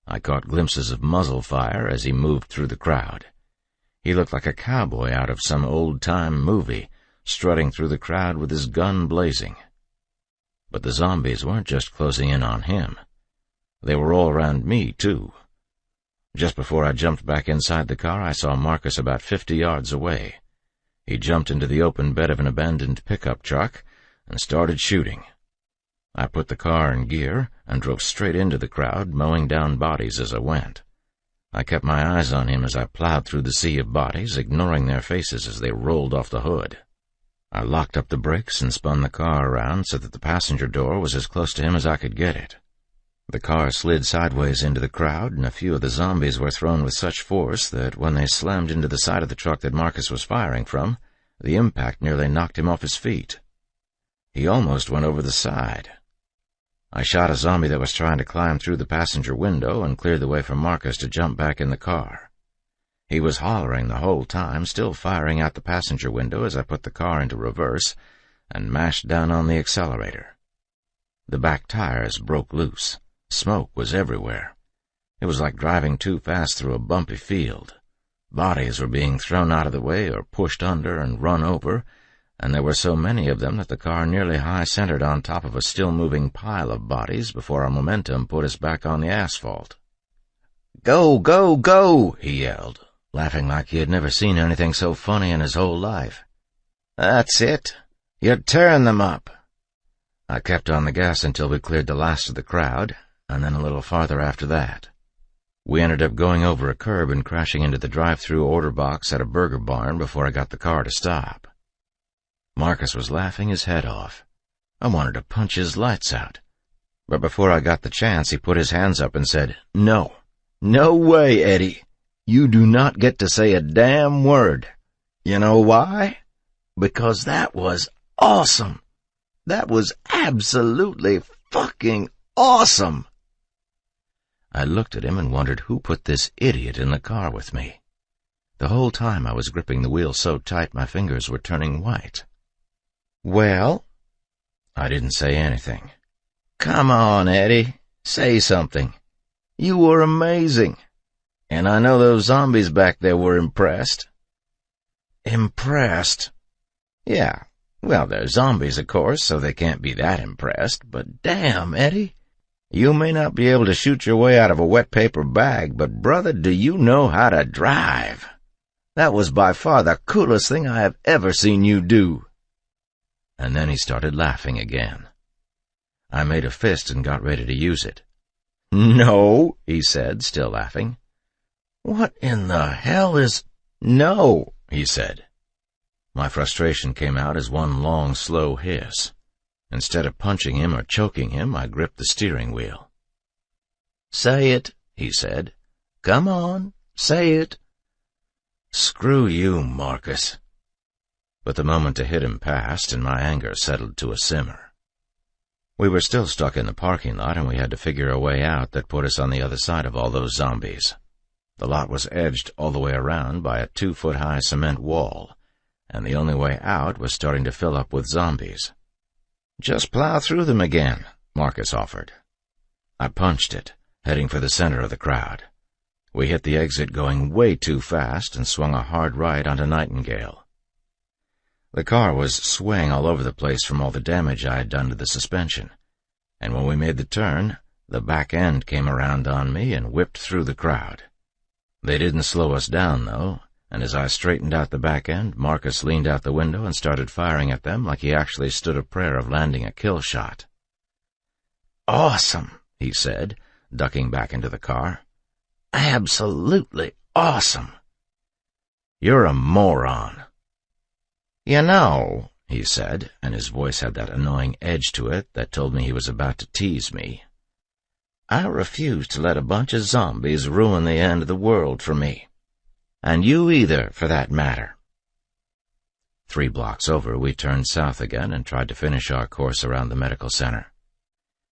I caught glimpses of muzzle fire as he moved through the crowd. He looked like a cowboy out of some old-time movie, strutting through the crowd with his gun blazing. But the zombies weren't just closing in on him. They were all around me, too. Just before I jumped back inside the car, I saw Marcus about 50 yards away. He jumped into the open bed of an abandoned pickup truck and started shooting. I put the car in gear and drove straight into the crowd, mowing down bodies as I went. I kept my eyes on him as I plowed through the sea of bodies, ignoring their faces as they rolled off the hood. I locked up the brakes and spun the car around so that the passenger door was as close to him as I could get it. The car slid sideways into the crowd, and a few of the zombies were thrown with such force that when they slammed into the side of the truck that Marcus was firing from, the impact nearly knocked him off his feet. He almost went over the side. I shot a zombie that was trying to climb through the passenger window and cleared the way for Marcus to jump back in the car. He was hollering the whole time, still firing out the passenger window as I put the car into reverse and mashed down on the accelerator. The back tires broke loose. Smoke was everywhere. It was like driving too fast through a bumpy field. Bodies were being thrown out of the way or pushed under and run over, and there were so many of them that the car nearly high-centered on top of a still-moving pile of bodies before our momentum put us back on the asphalt. "Go, go, go!" he yelled, laughing like he had never seen anything so funny in his whole life. "That's it. You're tearing them up." I kept on the gas until we cleared the last of the crowd, and then a little farther after that. We ended up going over a curb and crashing into the drive-through order box at a burger barn before I got the car to stop. Marcus was laughing his head off. I wanted to punch his lights out. But before I got the chance, he put his hands up and said, "No. No way, Eddie. You do not get to say a damn word. You know why? Because that was awesome. That was absolutely fucking awesome." I looked at him and wondered who put this idiot in the car with me. The whole time I was gripping the wheel so tight my fingers were turning white. "Well?" I didn't say anything. "Come on, Eddie. Say something. You were amazing. And I know those zombies back there were impressed." Impressed? Yeah, well, they're zombies, of course, so they can't be that impressed, but damn, Eddie. You may not be able to shoot your way out of a wet paper bag, but brother, do you know how to drive? That was by far the coolest thing I have ever seen you do. And then he started laughing again. I made a fist and got ready to use it. No, he said, still laughing. What in the hell is... No, he said. My frustration came out as one long, slow hiss. Instead of punching him or choking him, I gripped the steering wheel. Say it, he said. Come on, say it. Screw you, Marcus. But the moment to hit him passed, and my anger settled to a simmer. We were still stuck in the parking lot, and we had to figure a way out that put us on the other side of all those zombies. The lot was edged all the way around by a 2-foot-high cement wall, and the only way out was starting to fill up with zombies. Just plow through them again, Marcus offered. I punched it, heading for the center of the crowd. We hit the exit going way too fast and swung a hard right onto Nightingale. The car was swaying all over the place from all the damage I had done to the suspension, and when we made the turn, the back end came around on me and whipped through the crowd. They didn't slow us down, though, and as I straightened out the back end, Marcus leaned out the window and started firing at them like he actually stood a prayer of landing a kill shot. Awesome, he said, ducking back into the car. Absolutely awesome. You're a moron. You know, he said, and his voice had that annoying edge to it that told me he was about to tease me. I refuse to let a bunch of zombies ruin the end of the world for me. And you either, for that matter. 3 blocks over, we turned south again and tried to finish our course around the medical center.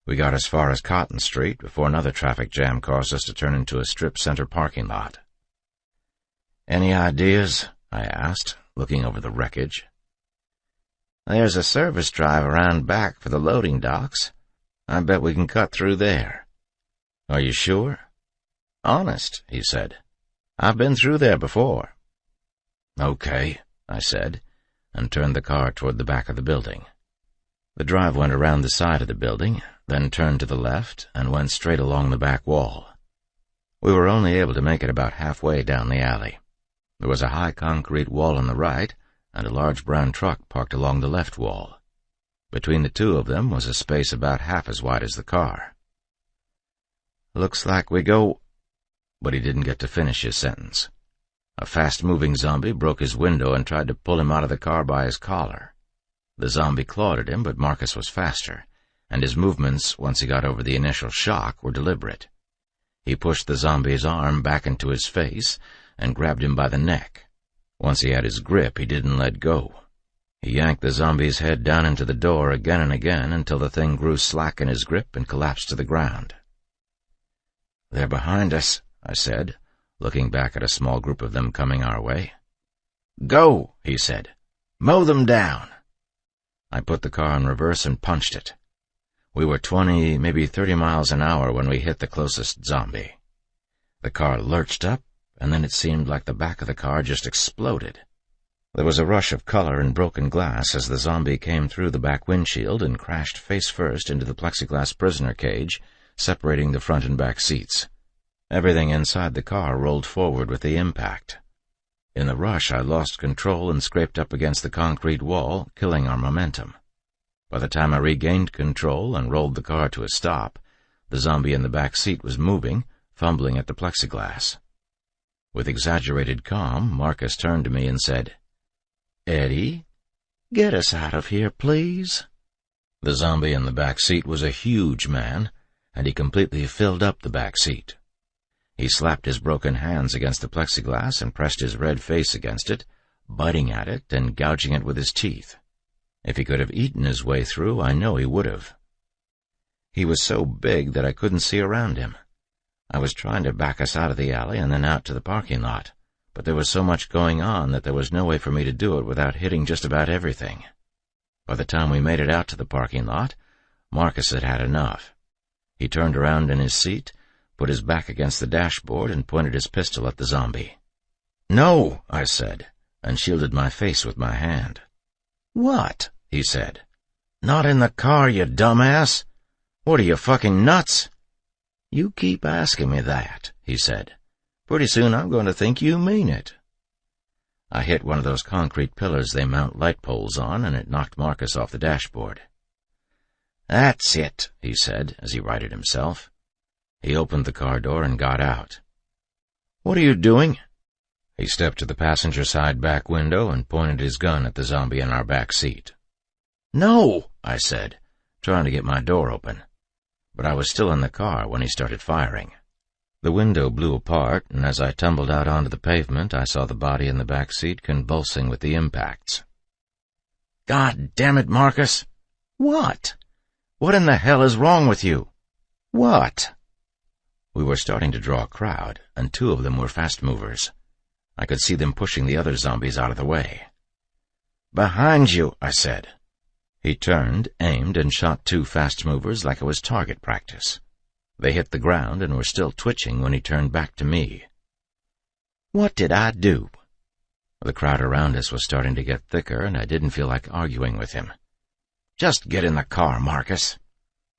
We got as far as Cotton Street before another traffic jam caused us to turn into a strip center parking lot. Any ideas? I asked, looking over the wreckage. There's a service drive around back for the loading docks. I bet we can cut through there. Are you sure? Honest, he said. I've been through there before. Okay, I said, and turned the car toward the back of the building. The drive went around the side of the building, then turned to the left and went straight along the back wall. We were only able to make it about halfway down the alley. There was a high concrete wall on the right and a large brown truck parked along the left wall. Between the two of them was a space about half as wide as the car. Looks like we go... But he didn't get to finish his sentence. A fast-moving zombie broke his window and tried to pull him out of the car by his collar. The zombie clawed at him, but Marcus was faster, and his movements, once he got over the initial shock, were deliberate. He pushed the zombie's arm back into his face and grabbed him by the neck. Once he had his grip, he didn't let go. He yanked the zombie's head down into the door again and again until the thing grew slack in his grip and collapsed to the ground. They're behind us, I said, looking back at a small group of them coming our way. Go, he said. Mow them down. I put the car in reverse and punched it. We were 20, maybe 30 miles an hour when we hit the closest zombie. The car lurched up, and then it seemed like the back of the car just exploded. There was a rush of color and broken glass as the zombie came through the back windshield and crashed face first into the plexiglass prisoner cage, separating the front and back seats. Everything inside the car rolled forward with the impact. In the rush, I lost control and scraped up against the concrete wall, killing our momentum. By the time I regained control and rolled the car to a stop, the zombie in the back seat was moving, fumbling at the plexiglass. With exaggerated calm, Marcus turned to me and said, Eddie, get us out of here, please. The zombie in the back seat was a huge man, and he completely filled up the back seat. He slapped his broken hands against the plexiglass and pressed his red face against it, biting at it and gouging it with his teeth. If he could have eaten his way through, I know he would have. He was so big that I couldn't see around him. I was trying to back us out of the alley and then out to the parking lot, but there was so much going on that there was no way for me to do it without hitting just about everything. By the time we made it out to the parking lot, Marcus had had enough. He turned around in his seat, put his back against the dashboard, and pointed his pistol at the zombie. No, I said, and shielded my face with my hand. "What?" he said. "Not in the car, you dumbass? What are you, fucking nuts?" "You keep asking me that," he said. "Pretty soon I'm going to think you mean it." I hit one of those concrete pillars they mount light poles on, and it knocked Marcus off the dashboard. "That's it," he said, as he righted himself. He opened the car door and got out. "What are you doing?" He stepped to the passenger side back window and pointed his gun at the zombie in our back seat. "No," I said, trying to get my door open. But I was still in the car when he started firing. The window blew apart, and as I tumbled out onto the pavement, I saw the body in the back seat convulsing with the impacts. "God damn it, Marcus!" "What? What in the hell is wrong with you?" "What?" We were starting to draw a crowd, and 2 of them were fast movers. I could see them pushing the other zombies out of the way. "Behind you," I said. He turned, aimed, and shot 2 fast movers like it was target practice. They hit the ground and were still twitching when he turned back to me. "What did I do?" The crowd around us was starting to get thicker, and I didn't feel like arguing with him. "Just get in the car, Marcus."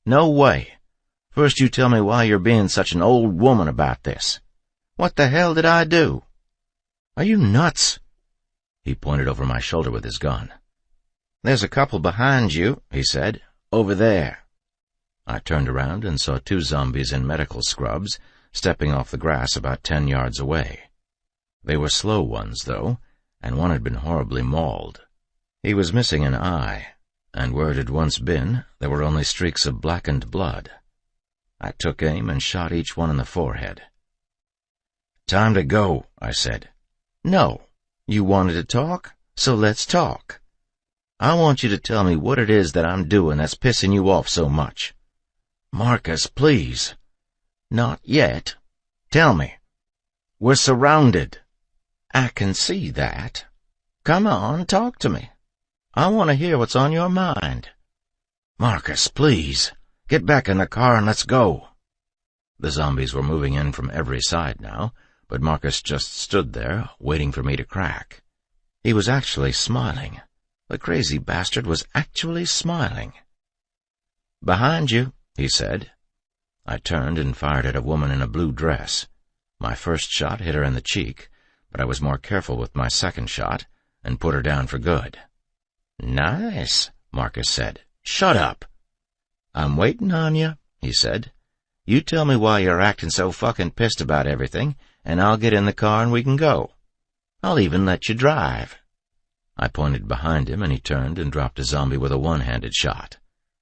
"No way. First you tell me why you're being such an old woman about this. What the hell did I do?" "Are you nuts?" He pointed over my shoulder with his gun. "There's a couple behind you," he said. "Over there." I turned around and saw 2 zombies in medical scrubs stepping off the grass about 10 yards away. They were slow ones, though, and one had been horribly mauled. He was missing an eye, and where it had once been, there were only streaks of blackened blood. I took aim and shot each one in the forehead. "Time to go," I said. "No. You wanted to talk, so let's talk. I want you to tell me what it is that I'm doing that's pissing you off so much." "Marcus, please." "Not yet. Tell me." "We're surrounded." "I can see that. Come on, talk to me. I want to hear what's on your mind." "Marcus, please. Get back in the car and let's go." The zombies were moving in from every side now, but Marcus just stood there, waiting for me to crack. He was actually smiling. The crazy bastard was actually smiling. "Behind you," he said. I turned and fired at a woman in a blue dress. My first shot hit her in the cheek, but I was more careful with my second shot and put her down for good. "Nice," Marcus said. "Shut up." "I'm waiting on you," he said. "You tell me why you're acting so fucking pissed about everything, and I'll get in the car and we can go. I'll even let you drive." I pointed behind him, and he turned and dropped a zombie with a one-handed shot.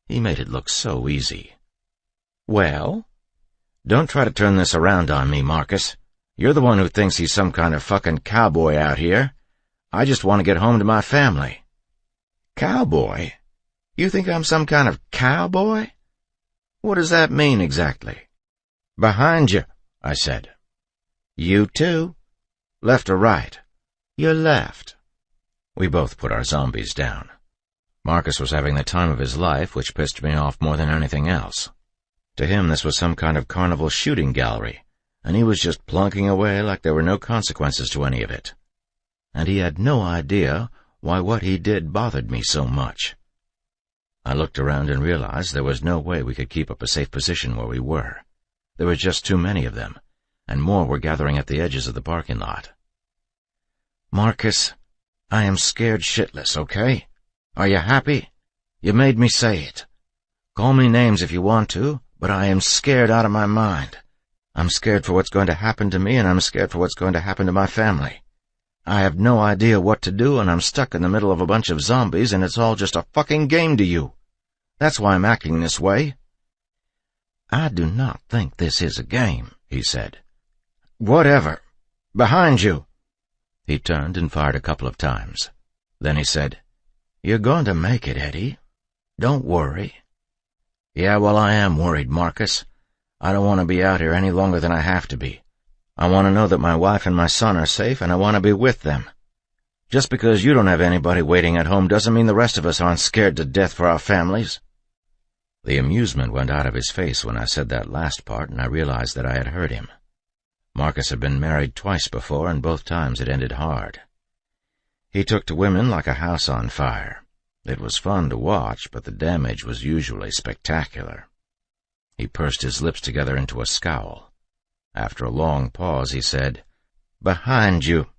He made it look so easy. "Well?" "Don't try to turn this around on me, Marcus. You're the one who thinks he's some kind of fucking cowboy out here. I just want to get home to my family." "Cowboy? You think I'm some kind of cowboy? What does that mean exactly?" "Behind you," I said. "You too? Left or right?" "Your left." We both put our zombies down. Marcus was having the time of his life, which pissed me off more than anything else. To him this was some kind of carnival shooting gallery, and he was just plunking away like there were no consequences to any of it. And he had no idea why what he did bothered me so much. I looked around and realized there was no way we could keep up a safe position where we were. There were just too many of them, and more were gathering at the edges of the parking lot. "Marcus, I am scared shitless, okay? Are you happy? You made me say it. Call me names if you want to, but I am scared out of my mind. I'm scared for what's going to happen to me, and I'm scared for what's going to happen to my family. I have no idea what to do, and I'm stuck in the middle of a bunch of zombies, and it's all just a fucking game to you. That's why I'm acting this way." "I do not think this is a game," he said. "Whatever. Behind you." He turned and fired a couple of times. Then he said, "You're going to make it, Eddie. Don't worry." "Yeah, well, I am worried, Marcus. I don't want to be out here any longer than I have to be. I want to know that my wife and my son are safe, and I want to be with them. Just because you don't have anybody waiting at home doesn't mean the rest of us aren't scared to death for our families." The amusement went out of his face when I said that last part, and I realized that I had hurt him. Marcus had been married twice before, and both times it ended hard. He took to women like a house on fire. It was fun to watch, but the damage was usually spectacular. He pursed his lips together into a scowl. After a long pause, he said, "Behind you."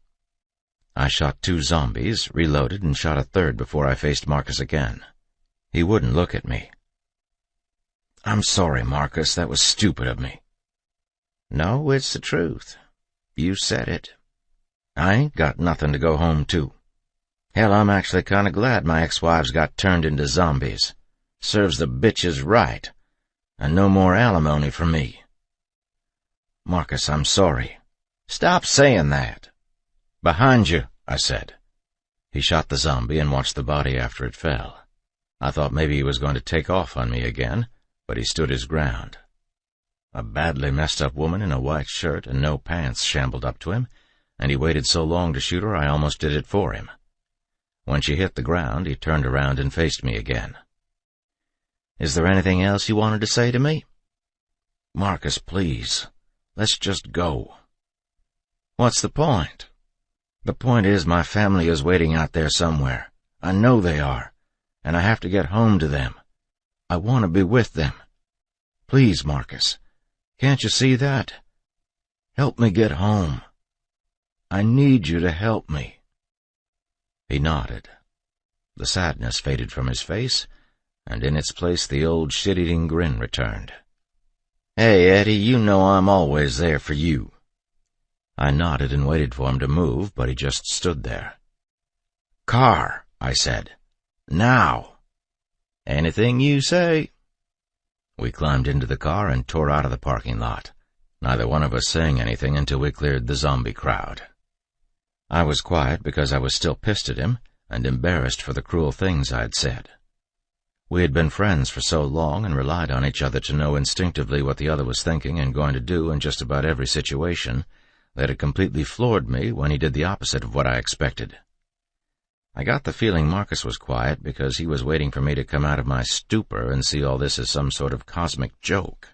I shot 2 zombies, reloaded, and shot a third before I faced Marcus again. He wouldn't look at me. "I'm sorry, Marcus, that was stupid of me." "No, it's the truth. You said it. I ain't got nothing to go home to. Hell, I'm actually kinda glad my ex-wives got turned into zombies. Serves the bitches right. And no more alimony for me." "Marcus, I'm sorry." "Stop saying that." "Behind you," I said. He shot the zombie and watched the body after it fell. I thought maybe he was going to take off on me again, but he stood his ground. A badly messed-up woman in a white shirt and no pants shambled up to him, and he waited so long to shoot her I almost did it for him. When she hit the ground, he turned around and faced me again. "Is there anything else you wanted to say to me?" "Marcus, please, let's just go." "What's the point?" "The point is my family is waiting out there somewhere. I know they are, and I have to get home to them. I want to be with them. Please, Marcus, can't you see that? Help me get home. I need you to help me." He nodded. The sadness faded from his face, and in its place the old shit-eating grin returned. "Hey, Eddie, you know I'm always there for you." I nodded and waited for him to move, but he just stood there. "Car," I said. "Now." "Anything you say." We climbed into the car and tore out of the parking lot, neither one of us saying anything until we cleared the zombie crowd. I was quiet because I was still pissed at him and embarrassed for the cruel things I had said. We had been friends for so long and relied on each other to know instinctively what the other was thinking and going to do in just about every situation that it completely floored me when he did the opposite of what I expected. I got the feeling Marcus was quiet because he was waiting for me to come out of my stupor and see all this as some sort of cosmic joke.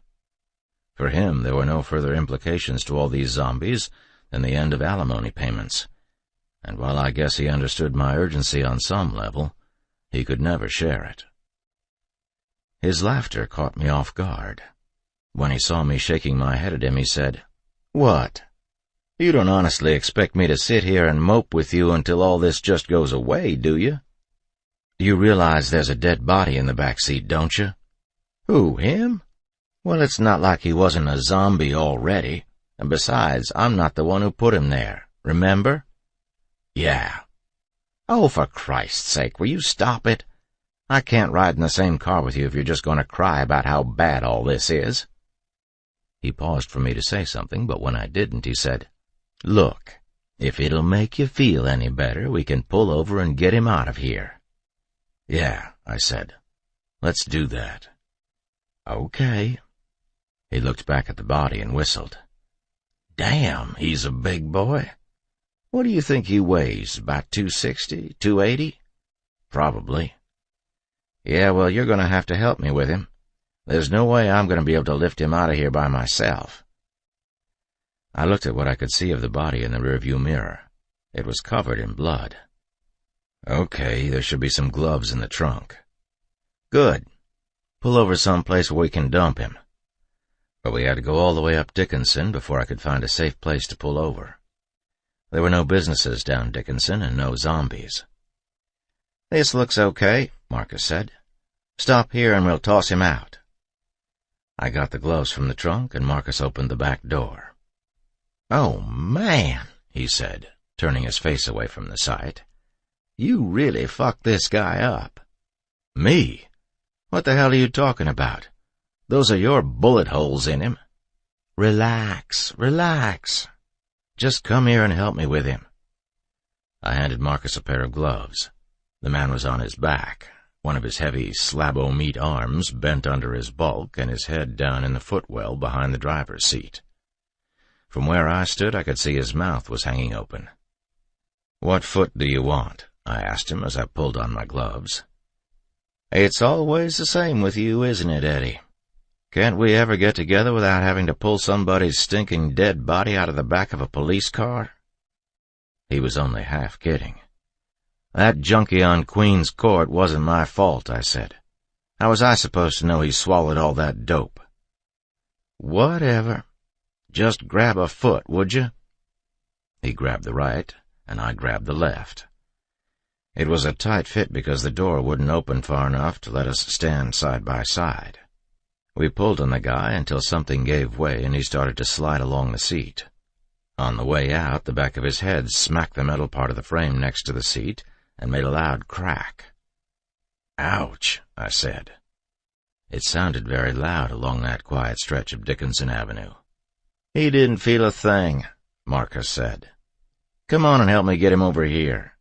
For him, there were no further implications to all these zombies than the end of alimony payments. And while I guess he understood my urgency on some level, he could never share it. His laughter caught me off guard. When he saw me shaking my head at him, he said, "What? You don't honestly expect me to sit here and mope with you until all this just goes away, do you? You realize there's a dead body in the back seat, don't you?" "Who, him? Well, it's not like he wasn't a zombie already, and besides, I'm not the one who put him there, remember?" "Yeah." "Oh, for Christ's sake, will you stop it? I can't ride in the same car with you if you're just going to cry about how bad all this is." He paused for me to say something, but when I didn't, he said, "Look, if it'll make you feel any better, we can pull over and get him out of here." "Yeah," I said. "Let's do that." "Okay." He looked back at the body and whistled. "Damn, he's a big boy. What do you think he weighs, about 260, 280? "Probably." "Yeah, well, you're going to have to help me with him. There's no way I'm going to be able to lift him out of here by myself." I looked at what I could see of the body in the rearview mirror. It was covered in blood. "Okay, there should be some gloves in the trunk." "Good. Pull over someplace where we can dump him." But we had to go all the way up Dickinson before I could find a safe place to pull over. There were no businesses down Dickinson and no zombies. "This looks okay," Marcus said. "Stop here and we'll toss him out." I got the gloves from the trunk and Marcus opened the back door. "Oh, man," he said, turning his face away from the sight. "You really fucked this guy up." "Me? What the hell are you talking about? Those are your bullet holes in him." "Relax, relax. Just come here and help me with him." I handed Marcus a pair of gloves. The man was on his back, one of his heavy slab-o-meat arms bent under his bulk and his head down in the footwell behind the driver's seat. From where I stood, I could see his mouth was hanging open. "What foot do you want?" I asked him as I pulled on my gloves. "It's always the same with you, isn't it, Eddie? Can't we ever get together without having to pull somebody's stinking dead body out of the back of a police car?" He was only half kidding. "That junkie on Queen's Court wasn't my fault," I said. "How was I supposed to know he swallowed all that dope?" "Whatever. Just grab a foot, would you?" He grabbed the right, and I grabbed the left. It was a tight fit because the door wouldn't open far enough to let us stand side by side. We pulled on the guy until something gave way and he started to slide along the seat. On the way out, the back of his head smacked the metal part of the frame next to the seat and made a loud crack. "Ouch," I said. It sounded very loud along that quiet stretch of Dickinson Avenue. "He didn't feel a thing," Marcus said. "Come on and help me get him over here."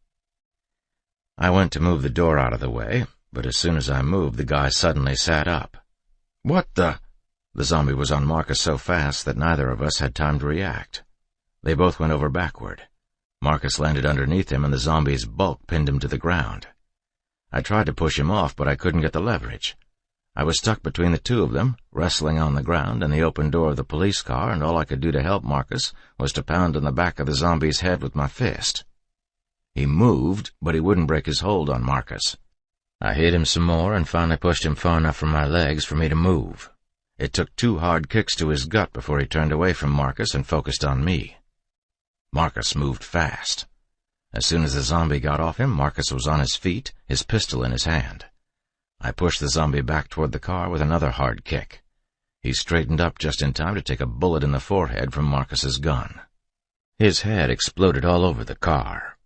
I went to move the door out of the way, but as soon as I moved, the guy suddenly sat up. "What the—" The zombie was on Marcus so fast that neither of us had time to react. They both went over backward. Marcus landed underneath him and the zombie's bulk pinned him to the ground. I tried to push him off, but I couldn't get the leverage. I was stuck between the two of them, wrestling on the ground and the open door of the police car, and all I could do to help Marcus was to pound on the back of the zombie's head with my fist. He moved, but he wouldn't break his hold on Marcus. I hit him some more and finally pushed him far enough from my legs for me to move. It took 2 hard kicks to his gut before he turned away from Marcus and focused on me. Marcus moved fast. As soon as the zombie got off him, Marcus was on his feet, his pistol in his hand. I pushed the zombie back toward the car with another hard kick. He straightened up just in time to take a bullet in the forehead from Marcus's gun. His head exploded all over the car.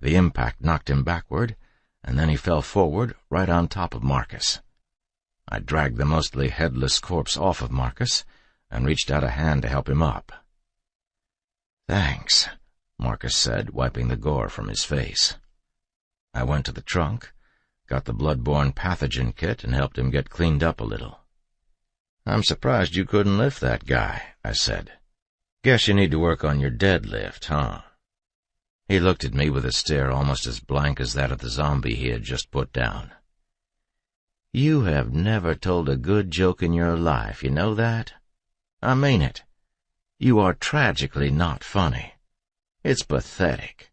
The impact knocked him backward, and then he fell forward right on top of Marcus. I dragged the mostly headless corpse off of Marcus and reached out a hand to help him up. "Thanks," Marcus said, wiping the gore from his face. I went to the trunk, got the blood-borne pathogen kit, and helped him get cleaned up a little. "I'm surprised you couldn't lift that guy," I said. "Guess you need to work on your deadlift, huh?" He looked at me with a stare almost as blank as that of the zombie he had just put down. "You have never told a good joke in your life, you know that? I mean it. You are tragically not funny. It's pathetic."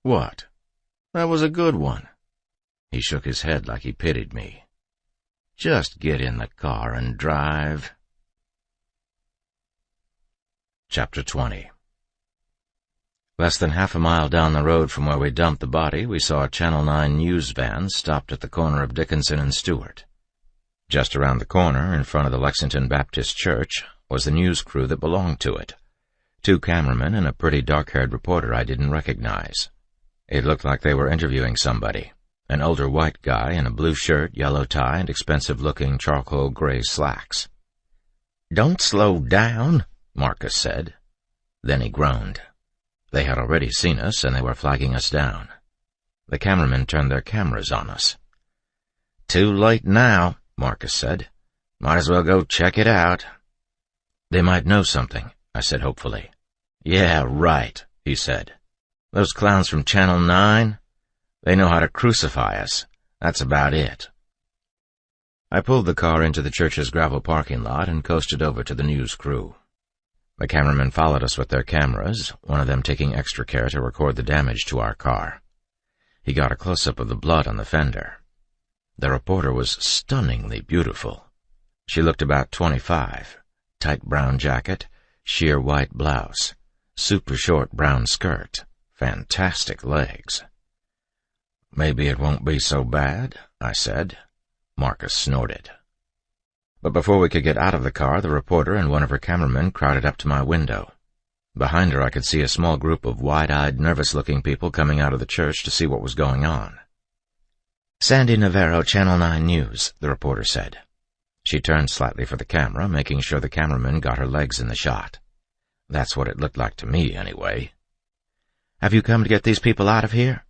"What? That was a good one." He shook his head like he pitied me. "Just get in the car and drive." Chapter 20. Less than half a mile down the road from where we dumped the body, we saw a Channel 9 news van stopped at the corner of Dickinson and Stewart. Just around the corner, in front of the Lexington Baptist Church, was the news crew that belonged to it. 2 cameramen and a pretty dark-haired reporter I didn't recognize. It looked like they were interviewing somebody, an older white guy in a blue shirt, yellow tie, and expensive-looking charcoal gray slacks. "Don't slow down," Marcus said. Then he groaned. They had already seen us, and they were flagging us down. The cameramen turned their cameras on us. "Too late now," Marcus said. "Might as well go check it out." "They might know something," I said hopefully. "Yeah, right," he said. "Those clowns from Channel 9? They know how to crucify us. That's about it." I pulled the car into the church's gravel parking lot and coasted over to the news crew. The cameramen followed us with their cameras, one of them taking extra care to record the damage to our car. He got a close-up of the blood on the fender. The reporter was stunningly beautiful. She looked about 25, tight brown jacket, sheer white blouse, super short brown skirt, fantastic legs. "Maybe it won't be so bad," I said. Marcus snorted. But before we could get out of the car, the reporter and one of her cameramen crowded up to my window. Behind her I could see a small group of wide-eyed, nervous-looking people coming out of the church to see what was going on. "Sandy Navarro, Channel 9 News," the reporter said. She turned slightly for the camera, making sure the cameraman got her legs in the shot. That's what it looked like to me, anyway. "Have you come to get these people out of here?"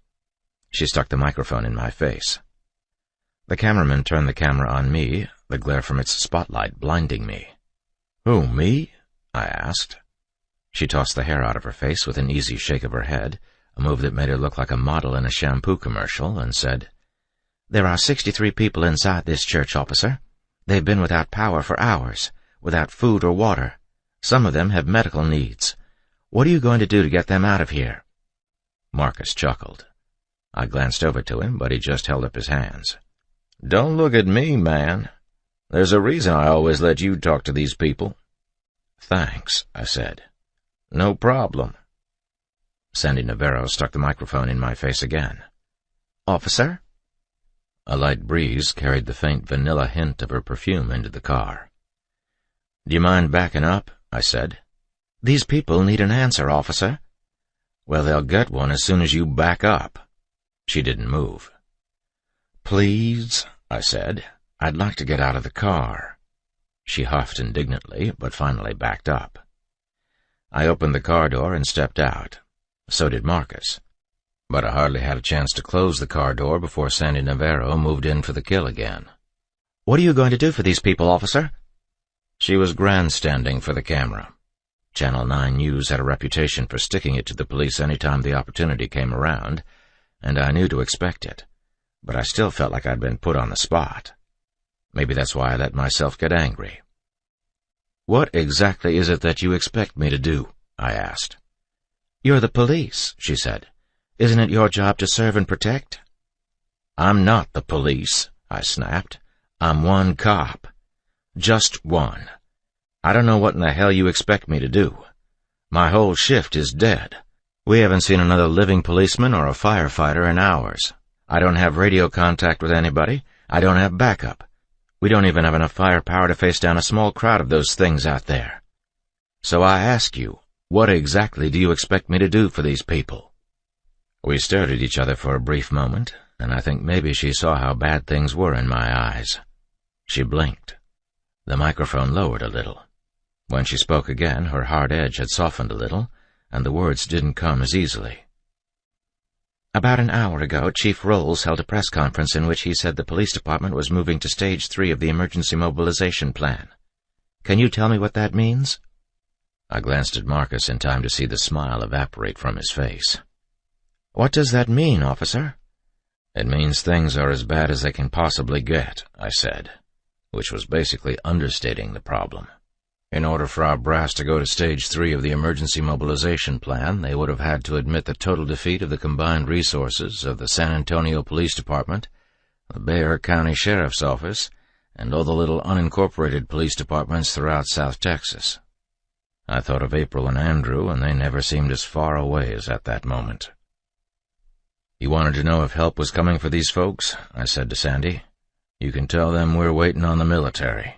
She stuck the microphone in my face. The cameraman turned the camera on me, the glare from its spotlight blinding me. "Who, me?" I asked. She tossed the hair out of her face with an easy shake of her head, a move that made her look like a model in a shampoo commercial, and said, "There are 63 people inside this church, officer. They've been without power for hours, without food or water. Some of them have medical needs. What are you going to do to get them out of here?" Marcus chuckled. I glanced over to him, but he just held up his hands. "Don't look at me, man. There's a reason I always let you talk to these people." "Thanks," I said. "No problem." Sandy Navarro stuck the microphone in my face again. "Officer?" A light breeze carried the faint vanilla hint of her perfume into the car. "Do you mind backing up?" I said. "These people need an answer, officer." "Well, they'll get one as soon as you back up." She didn't move. "Please," I said. "I'd like to get out of the car." She huffed indignantly, but finally backed up. I opened the car door and stepped out. So did Marcus. But I hardly had a chance to close the car door before Sandy Navarro moved in for the kill again. "What are you going to do for these people, officer?" She was grandstanding for the camera. Channel 9 News had a reputation for sticking it to the police any time the opportunity came around, and I knew to expect it, but I still felt like I'd been put on the spot. Maybe that's why I let myself get angry. "What exactly is it that you expect me to do?" I asked. "You're the police," she said. "Isn't it your job to serve and protect?" "I'm not the police," I snapped. "I'm one cop. Just one. I don't know what in the hell you expect me to do. My whole shift is dead. We haven't seen another living policeman or a firefighter in hours. I don't have radio contact with anybody. I don't have backup. We don't even have enough firepower to face down a small crowd of those things out there. So I ask you, what exactly do you expect me to do for these people?" We stared at each other for a brief moment, and I think maybe she saw how bad things were in my eyes. She blinked. The microphone lowered a little. When she spoke again, her hard edge had softened a little, and the words didn't come as easily. "About an hour ago, Chief Rolls held a press conference in which he said the police department was moving to Stage 3 of the emergency mobilization plan. Can you tell me what that means?" I glanced at Marcus in time to see the smile evaporate from his face. "What does that mean, officer?" "It means things are as bad as they can possibly get," I said, which was basically understating the problem. In order for our brass to go to Stage 3 of the emergency mobilization plan, they would have had to admit the total defeat of the combined resources of the San Antonio Police Department, the Bexar County Sheriff's Office, and all the little unincorporated police departments throughout South Texas. I thought of April and Andrew, and they never seemed as far away as at that moment. "You wanted to know if help was coming for these folks?" I said to Sandy. "You can tell them we're waiting on the military.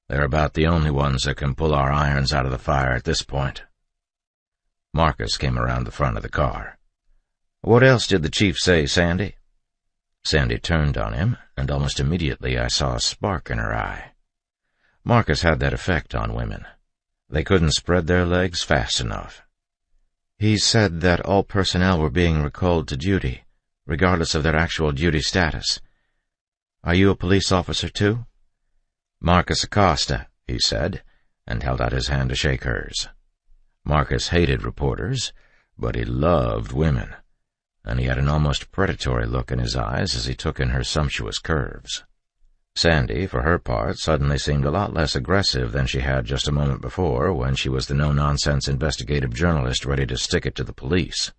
They're about the only ones that can pull our irons out of the fire at this point." Marcus came around the front of the car. "What else did the chief say, Sandy?" Sandy turned on him, and almost immediately I saw a spark in her eye. Marcus had that effect on women. They couldn't spread their legs fast enough. "He said that all personnel were being recalled to duty, regardless of their actual duty status. Are you a police officer too?" "Marcus Acosta," he said, and held out his hand to shake hers. Marcus hated reporters, but he loved women, and he had an almost predatory look in his eyes as he took in her sumptuous curves. Sandy, for her part, suddenly seemed a lot less aggressive than she had just a moment before when she was the no-nonsense investigative journalist ready to stick it to the police.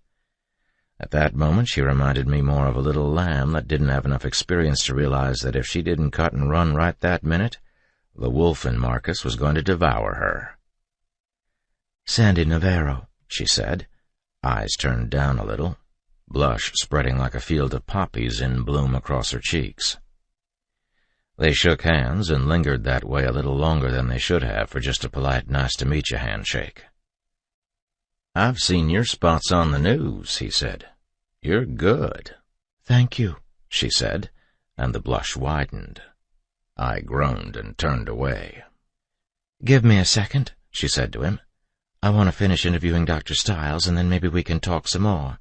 At that moment, she reminded me more of a little lamb that didn't have enough experience to realize that if she didn't cut and run right that minute, the wolf in Marcus was going to devour her. "Sandy Navarro," she said, eyes turned down a little, blush spreading like a field of poppies in bloom across her cheeks. They shook hands and lingered that way a little longer than they should have for just a polite nice-to-meet-you handshake. "I've seen your spots on the news," he said. "You're good." "Thank you," she said, and the blush widened. I groaned and turned away. "Give me a second," she said to him. "I want to finish interviewing Dr. Stiles, and then maybe we can talk some more.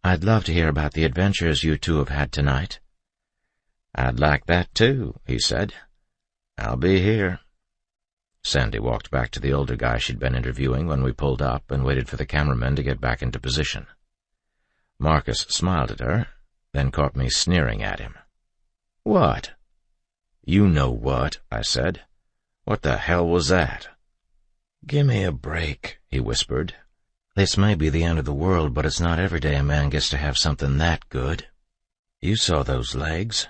I'd love to hear about the adventures you two have had tonight." "I'd like that too," he said. "I'll be here." Sandy walked back to the older guy she'd been interviewing when we pulled up and waited for the cameramen to get back into position. Marcus smiled at her, then caught me sneering at him. "What?" "You know what," I said. "What the hell was that?" "Gimme a break," he whispered. "This may be the end of the world, but it's not every day a man gets to have something that good." You saw those legs.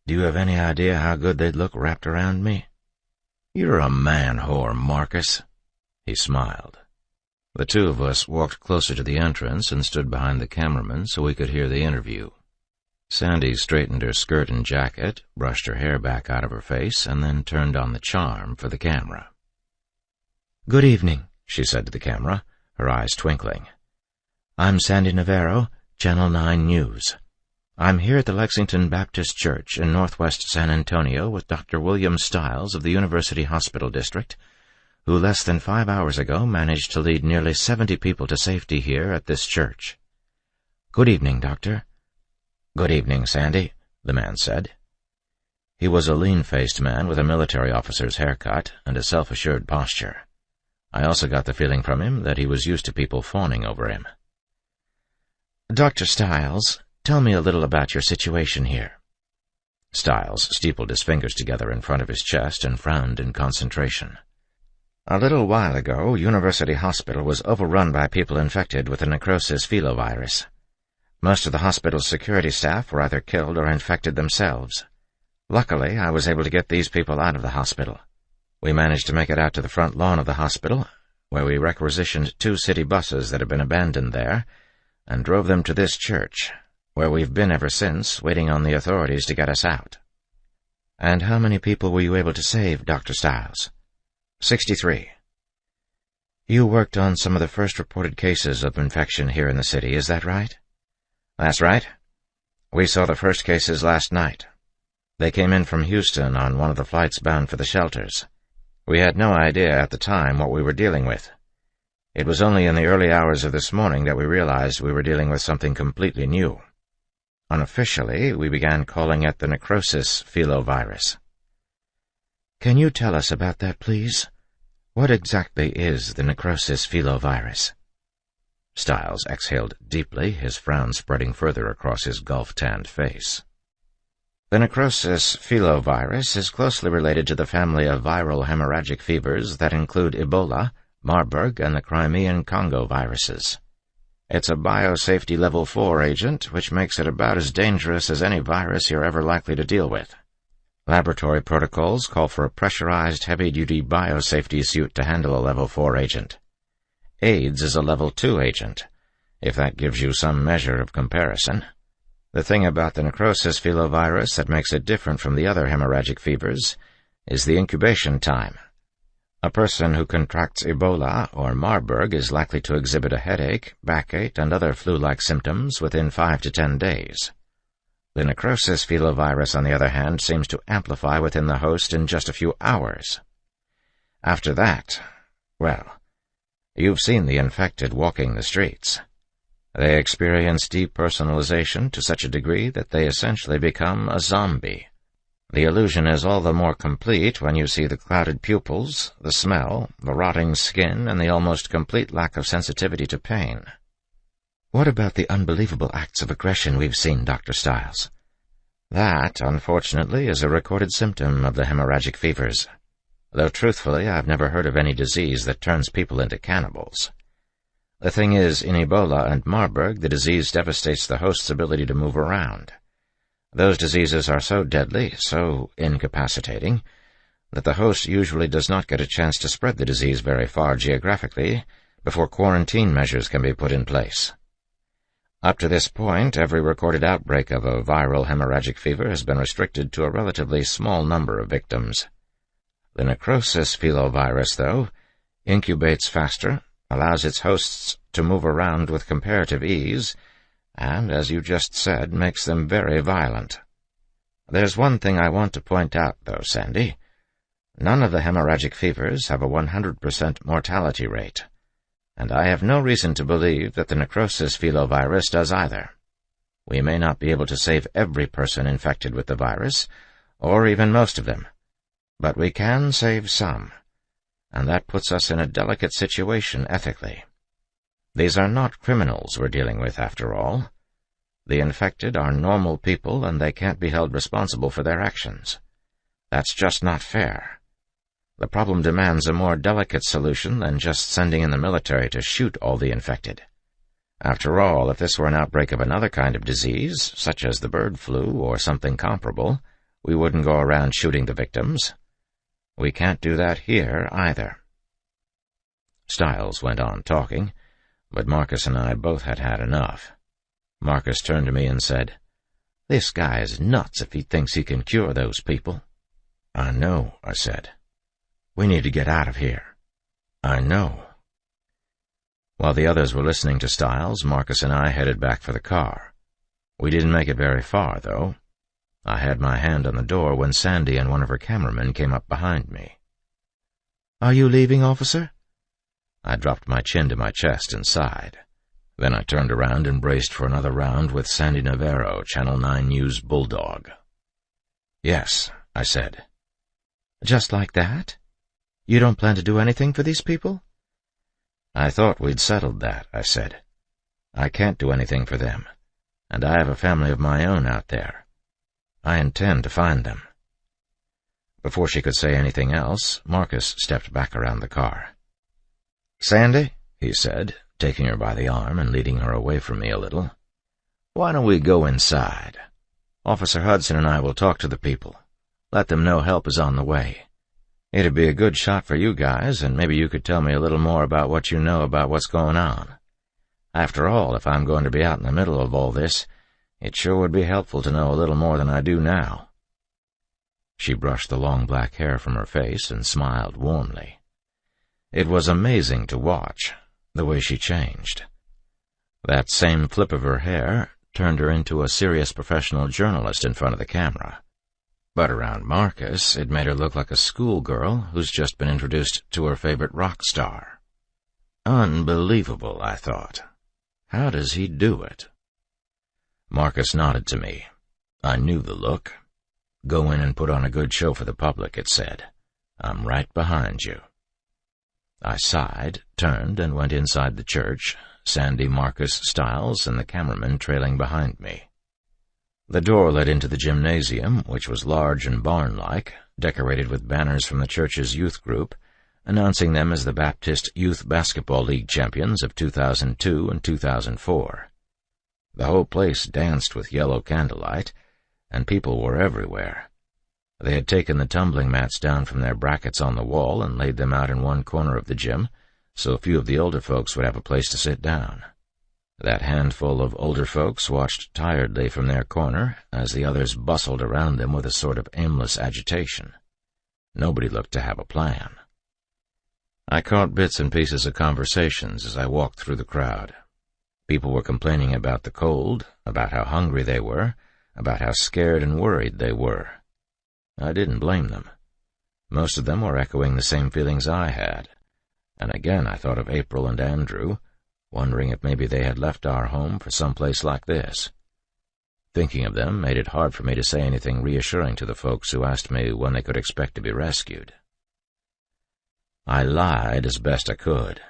Do you have any idea how good they'd look wrapped around me? You're a man-whore, Marcus. He smiled. The two of us walked closer to the entrance and stood behind the cameraman so we could hear the interview. Sandy straightened her skirt and jacket, brushed her hair back out of her face, and then turned on the charm for the camera. "Good evening," she said to the camera, her eyes twinkling. "I'm Sandy Navarro, Channel 9 News. I'm here at the Lexington Baptist Church in northwest San Antonio with Dr. William Stiles of the University Hospital District, who less than 5 hours ago managed to lead nearly 70 people to safety here at this church." "Good evening, Doctor." "Good evening, Sandy," the man said. He was a lean-faced man with a military officer's haircut and a self-assured posture. I also got the feeling from him that he was used to people fawning over him. "Dr. Stiles, tell me a little about your situation here." Stiles steepled his fingers together in front of his chest and frowned in concentration. "A little while ago, University Hospital was overrun by people infected with the necrosis filovirus. Most of the hospital's security staff were either killed or infected themselves. Luckily, I was able to get these people out of the hospital. We managed to make it out to the front lawn of the hospital, where we requisitioned 2 city buses that had been abandoned there, and drove them to this church, where we've been ever since, waiting on the authorities to get us out." "And how many people were you able to save, Dr. Stiles?" 63. "You worked on some of the first reported cases of infection here in the city, is that right?" "That's right. We saw the first cases last night. They came in from Houston on one of the flights bound for the shelters. We had no idea at the time what we were dealing with. It was only in the early hours of this morning that we realized we were dealing with something completely new. Unofficially, we began calling it the necrosis filovirus." "Can you tell us about that, please? What exactly is the necrosis filovirus?" Stiles exhaled deeply, his frown spreading further across his gulf-tanned face. "The necrosis filovirus is closely related to the family of viral hemorrhagic fevers that include Ebola, Marburg, and the Crimean Congo viruses. It's a biosafety level 4 agent, which makes it about as dangerous as any virus you're ever likely to deal with. Laboratory protocols call for a pressurized, heavy-duty biosafety suit to handle a level 4 agent. AIDS is a level 2 agent, if that gives you some measure of comparison. The thing about the necrosis filovirus that makes it different from the other hemorrhagic fevers is the incubation time. A person who contracts Ebola or Marburg is likely to exhibit a headache, backache, and other flu-like symptoms within 5 to 10 days. The necrosis filovirus, on the other hand, seems to amplify within the host in just a few hours. After that, well, you've seen the infected walking the streets. They experience depersonalization to such a degree that they essentially become a zombie. The illusion is all the more complete when you see the clouded pupils, the smell, the rotting skin, and the almost complete lack of sensitivity to pain." "What about the unbelievable acts of aggression we've seen, Dr. Stiles?" "That, unfortunately, is a recorded symptom of the hemorrhagic fevers. Though truthfully, I've never heard of any disease that turns people into cannibals. The thing is, in Ebola and Marburg, the disease devastates the host's ability to move around. Those diseases are so deadly, so incapacitating, that the host usually does not get a chance to spread the disease very far geographically before quarantine measures can be put in place. Up to this point, every recorded outbreak of a viral hemorrhagic fever has been restricted to a relatively small number of victims. The necrosis filovirus, though, incubates faster, allows its hosts to move around with comparative ease, and, as you just said, makes them very violent. There's one thing I want to point out, though, Sandy. None of the hemorrhagic fevers have a 100% mortality rate, and I have no reason to believe that the necrosis filovirus does either. We may not be able to save every person infected with the virus, or even most of them, but we can save some, and that puts us in a delicate situation ethically. These are not criminals we're dealing with, after all. The infected are normal people, and they can't be held responsible for their actions. That's just not fair. The problem demands a more delicate solution than just sending in the military to shoot all the infected. After all, if this were an outbreak of another kind of disease, such as the bird flu or something comparable, we wouldn't go around shooting the victims. We can't do that here, either. Stiles went on talking, but Marcus and I both had had enough. Marcus turned to me and said, "This guy is nuts if he thinks he can cure those people." "I know," I said. "We need to get out of here." "I know." While the others were listening to Stiles, Marcus and I headed back for the car. We didn't make it very far, though. I had my hand on the door when Sandy and one of her cameramen came up behind me. "Are you leaving, officer?" I dropped my chin to my chest and sighed. Then I turned around and braced for another round with Sandy Navarro, Channel 9 News Bulldog. "Yes," I said. "Just like that? You don't plan to do anything for these people?" "I thought we'd settled that," I said. "I can't do anything for them, and I have a family of my own out there. I intend to find them." Before she could say anything else, Marcus stepped back around the car. "Sandy," he said, taking her by the arm and leading her away from me a little, "why don't we go inside? Officer Hudson and I will talk to the people. Let them know help is on the way. It'd be a good shot for you guys, and maybe you could tell me a little more about what you know about what's going on. After all, if I'm going to be out in the middle of all this, it sure would be helpful to know a little more than I do now." She brushed the long black hair from her face and smiled warmly. It was amazing to watch, the way she changed. That same flip of her hair turned her into a serious professional journalist in front of the camera. But around Marcus, it made her look like a schoolgirl who's just been introduced to her favorite rock star. Unbelievable, I thought. How does he do it? Marcus nodded to me. I knew the look. "Go in and put on a good show for the public," it said. "I'm right behind you." I sighed, turned, and went inside the church, Sandy, Marcus, Stiles, and the cameraman trailing behind me. The door led into the gymnasium, which was large and barn-like, decorated with banners from the church's youth group, announcing them as the Baptist Youth Basketball League champions of 2002 and 2004. The whole place danced with yellow candlelight, and people were everywhere. They had taken the tumbling mats down from their brackets on the wall and laid them out in one corner of the gym, so a few of the older folks would have a place to sit down. That handful of older folks watched tiredly from their corner as the others bustled around them with a sort of aimless agitation. Nobody looked to have a plan. I caught bits and pieces of conversations as I walked through the crowd. People were complaining about the cold, about how hungry they were, about how scared and worried they were. I didn't blame them. Most of them were echoing the same feelings I had, and again I thought of April and Andrew, wondering if maybe they had left our home for some place like this. Thinking of them made it hard for me to say anything reassuring to the folks who asked me when they could expect to be rescued. I lied as best I could.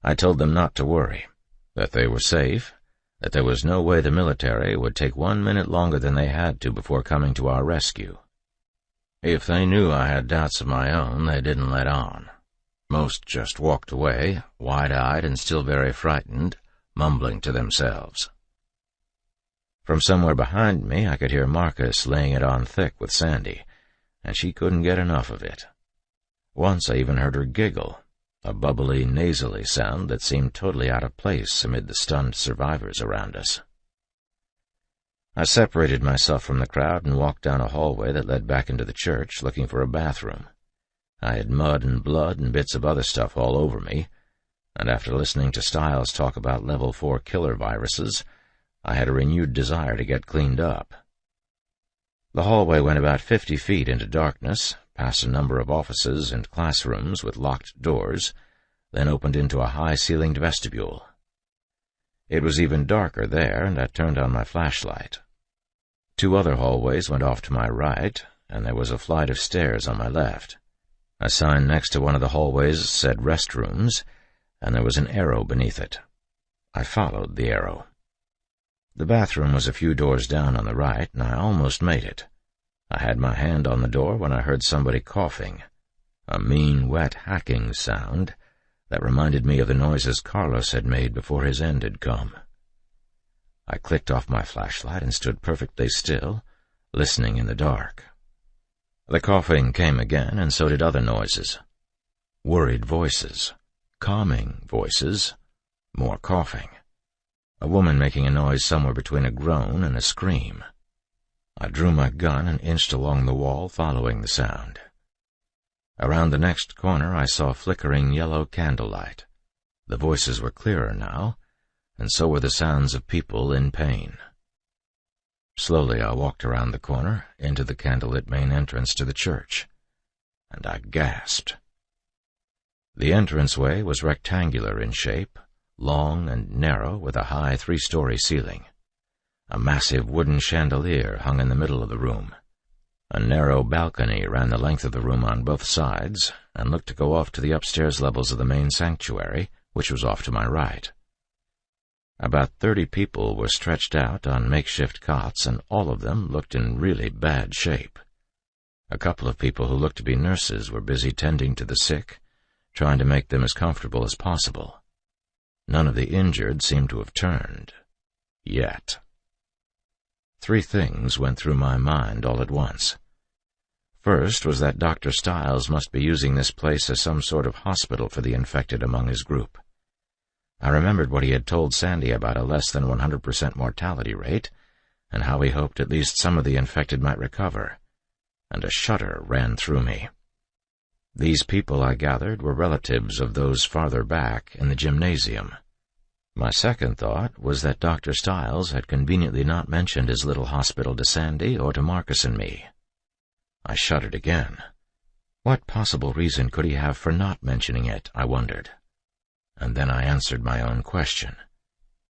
I told them not to worry, that they were safe, that there was no way the military would take 1 minute longer than they had to before coming to our rescue. If they knew I had doubts of my own, they didn't let on. Most just walked away, wide-eyed and still very frightened, mumbling to themselves. From somewhere behind me, I could hear Marcus laying it on thick with Sandy, and she couldn't get enough of it. Once I even heard her giggle, a bubbly, nasally sound that seemed totally out of place amid the stunned survivors around us. I separated myself from the crowd and walked down a hallway that led back into the church, looking for a bathroom. I had mud and blood and bits of other stuff all over me, and after listening to Stiles talk about level 4 killer viruses, I had a renewed desire to get cleaned up. The hallway went about 50 feet into darkness, past a number of offices and classrooms with locked doors, then opened into a high-ceilinged vestibule. It was even darker there, and I turned on my flashlight. 2 other hallways went off to my right, and there was a flight of stairs on my left. A sign next to one of the hallways said restrooms, and there was an arrow beneath it. I followed the arrow. The bathroom was a few doors down on the right, and I almost made it. I had my hand on the door when I heard somebody coughing. A mean, wet, hacking sound, that reminded me of the noises Carlos had made before his end had come. I clicked off my flashlight and stood perfectly still, listening in the dark. The coughing came again, and so did other noises. Worried voices, calming voices, more coughing. A woman making a noise somewhere between a groan and a scream. I drew my gun and inched along the wall, following the sound. Around the next corner I saw flickering yellow candlelight. The voices were clearer now, and so were the sounds of people in pain. Slowly I walked around the corner, into the candlelit main entrance to the church, and I gasped. The entranceway was rectangular in shape, long and narrow, with a high 3-story ceiling. A massive wooden chandelier hung in the middle of the room. A narrow balcony ran the length of the room on both sides, and looked to go off to the upstairs levels of the main sanctuary, which was off to my right. About 30 people were stretched out on makeshift cots, and all of them looked in really bad shape. A couple of people who looked to be nurses were busy tending to the sick, trying to make them as comfortable as possible. None of the injured seemed to have turned. Yet. 3 things went through my mind all at once. First was that Dr. Stiles must be using this place as some sort of hospital for the infected among his group. I remembered what he had told Sandy about a less than 100% mortality rate, and how he hoped at least some of the infected might recover, and a shudder ran through me. These people, I gathered, were relatives of those farther back in the gymnasium. My second thought was that Dr. Stiles had conveniently not mentioned his little hospital to Sandy or to Marcus and me. I shuddered again. What possible reason could he have for not mentioning it, I wondered. And then I answered my own question.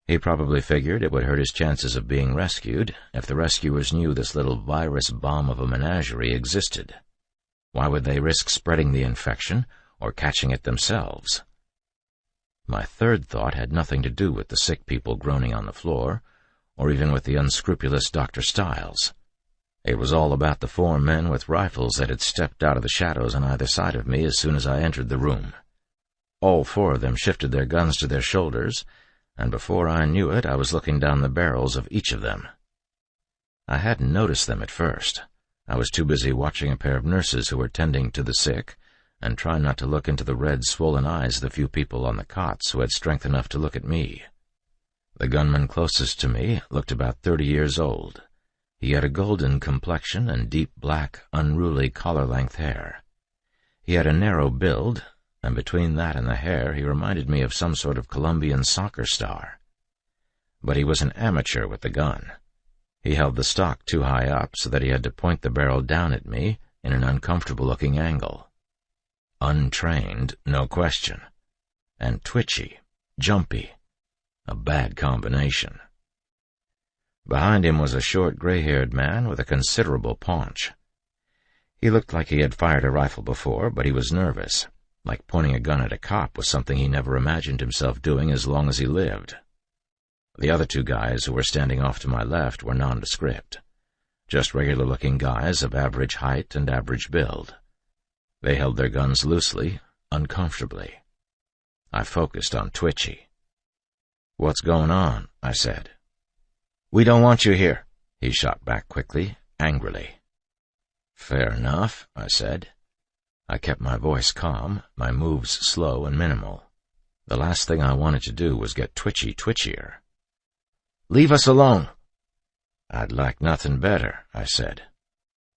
He probably figured it would hurt his chances of being rescued if the rescuers knew this little virus bomb of a menagerie existed. Why would they risk spreading the infection or catching it themselves? My third thought had nothing to do with the sick people groaning on the floor, or even with the unscrupulous Dr. Stiles. It was all about the 4 men with rifles that had stepped out of the shadows on either side of me as soon as I entered the room. All 4 of them shifted their guns to their shoulders, and before I knew it, I was looking down the barrels of each of them. I hadn't noticed them at first. I was too busy watching a pair of nurses who were tending to the sick, and trying not to look into the red, swollen eyes of the few people on the cots who had strength enough to look at me. The gunman closest to me looked about 30 years old. He had a golden complexion and deep black, unruly collar-length hair. He had a narrow build, and between that and the hair he reminded me of some sort of Colombian soccer star. But he was an amateur with the gun. He held the stock too high up so that he had to point the barrel down at me in an uncomfortable-looking angle. Untrained, no question. And twitchy, jumpy. A bad combination. Behind him was a short, gray-haired man with a considerable paunch. He looked like he had fired a rifle before, but he was nervous, like pointing a gun at a cop was something he never imagined himself doing as long as he lived. The other 2 guys who were standing off to my left were nondescript, just regular-looking guys of average height and average build. They held their guns loosely, uncomfortably. I focused on Twitchy. "What's going on?" I said. "We don't want you here," he shot back quickly, angrily. "Fair enough," I said. I kept my voice calm, my moves slow and minimal. The last thing I wanted to do was get Twitchy twitchier. "Leave us alone." "I'd like nothing better," I said.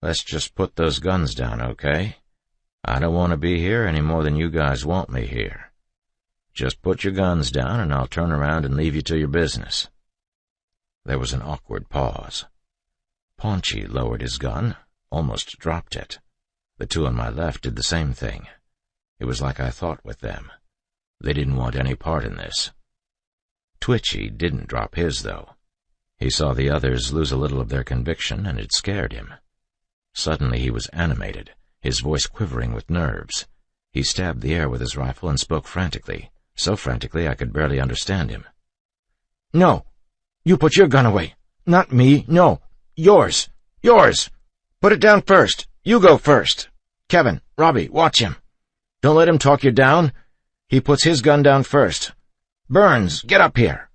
"Let's just put those guns down, okay? I don't want to be here any more than you guys want me here. Just put your guns down and I'll turn around and leave you to your business." There was an awkward pause. Paunchy lowered his gun, almost dropped it. The 2 on my left did the same thing. It was like I thought with them. They didn't want any part in this. Twitchy didn't drop his, though. He saw the others lose a little of their conviction, and it scared him. Suddenly he was animated, his voice quivering with nerves. He stabbed the air with his rifle and spoke frantically, so frantically I could barely understand him. "No! You put your gun away! Not me, no! Yours! Yours! Put it down first! You go first! Kevin, Robbie, watch him! Don't let him talk you down! He puts his gun down first. Burns, get up here.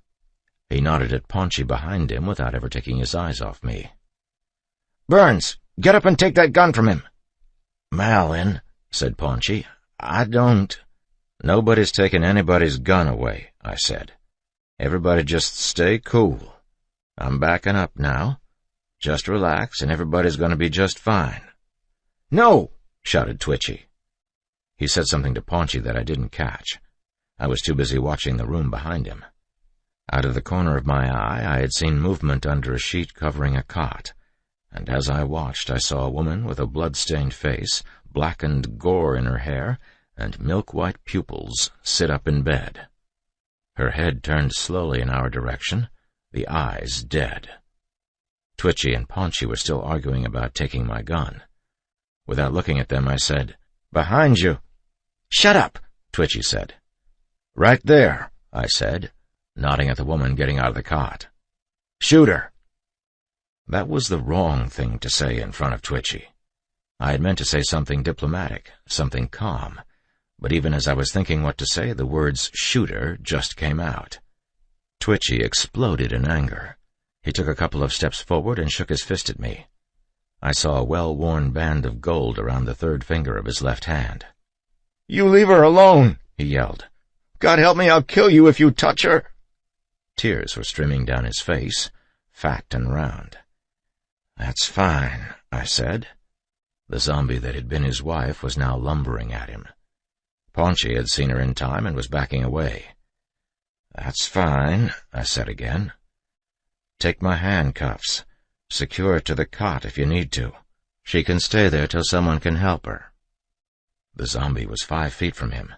He nodded at Paunchy behind him without ever taking his eyes off me. Burns, get up and take that gun from him. Malin, said Paunchy, I don't. Nobody's taking anybody's gun away, I said. Everybody just stay cool. I'm backing up now. Just relax and everybody's going to be just fine. No, shouted Twitchy. He said something to Paunchy that I didn't catch. I was too busy watching the room behind him. Out of the corner of my eye, I had seen movement under a sheet covering a cot, and as I watched, I saw a woman with a blood-stained face, blackened gore in her hair, and milk-white pupils sit up in bed. Her head turned slowly in our direction, the eyes dead. Twitchy and Paunchy were still arguing about taking my gun. Without looking at them, I said, Behind you. Shut up, Twitchy said. Right there, I said, nodding at the woman getting out of the cot. Shoot her. That was the wrong thing to say in front of Twitchy. I had meant to say something diplomatic, something calm, but even as I was thinking what to say, the words shoot her just came out. Twitchy exploded in anger. He took a couple of steps forward and shook his fist at me. I saw a well-worn band of gold around the third finger of his left hand. You leave her alone, he yelled. God help me, I'll kill you if you touch her. Tears were streaming down his face, fat and round. That's fine, I said. The zombie that had been his wife was now lumbering at him. Paunchy had seen her in time and was backing away. That's fine, I said again. Take my handcuffs. Secure her to the cot if you need to. She can stay there till someone can help her. The zombie was 5 feet from him.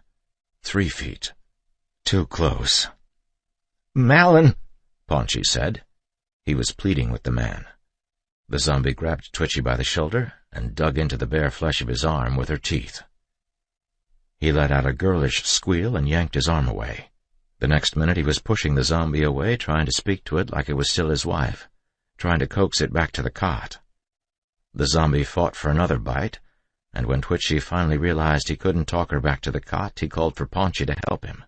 3 feet. Too close. Malin, Paunchy said. He was pleading with the man. The zombie grabbed Twitchy by the shoulder and dug into the bare flesh of his arm with her teeth. He let out a girlish squeal and yanked his arm away. The next minute he was pushing the zombie away, trying to speak to it like it was still his wife, trying to coax it back to the cot. The zombie fought for another bite, and when Twitchy finally realized he couldn't talk her back to the cot, he called for Paunchy to help him.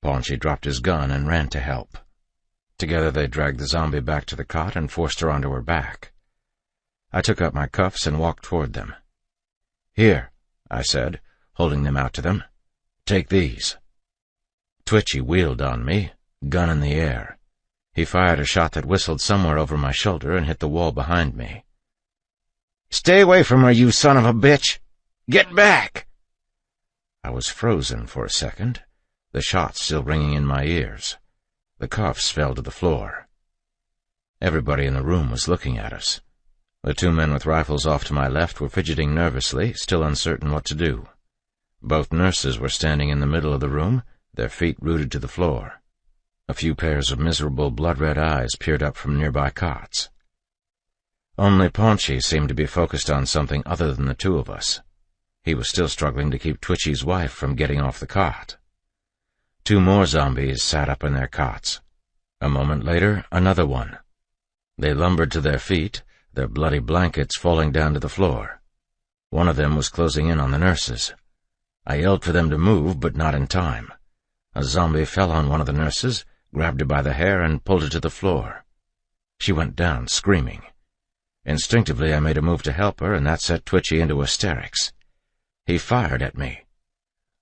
Paunchy dropped his gun and ran to help. Together they dragged the zombie back to the cot and forced her onto her back. I took up my cuffs and walked toward them. Here, I said, holding them out to them. Take these. Twitchy wheeled on me, gun in the air. He fired a shot that whistled somewhere over my shoulder and hit the wall behind me. Stay away from her, you son of a bitch! Get back! I was frozen for a second, the shot still ringing in my ears. The cuffs fell to the floor. Everybody in the room was looking at us. The 2 men with rifles off to my left were fidgeting nervously, still uncertain what to do. Both nurses were standing in the middle of the room, their feet rooted to the floor. A few pairs of miserable blood-red eyes peered up from nearby cots. Only Paunchy seemed to be focused on something other than the 2 of us. He was still struggling to keep Twitchy's wife from getting off the cot. 2 more zombies sat up in their cots. A moment later, another one. They lumbered to their feet, their bloody blankets falling down to the floor. One of them was closing in on the nurses. I yelled for them to move, but not in time. A zombie fell on one of the nurses, grabbed her by the hair, and pulled her to the floor. She went down, screaming. Instinctively, I made a move to help her, and that set Twitchy into hysterics. He fired at me.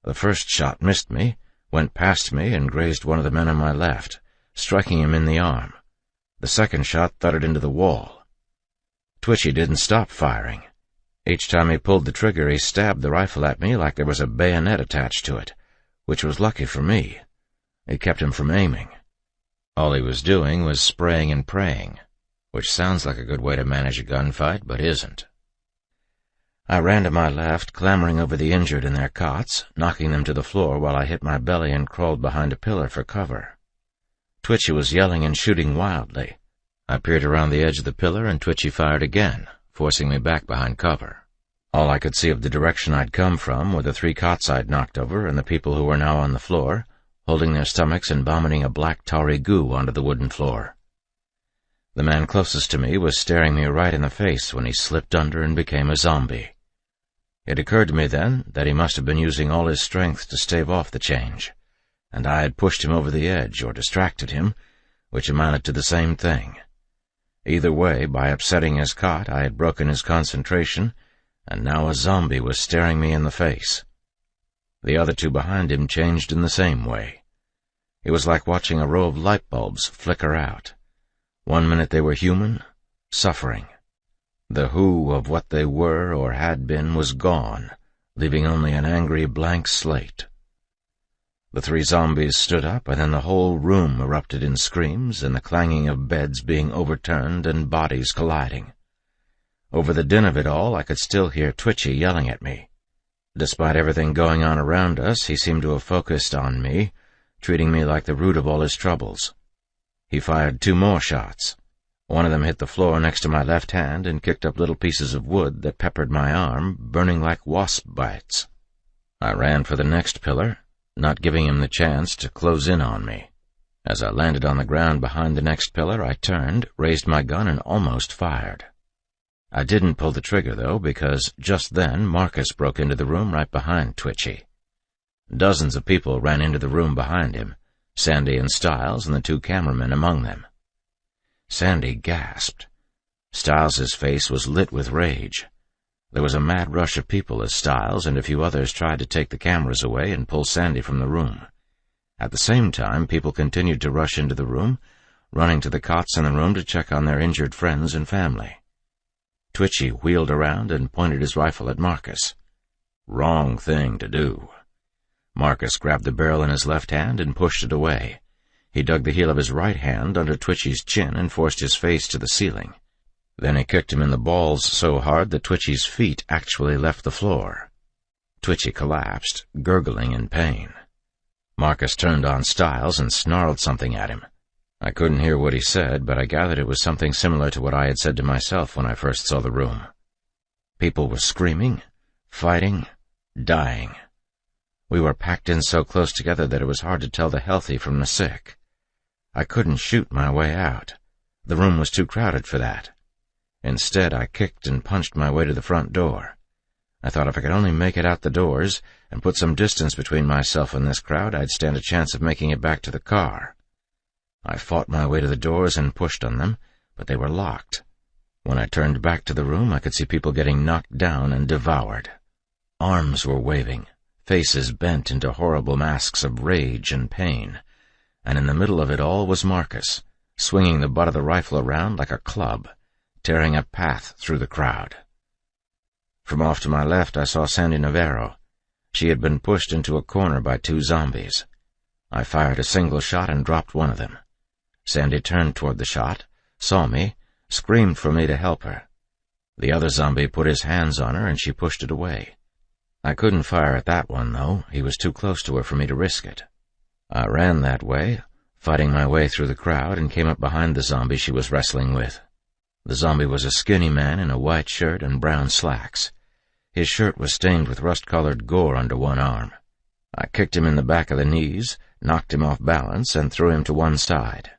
The first shot missed me, went past me, and grazed one of the men on my left, striking him in the arm. The second shot thudded into the wall. Twitchy didn't stop firing. Each time he pulled the trigger, he stabbed the rifle at me like there was a bayonet attached to it, which was lucky for me. It kept him from aiming. All he was doing was spraying and praying, which sounds like a good way to manage a gunfight, but isn't. I ran to my left, clambering over the injured in their cots, knocking them to the floor while I hit my belly and crawled behind a pillar for cover. Twitchy was yelling and shooting wildly. I peered around the edge of the pillar, and Twitchy fired again, forcing me back behind cover. All I could see of the direction I'd come from were the 3 cots I'd knocked over and the people who were now on the floor, holding their stomachs and vomiting a black tarry goo onto the wooden floor. The man closest to me was staring me right in the face when he slipped under and became a zombie. It occurred to me then that he must have been using all his strength to stave off the change, and I had pushed him over the edge or distracted him, which amounted to the same thing. Either way, by upsetting his cot, I had broken his concentration, and now a zombie was staring me in the face. The other two behind him changed in the same way. It was like watching a row of light bulbs flicker out. 1 minute they were human, suffering. The who of what they were or had been was gone, leaving only an angry blank slate. The 3 zombies stood up, and then the whole room erupted in screams and the clanging of beds being overturned and bodies colliding. Over the din of it all, I could still hear Twitchy yelling at me. Despite everything going on around us, he seemed to have focused on me, treating me like the root of all his troubles. He fired 2 more shots. One of them hit the floor next to my left hand and kicked up little pieces of wood that peppered my arm, burning like wasp bites. I ran for the next pillar, not giving him the chance to close in on me. As I landed on the ground behind the next pillar, I turned, raised my gun, and almost fired. I didn't pull the trigger, though, because just then Marcus broke into the room right behind Twitchy. Dozens of people ran into the room behind him, Sandy and Stiles and the 2 cameramen among them. Sandy gasped. Stiles's face was lit with rage. There was a mad rush of people as Stiles and a few others tried to take the cameras away and pull Sandy from the room. At the same time, people continued to rush into the room, running to the cots in the room to check on their injured friends and family. Twitchy wheeled around and pointed his rifle at Marcus. Wrong thing to do. Marcus grabbed the barrel in his left hand and pushed it away. He dug the heel of his right hand under Twitchy's chin and forced his face to the ceiling. Then he kicked him in the balls so hard that Twitchy's feet actually left the floor. Twitchy collapsed, gurgling in pain. Marcus turned on Stiles and snarled something at him. I couldn't hear what he said, but I gathered it was something similar to what I had said to myself when I first saw the room. People were screaming, fighting, dying. We were packed in so close together that it was hard to tell the healthy from the sick. I couldn't shoot my way out. The room was too crowded for that. Instead, I kicked and punched my way to the front door. I thought if I could only make it out the doors and put some distance between myself and this crowd, I'd stand a chance of making it back to the car. I fought my way to the doors and pushed on them, but they were locked. When I turned back to the room, I could see people getting knocked down and devoured. Arms were waving, faces bent into horrible masks of rage and pain, and in the middle of it all was Marcus, swinging the butt of the rifle around like a club, tearing a path through the crowd. From off to my left, I saw Sandy Navarro. She had been pushed into a corner by 2 zombies. I fired a single shot and dropped one of them. Sandy turned toward the shot, saw me, screamed for me to help her. The other zombie put his hands on her and she pushed it away. I couldn't fire at that one, though. He was too close to her for me to risk it. I ran that way, fighting my way through the crowd, and came up behind the zombie she was wrestling with. The zombie was a skinny man in a white shirt and brown slacks. His shirt was stained with rust-colored gore under one arm. I kicked him in the back of the knees, knocked him off balance, and threw him to one side.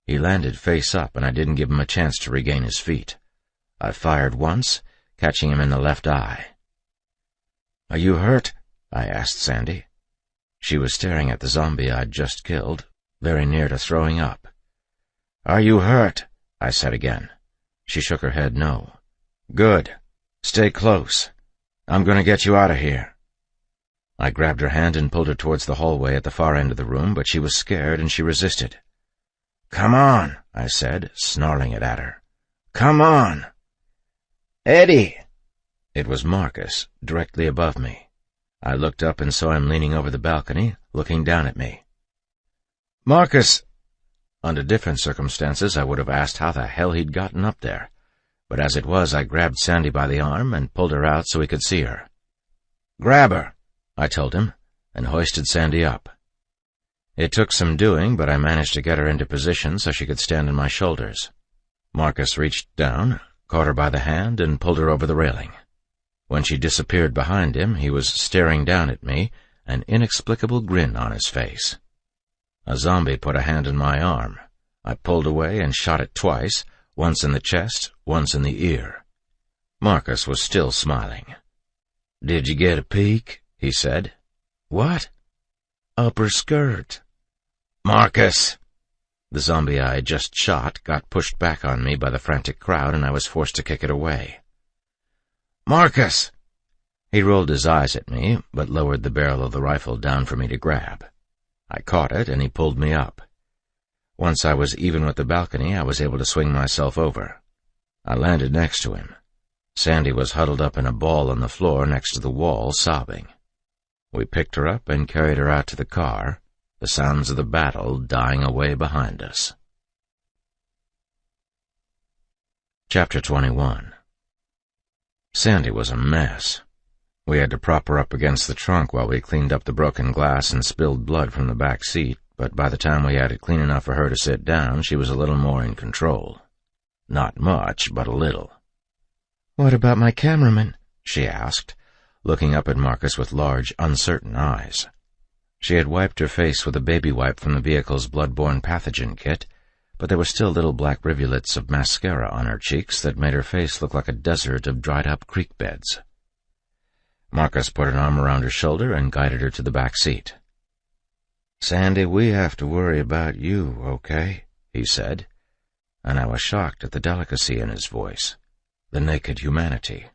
He landed face up, and I didn't give him a chance to regain his feet. I fired once, catching him in the left eye. "Are you hurt?" I asked Sandy. She was staring at the zombie I'd just killed, very near to throwing up. "Are you hurt?" I said again. She shook her head no. "Good. Stay close. I'm going to get you out of here." I grabbed her hand and pulled her towards the hallway at the far end of the room, but she was scared and she resisted. "Come on," I said, snarling it at her. "Come on." "Eddie!" It was Marcus, directly above me. I looked up and saw him leaning over the balcony, looking down at me. "Marcus!" Under different circumstances, I would have asked how the hell he'd gotten up there, but as it was, I grabbed Sandy by the arm and pulled her out so he could see her. "Grab her," I told him, and hoisted Sandy up. It took some doing, but I managed to get her into position so she could stand on my shoulders. Marcus reached down, caught her by the hand, and pulled her over the railing. When she disappeared behind him, he was staring down at me, an inexplicable grin on his face. A zombie put a hand on my arm. I pulled away and shot it twice, once in the chest, once in the ear. Marcus was still smiling. "Did you get a peek?" he said. "What?" "Upper skirt." "Marcus!" The zombie I had just shot got pushed back on me by the frantic crowd, and I was forced to kick it away. "Marcus!" He rolled his eyes at me, but lowered the barrel of the rifle down for me to grab. I caught it, and he pulled me up. Once I was even with the balcony, I was able to swing myself over. I landed next to him. Sandy was huddled up in a ball on the floor next to the wall, sobbing. We picked her up and carried her out to the car, the sounds of the battle dying away behind us. Chapter 21. Sandy was a mess. We had to prop her up against the trunk while we cleaned up the broken glass and spilled blood from the back seat, but by the time we had it clean enough for her to sit down, she was a little more in control. Not much, but a little. "What about my cameraman?" she asked, looking up at Marcus with large, uncertain eyes. She had wiped her face with a baby wipe from the vehicle's blood-borne pathogen kit, but there were still little black rivulets of mascara on her cheeks that made her face look like a desert of dried-up creek beds. Marcus put an arm around her shoulder and guided her to the back seat. "Sandy, we have to worry about you, okay?" he said, and I was shocked at the delicacy in his voice, the naked humanity.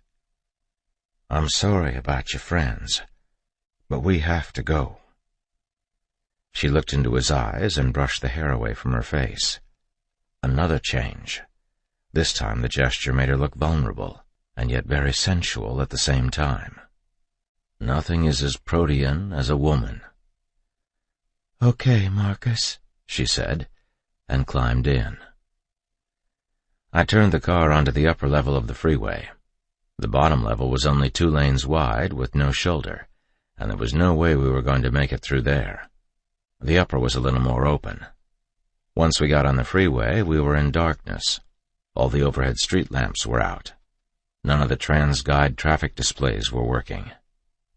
"I'm sorry about your friends, but we have to go." She looked into his eyes and brushed the hair away from her face. Another change. This time the gesture made her look vulnerable, and yet very sensual at the same time. Nothing is as protean as a woman. "Okay, Marcus," she said, and climbed in. I turned the car onto the upper level of the freeway. The bottom level was only 2 lanes wide with no shoulder, and there was no way we were going to make it through there. The upper was a little more open. Once we got on the freeway, we were in darkness. All the overhead street lamps were out. None of the TransGuide traffic displays were working.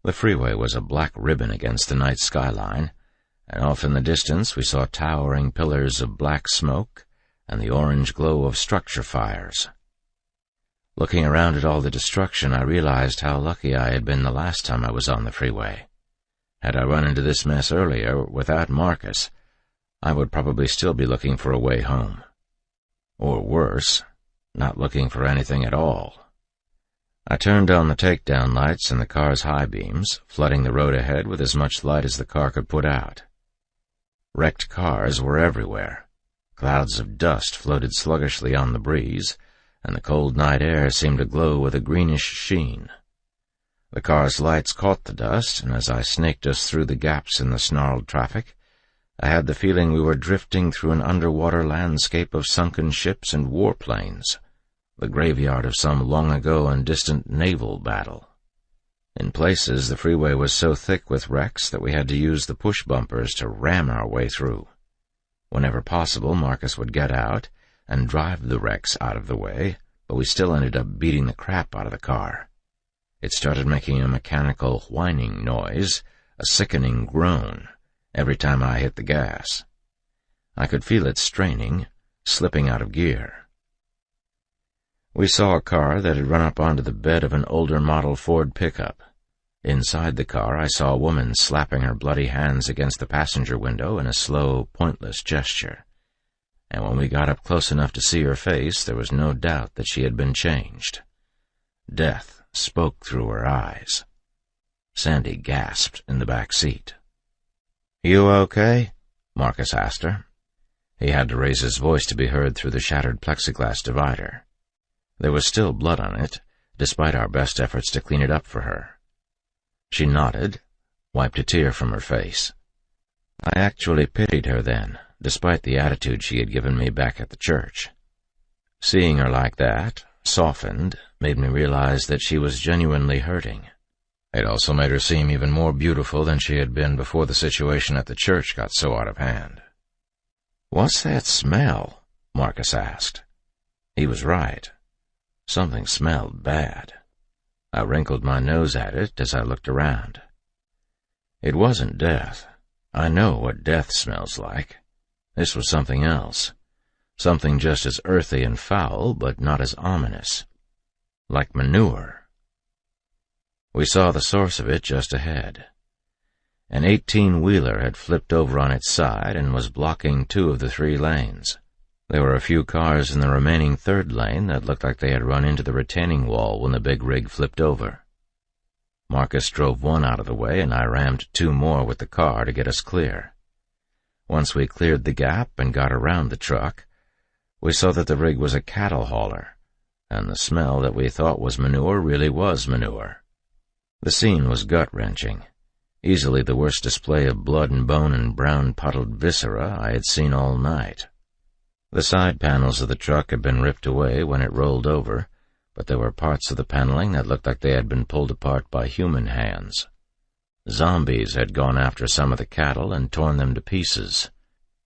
The freeway was a black ribbon against the night skyline, and off in the distance we saw towering pillars of black smoke and the orange glow of structure fires. Looking around at all the destruction, I realized how lucky I had been the last time I was on the freeway. Had I run into this mess earlier, without Marcus, I would probably still be looking for a way home. Or worse, not looking for anything at all. I turned on the takedown lights and the car's high beams, flooding the road ahead with as much light as the car could put out. Wrecked cars were everywhere. Clouds of dust floated sluggishly on the breeze, and the cold night air seemed to glow with a greenish sheen. The car's lights caught the dust, and as I snaked us through the gaps in the snarled traffic, I had the feeling we were drifting through an underwater landscape of sunken ships and warplanes, the graveyard of some long-ago and distant naval battle. In places, the freeway was so thick with wrecks that we had to use the push bumpers to ram our way through. Whenever possible, Marcus would get out and drive the wrecks out of the way, but we still ended up beating the crap out of the car. It started making a mechanical whining noise, a sickening groan, every time I hit the gas. I could feel it straining, slipping out of gear. We saw a car that had run up onto the bed of an older model Ford pickup. Inside the car, I saw a woman slapping her bloody hands against the passenger window in a slow, pointless gesture. And when we got up close enough to see her face, there was no doubt that she had been changed. Death spoke through her eyes. Sandy gasped in the back seat. "You okay?" Marcus asked her. He had to raise his voice to be heard through the shattered plexiglass divider. There was still blood on it, despite our best efforts to clean it up for her. She nodded, wiped a tear from her face. I actually pitied her then, despite the attitude she had given me back at the church. Seeing her like that, softened, made me realize that she was genuinely hurting. It also made her seem even more beautiful than she had been before the situation at the church got so out of hand. "What's that smell?" Marcus asked. He was right. Something smelled bad. I wrinkled my nose at it as I looked around. It wasn't death. I know what death smells like. This was something else. Something just as earthy and foul, but not as ominous. Like manure. We saw the source of it just ahead. An 18-wheeler had flipped over on its side and was blocking 2 of the 3 lanes. There were a few cars in the remaining 3rd lane that looked like they had run into the retaining wall when the big rig flipped over. Marcus drove 1 out of the way, and I rammed 2 more with the car to get us clear. Once we cleared the gap and got around the truck, we saw that the rig was a cattle hauler, and the smell that we thought was manure really was manure. The scene was gut-wrenching, easily the worst display of blood and bone and brown puddled viscera I had seen all night. The side panels of the truck had been ripped away when it rolled over, but there were parts of the paneling that looked like they had been pulled apart by human hands. Zombies had gone after some of the cattle and torn them to pieces.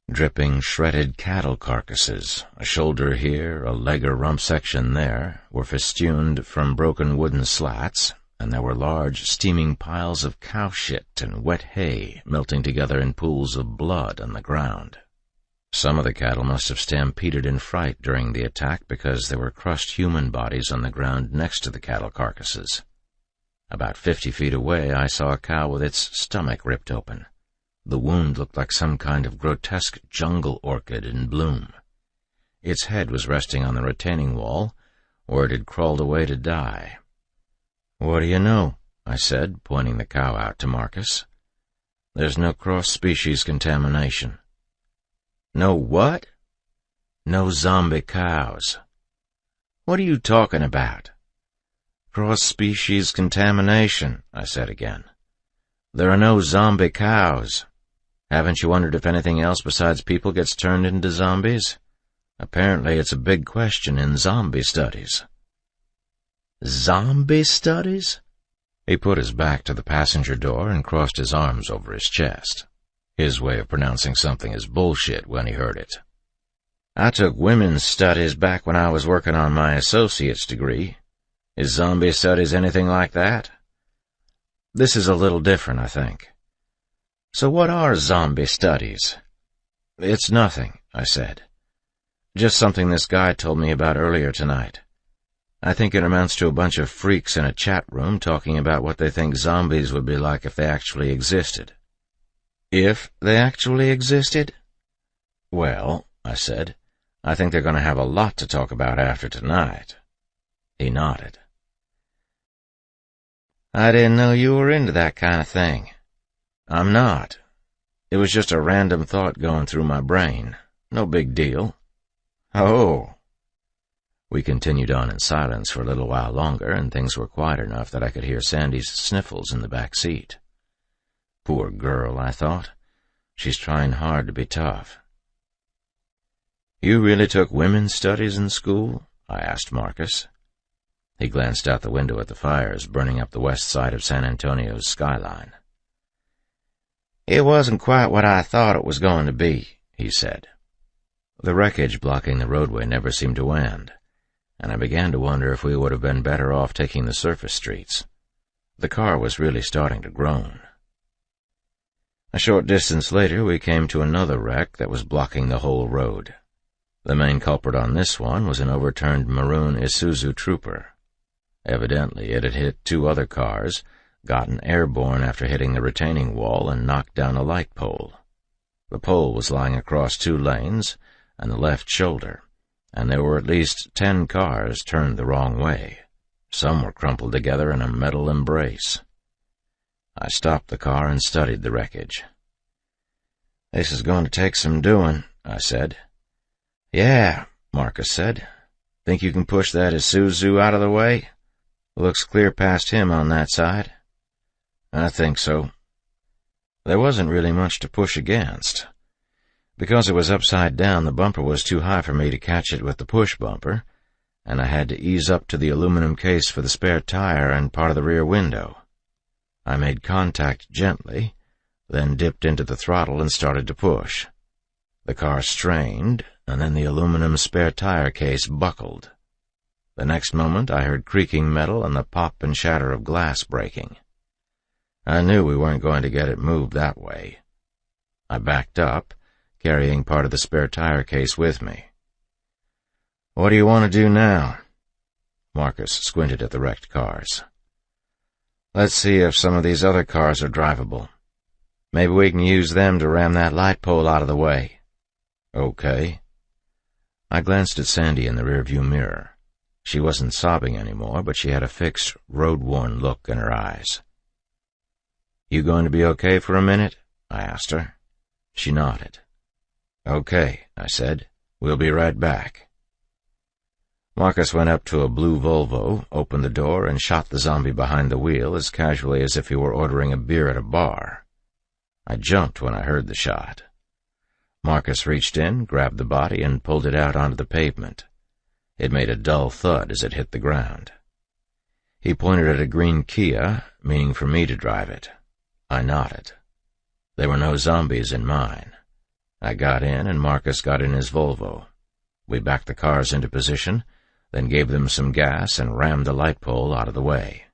Dripping, shredded cattle carcasses, a shoulder here, a leg or rump section there, were festooned from broken wooden slats, and there were large, steaming piles of cow shit and wet hay melting together in pools of blood on the ground. Some of the cattle must have stampeded in fright during the attack because there were crushed human bodies on the ground next to the cattle carcasses. About 50 feet away, I saw a cow with its stomach ripped open. The wound looked like some kind of grotesque jungle orchid in bloom. Its head was resting on the retaining wall, or it had crawled away to die. "What do you know?" I said, pointing the cow out to Marcus. "There's no cross-species contamination." "No what?" "No zombie cows." "What are you talking about?" "Cross-species contamination," I said again. "There are no zombie cows. Haven't you wondered if anything else besides people gets turned into zombies? Apparently it's a big question in zombie studies." "Zombie studies?" He put his back to the passenger door and crossed his arms over his chest. His way of pronouncing something is bullshit when he heard it. "I took women's studies back when I was working on my associate's degree. Is zombie studies anything like that?" "This is a little different, I think." "So what are zombie studies?" "It's nothing," I said. "Just something this guy told me about earlier tonight. I think it amounts to a bunch of freaks in a chat room talking about what they think zombies would be like if they actually existed." "If they actually existed?" "Well," I said, "I think they're going to have a lot to talk about after tonight." He nodded. "I didn't know you were into that kind of thing." "I'm not. It was just a random thought going through my brain. No big deal." "Oh." We continued on in silence for a little while longer, and things were quiet enough that I could hear Sandy's sniffles in the back seat. Poor girl, I thought. She's trying hard to be tough. "You really took women's studies in school?" I asked Marcus. He glanced out the window at the fires burning up the west side of San Antonio's skyline. "It wasn't quite what I thought it was going to be," he said. The wreckage blocking the roadway never seemed to end, and I began to wonder if we would have been better off taking the surface streets. The car was really starting to groan. A short distance later, we came to another wreck that was blocking the whole road. The main culprit on this one was an overturned maroon Isuzu Trooper. Evidently, it had hit 2 other cars, gotten airborne after hitting the retaining wall, and knocked down a light pole. The pole was lying across 2 lanes and the left shoulder, and there were at least 10 cars turned the wrong way. Some were crumpled together in a metal embrace. I stopped the car and studied the wreckage. "This is going to take some doing," I said. "Yeah," Marcus said. "Think you can push that Isuzu out of the way? Looks clear past him on that side." "I think so." There wasn't really much to push against. Because it was upside down, the bumper was too high for me to catch it with the push bumper, and I had to ease up to the aluminum case for the spare tire and part of the rear window. I made contact gently, then dipped into the throttle and started to push. The car strained, and then the aluminum spare tire case buckled. The next moment I heard creaking metal and the pop and shatter of glass breaking. I knew we weren't going to get it moved that way. I backed up, carrying part of the spare tire case with me. "What do you want to do now?" Marcus squinted at the wrecked cars. Let's see if some of these other cars are drivable. Maybe we can use them to ram that light pole out of the way." "Okay." I glanced at Sandy in the rearview mirror. She wasn't sobbing anymore, but she had a fixed, road-worn look in her eyes. "You going to be okay for a minute?" I asked her. She nodded. "Okay," I said. "We'll be right back." Marcus went up to a blue Volvo, opened the door, and shot the zombie behind the wheel as casually as if he were ordering a beer at a bar. I jumped when I heard the shot. Marcus reached in, grabbed the body, and pulled it out onto the pavement. It made a dull thud as it hit the ground. He pointed at a green Kia, meaning for me to drive it. I nodded. There were no zombies in mine. I got in, and Marcus got in his Volvo. We backed the cars into position, then gave them some gas and rammed the light pole out of the way.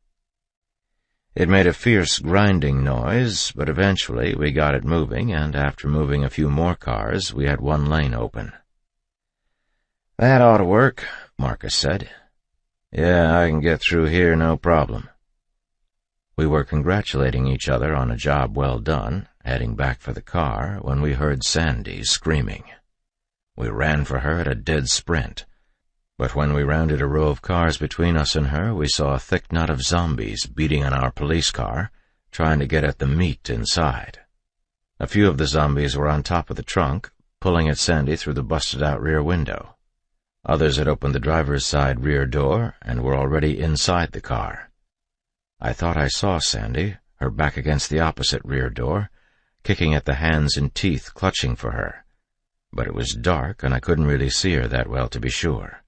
It made a fierce grinding noise, but eventually we got it moving, and after moving a few more cars, we had one lane open. "That ought to work," Marcus said. "Yeah, I can get through here no problem." We were congratulating each other on a job well done, heading back for the car, when we heard Sandy screaming. We ran for her at a dead sprint, but when we rounded a row of cars between us and her, we saw a thick knot of zombies beating on our police car, trying to get at the meat inside. A few of the zombies were on top of the trunk, pulling at Sandy through the busted-out rear window. Others had opened the driver's side rear door and were already inside the car. I thought I saw Sandy, her back against the opposite rear door, kicking at the hands and teeth clutching for her, but it was dark and I couldn't really see her that well to be sure.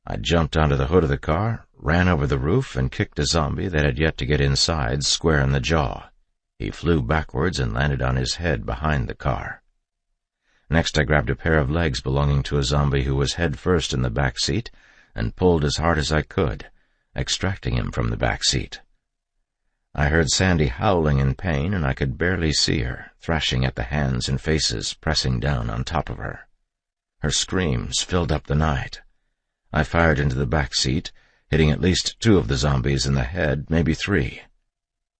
I jumped onto the hood of the car, ran over the roof, and kicked a zombie that had yet to get inside square in the jaw. He flew backwards and landed on his head behind the car. Next I grabbed a pair of legs belonging to a zombie who was head first in the back seat and pulled as hard as I could, extracting him from the back seat. I heard Sandy howling in pain, and I could barely see her, thrashing at the hands and faces pressing down on top of her. Her screams filled up the night. I fired into the back seat, hitting at least 2 of the zombies in the head, maybe 3.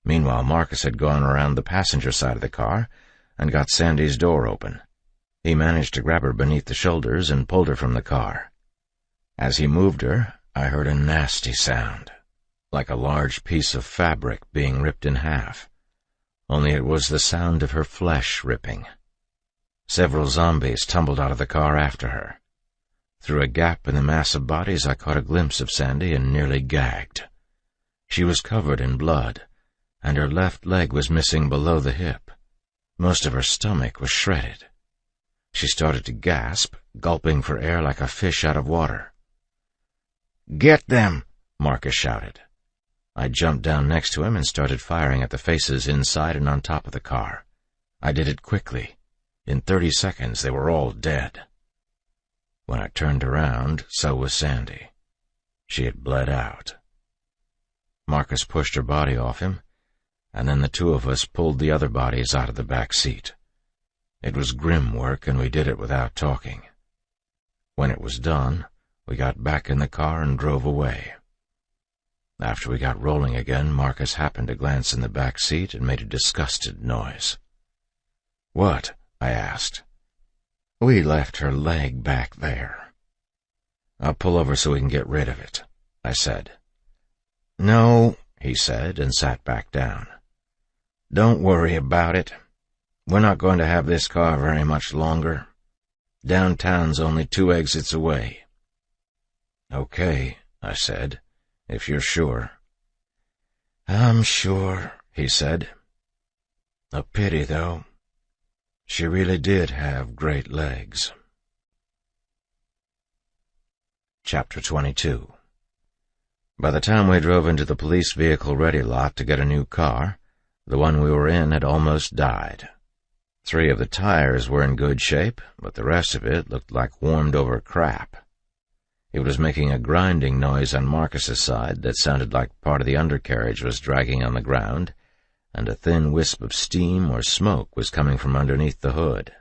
Meanwhile, Marcus had gone around the passenger side of the car and got Sandy's door open. He managed to grab her beneath the shoulders and pulled her from the car. As he moved her, I heard a nasty sound, like a large piece of fabric being ripped in half, only it was the sound of her flesh ripping. Several zombies tumbled out of the car after her. Through a gap in the mass of bodies, I caught a glimpse of Sandy and nearly gagged. She was covered in blood, and her left leg was missing below the hip. Most of her stomach was shredded. She started to gasp, gulping for air like a fish out of water. "Get them!" Marcus shouted. I jumped down next to him and started firing at the faces inside and on top of the car. I did it quickly. In 30 seconds, they were all dead. When I turned around, so was Sandy. She had bled out. Marcus pushed her body off him, and then the 2 of us pulled the other bodies out of the back seat. It was grim work, and we did it without talking. When it was done, we got back in the car and drove away. After we got rolling again, Marcus happened to glance in the back seat and made a disgusted noise. "What?" I asked. "We left her leg back there." "I'll pull over so we can get rid of it," I said. "No," he said, and sat back down. "Don't worry about it. We're not going to have this car very much longer. Downtown's only 2 exits away." "Okay," I said, "if you're sure." "I'm sure," he said. "A pity, though. She really did have great legs." Chapter 22. By the time we drove into the police vehicle-ready lot to get a new car, the one we were in had almost died. 3 of the tires were in good shape, but the rest of it looked like warmed-over crap. It was making a grinding noise on Marcus's side that sounded like part of the undercarriage was dragging on the ground, and a thin wisp of steam or smoke was coming from underneath the hood.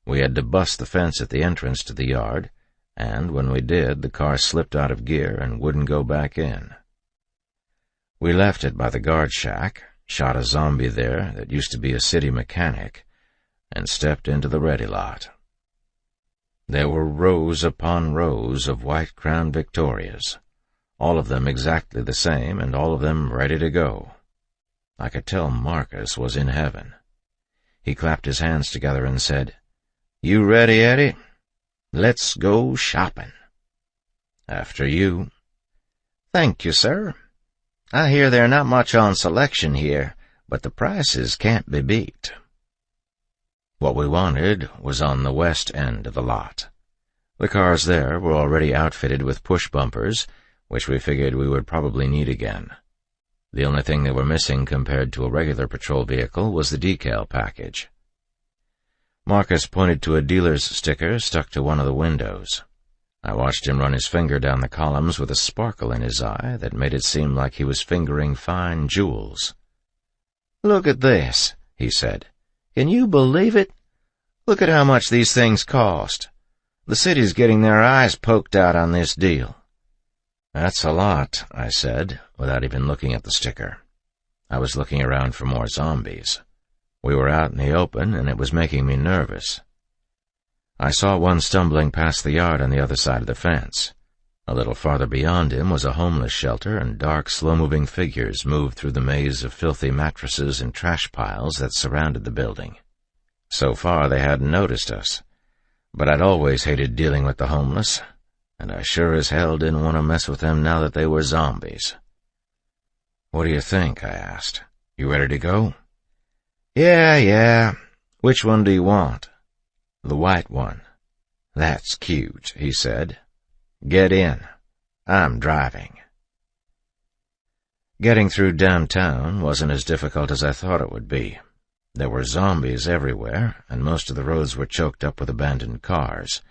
We had to bust the fence at the entrance to the yard, and when we did, the car slipped out of gear and wouldn't go back in. We left it by the guard shack, shot a zombie there that used to be a city mechanic, and stepped into the ready lot. There were rows upon rows of white-crowned Victorias, all of them exactly the same and all of them ready to go. I could tell Marcus was in heaven. He clapped his hands together and said, "You ready, Eddie? Let's go shopping." "After you." "Thank you, sir. I hear they're not much on selection here, but the prices can't be beat." What we wanted was on the west end of the lot. The cars there were already outfitted with push bumpers, which we figured we would probably need again. The only thing they were missing compared to a regular patrol vehicle was the decal package. Marcus pointed to a dealer's sticker stuck to one of the windows. I watched him run his finger down the columns with a sparkle in his eye that made it seem like he was fingering fine jewels. "Look at this," he said. "Can you believe it? Look at how much these things cost. The city's getting their eyes poked out on this deal." "That's a lot," I said, without even looking at the sticker. I was looking around for more zombies. We were out in the open, and it was making me nervous. I saw one stumbling past the yard on the other side of the fence. A little farther beyond him was a homeless shelter, and dark, slow-moving figures moved through the maze of filthy mattresses and trash piles that surrounded the building. So far they hadn't noticed us, but I'd always hated dealing with the homeless, and I sure as hell didn't want to mess with them now that they were zombies. "What do you think?" I asked. "You ready to go?" Yeah. Which one do you want?" "The white one." "That's cute," he said. "Get in. I'm driving." Getting through downtown wasn't as difficult as I thought it would be. There were zombies everywhere, and most of the roads were choked up with abandoned cars,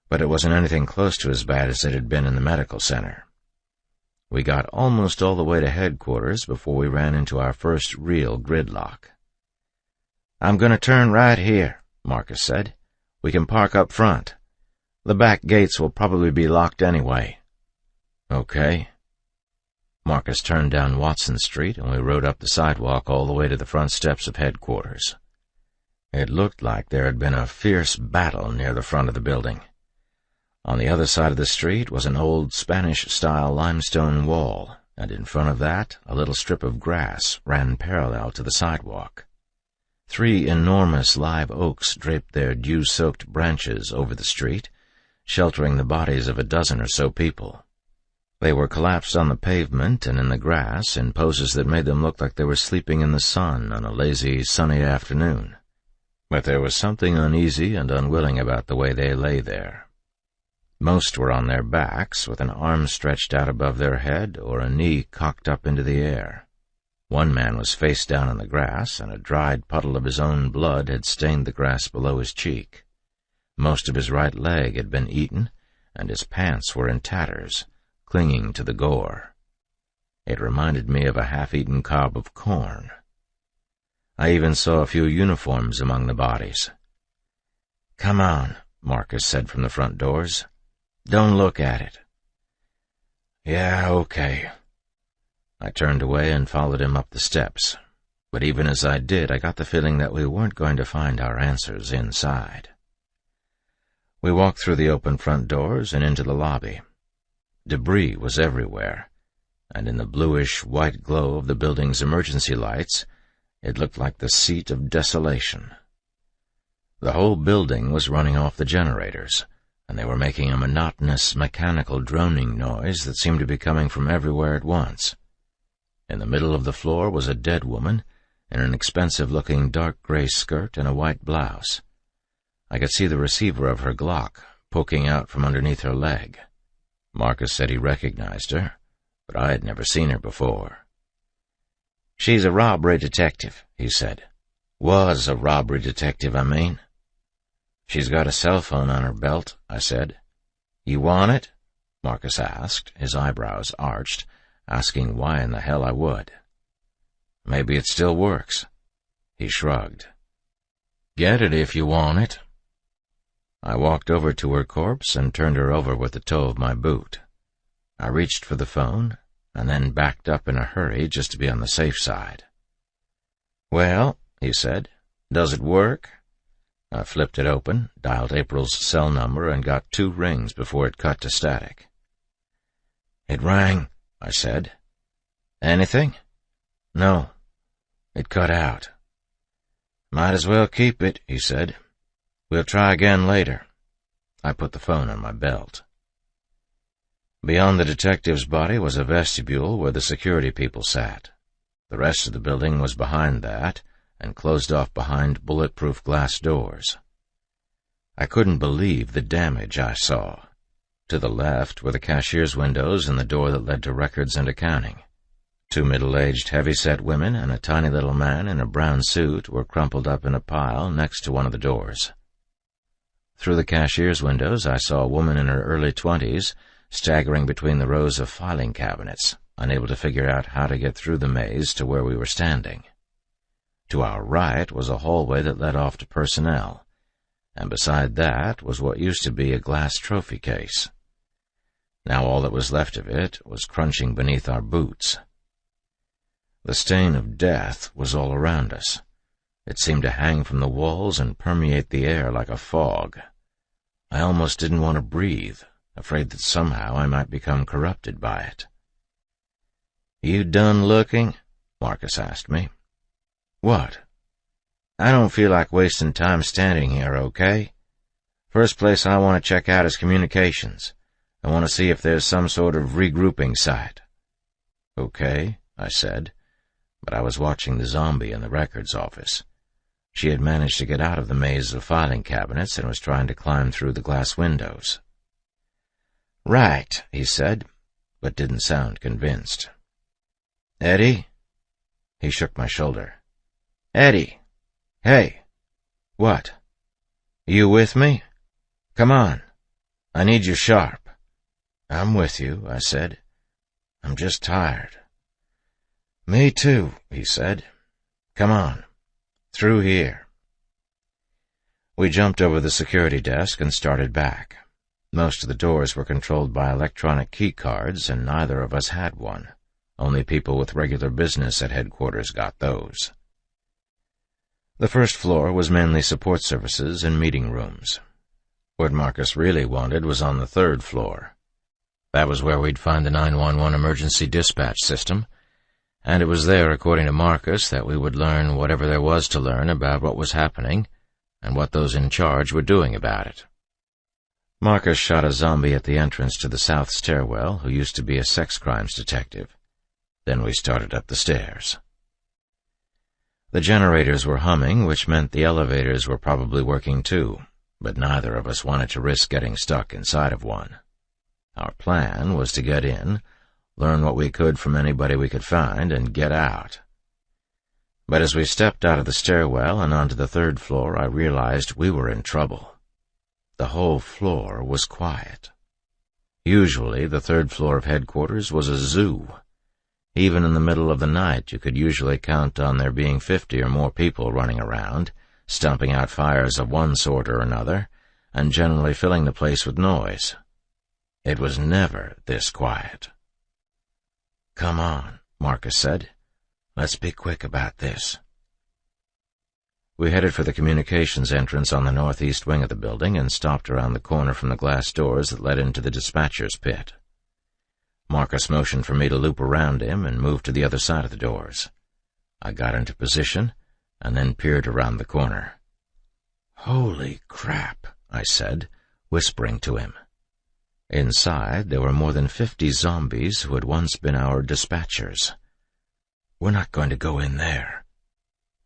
but it wasn't anything close to as bad as it had been in the medical center. We got almost all the way to headquarters before we ran into our first real gridlock. "I'm going to turn right here," Marcus said. "We can park up front. The back gates will probably be locked anyway." "Okay." Marcus turned down Watson Street, and we rode up the sidewalk all the way to the front steps of headquarters. It looked like there had been a fierce battle near the front of the building. On the other side of the street was an old Spanish-style limestone wall, and in front of that a little strip of grass ran parallel to the sidewalk. 3 enormous live oaks draped their dew-soaked branches over the street, sheltering the bodies of a dozen or so people. They were collapsed on the pavement and in the grass in poses that made them look like they were sleeping in the sun on a lazy, sunny afternoon. But there was something uneasy and unwilling about the way they lay there. Most were on their backs, with an arm stretched out above their head or a knee cocked up into the air. One man was face down in the grass, and a dried puddle of his own blood had stained the grass below his cheek. Most of his right leg had been eaten, and his pants were in tatters, clinging to the gore. It reminded me of a half-eaten cob of corn. I even saw a few uniforms among the bodies. "Come on," Marcus said from the front doors. "Don't look at it." "Yeah, okay." I turned away and followed him up the steps, but even as I did, I got the feeling that we weren't going to find our answers inside. We walked through the open front doors and into the lobby. Debris was everywhere, and in the bluish-white glow of the building's emergency lights, it looked like the seat of desolation. The whole building was running off the generators, and they were making a monotonous, mechanical droning noise that seemed to be coming from everywhere at once. In the middle of the floor was a dead woman in an expensive-looking dark gray skirt and a white blouse. I could see the receiver of her Glock poking out from underneath her leg. Marcus said he recognized her, but I had never seen her before. "She's a robbery detective," he said. "Was a robbery detective, I mean." "She's got a cell phone on her belt," I said. "You want it?" Marcus asked, his eyebrows arched, asking why in the hell I would. "Maybe it still works." He shrugged. "Get it if you want it." I walked over to her corpse and turned her over with the toe of my boot. I reached for the phone, and then backed up in a hurry just to be on the safe side. "Well," he said, "does it work?" I flipped it open, dialed April's cell number, and got 2 rings before it cut to static. "It rang," I said. "Anything?" "No. It cut out." "Might as well keep it," he said. "We'll try again later." I put the phone on my belt. Beyond the detective's body was a vestibule where the security people sat. The rest of the building was behind that, and closed off behind bulletproof glass doors. I couldn't believe the damage I saw. To the left were the cashier's windows and the door that led to records and accounting. 2 middle-aged, heavy-set women and a tiny little man in a brown suit were crumpled up in a pile next to one of the doors. Through the cashier's windows I saw a woman in her early 20s staggering between the rows of filing cabinets, unable to figure out how to get through the maze to where we were standing. To our right was a hallway that led off to personnel, and beside that was what used to be a glass trophy case. Now all that was left of it was crunching beneath our boots. The stain of death was all around us. It seemed to hang from the walls and permeate the air like a fog. I almost didn't want to breathe, afraid that somehow I might become corrupted by it. "You done looking?" Marcus asked me. "What?" "I don't feel like wasting time standing here, okay? First place I want to check out is communications. I want to see if there's some sort of regrouping site." "Okay," I said, but I was watching the zombie in the records office. She had managed to get out of the maze of filing cabinets and was trying to climb through the glass windows. "Right," he said, but didn't sound convinced. "Eddie?" He shook my shoulder. "Eddie! Hey!" "What?" "You with me? Come on. I need you sharp." "I'm with you," I said. "I'm just tired." "Me too," he said. "Come on. Through here." We jumped over the security desk and started back. Most of the doors were controlled by electronic key cards, and neither of us had one. Only people with regular business at headquarters got those. The first floor was mainly support services and meeting rooms. What Marcus really wanted was on the 3rd floor. That was where we'd find the 911 emergency dispatch system, and it was there, according to Marcus, that we would learn whatever there was to learn about what was happening and what those in charge were doing about it. Marcus shot a zombie at the entrance to the south stairwell who used to be a sex crimes detective. Then we started up the stairs. The generators were humming, which meant the elevators were probably working too, but neither of us wanted to risk getting stuck inside of one. Our plan was to get in, learn what we could from anybody we could find, and get out. But as we stepped out of the stairwell and onto the 3rd floor, I realized we were in trouble. The whole floor was quiet. Usually, the 3rd floor of headquarters was a zoo. Even in the middle of the night, you could usually count on there being 50 or more people running around, stomping out fires of one sort or another, and generally filling the place with noise. It was never this quiet. "Come on," Marcus said. "Let's be quick about this." We headed for the communications entrance on the northeast wing of the building and stopped around the corner from the glass doors that led into the dispatcher's pit. Marcus motioned for me to loop around him and move to the other side of the doors. I got into position and then peered around the corner. "Holy crap," I said, whispering to him. Inside, there were more than 50 zombies who had once been our dispatchers. "We're not going to go in there."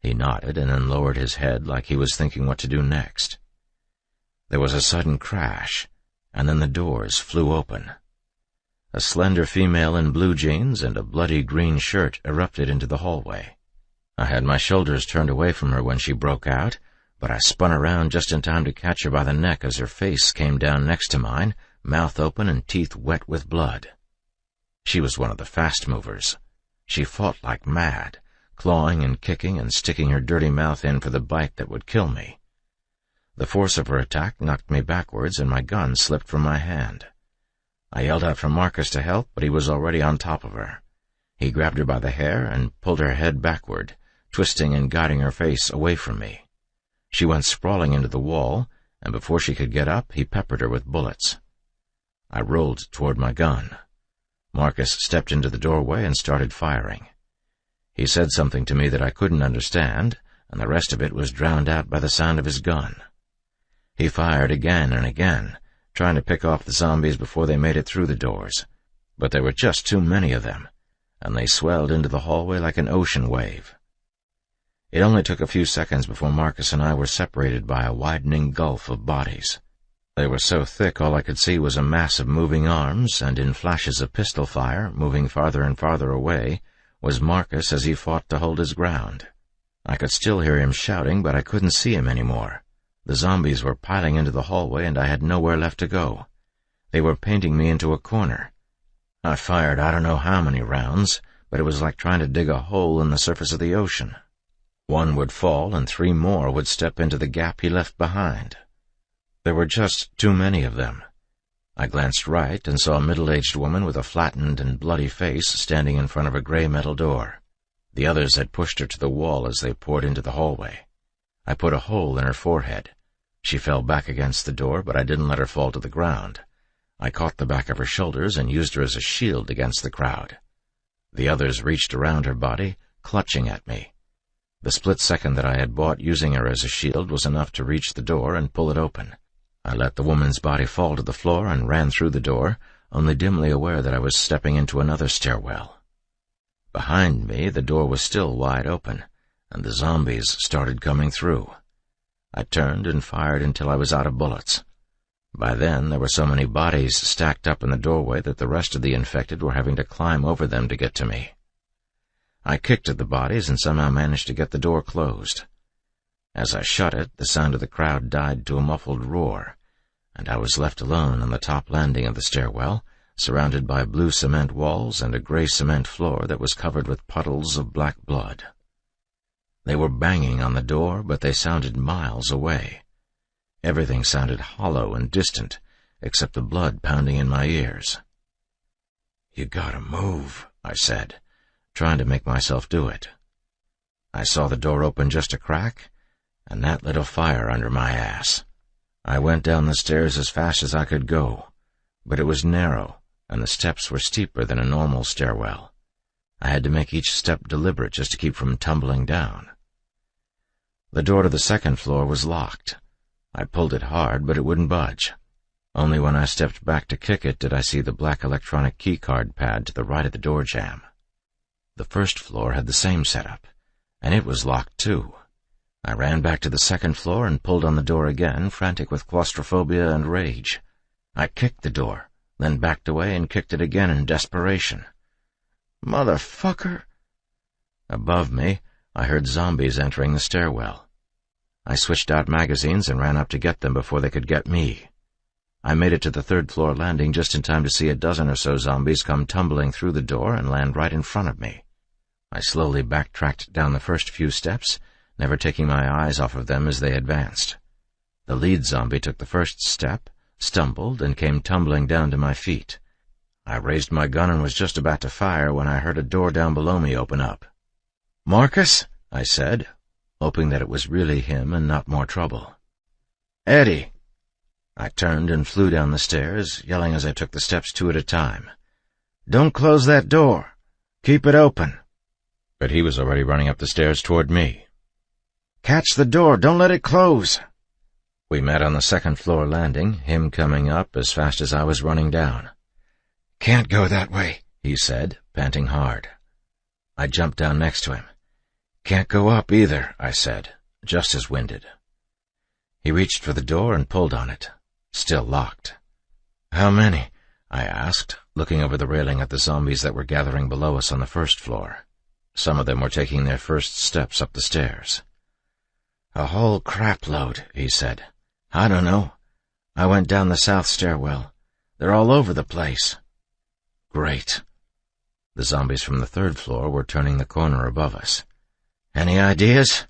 He nodded and then lowered his head like he was thinking what to do next. There was a sudden crash, and then the doors flew open. A slender female in blue jeans and a bloody green shirt erupted into the hallway. I had my shoulders turned away from her when she broke out, but I spun around just in time to catch her by the neck as her face came down next to mine, mouth open and teeth wet with blood. She was one of the fast movers. She fought like mad, clawing and kicking and sticking her dirty mouth in for the bite that would kill me. The force of her attack knocked me backwards and my gun slipped from my hand. I yelled out for Marcus to help, but he was already on top of her. He grabbed her by the hair and pulled her head backward, twisting and guiding her face away from me. She went sprawling into the wall, and before she could get up, he peppered her with bullets. I rolled toward my gun. Marcus stepped into the doorway and started firing. He said something to me that I couldn't understand, and the rest of it was drowned out by the sound of his gun. He fired again and again, trying to pick off the zombies before they made it through the doors, but there were just too many of them, and they swelled into the hallway like an ocean wave. It only took a few seconds before Marcus and I were separated by a widening gulf of bodies. They were so thick all I could see was a mass of moving arms, and in flashes of pistol fire, moving farther and farther away, was Marcus as he fought to hold his ground. I could still hear him shouting, but I couldn't see him anymore. The zombies were piling into the hallway, and I had nowhere left to go. They were painting me into a corner. I fired I don't know how many rounds, but it was like trying to dig a hole in the surface of the ocean. One would fall, and 3 more would step into the gap he left behind. There were just too many of them. I glanced right and saw a middle-aged woman with a flattened and bloody face standing in front of a gray metal door. The others had pushed her to the wall as they poured into the hallway. I put a hole in her forehead. She fell back against the door, but I didn't let her fall to the ground. I caught the back of her shoulders and used her as a shield against the crowd. The others reached around her body, clutching at me. The split second that I had bought using her as a shield was enough to reach the door and pull it open. I let the woman's body fall to the floor and ran through the door, only dimly aware that I was stepping into another stairwell. Behind me, the door was still wide open, and the zombies started coming through. I turned and fired until I was out of bullets. By then, there were so many bodies stacked up in the doorway that the rest of the infected were having to climb over them to get to me. I kicked at the bodies and somehow managed to get the door closed. As I shut it, the sound of the crowd died to a muffled roar, and I was left alone on the top landing of the stairwell, surrounded by blue cement walls and a gray cement floor that was covered with puddles of black blood. They were banging on the door, but they sounded miles away. Everything sounded hollow and distant, except the blood pounding in my ears. "You gotta move," I said, trying to make myself do it. I saw the door open just a crack, and that lit a fire under my ass. I went down the stairs as fast as I could go, but it was narrow, and the steps were steeper than a normal stairwell. I had to make each step deliberate just to keep from tumbling down. The door to the second floor was locked. I pulled it hard, but it wouldn't budge. Only when I stepped back to kick it did I see the black electronic keycard pad to the right of the door jamb. The first floor had the same setup, and it was locked too. I ran back to the second floor and pulled on the door again, frantic with claustrophobia and rage. I kicked the door, then backed away and kicked it again in desperation. "Motherfucker!" Above me, I heard zombies entering the stairwell. I switched out magazines and ran up to get them before they could get me. I made it to the third-floor landing just in time to see a dozen or so zombies come tumbling through the door and land right in front of me. I slowly backtracked down the first few steps, never taking my eyes off of them as they advanced. The lead zombie took the first step, stumbled, and came tumbling down to my feet. I raised my gun and was just about to fire when I heard a door down below me open up. "Marcus?" I said, hoping that it was really him and not more trouble. "Eddie!" I turned and flew down the stairs, yelling as I took the steps 2 at a time. "Don't close that door! Keep it open!" But he was already running up the stairs toward me. "Catch the door! Don't let it close!" We met on the second-floor landing, him coming up as fast as I was running down. "Can't go that way," he said, panting hard. I jumped down next to him. "Can't go up either," I said, just as winded. He reached for the door and pulled on it. Still locked. "How many?" I asked, looking over the railing at the zombies that were gathering below us on the first floor. Some of them were taking their first steps up the stairs. "A whole crapload," he said. "I don't know. I went down the south stairwell. They're all over the place." "Great." The zombies from the third floor were turning the corner above us. "Any ideas?"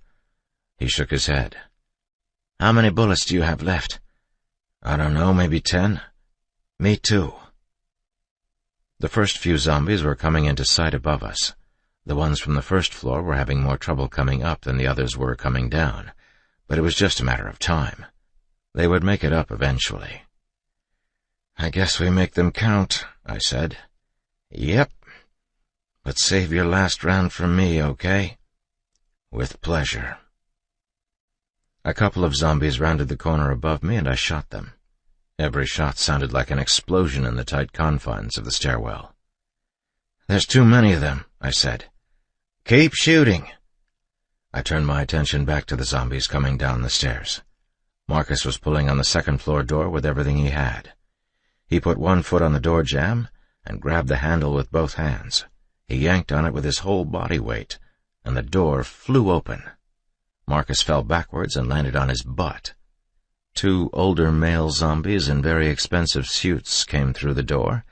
He shook his head. "How many bullets do you have left?" "I don't know, maybe 10. "Me too." The first few zombies were coming into sight above us. The ones from the first floor were having more trouble coming up than the others were coming down, but it was just a matter of time. They would make it up eventually. "I guess we make them count," I said. "Yep. But save your last round for me, okay?" "With pleasure." A couple of zombies rounded the corner above me, and I shot them. Every shot sounded like an explosion in the tight confines of the stairwell. "There's too many of them," I said. "Keep shooting." I turned my attention back to the zombies coming down the stairs. Marcus was pulling on the second-floor door with everything he had. He put one foot on the door jamb and grabbed the handle with both hands. He yanked on it with his whole body weight, and the door flew open. Marcus fell backwards and landed on his butt. Two older male zombies in very expensive suits came through the door,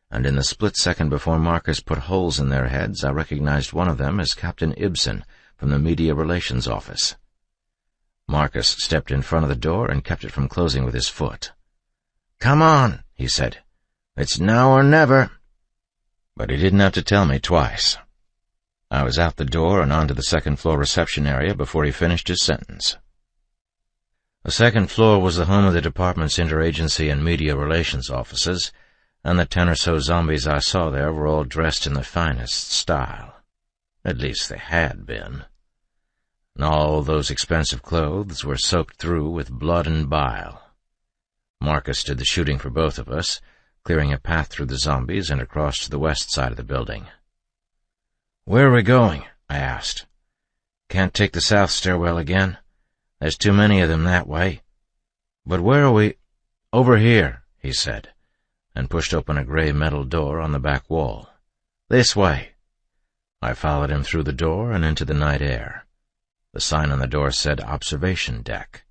and in the split second before Marcus put holes in their heads, I recognized one of them as Captain Ibsen from the Media Relations Office. Marcus stepped in front of the door and kept it from closing with his foot. "Come on," he said. "It's now or never." But he didn't have to tell me twice. I was out the door and onto the second-floor reception area before he finished his sentence. The second floor was the home of the department's interagency and media relations offices, and the 10 or so zombies I saw there were all dressed in the finest style. At least they had been. And all those expensive clothes were soaked through with blood and bile. Marcus did the shooting for both of us, clearing a path through the zombies and across to the west side of the building. "Where are we going?" I asked. "Can't take the south stairwell again. There's too many of them that way." "But where are we—" "Over here," he said, and pushed open a gray metal door on the back wall. "This way." I followed him through the door and into the night air. The sign on the door said observation deck,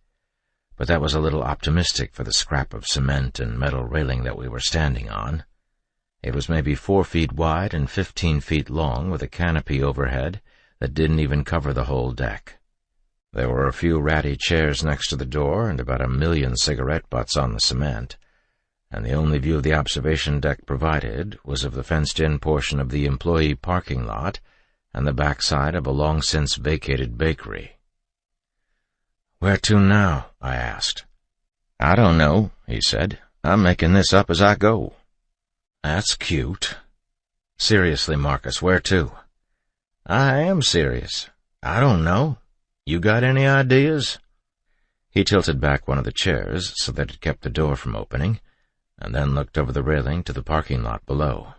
but that was a little optimistic for the scrap of cement and metal railing that we were standing on. It was maybe 4 feet wide and 15 feet long, with a canopy overhead that didn't even cover the whole deck. There were a few ratty chairs next to the door and about 1,000,000 cigarette butts on the cement, and the only view the observation deck provided was of the fenced-in portion of the employee parking lot and the backside of a long-since vacated bakery. "Where to now?" I asked. "I don't know," he said. "I'm making this up as I go." "That's cute." "Seriously, Marcus, where to?" "I am serious. I don't know. You got any ideas?" He tilted back one of the chairs so that it kept the door from opening, and then looked over the railing to the parking lot below.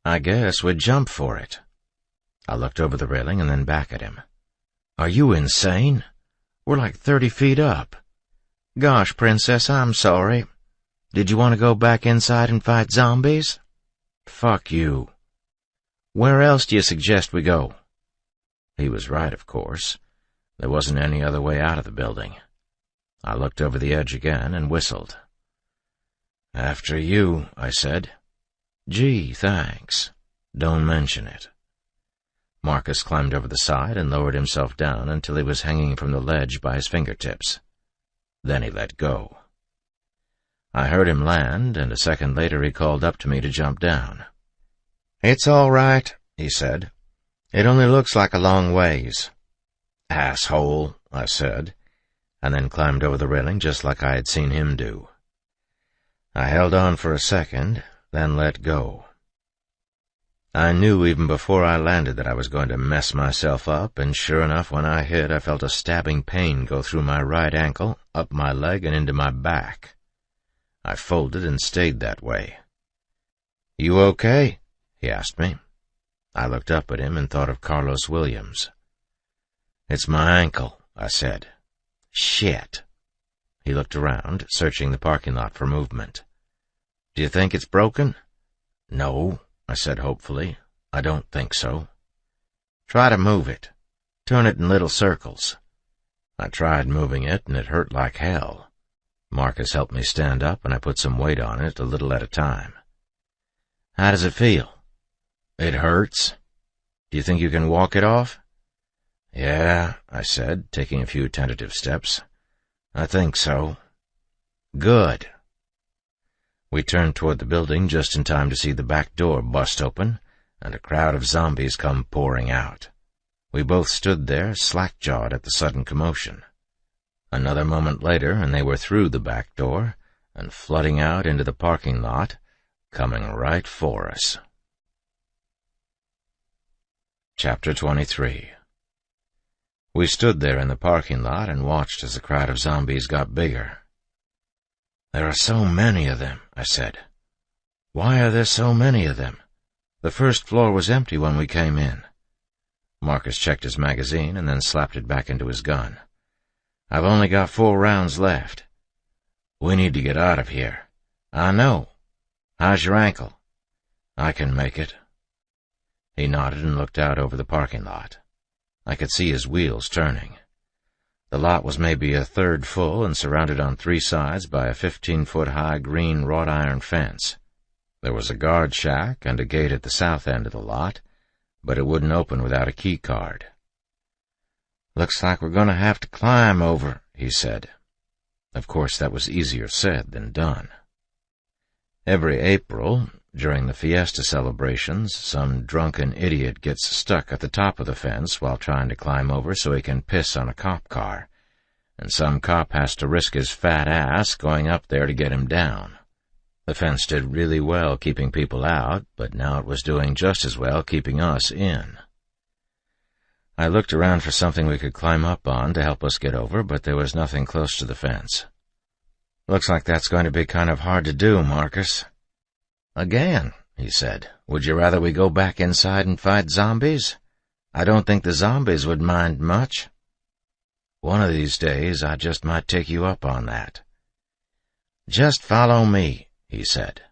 "I guess we'd jump for it." I looked over the railing and then back at him. "Are you insane? We're like 30 feet up." "Gosh, Princess, I'm sorry. Did you want to go back inside and fight zombies?" "Fuck you." "Where else do you suggest we go?" He was right, of course. There wasn't any other way out of the building. I looked over the edge again and whistled. "After you," I said. "Gee, thanks. Don't mention it." Marcus climbed over the side and lowered himself down until he was hanging from the ledge by his fingertips. Then he let go. I heard him land, and a second later he called up to me to jump down. "It's all right," he said. "It only looks like a long ways." "Asshole," I said, and then climbed over the railing just like I had seen him do. I held on for a second, then let go. I knew even before I landed that I was going to mess myself up, and sure enough, when I hit, I felt a stabbing pain go through my right ankle, up my leg, and into my back. I folded and stayed that way. "You okay?" he asked me. I looked up at him and thought of Carlos Williams. "It's my ankle," I said. "Shit." He looked around, searching the parking lot for movement. "Do you think it's broken?" "No," I said hopefully. "I don't think so." "Try to move it. Turn it in little circles." I tried moving it, and it hurt like hell. Marcus helped me stand up, and I put some weight on it, a little at a time. "How does it feel?" "It hurts." "Do you think you can walk it off?" "Yeah," I said, taking a few tentative steps. "I think so." "Good." We turned toward the building just in time to see the back door bust open and a crowd of zombies come pouring out. We both stood there, slack-jawed at the sudden commotion. Another moment later, and they were through the back door and flooding out into the parking lot, coming right for us. Chapter 23. We stood there in the parking lot and watched as the crowd of zombies got bigger. "There are so many of them," I said. "Why are there so many of them? The first floor was empty when we came in." Marcus checked his magazine and then slapped it back into his gun. "I've only got 4 rounds left. We need to get out of here." "I know. How's your ankle?" "I can make it." He nodded and looked out over the parking lot. I could see his wheels turning. The lot was maybe a third full and surrounded on 3 sides by a 15-foot-high green wrought-iron fence. There was a guard shack and a gate at the south end of the lot, but it wouldn't open without a key card. "Looks like we're going to have to climb over," he said. Of course, that was easier said than done. Every April, during the fiesta celebrations, some drunken idiot gets stuck at the top of the fence while trying to climb over so he can piss on a cop car, and some cop has to risk his fat ass going up there to get him down. The fence did really well keeping people out, but now it was doing just as well keeping us in. I looked around for something we could climb up on to help us get over, but there was nothing close to the fence. "Looks like that's going to be kind of hard to do, Marcus." "Again," he said. "Would you rather we go back inside and fight zombies? I don't think the zombies would mind much." "One of these days I just might take you up on that." "Just follow me," he said.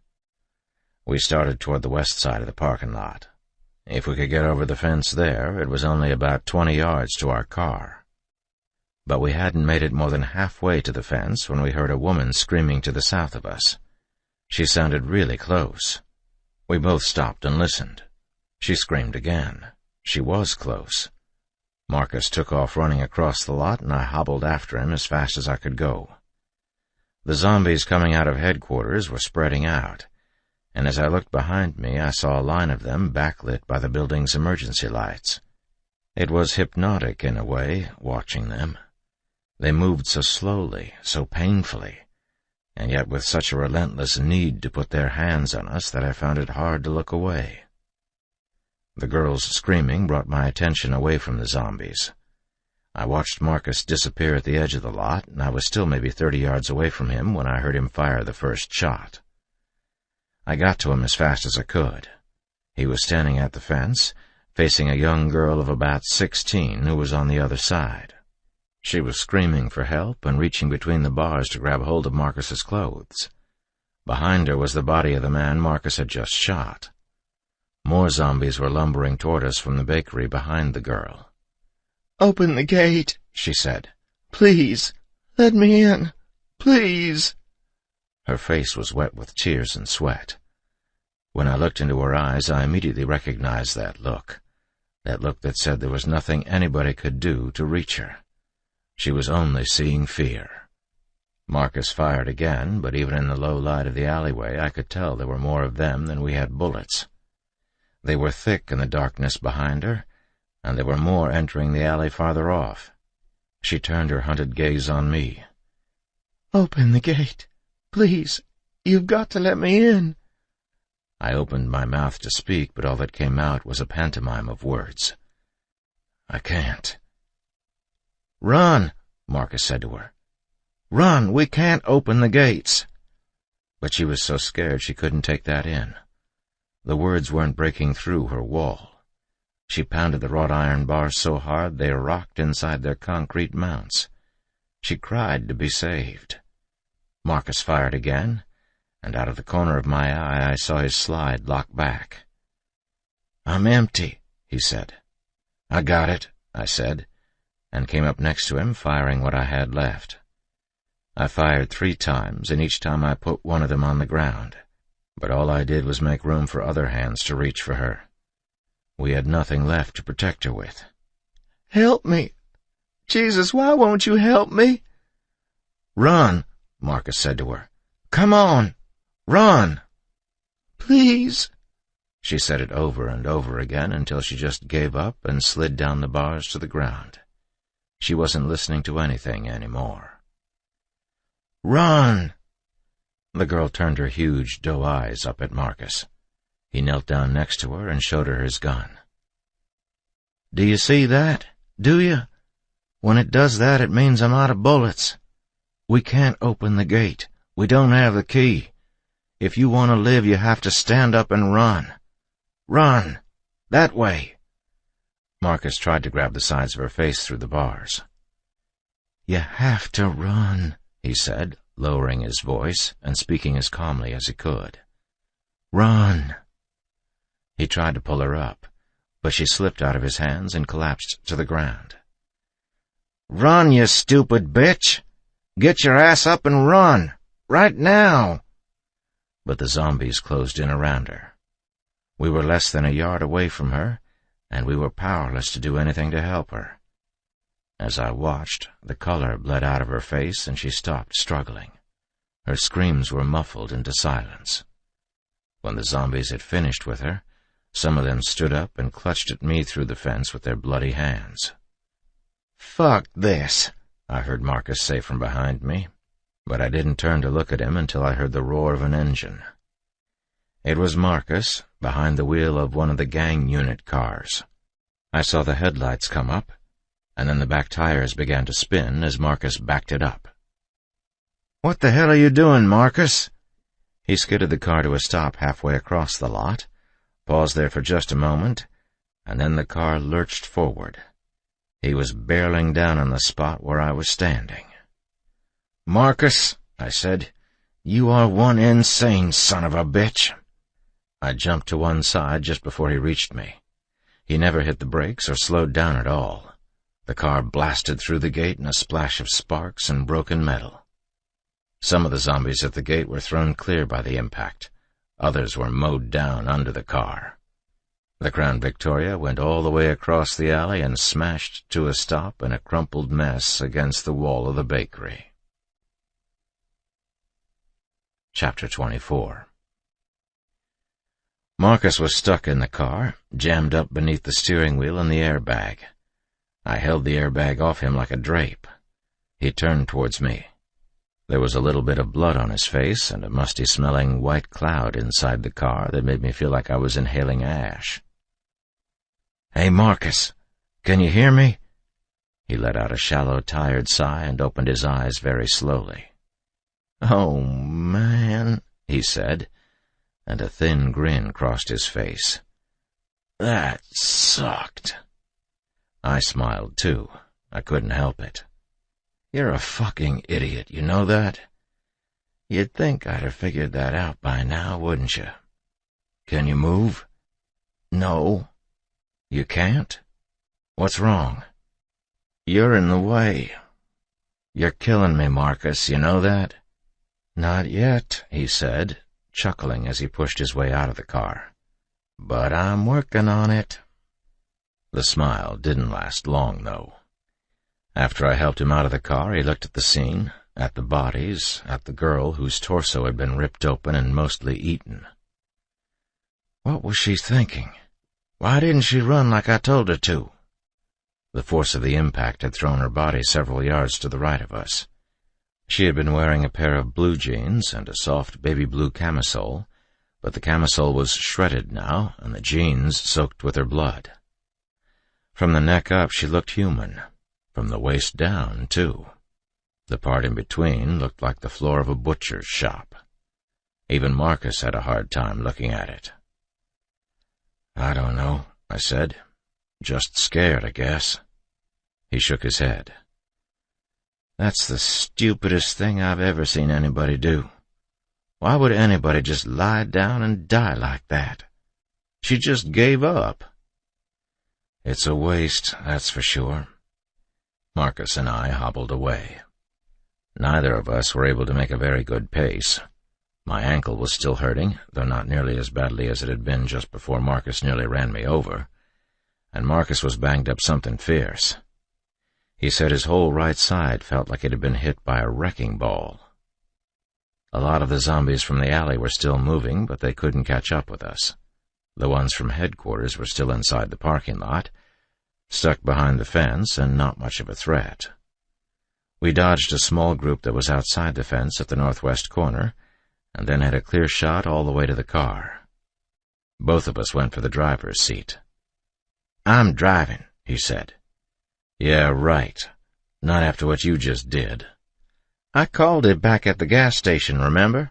We started toward the west side of the parking lot. If we could get over the fence there, it was only about 20 yards to our car. But we hadn't made it more than halfway to the fence when we heard a woman screaming to the south of us. She sounded really close. We both stopped and listened. She screamed again. She was close. Marcus took off running across the lot, and I hobbled after him as fast as I could go. The zombies coming out of headquarters were spreading out, and as I looked behind me, I saw a line of them backlit by the building's emergency lights. It was hypnotic in a way, watching them. They moved so slowly, so painfully, and yet with such a relentless need to put their hands on us that I found it hard to look away. The girl's screaming brought my attention away from the zombies. I watched Marcus disappear at the edge of the lot, and I was still maybe 30 yards away from him when I heard him fire the first shot. I got to him as fast as I could. He was standing at the fence, facing a young girl of about 16 who was on the other side. She was screaming for help and reaching between the bars to grab hold of Marcus's clothes. Behind her was the body of the man Marcus had just shot. More zombies were lumbering toward us from the bakery behind the girl. "Open the gate," she said. "Please, let me in. Please." Her face was wet with tears and sweat. When I looked into her eyes, I immediately recognized that look that said there was nothing anybody could do to reach her. She was only seeing fear. Marcus fired again, but even in the low light of the alleyway, I could tell there were more of them than we had bullets. They were thick in the darkness behind her, and there were more entering the alley farther off. She turned her hunted gaze on me. "Open the gate. Please, you've got to let me in." I opened my mouth to speak, but all that came out was a pantomime of words. "I can't." "Run," Marcus said to her. "Run, we can't open the gates." But she was so scared she couldn't take that in. The words weren't breaking through her wall. She pounded the wrought iron bars so hard they rocked inside their concrete mounts. She cried to be saved. Marcus fired again, and out of the corner of my eye I saw his slide lock back. "I'm empty," he said. "I got it," I said, and came up next to him, firing what I had left. I fired 3 times, and each time I put one of them on the ground, but all I did was make room for other hands to reach for her. We had nothing left to protect her with. "Help me. Jesus, why won't you help me?" "Run," Marcus said to her. "Come on. Run! Please! She said it over and over again until she just gave up and slid down the bars to the ground. She wasn't listening to anything anymore. Run! The girl turned her huge doe eyes up at Marcus. He knelt down next to her and showed her his gun. Do you see that? Do you? When it does that, it means I'm out of bullets. We can't open the gate. We don't have the key. If you want to live, you have to stand up and run. Run! That way! Marcus tried to grab the sides of her face through the bars. You have to run, he said, lowering his voice and speaking as calmly as he could. Run! He tried to pull her up, but she slipped out of his hands and collapsed to the ground. Run, you stupid bitch! Get your ass up and run! Right now! But the zombies closed in around her. We were less than a yard away from her, and we were powerless to do anything to help her. As I watched, the color bled out of her face and she stopped struggling. Her screams were muffled into silence. When the zombies had finished with her, some of them stood up and clutched at me through the fence with their bloody hands. "Fuck this," I heard Marcus say from behind me, but I didn't turn to look at him until I heard the roar of an engine. It was Marcus, behind the wheel of one of the gang unit cars. I saw the headlights come up, and then the back tires began to spin as Marcus backed it up. "What the hell are you doing, Marcus?" He skidded the car to a stop halfway across the lot, paused there for just a moment, and then the car lurched forward. He was barreling down on the spot where I was standing. "Marcus," I said, "you are one insane son of a bitch." I jumped to one side just before he reached me. He never hit the brakes or slowed down at all. The car blasted through the gate in a splash of sparks and broken metal. Some of the zombies at the gate were thrown clear by the impact. Others were mowed down under the car. The Crown Victoria went all the way across the alley and smashed to a stop in a crumpled mess against the wall of the bakery. Chapter 24. Marcus was stuck in the car, jammed up beneath the steering wheel and the airbag. I held the airbag off him like a drape. He turned towards me. There was a little bit of blood on his face and a musty-smelling white cloud inside the car that made me feel like I was inhaling ash. "Hey, Marcus, can you hear me?" He let out a shallow, tired sigh and opened his eyes very slowly. "Oh, man," he said, and a thin grin crossed his face. "That sucked." I smiled, too. I couldn't help it. "You're a fucking idiot, you know that? You'd think I'd have figured that out by now, wouldn't you? Can you move?" "No." "You can't? What's wrong?" "You're in the way." "You're killing me, Marcus, you know that?" "Not yet," he said, chuckling as he pushed his way out of the car. "But I'm working on it." The smile didn't last long, though. After I helped him out of the car, he looked at the scene, at the bodies, at the girl whose torso had been ripped open and mostly eaten. What was she thinking? Why didn't she run like I told her to? The force of the impact had thrown her body several yards to the right of us. She had been wearing a pair of blue jeans and a soft baby blue camisole, but the camisole was shredded now, and the jeans soaked with her blood. From the neck up, she looked human. From the waist down, too. The part in between looked like the floor of a butcher's shop. Even Marcus had a hard time looking at it. "I don't know," I said. "Just scared, I guess." He shook his head. "That's the stupidest thing I've ever seen anybody do. Why would anybody just lie down and die like that? She just gave up." "It's a waste, that's for sure." Marcus and I hobbled away. Neither of us were able to make a very good pace. My ankle was still hurting, though not nearly as badly as it had been just before Marcus nearly ran me over, and Marcus was banged up something fierce. He said his whole right side felt like it had been hit by a wrecking ball. A lot of the zombies from the alley were still moving, but they couldn't catch up with us. The ones from headquarters were still inside the parking lot, stuck behind the fence and not much of a threat. We dodged a small group that was outside the fence at the northwest corner, and then had a clear shot all the way to the car. Both of us went for the driver's seat. "I'm driving," he said. "Yeah, right. Not after what you just did." "I called it back at the gas station, remember?"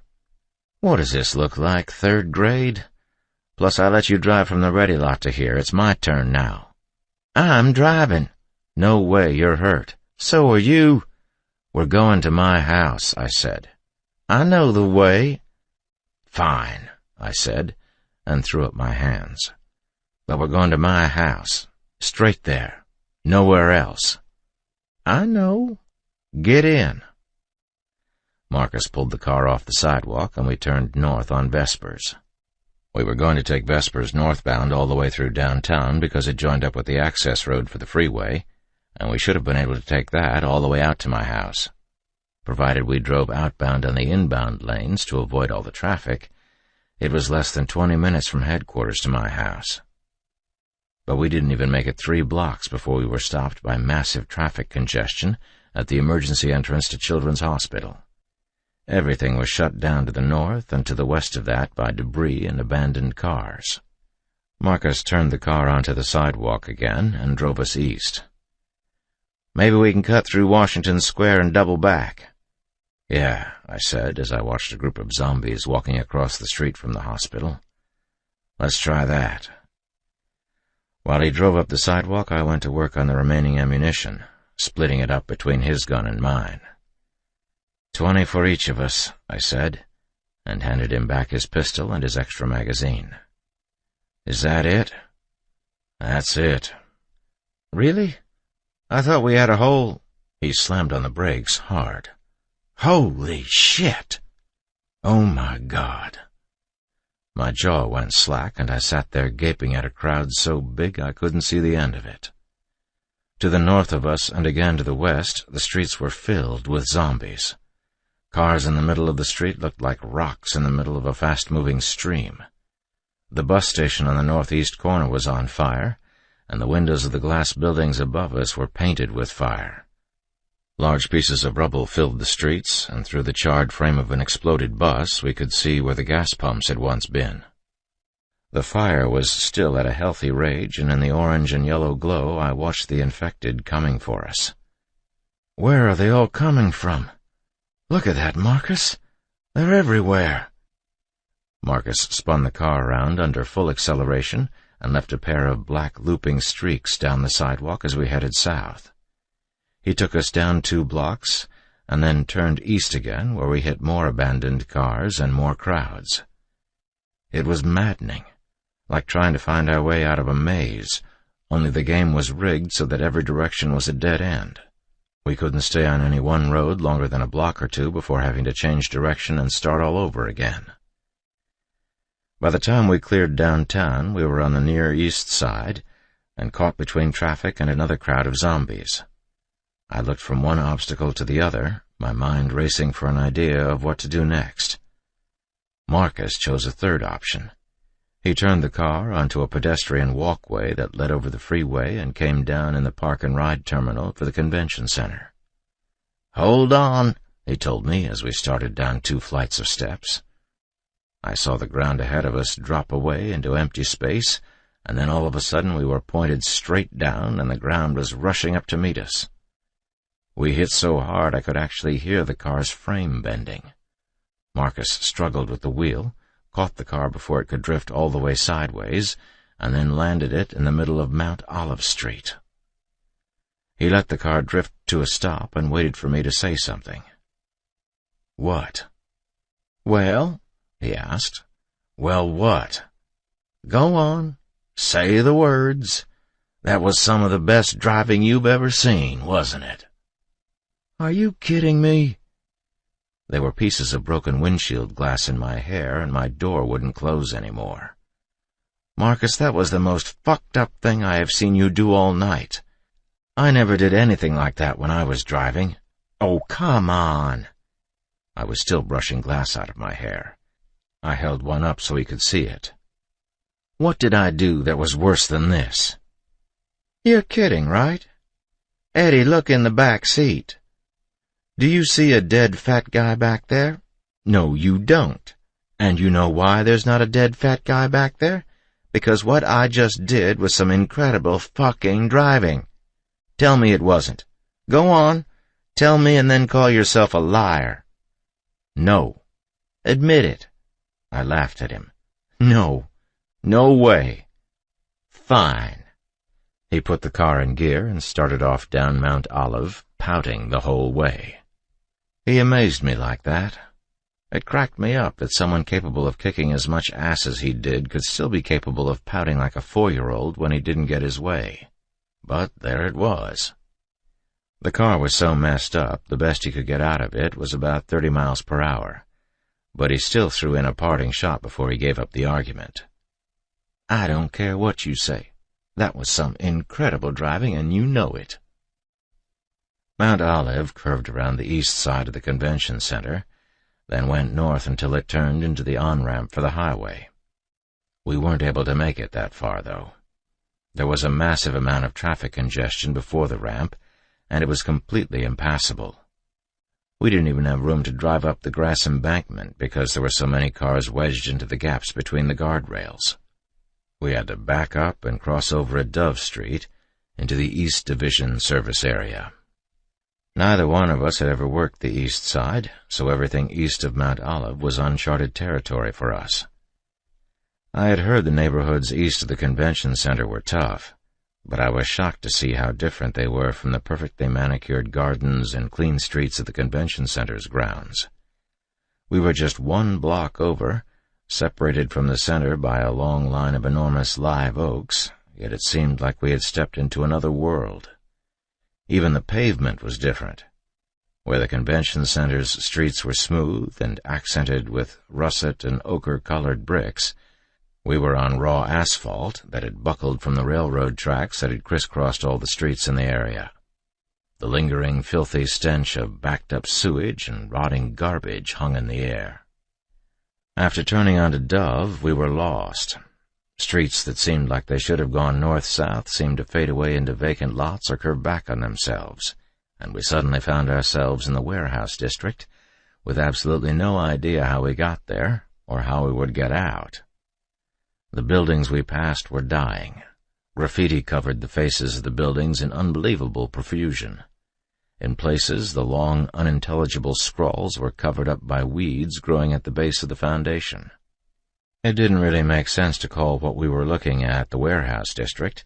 "What does this look like, 3rd grade? Plus, I let you drive from the ready lot to here. It's my turn now." "I'm driving." "No way, you're hurt." "So are you." "We're going to my house," I said. "I know the way." "Fine," I said, and threw up my hands. "But we're going to my house. Straight there. Nowhere else." "I know. Get in." Marcus pulled the car off the sidewalk, and we turned north on Vespers. We were going to take Vespers northbound all the way through downtown because it joined up with the access road for the freeway, and we should have been able to take that all the way out to my house. Provided we drove outbound on the inbound lanes to avoid all the traffic, it was less than 20 minutes from headquarters to my house. But we didn't even make it 3 blocks before we were stopped by massive traffic congestion at the emergency entrance to Children's Hospital. Everything was shut down to the north and to the west of that by debris and abandoned cars. Marcus turned the car onto the sidewalk again and drove us east. "Maybe we can cut through Washington Square and double back." "Yeah," I said as I watched a group of zombies walking across the street from the hospital. "Let's try that." While he drove up the sidewalk, I went to work on the remaining ammunition, splitting it up between his gun and mine. 20 for each of us, I said, and handed him back his pistol and his extra magazine. "Is that it?" "That's it." "Really? I thought we had a whole—" He slammed on the brakes hard. "Holy shit! Oh my God!" My jaw went slack, and I sat there gaping at a crowd so big I couldn't see the end of it. To the north of us, and again to the west, the streets were filled with zombies. Cars in the middle of the street looked like rocks in the middle of a fast-moving stream. The bus station on the northeast corner was on fire, and the windows of the glass buildings above us were painted with fire. Large pieces of rubble filled the streets, and through the charred frame of an exploded bus we could see where the gas pumps had once been. The fire was still at a healthy rage, and in the orange and yellow glow I watched the infected coming for us. "Where are they all coming from? Look at that, Marcus. They're everywhere." Marcus spun the car around under full acceleration and left a pair of black looping streaks down the sidewalk as we headed south. He took us down 2 blocks and then turned east again, where we hit more abandoned cars and more crowds. It was maddening, like trying to find our way out of a maze, only the game was rigged so that every direction was a dead end. We couldn't stay on any one road longer than a block or 2 before having to change direction and start all over again. By the time we cleared downtown, we were on the near east side and caught between traffic and another crowd of zombies. I looked from one obstacle to the other, my mind racing for an idea of what to do next. Marcus chose a third option. He turned the car onto a pedestrian walkway that led over the freeway and came down in the park-and-ride terminal for the convention center. "Hold on," he told me as we started down 2 flights of steps. I saw the ground ahead of us drop away into empty space, and then all of a sudden we were pointed straight down and the ground was rushing up to meet us. We hit so hard I could actually hear the car's frame bending. Marcus struggled with the wheel, caught the car before it could drift all the way sideways, and then landed it in the middle of Mount Olive Street. He let the car drift to a stop and waited for me to say something. "What?" "Well?" he asked. "Well, what?" "Go on. Say the words. That was some of the best driving you've ever seen, wasn't it?" "Are you kidding me?" There were pieces of broken windshield glass in my hair, and my door wouldn't close anymore. "Marcus, that was the most fucked-up thing I have seen you do all night. I never did anything like that when I was driving." "Oh, come on." I was still brushing glass out of my hair. I held one up so he could see it. What did I do that was worse than this? You're kidding, right? Eddie, look in the back seat. Do you see a dead fat guy back there? No, you don't. And you know why there's not a dead fat guy back there? Because what I just did was some incredible fucking driving. Tell me it wasn't. Go on. Tell me and then call yourself a liar. No. Admit it. I laughed at him. No. No way. Fine. He put the car in gear and started off down Mount Olive, pouting the whole way. He amazed me like that. It cracked me up that someone capable of kicking as much ass as he did could still be capable of pouting like a 4-year-old when he didn't get his way. But there it was. The car was so messed up, the best he could get out of it was about 30 miles per hour. But he still threw in a parting shot before he gave up the argument. I don't care what you say. That was some incredible driving, and you know it. Mount Olive curved around the east side of the convention center, then went north until it turned into the on-ramp for the highway. We weren't able to make it that far, though. There was a massive amount of traffic congestion before the ramp, and it was completely impassable. We didn't even have room to drive up the grass embankment because there were so many cars wedged into the gaps between the guardrails. We had to back up and cross over a Dove Street into the East Division service area. Neither one of us had ever worked the east side, so everything east of Mount Olive was uncharted territory for us. I had heard the neighborhoods east of the convention center were tough, but I was shocked to see how different they were from the perfectly manicured gardens and clean streets of the convention center's grounds. We were just 1 block over, separated from the center by a long line of enormous live oaks, yet it seemed like we had stepped into another world. Even the pavement was different. Where the convention center's streets were smooth and accented with russet and ochre-colored bricks, we were on raw asphalt that had buckled from the railroad tracks that had crisscrossed all the streets in the area. The lingering, filthy stench of backed-up sewage and rotting garbage hung in the air. After turning onto Dove, we were lost. Streets that seemed like they should have gone north-south seemed to fade away into vacant lots or curve back on themselves, and we suddenly found ourselves in the warehouse district, with absolutely no idea how we got there or how we would get out. The buildings we passed were dying. Graffiti covered the faces of the buildings in unbelievable profusion. In places, the long, unintelligible scrawls were covered up by weeds growing at the base of the foundation. It didn't really make sense to call what we were looking at the warehouse district,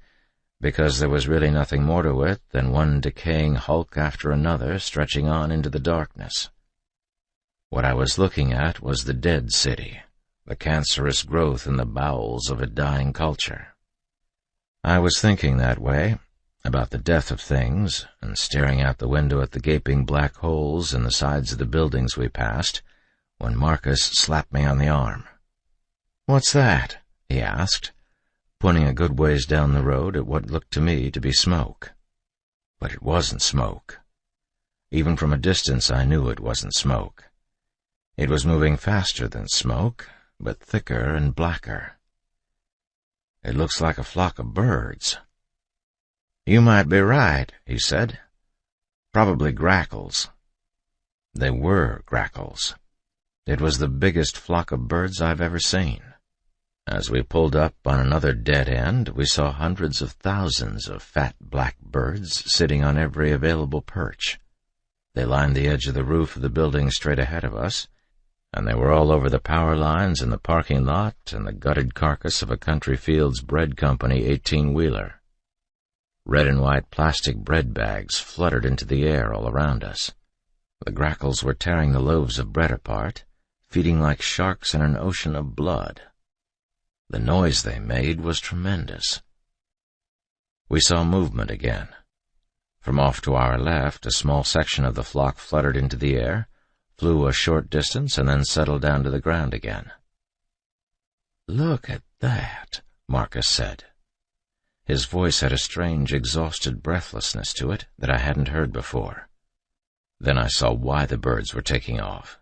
because there was really nothing more to it than one decaying hulk after another stretching on into the darkness. What I was looking at was the dead city, the cancerous growth in the bowels of a dying culture. I was thinking that way, about the death of things, and staring out the window at the gaping black holes in the sides of the buildings we passed, when Marcus slapped me on the arm. "What's that?" he asked, pointing a good ways down the road at what looked to me to be smoke. But it wasn't smoke. Even from a distance I knew it wasn't smoke. It was moving faster than smoke, but thicker and blacker. "It looks like a flock of birds." "You might be right," he said. "Probably grackles." They were grackles. It was the biggest flock of birds I've ever seen. As we pulled up on another dead end, we saw hundreds of thousands of fat black birds sitting on every available perch. They lined the edge of the roof of the building straight ahead of us, and they were all over the power lines and the parking lot and the gutted carcass of a Country Fields Bread Company 18-wheeler. Red and white plastic bread bags fluttered into the air all around us. The grackles were tearing the loaves of bread apart, feeding like sharks in an ocean of blood. The noise they made was tremendous. We saw movement again. From off to our left, a small section of the flock fluttered into the air, flew a short distance, and then settled down to the ground again. "Look at that," Marcus said. His voice had a strange, exhausted breathlessness to it that I hadn't heard before. Then I saw why the birds were taking off.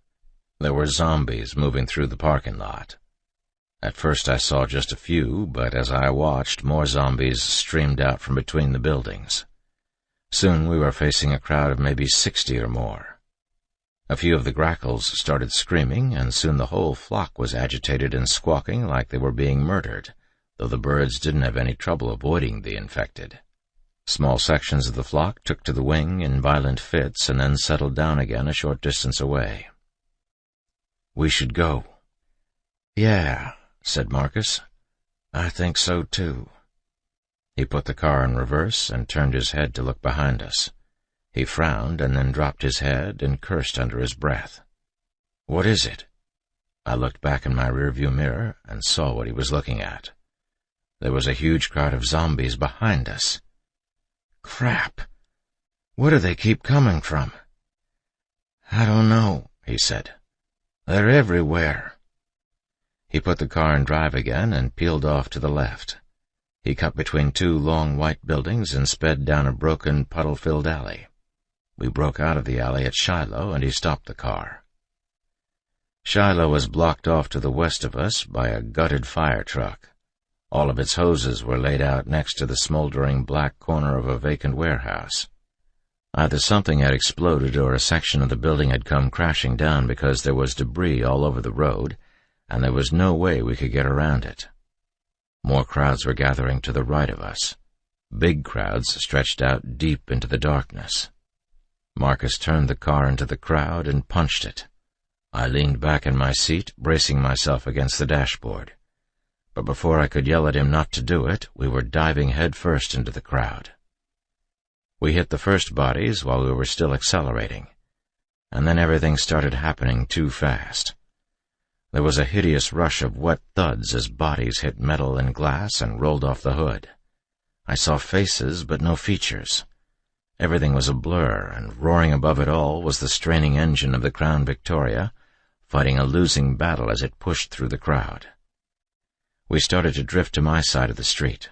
There were zombies moving through the parking lot. At first I saw just a few, but as I watched, more zombies streamed out from between the buildings. Soon we were facing a crowd of maybe 60 or more. A few of the grackles started screaming, and soon the whole flock was agitated and squawking like they were being murdered, though the birds didn't have any trouble avoiding the infected. Small sections of the flock took to the wing in violent fits and then settled down again a short distance away. "We should go." "Yeah," said Marcus. "I think so, too." He put the car in reverse and turned his head to look behind us. He frowned and then dropped his head and cursed under his breath. "What is it?" I looked back in my rearview mirror and saw what he was looking at. There was a huge crowd of zombies behind us. "Crap! Where do they keep coming from?" "I don't know," he said. "They're everywhere." He put the car in drive again and peeled off to the left. He cut between two long white buildings and sped down a broken, puddle-filled alley. We broke out of the alley at Shiloh, and he stopped the car. Shiloh was blocked off to the west of us by a gutted fire truck. All of its hoses were laid out next to the smoldering black corner of a vacant warehouse. Either something had exploded or a section of the building had come crashing down because there was debris all over the road, and there was no way we could get around it. More crowds were gathering to the right of us. Big crowds stretched out deep into the darkness. Marcus turned the car into the crowd and punched it. I leaned back in my seat, bracing myself against the dashboard. But before I could yell at him not to do it, we were diving headfirst into the crowd. We hit the first bodies while we were still accelerating, and then everything started happening too fast. There was a hideous rush of wet thuds as bodies hit metal and glass and rolled off the hood. I saw faces, but no features. Everything was a blur, and roaring above it all was the straining engine of the Crown Victoria, fighting a losing battle as it pushed through the crowd. We started to drift to my side of the street.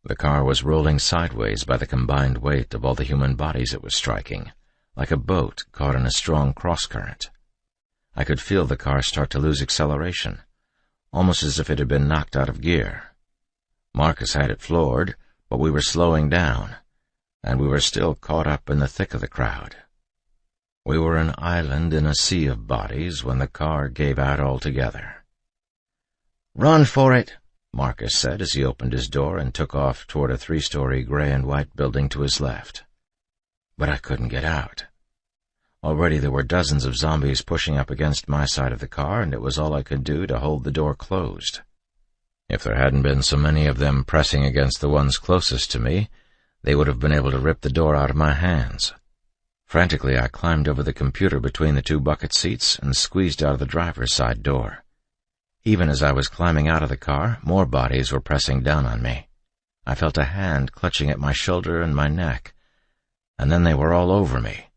The car was rolling sideways by the combined weight of all the human bodies it was striking, like a boat caught in a strong cross-current. I could feel the car start to lose acceleration, almost as if it had been knocked out of gear. Marcus had it floored, but we were slowing down, and we were still caught up in the thick of the crowd. We were an island in a sea of bodies when the car gave out altogether. "Run for it," Marcus said as he opened his door and took off toward a 3-story gray and white building to his left. But I couldn't get out. Already there were dozens of zombies pushing up against my side of the car, and it was all I could do to hold the door closed. If there hadn't been so many of them pressing against the ones closest to me, they would have been able to rip the door out of my hands. Frantically, I climbed over the computer between the two bucket seats and squeezed out of the driver's side door. Even as I was climbing out of the car, more bodies were pressing down on me. I felt a hand clutching at my shoulder and my neck, and then they were all over me.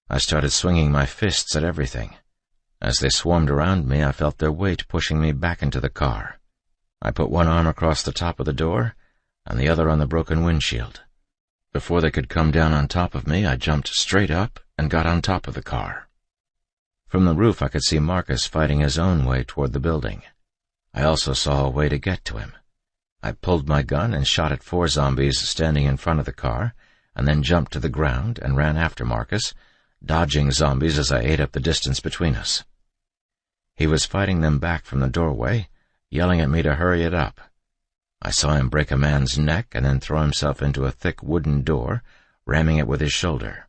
I started swinging my fists at everything. As they swarmed around me, I felt their weight pushing me back into the car. I put one arm across the top of the door and the other on the broken windshield. Before they could come down on top of me, I jumped straight up and got on top of the car. From the roof, I could see Marcus fighting his own way toward the building. I also saw a way to get to him. I pulled my gun and shot at 4 zombies standing in front of the car, and then jumped to the ground and ran after Marcus, dodging zombies as I ate up the distance between us. He was fighting them back from the doorway, yelling at me to hurry it up. I saw him break a man's neck and then throw himself into a thick wooden door, ramming it with his shoulder.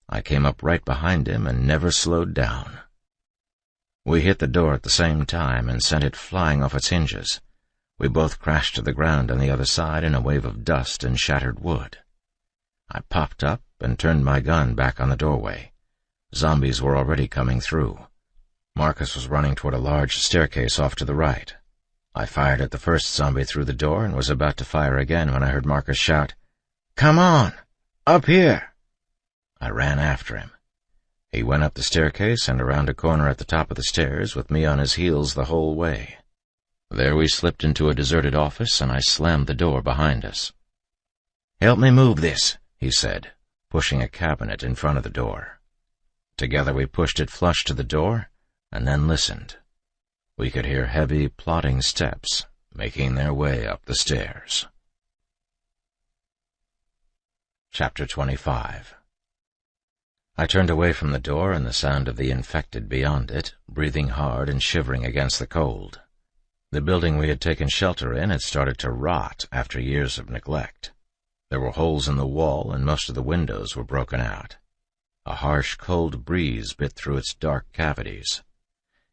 I came up right behind him and never slowed down. We hit the door at the same time and sent it flying off its hinges. We both crashed to the ground on the other side in a wave of dust and shattered wood. I popped up and turned my gun back on the doorway. Zombies were already coming through. Marcus was running toward a large staircase off to the right. I fired at the first zombie through the door and was about to fire again when I heard Marcus shout, "Come on! Up here!" I ran after him. He went up the staircase and around a corner at the top of the stairs with me on his heels the whole way. There we slipped into a deserted office and I slammed the door behind us. "Help me move this," he said, pushing a cabinet in front of the door. Together we pushed it flush to the door, and then listened. We could hear heavy, plodding steps making their way up the stairs. Chapter 25. I turned away from the door and the sound of the infected beyond it, breathing hard and shivering against the cold. The building we had taken shelter in had started to rot after years of neglect. There were holes in the wall and most of the windows were broken out. A harsh, cold breeze bit through its dark cavities.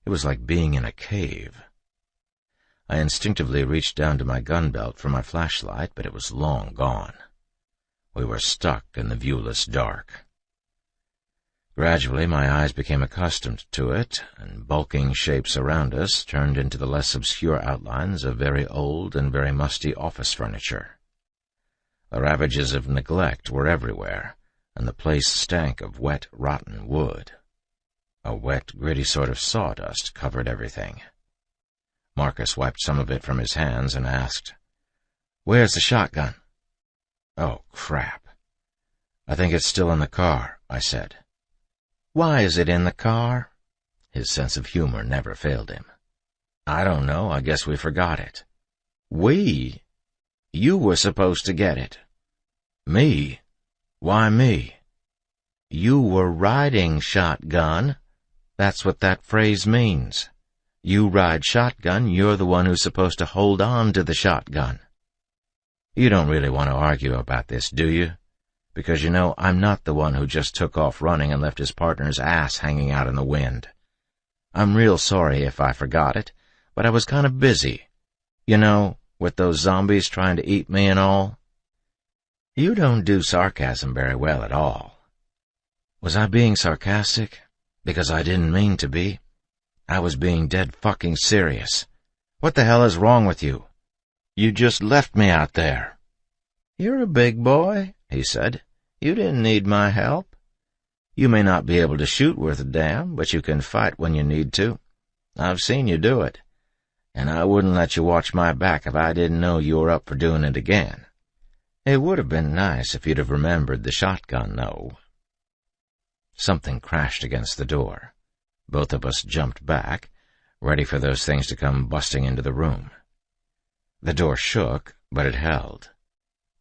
It was like being in a cave. I instinctively reached down to my gun belt for my flashlight, but it was long gone. We were stuck in the viewless dark. Gradually, my eyes became accustomed to it, and bulking shapes around us turned into the less obscure outlines of very old and very musty office furniture. The ravages of neglect were everywhere, and the place stank of wet, rotten wood. A wet, gritty sort of sawdust covered everything. Marcus wiped some of it from his hands and asked, "Where's the shotgun?" "Oh, crap. I think it's still in the car," I said. "Why is it in the car?" His sense of humor never failed him. "I don't know. I guess we forgot it." "We? You were supposed to get it." "Me? Why me?" "You were riding shotgun. That's what that phrase means. You ride shotgun, you're the one who's supposed to hold on to the shotgun." "You don't really want to argue about this, do you? Because you know I'm not the one who just took off running and left his partner's ass hanging out in the wind. I'm real sorry if I forgot it, but I was kind of busy. You know, with those zombies trying to eat me and all." "You don't do sarcasm very well at all." "Was I being sarcastic? Because I didn't mean to be. I was being dead fucking serious. What the hell is wrong with you? You just left me out there." "You're a big boy," he said. "You didn't need my help. You may not be able to shoot worth a damn, but you can fight when you need to. I've seen you do it. And I wouldn't let you watch my back if I didn't know you were up for doing it again. It would have been nice if you'd have remembered the shotgun, though." Something crashed against the door. Both of us jumped back, ready for those things to come busting into the room. The door shook, but it held.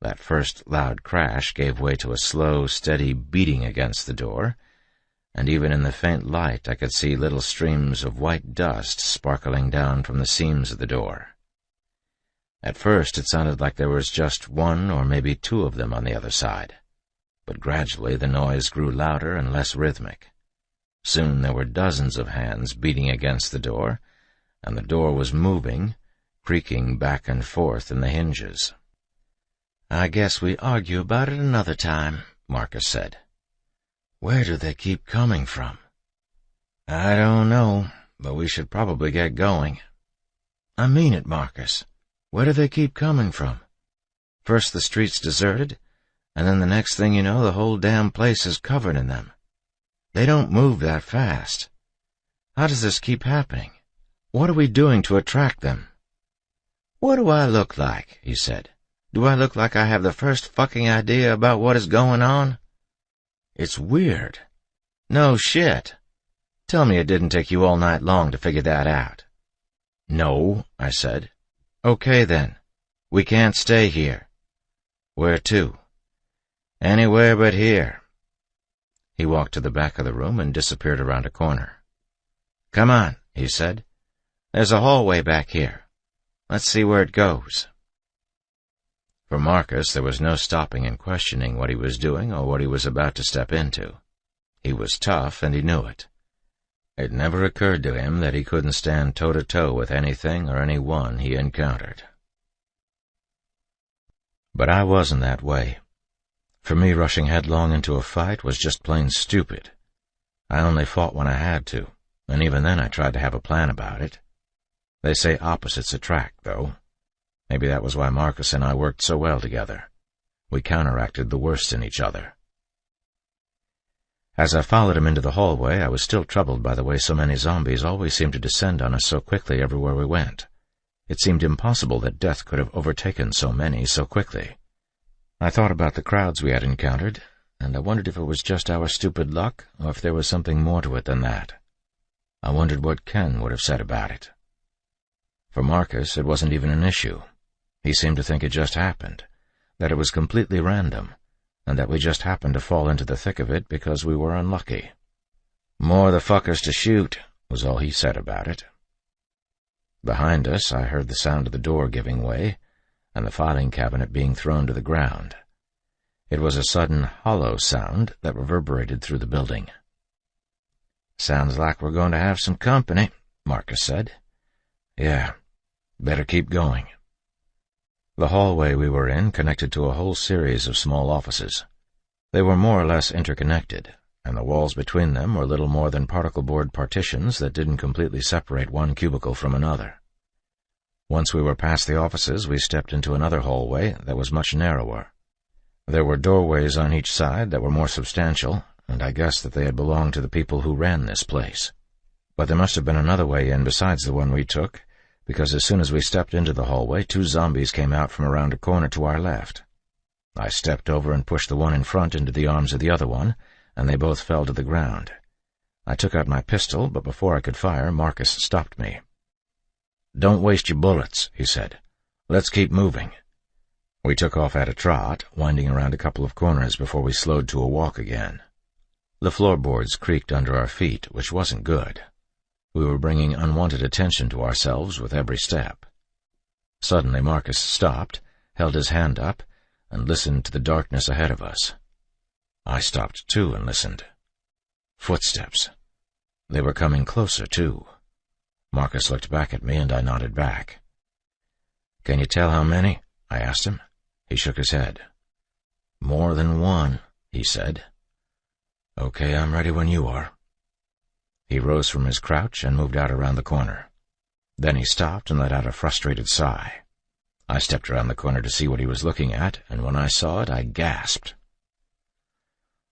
That first loud crash gave way to a slow, steady beating against the door, and even in the faint light I could see little streams of white dust sparkling down from the seams of the door. At first it sounded like there was just one or maybe two of them on the other side, but gradually the noise grew louder and less rhythmic. Soon there were dozens of hands beating against the door, and the door was moving, creaking back and forth in the hinges. "I guess we argue about it another time," Marcus said. "Where do they keep coming from?" "I don't know, but we should probably get going." "I mean it, Marcus. Where do they keep coming from? First the street's deserted, and then the next thing you know the whole damn place is covered in them. They don't move that fast. How does this keep happening? What are we doing to attract them?" "What do I look like?" he said. "Do I look like I have the first fucking idea about what is going on?" "It's weird." "No shit. Tell me it didn't take you all night long to figure that out." "No," I said. "Okay then. We can't stay here." "Where to?" "Anywhere but here." He walked to the back of the room and disappeared around a corner. "Come on," he said. "There's a hallway back here. Let's see where it goes." For Marcus, there was no stopping and questioning what he was doing or what he was about to step into. He was tough, and he knew it. It never occurred to him that he couldn't stand toe-to-toe with anything or anyone he encountered. But I wasn't that way. For me, rushing headlong into a fight was just plain stupid. I only fought when I had to, and even then I tried to have a plan about it. They say opposites attract, though. Maybe that was why Marcus and I worked so well together. We counteracted the worst in each other. As I followed him into the hallway, I was still troubled by the way so many zombies always seemed to descend on us so quickly everywhere we went. It seemed impossible that death could have overtaken so many so quickly. I thought about the crowds we had encountered, and I wondered if it was just our stupid luck or if there was something more to it than that. I wondered what Ken would have said about it. For Marcus, it wasn't even an issue. He seemed to think it just happened, that it was completely random, and that we just happened to fall into the thick of it because we were unlucky. More the fuckers to shoot, was all he said about it. Behind us, I heard the sound of the door giving way, and the filing cabinet being thrown to the ground. It was a sudden, hollow sound that reverberated through the building. "Sounds like we're going to have some company," Marcus said. "Yeah, better keep going." The hallway we were in connected to a whole series of small offices. They were more or less interconnected, and the walls between them were little more than particle board partitions that didn't completely separate one cubicle from another. Once we were past the offices, we stepped into another hallway that was much narrower. There were doorways on each side that were more substantial, and I guessed that they had belonged to the people who ran this place. But there must have been another way in besides the one we took, because as soon as we stepped into the hallway, 2 zombies came out from around a corner to our left. I stepped over and pushed the one in front into the arms of the other one, and they both fell to the ground. I took out my pistol, but before I could fire, Marcus stopped me. "Don't waste your bullets," he said. "Let's keep moving." We took off at a trot, winding around a couple of corners before we slowed to a walk again. The floorboards creaked under our feet, which wasn't good. We were bringing unwanted attention to ourselves with every step. Suddenly Marcus stopped, held his hand up, and listened to the darkness ahead of us. I stopped too and listened. Footsteps. They were coming closer, too. Marcus looked back at me, and I nodded back. "Can you tell how many?" I asked him. He shook his head. "More than one," he said. "Okay, I'm ready when you are." He rose from his crouch and moved out around the corner. Then he stopped and let out a frustrated sigh. I stepped around the corner to see what he was looking at, and when I saw it, I gasped.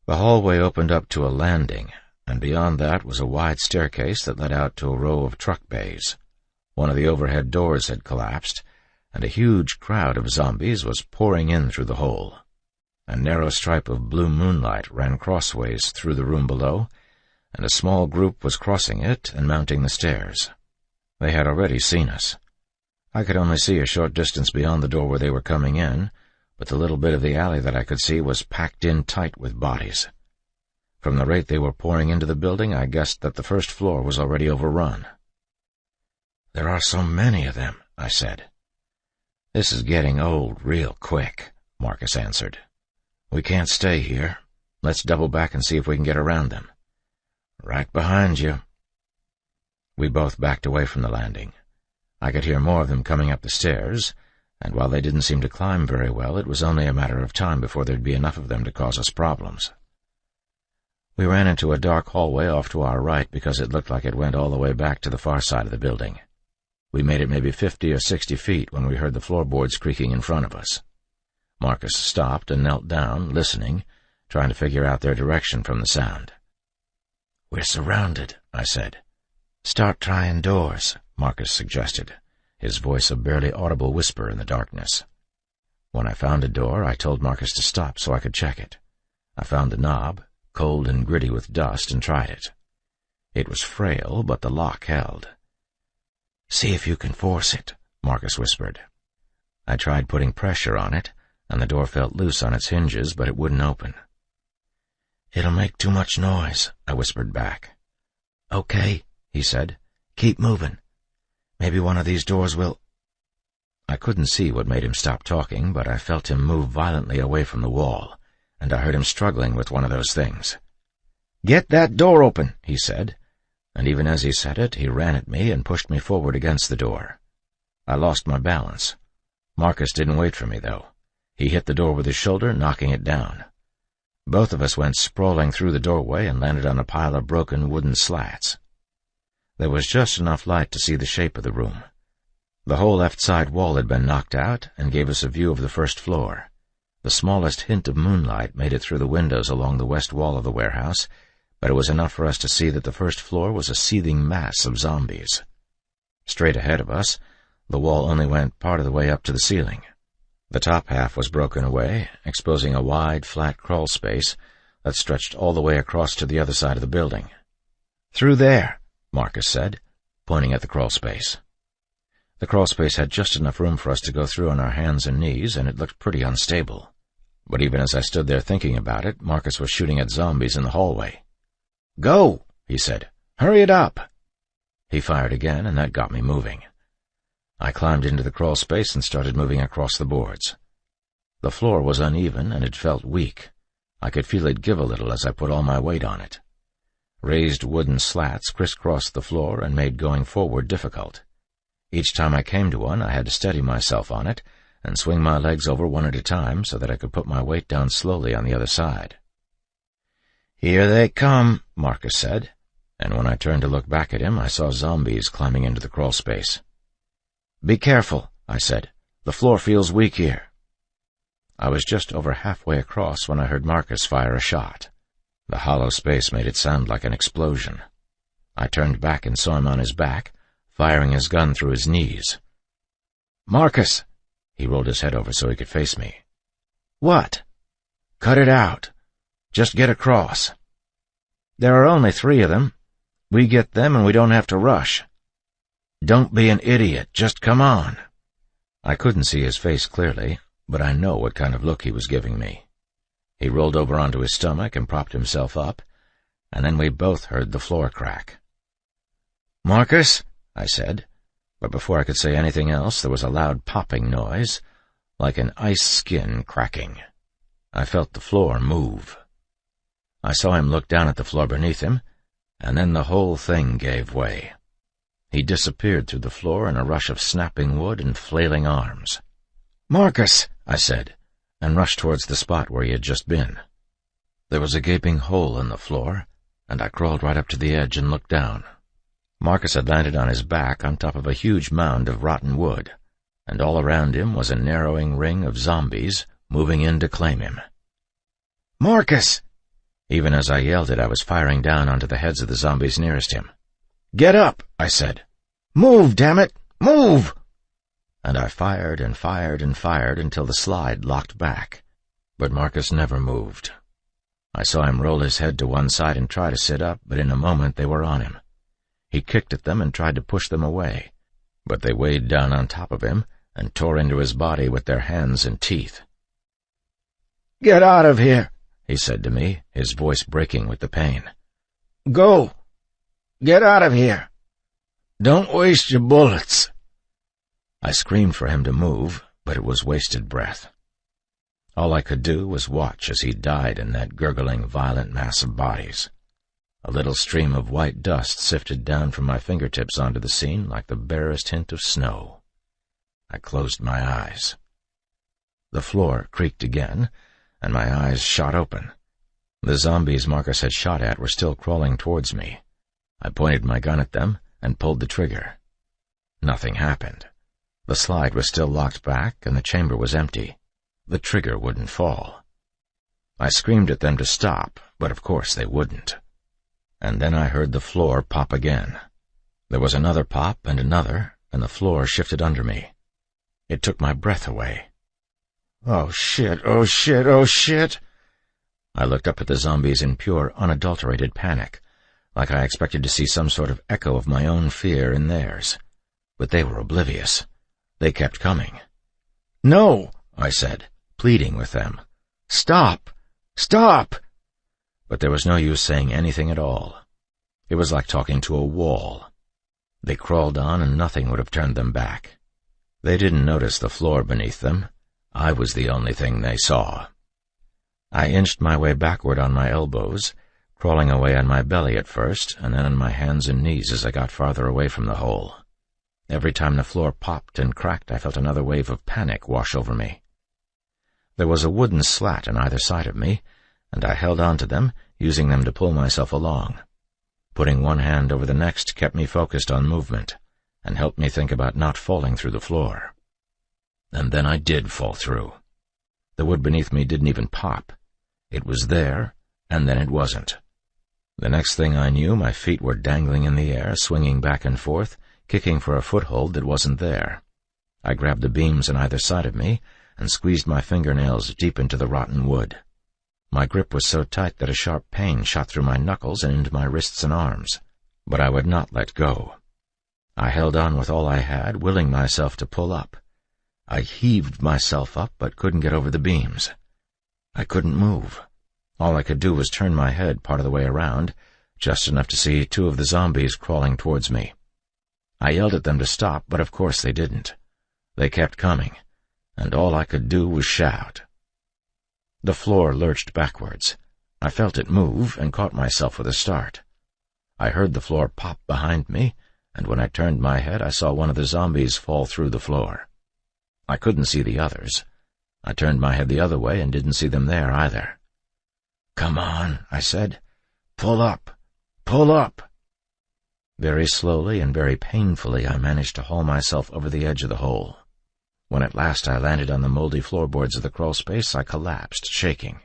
The hallway opened up to a landing, and beyond that was a wide staircase that led out to a row of truck bays. One of the overhead doors had collapsed, and a huge crowd of zombies was pouring in through the hole. A narrow stripe of blue moonlight ran crossways through the room below, and a small group was crossing it and mounting the stairs. They had already seen us. I could only see a short distance beyond the door where they were coming in, but the little bit of the alley that I could see was packed in tight with bodies. From the rate they were pouring into the building, I guessed that the first floor was already overrun. "There are so many of them," I said. "This is getting old real quick," Marcus answered. "We can't stay here. Let's double back and see if we can get around them." "Right behind you." We both backed away from the landing. I could hear more of them coming up the stairs, and while they didn't seem to climb very well, it was only a matter of time before there'd be enough of them to cause us problems. We ran into a dark hallway off to our right because it looked like it went all the way back to the far side of the building. We made it maybe 50 or 60 feet when we heard the floorboards creaking in front of us. Marcus stopped and knelt down, listening, trying to figure out their direction from the sound. "We're surrounded," I said. "Start trying doors," Marcus suggested, his voice a barely audible whisper in the darkness. When I found a door, I told Marcus to stop so I could check it. I found the knob, cold and gritty with dust, and tried it. It was frail, but the lock held. "See if you can force it," Marcus whispered. I tried putting pressure on it, and the door felt loose on its hinges, but it wouldn't open. "It'll make too much noise," I whispered back. "Okay," he said. "Keep moving. Maybe one of these doors will—" I couldn't see what made him stop talking, but I felt him move violently away from the wall, and I heard him struggling with one of those things. "Get that door open," he said, and even as he said it, he ran at me and pushed me forward against the door. I lost my balance. Marcus didn't wait for me, though. He hit the door with his shoulder, knocking it down. Both of us went sprawling through the doorway and landed on a pile of broken wooden slats. There was just enough light to see the shape of the room. The whole left side wall had been knocked out and gave us a view of the first floor. The smallest hint of moonlight made it through the windows along the west wall of the warehouse, but it was enough for us to see that the first floor was a seething mass of zombies. Straight ahead of us, the wall only went part of the way up to the ceiling. The top half was broken away, exposing a wide, flat crawl space that stretched all the way across to the other side of the building. "Through there," Marcus said, pointing at the crawlspace. The crawlspace had just enough room for us to go through on our hands and knees, and it looked pretty unstable. But even as I stood there thinking about it, Marcus was shooting at zombies in the hallway. "Go," he said. "Hurry it up." He fired again, and that got me moving. I climbed into the crawlspace and started moving across the boards. The floor was uneven, and it felt weak. I could feel it give a little as I put all my weight on it. Raised wooden slats crisscrossed the floor and made going forward difficult. Each time I came to one, I had to steady myself on it and swing my legs over one at a time so that I could put my weight down slowly on the other side. "Here they come," Marcus said, and when I turned to look back at him, I saw zombies climbing into the crawlspace. "Be careful," I said. "The floor feels weak here." I was just over halfway across when I heard Marcus fire a shot. The hollow space made it sound like an explosion. I turned back and saw him on his back, firing his gun through his knees. "Marcus!" He rolled his head over so he could face me. "What?" "Cut it out. Just get across. There are only 3 of them. We get them and we don't have to rush. Don't be an idiot. Just come on." I couldn't see his face clearly, but I know what kind of look he was giving me. He rolled over onto his stomach and propped himself up, and then we both heard the floor crack. "Marcus," I said, but before I could say anything else, there was a loud popping noise, like an ice skin cracking. I felt the floor move. I saw him look down at the floor beneath him, and then the whole thing gave way. He disappeared through the floor in a rush of snapping wood and flailing arms. "Marcus," I said, and rushed towards the spot where he had just been. There was a gaping hole in the floor, and I crawled right up to the edge and looked down. Marcus had landed on his back on top of a huge mound of rotten wood, and all around him was a narrowing ring of zombies moving in to claim him. "Marcus!" Even as I yelled it, I was firing down onto the heads of the zombies nearest him. "Get up," I said. "Move, damn it! Move!" And I fired and fired and fired until the slide locked back. But Marcus never moved. I saw him roll his head to one side and try to sit up, but in a moment they were on him. He kicked at them and tried to push them away, but they weighed down on top of him and tore into his body with their hands and teeth. "Get out of here," he said to me, his voice breaking with the pain. "Go! Get out of here! Don't waste your bullets!" I screamed for him to move, but it was wasted breath. All I could do was watch as he died in that gurgling, violent mass of bodies. A little stream of white dust sifted down from my fingertips onto the scene like the barest hint of snow. I closed my eyes. The floor creaked again, and my eyes shot open. The zombies Marcus had shot at were still crawling towards me. I pointed my gun at them and pulled the trigger. Nothing happened. The slide was still locked back, and the chamber was empty. The trigger wouldn't fall. I screamed at them to stop, but of course they wouldn't. And then I heard the floor pop again. There was another pop and another, and the floor shifted under me. It took my breath away. "Oh shit, oh shit, oh shit!" I looked up at the zombies in pure, unadulterated panic, like I expected to see some sort of echo of my own fear in theirs. But they were oblivious. They kept coming. "No," I said, pleading with them. "Stop! Stop!" But there was no use saying anything at all. It was like talking to a wall. They crawled on, and nothing would have turned them back. They didn't notice the floor beneath them. I was the only thing they saw. I inched my way backward on my elbows, crawling away on my belly at first, and then on my hands and knees as I got farther away from the hole. Every time the floor popped and cracked, I felt another wave of panic wash over me. There was a wooden slat on either side of me, and I held on to them, using them to pull myself along. Putting one hand over the next kept me focused on movement, and helped me think about not falling through the floor. And then I did fall through. The wood beneath me didn't even pop. It was there, and then it wasn't. The next thing I knew, my feet were dangling in the air, swinging back and forth, kicking for a foothold that wasn't there. I grabbed the beams on either side of me and squeezed my fingernails deep into the rotten wood. My grip was so tight that a sharp pain shot through my knuckles and into my wrists and arms. but I would not let go. I held on with all I had, willing myself to pull up. I heaved myself up, but couldn't get over the beams. I couldn't move. All I could do was turn my head part of the way around, just enough to see 2 of the zombies crawling towards me. I yelled at them to stop, but of course they didn't. They kept coming, and all I could do was shout. The floor lurched backwards. I felt it move and caught myself with a start. I heard the floor pop behind me, and when I turned my head, I saw one of the zombies fall through the floor. I couldn't see the others. I turned my head the other way and didn't see them there either. "Come on," I said. "Pull up! Pull up!" Very slowly and very painfully I managed to haul myself over the edge of the hole. When at last I landed on the moldy floorboards of the crawlspace, I collapsed, shaking.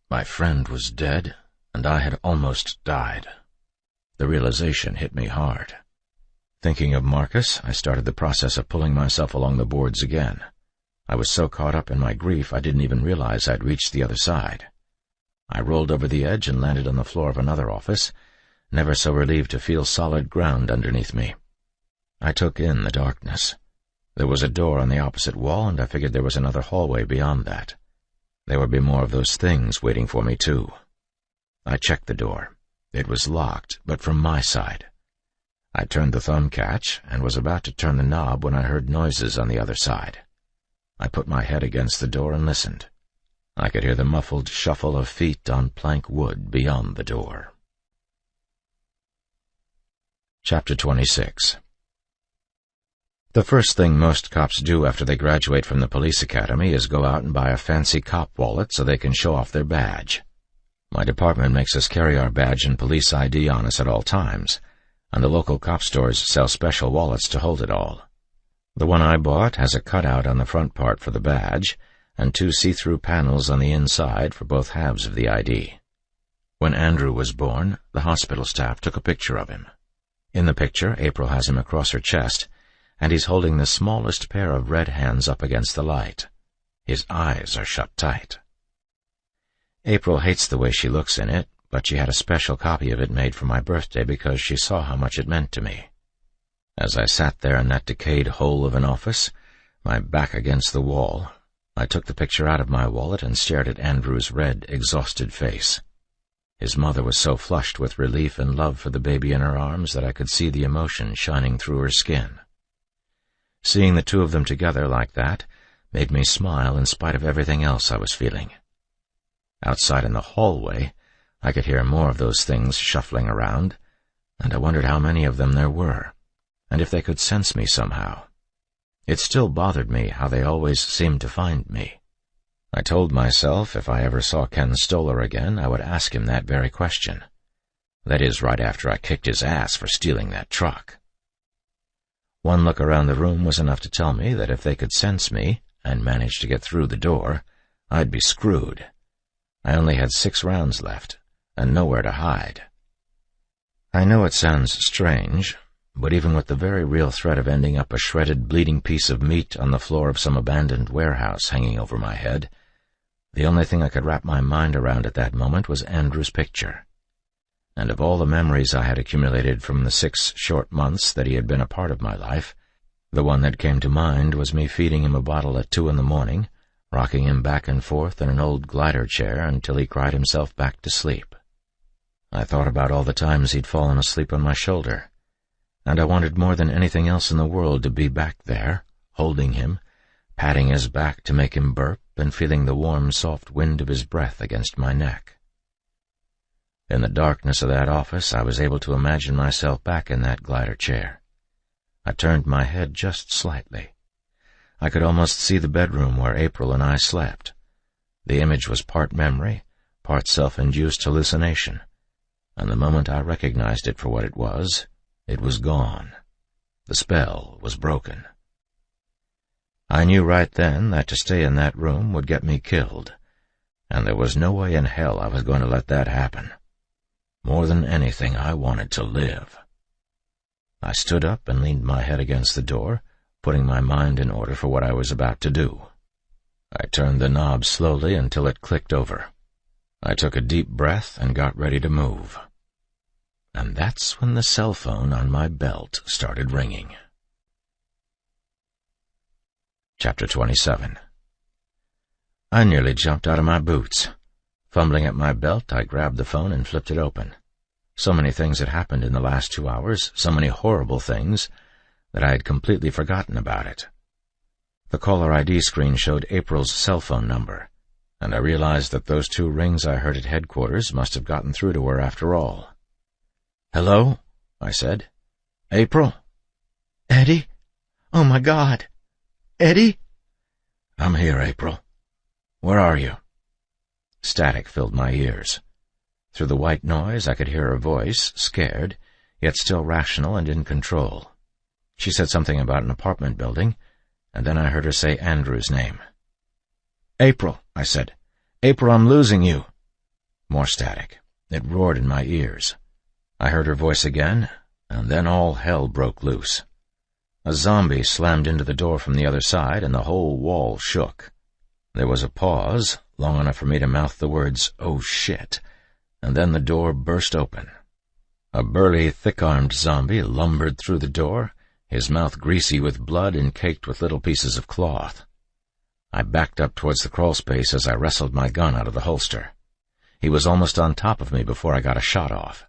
My friend was dead, and I had almost died. The realization hit me hard. Thinking of Marcus, I started the process of pulling myself along the boards again. I was so caught up in my grief I didn't even realize I'd reached the other side. I rolled over the edge and landed on the floor of another office, never so relieved to feel solid ground underneath me. I took in the darkness. There was a door on the opposite wall, and I figured there was another hallway beyond that. There would be more of those things waiting for me, too. I checked the door. It was locked, but from my side. I turned the thumb catch and was about to turn the knob when I heard noises on the other side. I put my head against the door and listened. I could hear the muffled shuffle of feet on plank wood beyond the door. Chapter 26. The first thing most cops do after they graduate from the police academy is go out and buy a fancy cop wallet so they can show off their badge. My department makes us carry our badge and police ID on us at all times, and the local cop stores sell special wallets to hold it all. The one I bought has a cutout on the front part for the badge, and 2 see-through panels on the inside for both halves of the ID. When Andrew was born, the hospital staff took a picture of him. In the picture, April has him across her chest, and he's holding the smallest pair of red hands up against the light. His eyes are shut tight. April hates the way she looks in it, but she had a special copy of it made for my birthday because she saw how much it meant to me. As I sat there in that decayed hole of an office, my back against the wall, I took the picture out of my wallet and stared at Andrew's red, exhausted face. His mother was so flushed with relief and love for the baby in her arms that I could see the emotion shining through her skin. Seeing the 2 of them together like that made me smile in spite of everything else I was feeling. Outside in the hallway, I could hear more of those things shuffling around, and I wondered how many of them there were, and if they could sense me somehow. It still bothered me how they always seemed to find me. I told myself if I ever saw Ken Stoller again, I would ask him that very question. That is, right after I kicked his ass for stealing that truck. One look around the room was enough to tell me that if they could sense me and manage to get through the door, I'd be screwed. I only had 6 rounds left, and nowhere to hide. I know it sounds strange, but even with the very real threat of ending up a shredded, bleeding piece of meat on the floor of some abandoned warehouse hanging over my head, the only thing I could wrap my mind around at that moment was Andrew's picture. And of all the memories I had accumulated from the 6 short months that he had been a part of my life, the one that came to mind was me feeding him a bottle at 2 in the morning, rocking him back and forth in an old glider chair until he cried himself back to sleep. I thought about all the times he'd fallen asleep on my shoulder, and I wanted more than anything else in the world to be back there, holding him, patting his back to make him burp, and feeling the warm, soft wind of his breath against my neck. In the darkness of that office, I was able to imagine myself back in that glider chair. I turned my head just slightly. I could almost see the bedroom where April and I slept. The image was part memory, part self-induced hallucination, and the moment I recognized it for what it was gone. The spell was broken. I knew right then that to stay in that room would get me killed, and there was no way in hell I was going to let that happen. More than anything, I wanted to live. I stood up and leaned my head against the door, putting my mind in order for what I was about to do. I turned the knob slowly until it clicked over. I took a deep breath and got ready to move. And that's when the cell phone on my belt started ringing. Chapter 27. I nearly jumped out of my boots. Fumbling at my belt, I grabbed the phone and flipped it open. So many things had happened in the last 2 hours, so many horrible things, that I had completely forgotten about it. The caller ID screen showed April's cell phone number, and I realized that those 2 rings I heard at headquarters must have gotten through to her after all. "Hello?" I said. "April?" Eddie? Oh, my God. Eddie? "I'm here, April. Where are you?" Static filled my ears. Through the white noise, I could hear her voice, scared, yet still rational and in control. She said something about an apartment building, and then I heard her say Andrew's name. "April," I said. "April, I'm losing you." More static. It roared in my ears. I heard her voice again, and then all hell broke loose. A zombie slammed into the door from the other side, and the whole wall shook. There was a pause, long enough for me to mouth the words, "Oh, shit," and then the door burst open. A burly, thick-armed zombie lumbered through the door, his mouth greasy with blood and caked with little pieces of cloth. I backed up towards the crawlspace as I wrestled my gun out of the holster. He was almost on top of me before I got a shot off.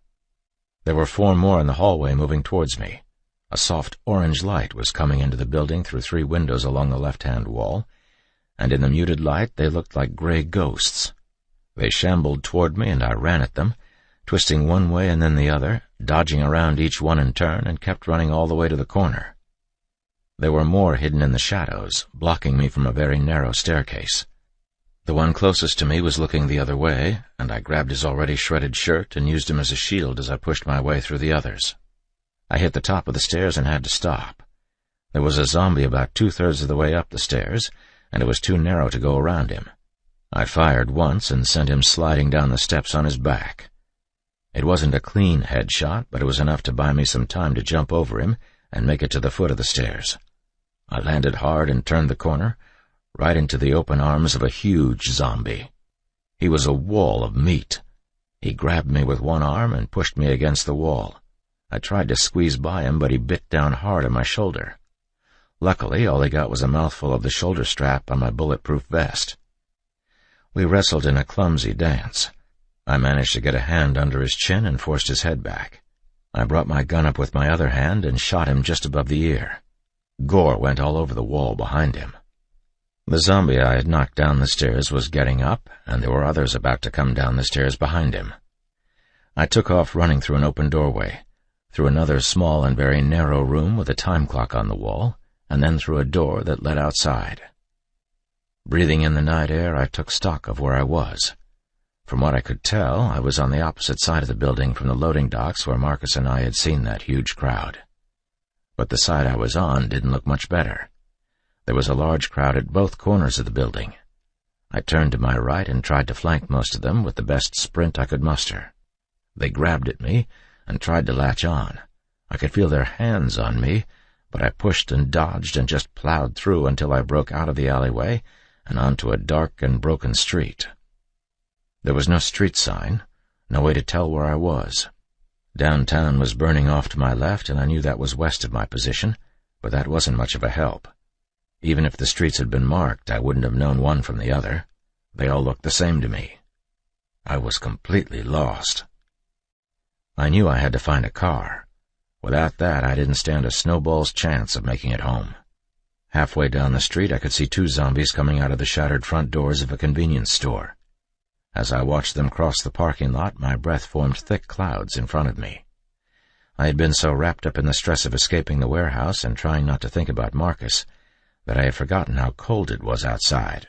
There were 4 more in the hallway moving towards me. A soft orange light was coming into the building through 3 windows along the left-hand wall, and in the muted light they looked like gray ghosts. They shambled toward me, and I ran at them, twisting one way and then the other, dodging around each one in turn, and kept running all the way to the corner. There were more hidden in the shadows, blocking me from a very narrow staircase. The one closest to me was looking the other way, and I grabbed his already shredded shirt and used him as a shield as I pushed my way through the others. I hit the top of the stairs and had to stop. There was a zombie about 2/3 of the way up the stairs, and it was too narrow to go around him. I fired once and sent him sliding down the steps on his back. It wasn't a clean headshot, but it was enough to buy me some time to jump over him and make it to the foot of the stairs. I landed hard and turned the corner, right into the open arms of a huge zombie. He was a wall of meat. He grabbed me with one arm and pushed me against the wall. I tried to squeeze by him, but he bit down hard on my shoulder. Luckily, all he got was a mouthful of the shoulder strap on my bulletproof vest. We wrestled in a clumsy dance. I managed to get a hand under his chin and forced his head back. I brought my gun up with my other hand and shot him just above the ear. Gore went all over the wall behind him. The zombie I had knocked down the stairs was getting up, and there were others about to come down the stairs behind him. I took off running through an open doorway, through another small and very narrow room with a time clock on the wall, and then through a door that led outside. Breathing in the night air, I took stock of where I was. From what I could tell, I was on the opposite side of the building from the loading docks where Marcus and I had seen that huge crowd. But the side I was on didn't look much better. There was a large crowd at both corners of the building. I turned to my right and tried to flank most of them with the best sprint I could muster. They grabbed at me and tried to latch on. I could feel their hands on me, but I pushed and dodged and just plowed through until I broke out of the alleyway and onto a dark and broken street. There was no street sign, no way to tell where I was. Downtown was burning off to my left, and I knew that was west of my position, but that wasn't much of a help. Even if the streets had been marked, I wouldn't have known one from the other. They all looked the same to me. I was completely lost. I knew I had to find a car. Without that, I didn't stand a snowball's chance of making it home. Halfway down the street, I could see 2 zombies coming out of the shattered front doors of a convenience store. As I watched them cross the parking lot, my breath formed thick clouds in front of me. I had been so wrapped up in the stress of escaping the warehouse and trying not to think about Marcus that I had forgotten how cold it was outside.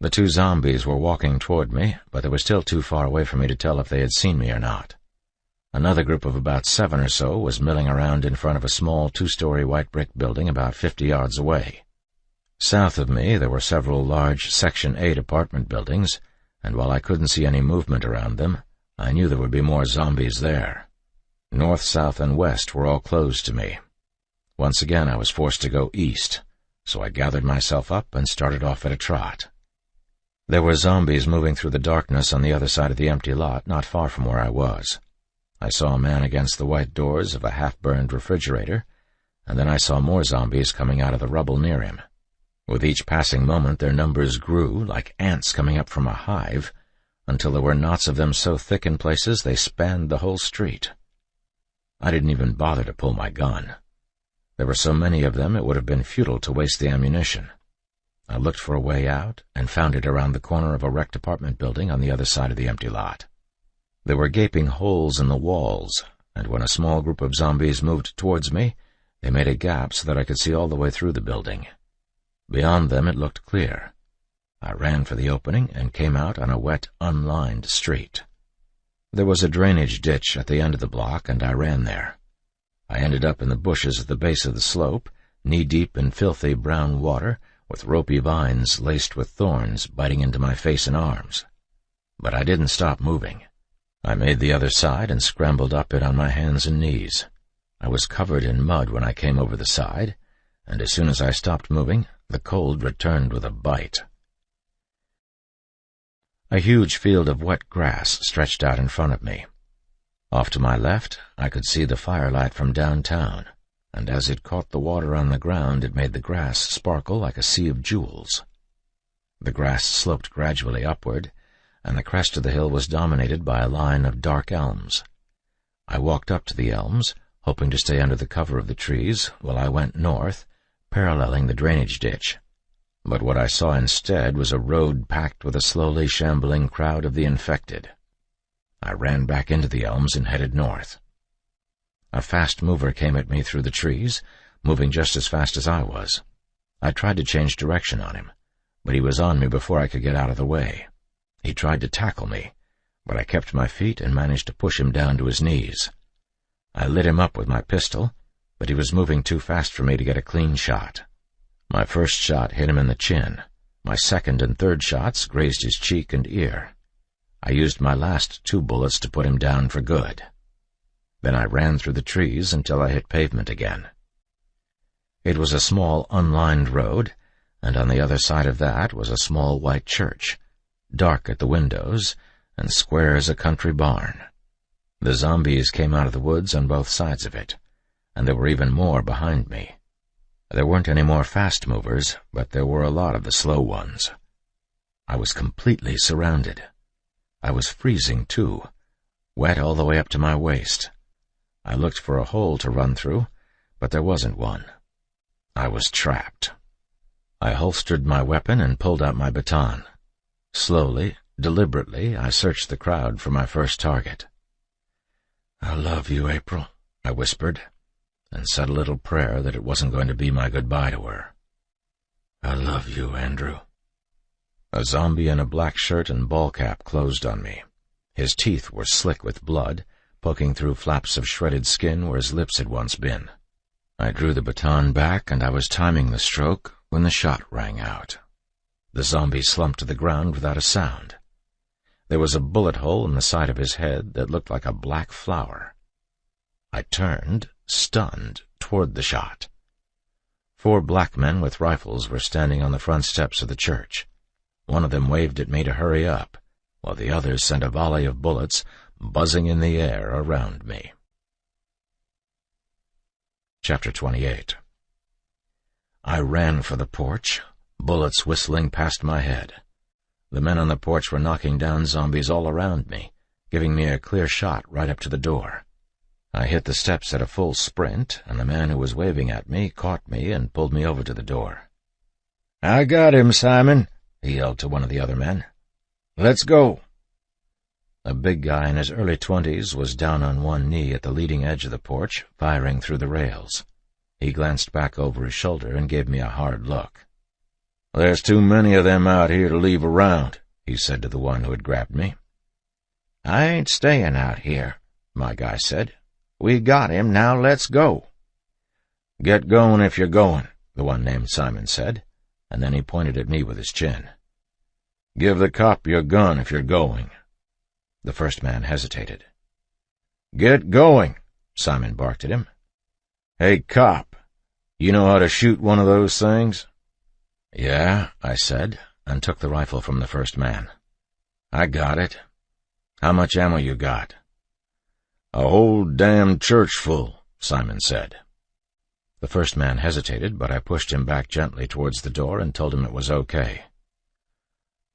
The 2 zombies were walking toward me, but they were still too far away for me to tell if they had seen me or not. Another group of about 7 or so was milling around in front of a small 2-story white brick building about 50 yards away. South of me, there were several large Section 8 apartment buildings, and while I couldn't see any movement around them, I knew there would be more zombies there. North, south, and west were all closed to me. Once again I was forced to go east, so I gathered myself up and started off at a trot. There were zombies moving through the darkness on the other side of the empty lot, not far from where I was. I saw a man against the white doors of a half-burned refrigerator, and then I saw more zombies coming out of the rubble near him. With each passing moment, their numbers grew, like ants coming up from a hive, until there were knots of them so thick in places they spanned the whole street. I didn't even bother to pull my gun. There were so many of them it would have been futile to waste the ammunition. I looked for a way out and found it around the corner of a wrecked apartment building on the other side of the empty lot. There were gaping holes in the walls, and when a small group of zombies moved towards me, they made a gap so that I could see all the way through the building. Beyond them it looked clear. I ran for the opening and came out on a wet, unlined street. There was a drainage ditch at the end of the block, and I ran there. I ended up in the bushes at the base of the slope, knee-deep in filthy brown water, with ropey vines laced with thorns biting into my face and arms. But I didn't stop moving. I made the other side and scrambled up it on my hands and knees. I was covered in mud when I came over the side, and as soon as I stopped moving, the cold returned with a bite. A huge field of wet grass stretched out in front of me. Off to my left, I could see the firelight from downtown, and as it caught the water on the ground, it made the grass sparkle like a sea of jewels. The grass sloped gradually upward, and the crest of the hill was dominated by a line of dark elms. I walked up to the elms, hoping to stay under the cover of the trees while I went north, paralleling the drainage ditch. But what I saw instead was a road packed with a slowly shambling crowd of the infected. I ran back into the elms and headed north. A fast mover came at me through the trees, moving just as fast as I was. I tried to change direction on him, but he was on me before I could get out of the way. He tried to tackle me, but I kept my feet and managed to push him down to his knees. I lit him up with my pistol, but he was moving too fast for me to get a clean shot. My first shot hit him in the chin. My second and third shots grazed his cheek and ear. I used my last 2 bullets to put him down for good. Then I ran through the trees until I hit pavement again. It was a small, unlined road, and on the other side of that was a small white church, dark at the windows and square as a country barn. The zombies came out of the woods on both sides of it, and there were even more behind me. There weren't any more fast movers, but there were a lot of the slow ones. I was completely surrounded. I was freezing, too, wet all the way up to my waist. I looked for a hole to run through, but there wasn't one. I was trapped. I holstered my weapon and pulled out my baton. Slowly, deliberately, I searched the crowd for my first target. "I love you, April," I whispered, and said a little prayer that it wasn't going to be my goodbye to her. "I love you, Andrew." A zombie in a black shirt and ball cap closed on me. His teeth were slick with blood, poking through flaps of shredded skin where his lips had once been. I drew the baton back, and I was timing the stroke when the shot rang out. The zombie slumped to the ground without a sound. There was a bullet hole in the side of his head that looked like a black flower. I turned, stunned, toward the shot. 4 black men with rifles were standing on the front steps of the church. One of them waved at me to hurry up, while the others sent a volley of bullets buzzing in the air around me. Chapter 28. I ran for the porch, bullets whistling past my head. The men on the porch were knocking down zombies all around me, giving me a clear shot right up to the door. I hit the steps at a full sprint, and the man who was waving at me caught me and pulled me over to the door. "I got him, Simon," he yelled to one of the other men. "Let's go." A big guy in his early 20s was down on one knee at the leading edge of the porch, firing through the rails. He glanced back over his shoulder and gave me a hard look. "There's too many of them out here to leave around," he said to the one who had grabbed me. "I ain't staying out here," my guy said. "We got him, now let's go." "Get going if you're going," the one named Simon said, and then he pointed at me with his chin. "Give the cop your gun if you're going." The first man hesitated. "Get going," Simon barked at him. "Hey, cop, you know how to shoot one of those things?" "Yeah," I said, and took the rifle from the first man. "I got it. How much ammo you got?" A whole damn church full, Simon said. The first man hesitated, but I pushed him back gently towards the door and told him it was okay.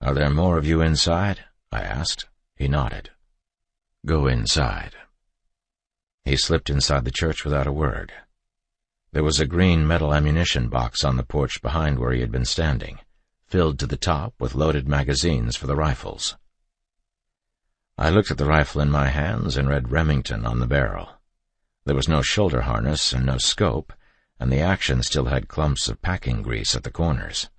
"Are there more of you inside?" I asked. He nodded. "Go inside." He slipped inside the church without a word. There was a green metal ammunition box on the porch behind where he had been standing, filled to the top with loaded magazines for the rifles. I looked at the rifle in my hands and read Remington on the barrel. There was no shoulder harness and no scope, and the action still had clumps of packing grease at the corners.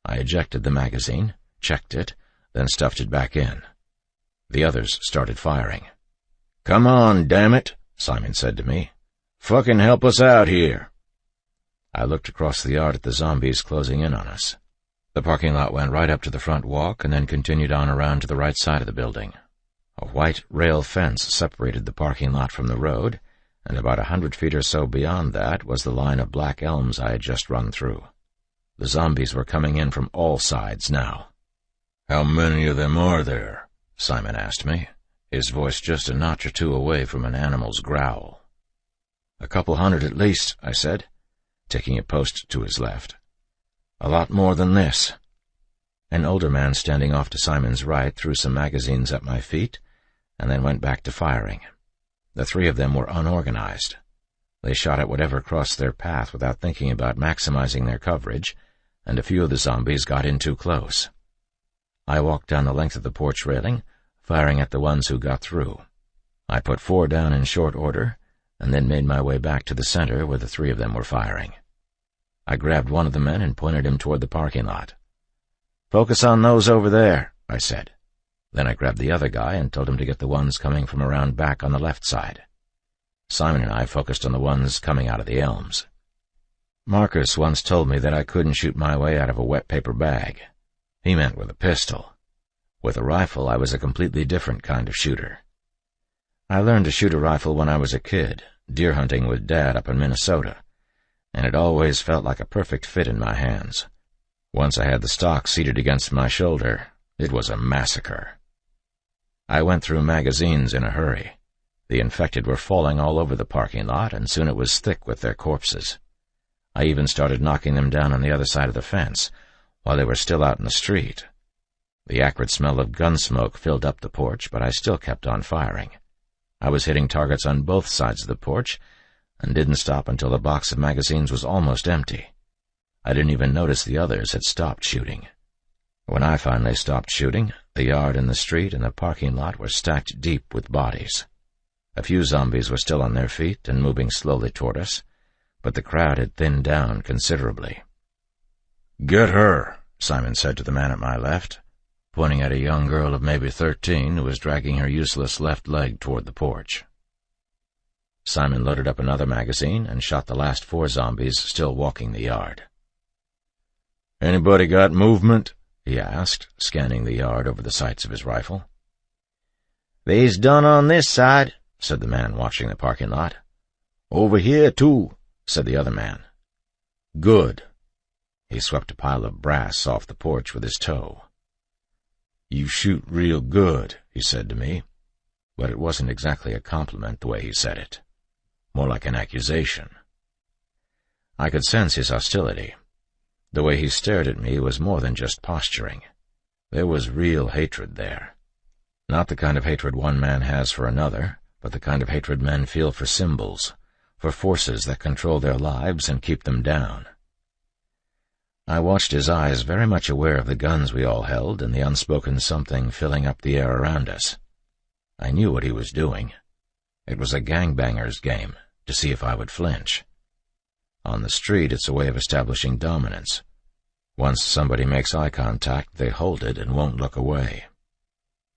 I ejected the magazine, checked it, then stuffed it back in. The others started firing. "Come on, damn it," Simon said to me. "Fucking help us out here." I looked across the yard at the zombies closing in on us. The parking lot went right up to the front walk and then continued on around to the right side of the building. A white rail fence separated the parking lot from the road, and about 100 feet or so beyond that was the line of black elms I had just run through. The zombies were coming in from all sides now. "How many of them are there?" Simon asked me, his voice just a notch or two away from an animal's growl. "A couple hundred at least," I said, taking a post to his left. "A lot more than this." An older man standing off to Simon's right threw some magazines at my feet, and then went back to firing. The three of them were unorganized. They shot at whatever crossed their path without thinking about maximizing their coverage, and a few of the zombies got in too close. I walked down the length of the porch railing, firing at the ones who got through. I put 4 down in short order, and then made my way back to the center where the 3 of them were firing. I grabbed one of the men and pointed him toward the parking lot. "Focus on those over there," I said. Then I grabbed the other guy and told him to get the ones coming from around back on the left side. Simon and I focused on the ones coming out of the elms. Marcus once told me that I couldn't shoot my way out of a wet paper bag. He meant with a pistol. With a rifle, I was a completely different kind of shooter. I learned to shoot a rifle when I was a kid, deer hunting with Dad up in Minnesota, and it always felt like a perfect fit in my hands. Once I had the stock seated against my shoulder, it was a massacre. I went through magazines in a hurry. The infected were falling all over the parking lot, and soon it was thick with their corpses. I even started knocking them down on the other side of the fence, while they were still out in the street. The acrid smell of gun smoke filled up the porch, but I still kept on firing. I was hitting targets on both sides of the porch, and didn't stop until the box of magazines was almost empty. I didn't even notice the others had stopped shooting. When I finally stopped shooting, the yard and the street and the parking lot were stacked deep with bodies. A few zombies were still on their feet and moving slowly toward us, but the crowd had thinned down considerably. "Get her," Simon said to the man at my left, pointing at a young girl of maybe 13 who was dragging her useless left leg toward the porch. Simon loaded up another magazine and shot the last 4 zombies still walking the yard. "Anybody got movement?" he asked, scanning the yard over the sights of his rifle. "They's done on this side," said the man watching the parking lot. "Over here, too," said the other man. "Good." He swept a pile of brass off the porch with his toe. "You shoot real good," he said to me, but it wasn't exactly a compliment the way he said it. More like an accusation. I could sense his hostility. The way he stared at me was more than just posturing. There was real hatred there. Not the kind of hatred one man has for another, but the kind of hatred men feel for symbols, for forces that control their lives and keep them down. I watched his eyes, very much aware of the guns we all held and the unspoken something filling up the air around us. I knew what he was doing. It was a gangbanger's game, to see if I would flinch. On the street, it's a way of establishing dominance. Once somebody makes eye contact, they hold it and won't look away.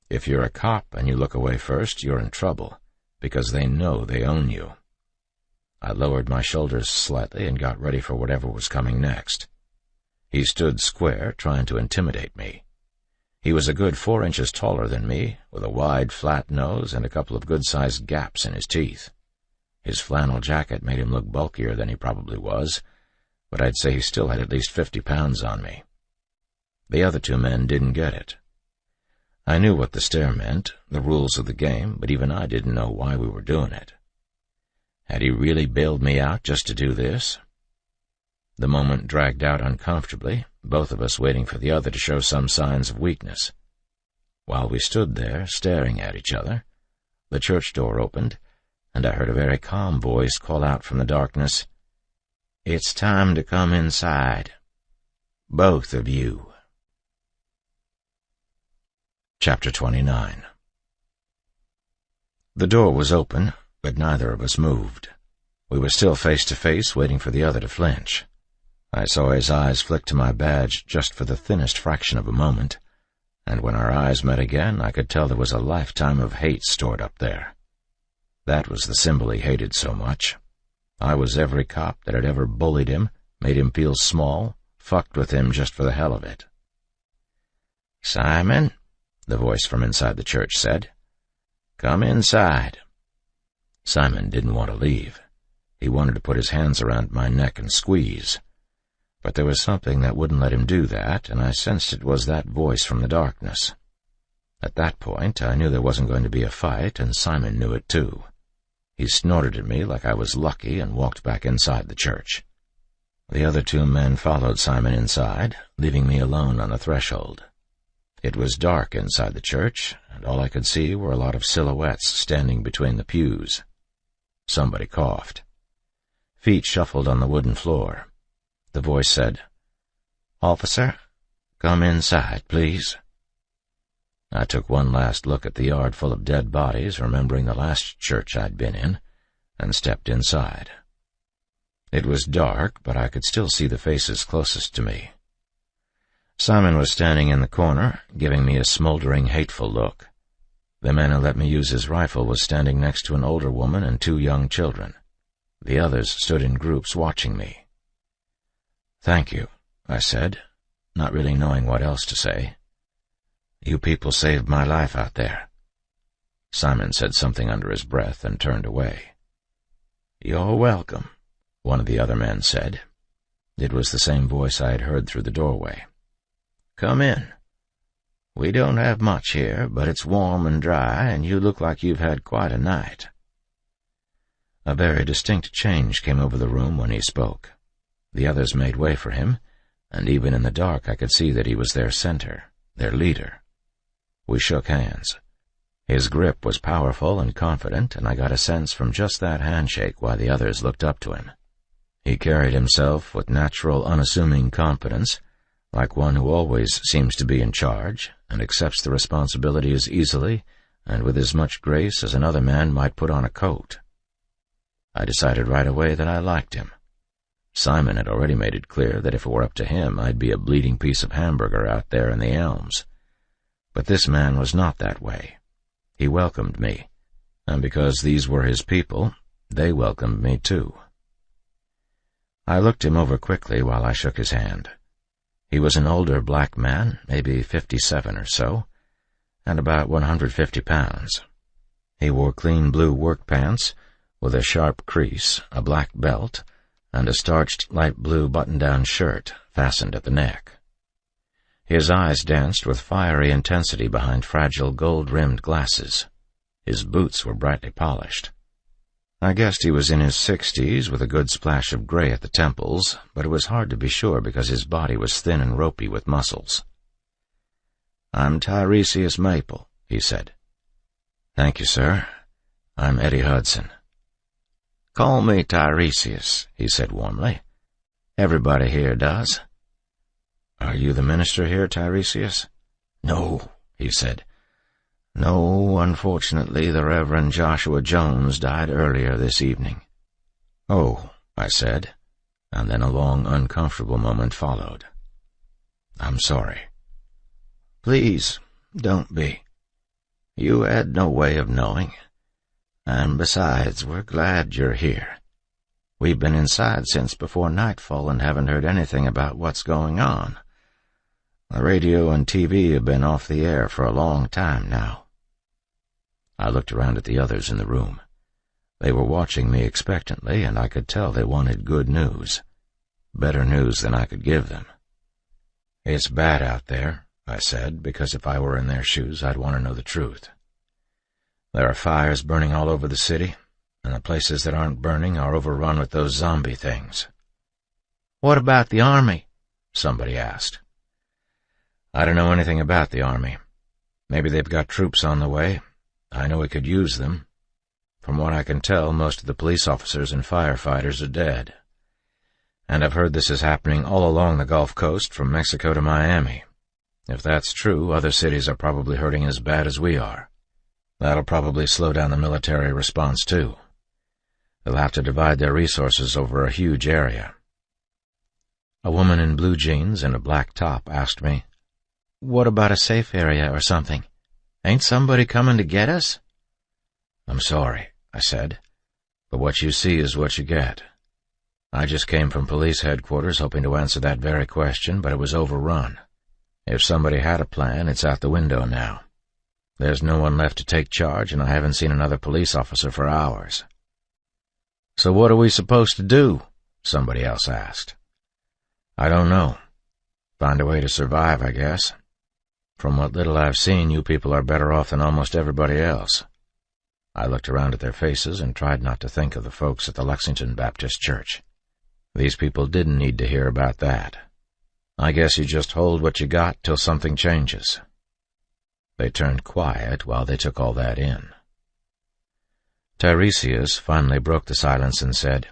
If you're a cop and you look away first, you're in trouble, because they know they own you. I lowered my shoulders slightly and got ready for whatever was coming next. He stood square, trying to intimidate me. He was a good 4 inches taller than me, with a wide, flat nose and a couple of good-sized gaps in his teeth. His flannel jacket made him look bulkier than he probably was, but I'd say he still had at least 50 pounds on me. The other 2 men didn't get it. I knew what the stare meant, the rules of the game, but even I didn't know why we were doing it. Had he really bailed me out just to do this? The moment dragged out uncomfortably, both of us waiting for the other to show some signs of weakness. While we stood there, staring at each other, the church door opened, and I heard a very calm voice call out from the darkness, "It's time to come inside. Both of you." Chapter 29. The door was open, but neither of us moved. We were still face to face, waiting for the other to flinch. I saw his eyes flick to my badge just for the thinnest fraction of a moment, and when our eyes met again, I could tell there was a lifetime of hate stored up there. That was the symbol he hated so much. I was every cop that had ever bullied him, made him feel small, fucked with him just for the hell of it. "Simon," the voice from inside the church said, "come inside." Simon didn't want to leave. He wanted to put his hands around my neck and squeeze. But there was something that wouldn't let him do that, and I sensed it was that voice from the darkness. At that point, I knew there wasn't going to be a fight, and Simon knew it too. He snorted at me like I was lucky and walked back inside the church. The other two men followed Simon inside, leaving me alone on the threshold. It was dark inside the church, and all I could see were a lot of silhouettes standing between the pews. Somebody coughed. Feet shuffled on the wooden floor. The voice said, "Officer, come inside, please." I took one last look at the yard full of dead bodies, remembering the last church I'd been in, and stepped inside. It was dark, but I could still see the faces closest to me. Simon was standing in the corner, giving me a smoldering, hateful look. The man who let me use his rifle was standing next to an older woman and two young children. The others stood in groups watching me. "Thank you," I said, not really knowing what else to say. "You people saved my life out there." Simon said something under his breath and turned away. "You're welcome," one of the other men said. It was the same voice I had heard through the doorway. "Come in. We don't have much here, but it's warm and dry, and you look like you've had quite a night." A very distinct change came over the room when he spoke. The others made way for him, and even in the dark I could see that he was their center, their leader. We shook hands. His grip was powerful and confident, and I got a sense from just that handshake why the others looked up to him. He carried himself with natural, unassuming competence, like one who always seems to be in charge and accepts the responsibility as easily and with as much grace as another man might put on a coat. I decided right away that I liked him. Simon had already made it clear that if it were up to him, I'd be a bleeding piece of hamburger out there in the elms. But this man was not that way. He welcomed me, and because these were his people, they welcomed me too. I looked him over quickly while I shook his hand. He was an older black man, maybe 57 or so, and about 150 pounds. He wore clean blue work pants with a sharp crease, a black belt, and a starched light blue button-down shirt fastened at the neck. His eyes danced with fiery intensity behind fragile gold-rimmed glasses. His boots were brightly polished. I guessed he was in his 60s with a good splash of gray at the temples, but it was hard to be sure because his body was thin and ropey with muscles. "I'm Tiresias Maple," he said. "Thank you, sir. I'm Eddie Hudson." "Call me Tiresias," he said warmly. "Everybody here does." "Are you the minister here, Tiresias?" "No," he said. "No, unfortunately, the Reverend Joshua Jones died earlier this evening." "Oh," I said, and then a long, uncomfortable moment followed. "I'm sorry." "Please, don't be. You had no way of knowing. And besides, we're glad you're here. We've been inside since before nightfall and haven't heard anything about what's going on. The radio and TV have been off the air for a long time now." I looked around at the others in the room. They were watching me expectantly, and I could tell they wanted good news. Better news than I could give them. "It's bad out there," I said, because if I were in their shoes, I'd want to know the truth. There are fires burning all over the city, and the places that aren't burning are overrun with those zombie things. What about the army? Somebody asked. I don't know anything about the army. Maybe they've got troops on the way. I know we could use them. From what I can tell, most of the police officers and firefighters are dead. And I've heard this is happening all along the Gulf Coast from Mexico to Miami. If that's true, other cities are probably hurting as bad as we are. That'll probably slow down the military response, too. They'll have to divide their resources over a huge area. A woman in blue jeans and a black top asked me, "What about a safe area or something? Ain't somebody coming to get us?" I'm sorry, I said, but what you see is what you get. I just came from police headquarters hoping to answer that very question, but it was overrun. If somebody had a plan, it's out the window now. There's no one left to take charge, and I haven't seen another police officer for hours. So what are we supposed to do? Somebody else asked. I don't know. Find a way to survive, I guess. From what little I've seen, you people are better off than almost everybody else. I looked around at their faces and tried not to think of the folks at the Lexington Baptist Church. These people didn't need to hear about that. I guess you just hold what you got till something changes. They turned quiet while they took all that in. Tiresias finally broke the silence and said,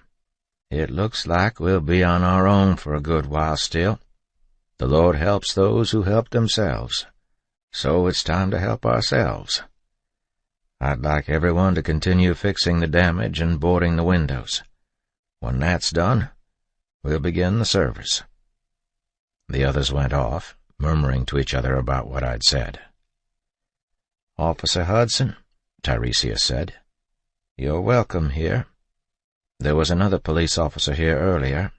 "It looks like we'll be on our own for a good while still. The Lord helps those who help themselves, so it's time to help ourselves. I'd like everyone to continue fixing the damage and boarding the windows. When that's done, we'll begin the service." The others went off, murmuring to each other about what I'd said. "Officer Hudson," Tiresias said, "you're welcome here. There was another police officer here earlier,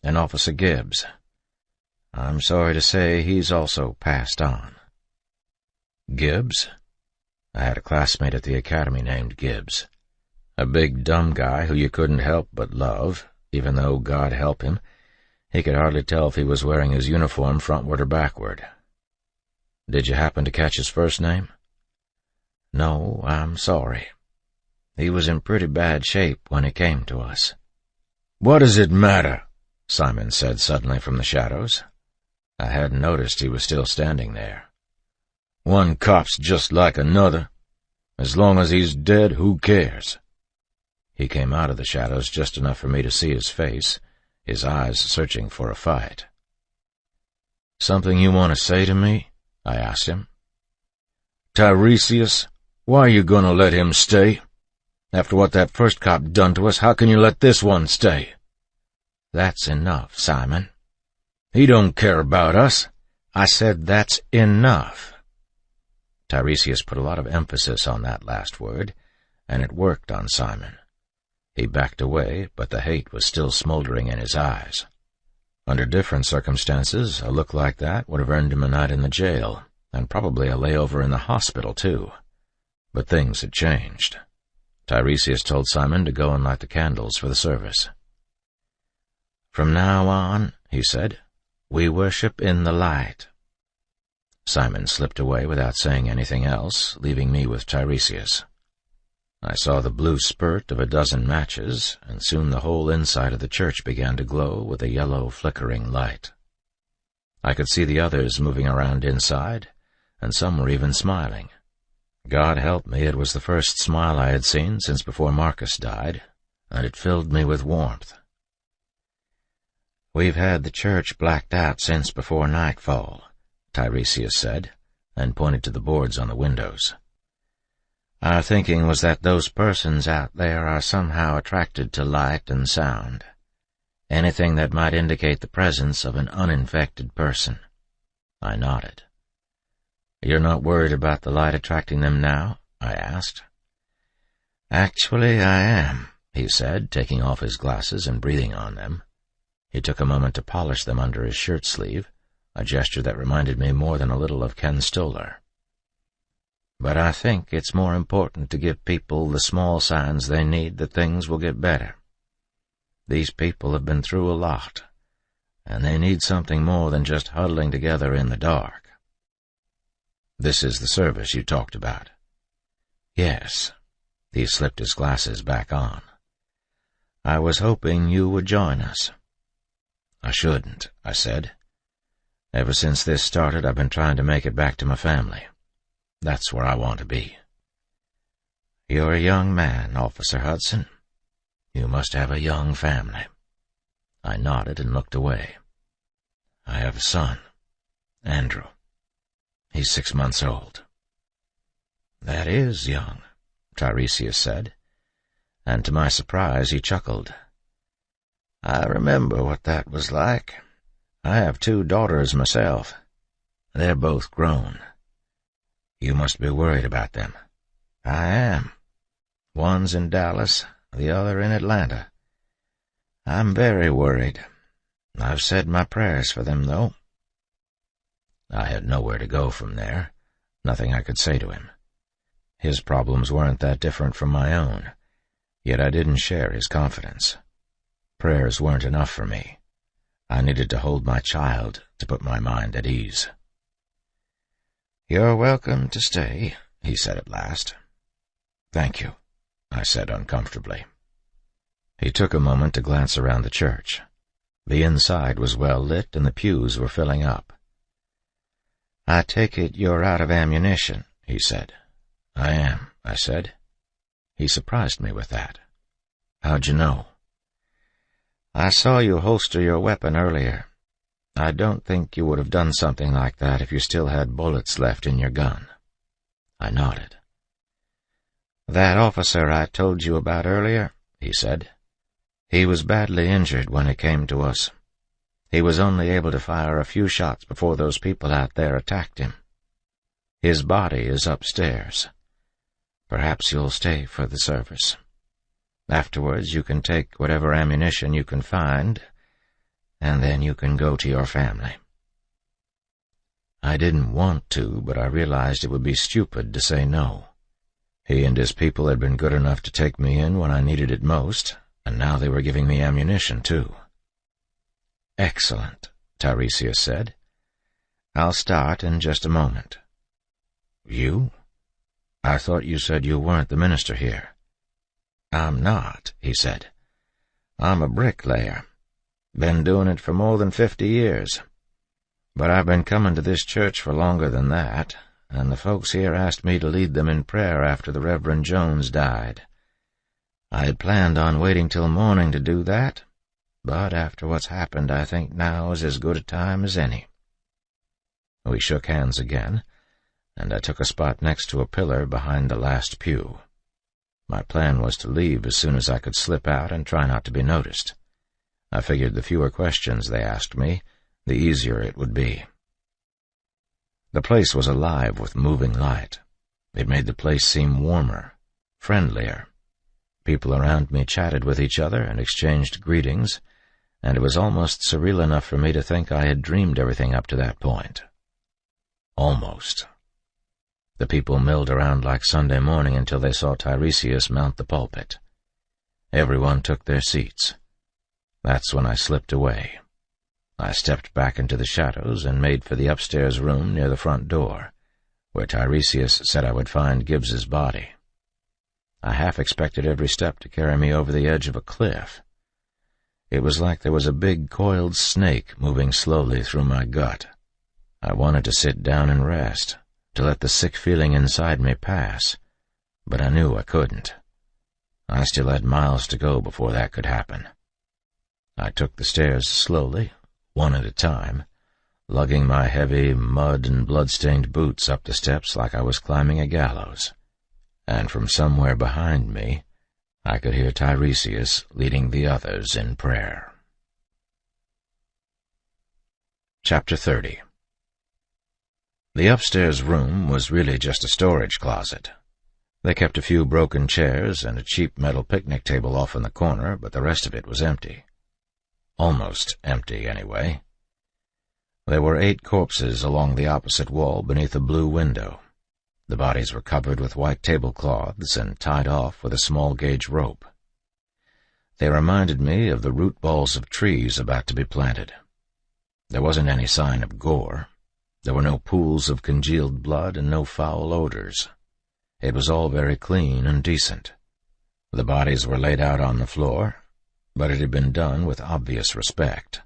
an Officer Gibbs. I'm sorry to say he's also passed on." Gibbs? I had a classmate at the academy named Gibbs. A big, dumb guy who you couldn't help but love, even though, God help him, he could hardly tell if he was wearing his uniform frontward or backward. Did you happen to catch his first name? No, I'm sorry. He was in pretty bad shape when he came to us. "What does it matter?" Simon said suddenly from the shadows. I hadn't noticed he was still standing there. "One cop's just like another. As long as he's dead, who cares?" He came out of the shadows just enough for me to see his face, his eyes searching for a fight. "Something you want to say to me?" I asked him. "Tiresias, why are you gonna let him stay? After what that first cop done to us, how can you let this one stay?" "That's enough, Simon." "He don't care about us." "I said that's enough." Tiresias put a lot of emphasis on that last word, and it worked on Simon. He backed away, but the hate was still smoldering in his eyes. Under different circumstances, a look like that would have earned him a night in the jail, and probably a layover in the hospital, too. But things had changed. Tiresias told Simon to go and light the candles for the service. "From now on," he said, "we worship in the light." Simon slipped away without saying anything else, leaving me with Tiresias. I saw the blue spurt of a dozen matches, and soon the whole inside of the church began to glow with a yellow, flickering light. I could see the others moving around inside, and some were even smiling. God help me, it was the first smile I had seen since before Marcus died, and it filled me with warmth. "We've had the church blacked out since before nightfall," Tiresias said, and pointed to the boards on the windows. "Our thinking was that those persons out there are somehow attracted to light and sound. Anything that might indicate the presence of an uninfected person." I nodded. "You're not worried about the light attracting them now?" I asked. "Actually, I am," he said, taking off his glasses and breathing on them. He took a moment to polish them under his shirt sleeve, a gesture that reminded me more than a little of Ken Stoller. "But I think it's more important to give people the small signs they need that things will get better. These people have been through a lot, and they need something more than just huddling together in the dark." This is the service you talked about. Yes. He slipped his glasses back on. I was hoping you would join us. I shouldn't, I said. Ever since this started, I've been trying to make it back to my family. That's where I want to be. You're a young man, Officer Hudson. You must have a young family. I nodded and looked away. I have a son, Andrew. He's 6 months old. That is young, Tiresias said, and to my surprise he chuckled. I remember what that was like. I have 2 daughters myself. They're both grown. You must be worried about them. I am. One's in Dallas, the other in Atlanta. I'm very worried. I've said my prayers for them, though. I had nowhere to go from there, nothing I could say to him. His problems weren't that different from my own, yet I didn't share his confidence. Prayers weren't enough for me. I needed to hold my child to put my mind at ease. You're welcome to stay, he said at last. Thank you, I said uncomfortably. He took a moment to glance around the church. The inside was well lit and the pews were filling up. I take it you're out of ammunition, he said. I am, I said. He surprised me with that. How'd you know? I saw you holster your weapon earlier. I don't think you would have done something like that if you still had bullets left in your gun. I nodded. That officer I told you about earlier, he said. He was badly injured when he came to us. He was only able to fire a few shots before those people out there attacked him. His body is upstairs. Perhaps you'll stay for the service. Afterwards, you can take whatever ammunition you can find, and then you can go to your family. I didn't want to, but I realized it would be stupid to say no. He and his people had been good enough to take me in when I needed it most, and now they were giving me ammunition, too. Excellent, Tiresias said. I'll start in just a moment. You? I thought you said you weren't the minister here. I'm not, he said. I'm a bricklayer. Been doing it for more than 50 years. But I've been coming to this church for longer than that, and the folks here asked me to lead them in prayer after the Reverend Jones died. I had planned on waiting till morning to do that, but after what's happened, I think now is as good a time as any. We shook hands again, and I took a spot next to a pillar behind the last pew. My plan was to leave as soon as I could slip out and try not to be noticed. I figured the fewer questions they asked me, the easier it would be. The place was alive with moving light. It made the place seem warmer, friendlier. People around me chatted with each other and exchanged greetings, and it was almost surreal enough for me to think I had dreamed everything up to that point. Almost. The people milled around like Sunday morning until they saw Tiresias mount the pulpit. Everyone took their seats. That's when I slipped away. I stepped back into the shadows and made for the upstairs room near the front door, where Tiresias said I would find Gibbs's body. I half expected every step to carry me over the edge of a cliff. It was like there was a big coiled snake moving slowly through my gut. I wanted to sit down and rest, to let the sick feeling inside me pass, but I knew I couldn't. I still had miles to go before that could happen. I took the stairs slowly, one at a time, lugging my heavy, mud and blood-stained boots up the steps like I was climbing a gallows. And from somewhere behind me, I could hear Tiresias leading the others in prayer. Chapter 30. The upstairs room was really just a storage closet. They kept a few broken chairs and a cheap metal picnic table off in the corner, but the rest of it was empty. Almost empty, anyway. There were 8 corpses along the opposite wall beneath a blue window. The bodies were covered with white tablecloths and tied off with a small-gauge rope. They reminded me of the root balls of trees about to be planted. There wasn't any sign of gore. There were no pools of congealed blood and no foul odors. It was all very clean and decent. The bodies were laid out on the floor, but it had been done with obvious respect.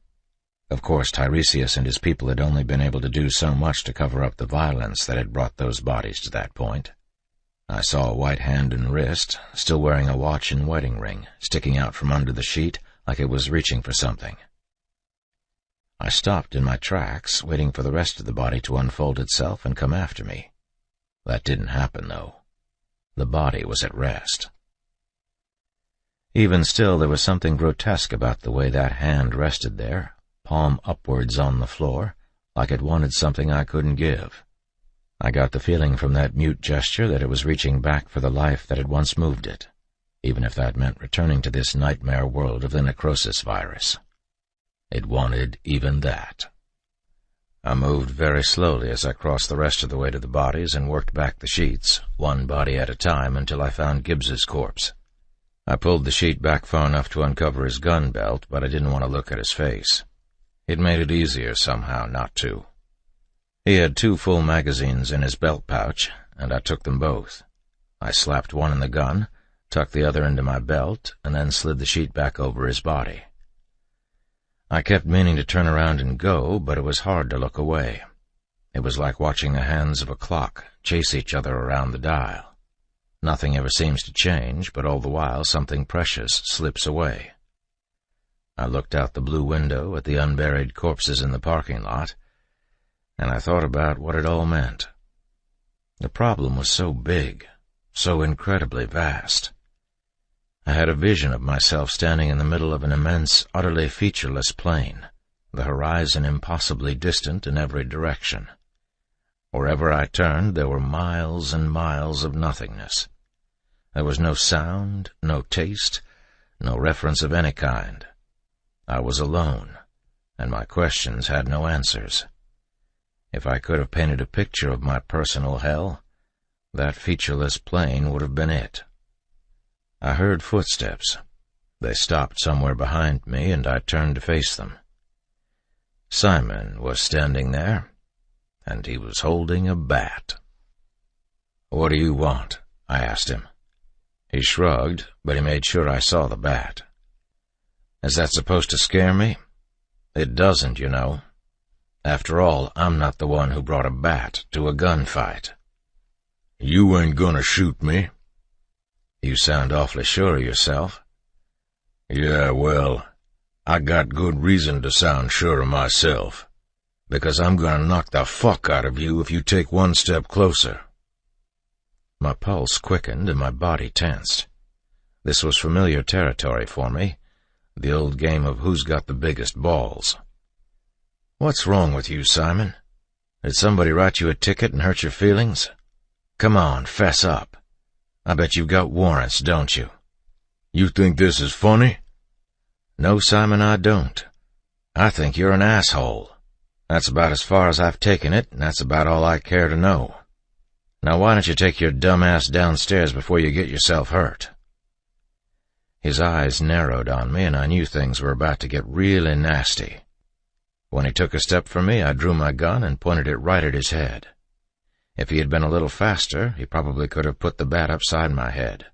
Of course, Tiresias and his people had only been able to do so much to cover up the violence that had brought those bodies to that point. I saw a white hand and wrist, still wearing a watch and wedding ring, sticking out from under the sheet like it was reaching for something. I stopped in my tracks, waiting for the rest of the body to unfold itself and come after me. That didn't happen, though. The body was at rest. Even still, there was something grotesque about the way that hand rested there, palm upwards on the floor, like it wanted something I couldn't give. I got the feeling from that mute gesture that it was reaching back for the life that had once moved it, even if that meant returning to this nightmare world of the necrosis virus. It wanted even that. I moved very slowly as I crossed the rest of the way to the bodies and worked back the sheets, one body at a time, until I found Gibbs's corpse. I pulled the sheet back far enough to uncover his gun belt, but I didn't want to look at his face. It made it easier somehow not to. He had 2 full magazines in his belt pouch, and I took them both. I slapped one in the gun, tucked the other into my belt, and then slid the sheet back over his body. I kept meaning to turn around and go, but it was hard to look away. It was like watching the hands of a clock chase each other around the dial. Nothing ever seems to change, but all the while something precious slips away. I looked out the blue window at the unburied corpses in the parking lot, and I thought about what it all meant. The problem was so big, so incredibly vast. I had a vision of myself standing in the middle of an immense, utterly featureless plain, the horizon impossibly distant in every direction. Wherever I turned, there were miles and miles of nothingness. There was no sound, no taste, no reference of any kind. I was alone, and my questions had no answers. If I could have painted a picture of my personal hell, that featureless plain would have been it. I heard footsteps. They stopped somewhere behind me, and I turned to face them. Simon was standing there, and he was holding a bat. "What do you want?" I asked him. He shrugged, but he made sure I saw the bat. "Is that supposed to scare me? It doesn't, you know. After all, I'm not the one who brought a bat to a gunfight." "You ain't gonna shoot me." "You sound awfully sure of yourself." "Yeah, well, I got good reason to sound sure of myself, because I'm gonna knock the fuck out of you if you take one step closer." My pulse quickened and my body tensed. This was familiar territory for me, the old game of who's got the biggest balls. "What's wrong with you, Simon? Did somebody write you a ticket and hurt your feelings? Come on, fess up. I bet you've got warrants, don't you?" "You think this is funny?" "No, Simon, I don't. I think you're an asshole. That's about as far as I've taken it, and that's about all I care to know. Now why don't you take your dumb ass downstairs before you get yourself hurt?" His eyes narrowed on me, and I knew things were about to get really nasty. When he took a step from me, I drew my gun and pointed it right at his head. If he had been a little faster, he probably could have put the bat upside my head.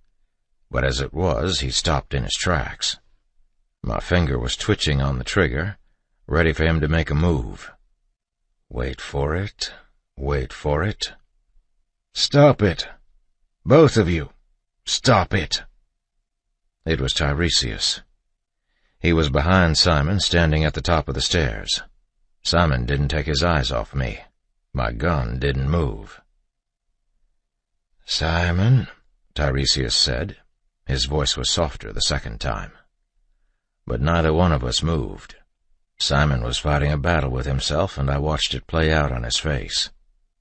But as it was, he stopped in his tracks. My finger was twitching on the trigger, ready for him to make a move. Wait for it, wait for it. "Stop it! Both of you! Stop it!" It was Tiresias. He was behind Simon, standing at the top of the stairs. Simon didn't take his eyes off me. My gun didn't move. "Simon," Tiresias said. His voice was softer the second time. But neither one of us moved. Simon was fighting a battle with himself, and I watched it play out on his face.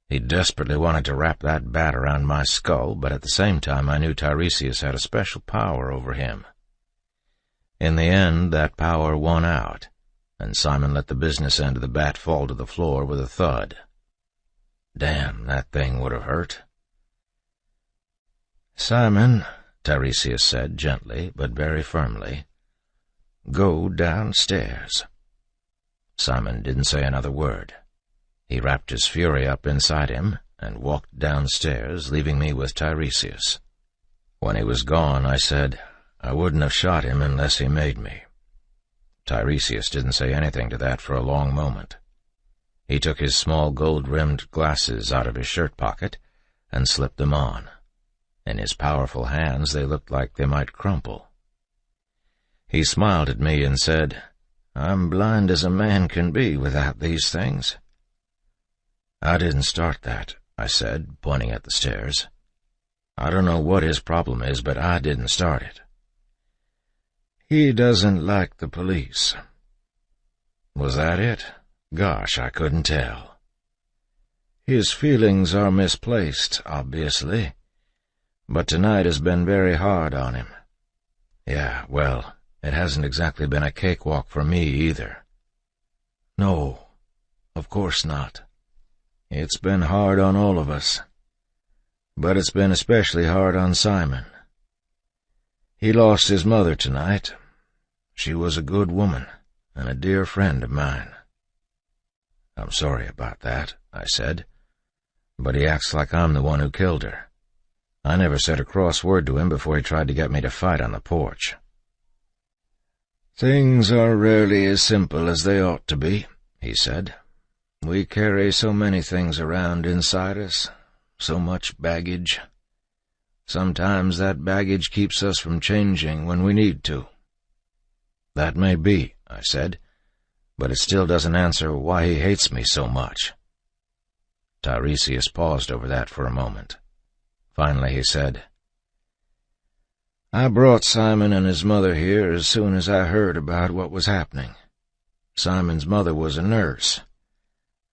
He desperately wanted to wrap that bat around my skull, but at the same time I knew Tiresias had a special power over him. In the end, that power won out, and Simon let the business end of the bat fall to the floor with a thud. Damn, that thing would have hurt. "Simon," Tiresias said gently but very firmly, "go downstairs." Simon didn't say another word. He wrapped his fury up inside him and walked downstairs, leaving me with Tiresias. When he was gone, I said, I wouldn't have shot him unless he made me. Tiresias didn't say anything to that for a long moment. He took his small gold-rimmed glasses out of his shirt pocket and slipped them on. In his powerful hands they looked like they might crumple. He smiled at me and said, I'm blind as a man can be without these things. I didn't start that, I said, pointing at the stairs. I don't know what his problem is, but I didn't start it. He doesn't like the police. Was that it? Gosh, I couldn't tell. His feelings are misplaced, obviously, but tonight has been very hard on him. Yeah, well, it hasn't exactly been a cakewalk for me either. No, of course not. It's been hard on all of us, but it's been especially hard on Simon. He lost his mother tonight. She was a good woman and a dear friend of mine. I'm sorry about that, I said, but he acts like I'm the one who killed her. I never said a cross word to him before he tried to get me to fight on the porch. Things are rarely as simple as they ought to be, he said. We carry so many things around inside us, so much baggage. Sometimes that baggage keeps us from changing when we need to. That may be, I said, but it still doesn't answer why he hates me so much. Tiresias paused over that for a moment. Finally he said, I brought Simon and his mother here as soon as I heard about what was happening. Simon's mother was a nurse.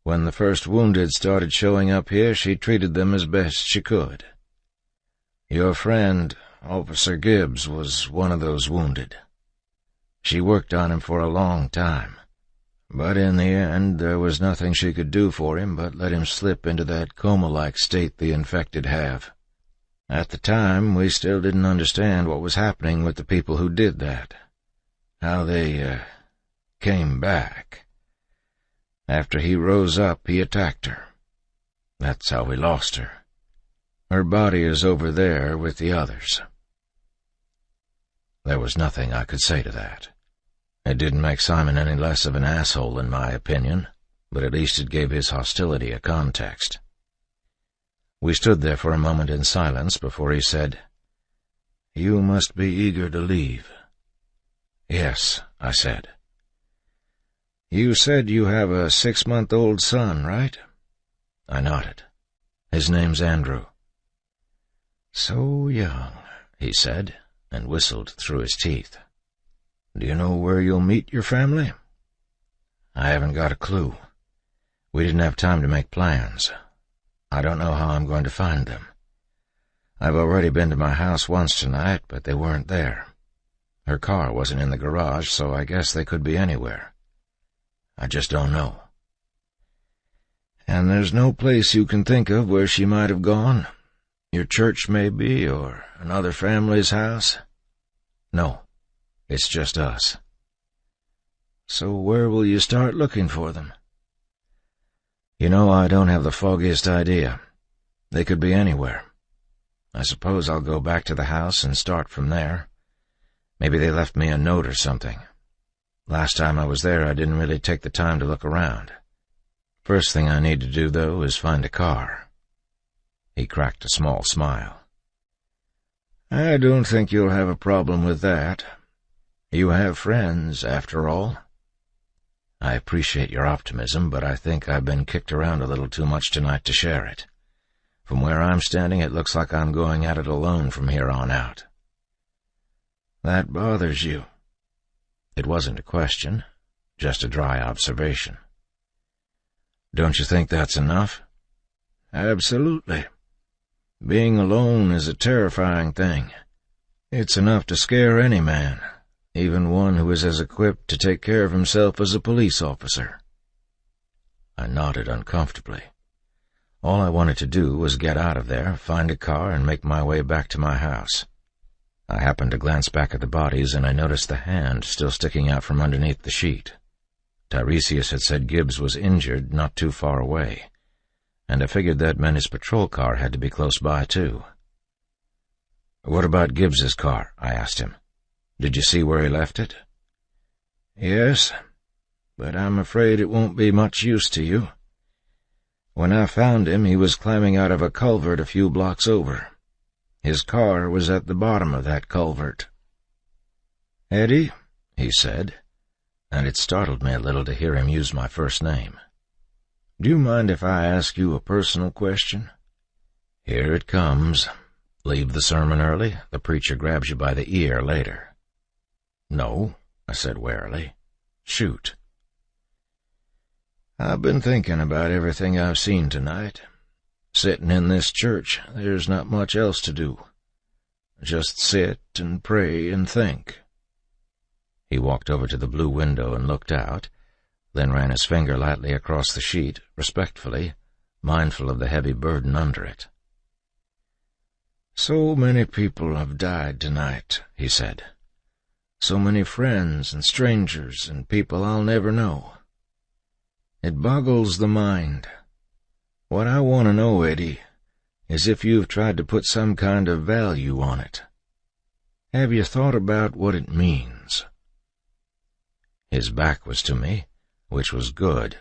When the first wounded started showing up here, she treated them as best she could. Your friend, Officer Gibbs, was one of those wounded. She worked on him for a long time, but in the end there was nothing she could do for him but let him slip into that coma-like state the infected have. At the time, we still didn't understand what was happening with the people who did that, how they, came back. After he rose up, he attacked her. That's how we lost her. Her body is over there with the others. There was nothing I could say to that. It didn't make Simon any less of an asshole, in my opinion, but at least it gave his hostility a context. We stood there for a moment in silence before he said, You must be eager to leave. Yes, I said. You said you have a 6-month-old son, right? I nodded. His name's Andrew. So young, he said, and whistled through his teeth. Do you know where you'll meet your family? I haven't got a clue. We didn't have time to make plans. I don't know how I'm going to find them. I've already been to my house once tonight, but they weren't there. Her car wasn't in the garage, so I guess they could be anywhere. I just don't know. And there's no place you can think of where she might have gone? Your church, maybe, or another family's house? No, it's just us. So where will you start looking for them? You know, I don't have the foggiest idea. They could be anywhere. I suppose I'll go back to the house and start from there. Maybe they left me a note or something. Last time I was there, I didn't really take the time to look around. First thing I need to do, though, is find a car. He cracked a small smile. I don't think you'll have a problem with that. You have friends, after all. I appreciate your optimism, but I think I've been kicked around a little too much tonight to share it. From where I'm standing, it looks like I'm going at it alone from here on out. That bothers you. It wasn't a question, just a dry observation. Don't you think that's enough? Absolutely. Being alone is a terrifying thing. It's enough to scare any man, even one who is as equipped to take care of himself as a police officer. I nodded uncomfortably. All I wanted to do was get out of there, find a car, and make my way back to my house. I happened to glance back at the bodies, and I noticed the hand still sticking out from underneath the sheet. Tiresias had said Gibbs was injured not too far away, and I figured that meant his patrol car had to be close by, too. "What about Gibbs's car?" I asked him. "Did you see where he left it?" "Yes, but I'm afraid it won't be much use to you. When I found him, he was climbing out of a culvert a few blocks over. His car was at the bottom of that culvert." "Eddie," he said, and it startled me a little to hear him use my first name. "Do you mind if I ask you a personal question?" "Here it comes. Leave the sermon early, the preacher grabs you by the ear later." "No," I said warily. "Shoot." "I've been thinking about everything I've seen tonight. Sitting in this church, there's not much else to do. Just sit and pray and think." He walked over to the blue window and looked out, then ran his finger lightly across the sheet, respectfully, mindful of the heavy burden under it. "So many people have died tonight," he said. "So many friends and strangers and people I'll never know. It boggles the mind. What I want to know, Eddie, is if you've tried to put some kind of value on it. Have you thought about what it means?" His back was to me, which was good,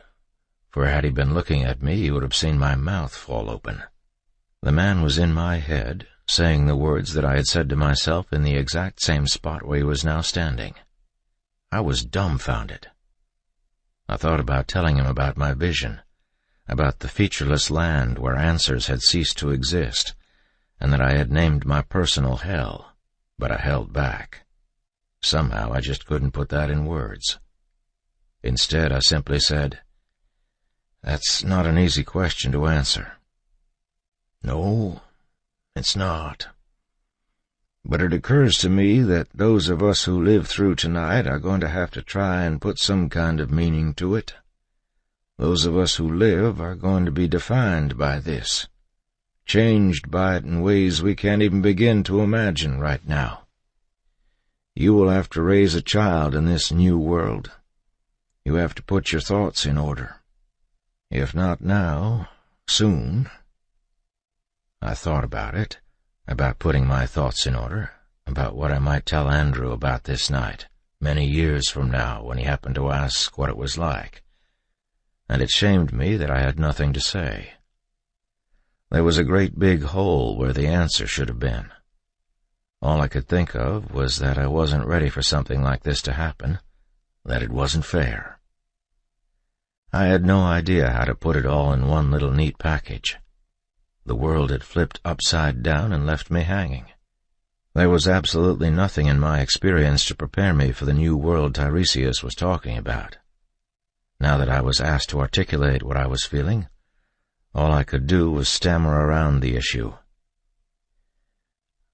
for had he been looking at me, he would have seen my mouth fall open. The man was in my head, saying the words that I had said to myself in the exact same spot where he was now standing. I was dumbfounded. I thought about telling him about my vision, about the featureless land where answers had ceased to exist, and that I had named my personal hell, but I held back. Somehow I just couldn't put that in words. Instead, I simply said, "That's not an easy question to answer." "No, it's not. But it occurs to me that those of us who live through tonight are going to have to try and put some kind of meaning to it. Those of us who live are going to be defined by this, changed by it in ways we can't even begin to imagine right now. You will have to raise a child in this new world. You have to put your thoughts in order. If not now, soon." I thought about it, about putting my thoughts in order, about what I might tell Andrew about this night, many years from now, when he happened to ask what it was like, and it shamed me that I had nothing to say. There was a great big hole where the answer should have been. All I could think of was that I wasn't ready for something like this to happen, that it wasn't fair. I had no idea how to put it all in one little neat package. The world had flipped upside down and left me hanging. There was absolutely nothing in my experience to prepare me for the new world Tiresias was talking about. Now that I was asked to articulate what I was feeling, all I could do was stammer around the issue.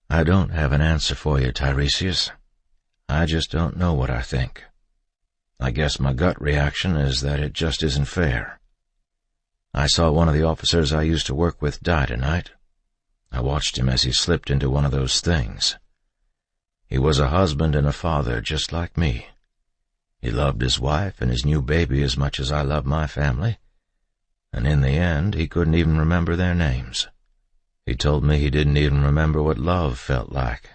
"I don't have an answer for you, Tiresias. I just don't know what I think. I guess my gut reaction is that it just isn't fair. I saw one of the officers I used to work with die tonight. I watched him as he slipped into one of those things. He was a husband and a father just like me. He loved his wife and his new baby as much as I love my family, and in the end he couldn't even remember their names. He told me he didn't even remember what love felt like.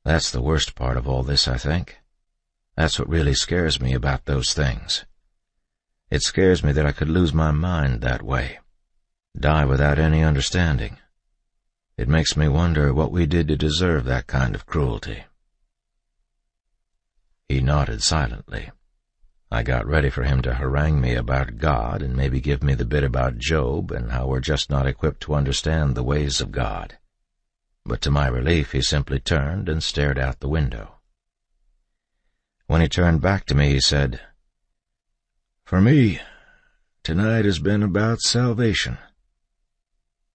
That's the worst part of all this, I think. That's what really scares me about those things. It scares me that I could lose my mind that way, die without any understanding. It makes me wonder what we did to deserve that kind of cruelty." He nodded silently. I got ready for him to harangue me about God and maybe give me the bit about Job and how we're just not equipped to understand the ways of God. But to my relief, he simply turned and stared out the window. When he turned back to me, he said, "For me, tonight has been about salvation.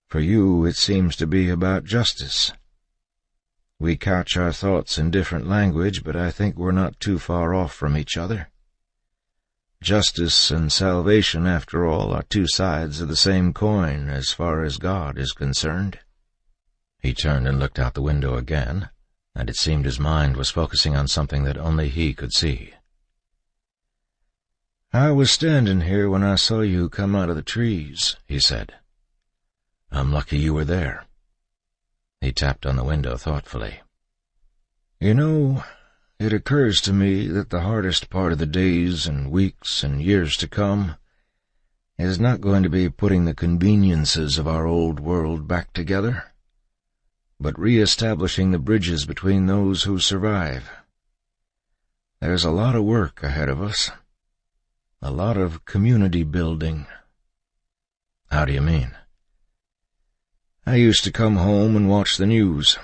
For you, it seems to be about justice. We couch our thoughts in different language, but I think we're not too far off from each other. Justice and salvation, after all, are two sides of the same coin as far as God is concerned." He turned and looked out the window again, and it seemed his mind was focusing on something that only he could see. "I was standing here when I saw you come out of the trees," he said. "I'm lucky you were there." He tapped on the window thoughtfully. "You know, it occurs to me that the hardest part of the days and weeks and years to come is not going to be putting the conveniences of our old world back together, but re-establishing the bridges between those who survive. There's a lot of work ahead of us. A lot of community building." "How do you mean?" "I used to come home and watch the news.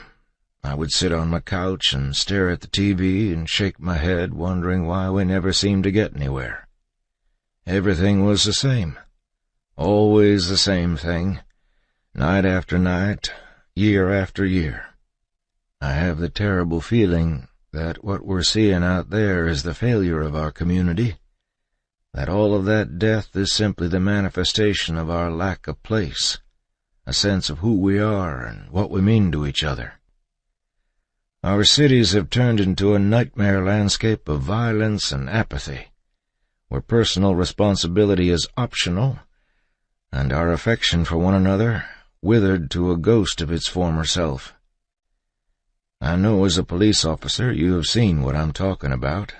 I would sit on my couch and stare at the TV and shake my head, wondering why we never seemed to get anywhere. Everything was the same. Always the same thing. Night after night, year after year. I have the terrible feeling that what we're seeing out there is the failure of our community, that all of that death is simply the manifestation of our lack of place, a sense of who we are and what we mean to each other. Our cities have turned into a nightmare landscape of violence and apathy, where personal responsibility is optional, and our affection for one another withered to a ghost of its former self. I know as a police officer you have seen what I'm talking about.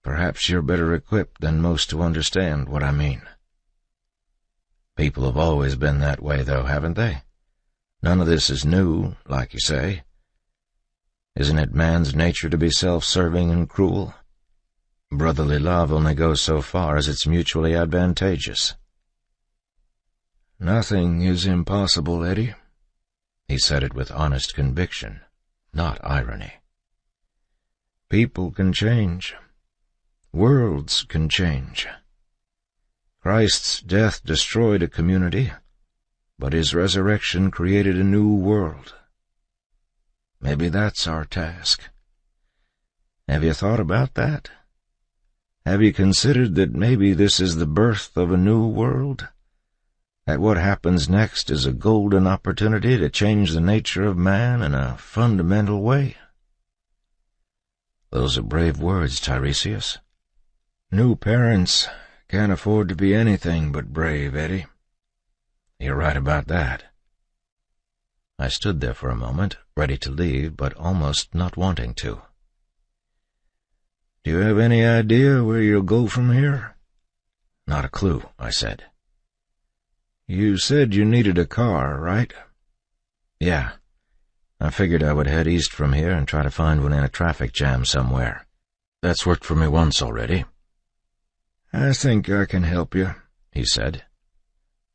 Perhaps you're better equipped than most to understand what I mean." "People have always been that way, though, haven't they? None of this is new, like you say. Isn't it man's nature to be self-serving and cruel? Brotherly love only goes so far as it's mutually advantageous." "Nothing is impossible, Eddie." He said it with honest conviction, not irony. "People can change. Worlds can change. Christ's death destroyed a community, but his resurrection created a new world. Maybe that's our task. Have you thought about that? Have you considered that maybe this is the birth of a new world? That what happens next is a golden opportunity to change the nature of man in a fundamental way?" "Those are brave words, Tiresias." "New parents can't afford to be anything but brave, Eddie." "You're right about that." I stood there for a moment, ready to leave, but almost not wanting to. "Do you have any idea where you'll go from here?" "Not a clue," I said. "You said you needed a car, right?" "Yeah. I figured I would head east from here and try to find one in a traffic jam somewhere. That's worked for me once already." "I think I can help you," he said.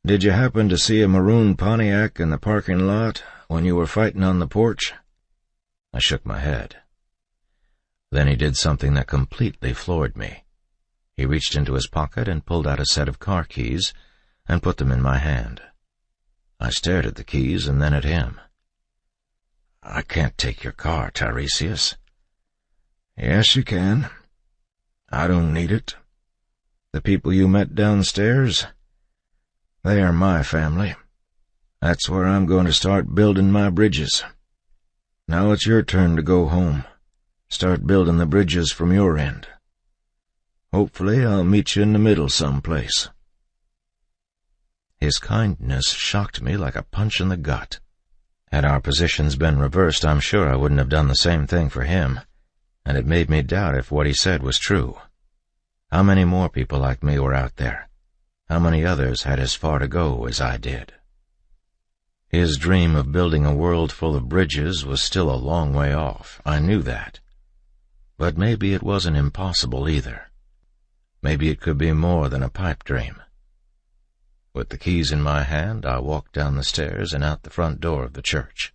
"Did you happen to see a maroon Pontiac in the parking lot when you were fighting on the porch?" I shook my head. Then he did something that completely floored me. He reached into his pocket and pulled out a set of car keys and put them in my hand. I stared at the keys and then at him. "I can't take your car, Tiresias." "Yes, you can. I don't need it. The people you met downstairs, they are my family. That's where I'm going to start building my bridges. Now it's your turn to go home. Start building the bridges from your end. Hopefully I'll meet you in the middle someplace." His kindness shocked me like a punch in the gut. Had our positions been reversed, I'm sure I wouldn't have done the same thing for him, and it made me doubt if what he said was true. How many more people like me were out there? How many others had as far to go as I did? His dream of building a world full of bridges was still a long way off, I knew that. But maybe it wasn't impossible either. Maybe it could be more than a pipe dream. With the keys in my hand, I walked down the stairs and out the front door of the church.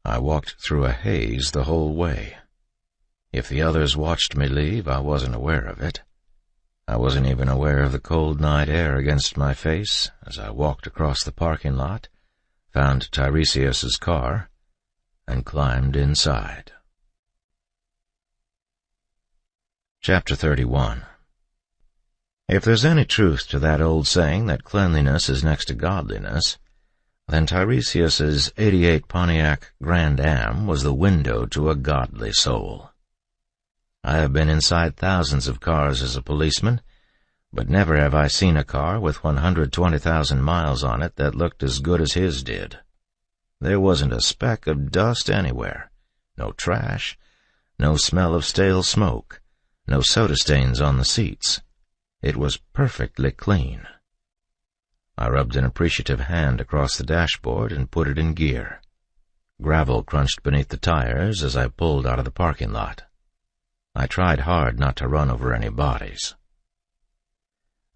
I walked through a haze the whole way. If the others watched me leave, I wasn't aware of it. I wasn't even aware of the cold night air against my face as I walked across the parking lot, found Tiresias's car, and climbed inside. Chapter 31. If there's any truth to that old saying that cleanliness is next to godliness, then Tiresias's '88 Pontiac Grand Am was the window to a godly soul. I have been inside thousands of cars as a policeman, But never have I seen a car with 120,000 miles on it that looked as good as his did. There wasn't a speck of dust anywhere, no trash, no smell of stale smoke, no soda stains on the seats. It was perfectly clean. I rubbed an appreciative hand across the dashboard and put it in gear. Gravel crunched beneath the tires as I pulled out of the parking lot. I tried hard not to run over any bodies.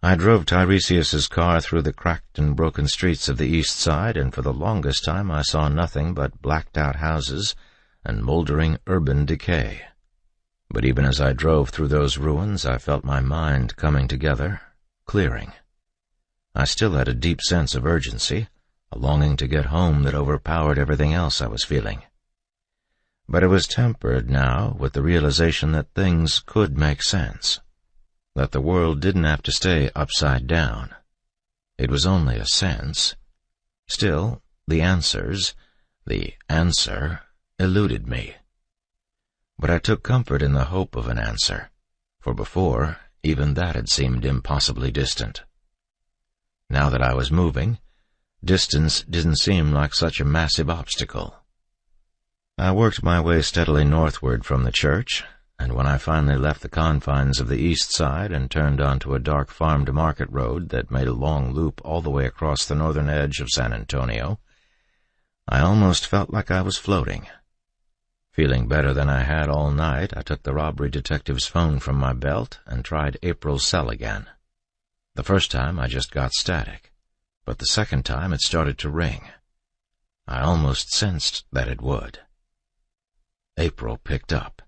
I drove Tiresias's car through the cracked and broken streets of the east side, and for the longest time I saw nothing but blacked-out houses and moldering urban decay. But even as I drove through those ruins, I felt my mind coming together, clearing. I still had a deep sense of urgency, a longing to get home that overpowered everything else I was feeling. But it was tempered now with the realization that things could make sense, that the world didn't have to stay upside down. It was only a sense. Still, the answer, eluded me. But I took comfort in the hope of an answer, for before, even that had seemed impossibly distant. Now that I was moving, distance didn't seem like such a massive obstacle. I worked my way steadily northward from the church, and when I finally left the confines of the east side and turned onto a dark farm-to-market road that made a long loop all the way across the northern edge of San Antonio, I almost felt like I was floating. Feeling better than I had all night, I took the robbery detective's phone from my belt and tried April's cell again. The first time I just got static, but the second time it started to ring. I almost sensed that it would. April picked up.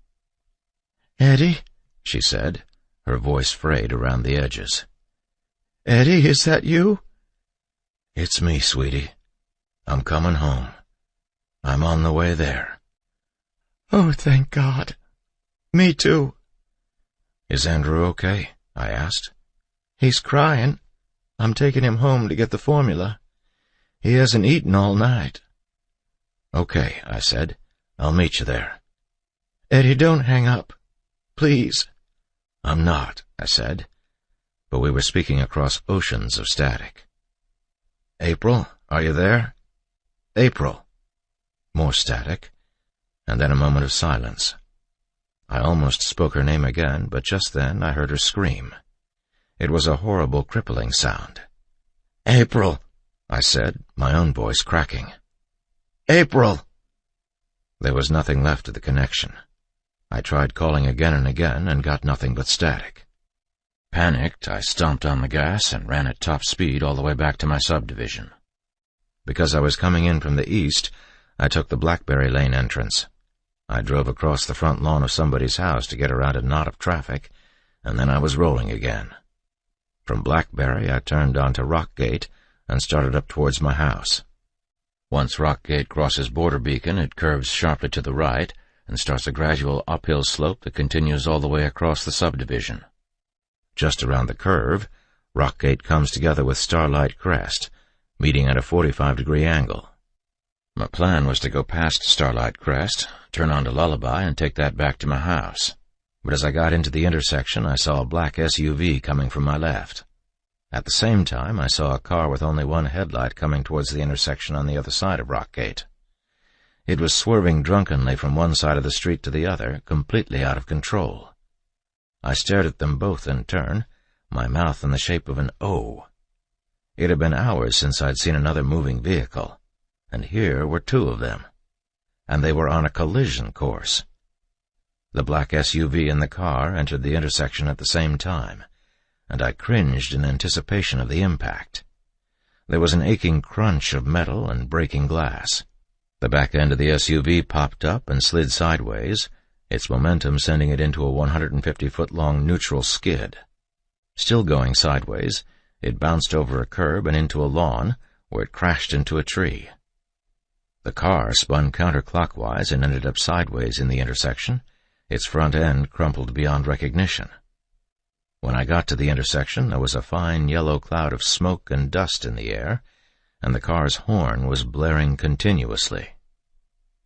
"Eddie," she said, her voice frayed around the edges. "Eddie, is that you?" "It's me, sweetie. I'm coming home. I'm on the way there." "Oh, thank God. Me too." "Is Andrew okay?" I asked. "He's crying. I'm taking him home to get the formula. He hasn't eaten all night." "Okay," I said. "I'll meet you there." "Eddie, don't hang up. Please." "I'm not," I said, but we were speaking across oceans of static. "April, are you there? April." More static, and then a moment of silence. I almost spoke her name again, but just then I heard her scream. It was a horrible, crippling sound. "April," I said, my own voice cracking. "April!" There was nothing left of the connection. I tried calling again and again and got nothing but static. Panicked, I stomped on the gas and ran at top speed all the way back to my subdivision. Because I was coming in from the east, I took the Blackberry Lane entrance. I drove across the front lawn of somebody's house to get around a knot of traffic, and then I was rolling again. From Blackberry, I turned onto Rockgate and started up towards my house. Once Rockgate crosses Border Beacon, it curves sharply to the right and starts a gradual uphill slope that continues all the way across the subdivision. Just around the curve, Rockgate comes together with Starlight Crest, meeting at a 45-degree angle. My plan was to go past Starlight Crest, turn onto Lullaby, and take that back to my house. But as I got into the intersection, I saw a black SUV coming from my left. At the same time, I saw a car with only one headlight coming towards the intersection on the other side of Rockgate. It was swerving drunkenly from one side of the street to the other, completely out of control. I stared at them both in turn, my mouth in the shape of an O. It had been hours since I'd seen another moving vehicle, and here were two of them. And they were on a collision course. The black SUV and the car entered the intersection at the same time, and I cringed in anticipation of the impact. There was an aching crunch of metal and breaking glass. The back end of the SUV popped up and slid sideways, its momentum sending it into a 150-foot-long neutral skid. Still going sideways, it bounced over a curb and into a lawn, where it crashed into a tree. The car spun counterclockwise and ended up sideways in the intersection, its front end crumpled beyond recognition. When I got to the intersection, there was a fine yellow cloud of smoke and dust in the air, and the car's horn was blaring continuously.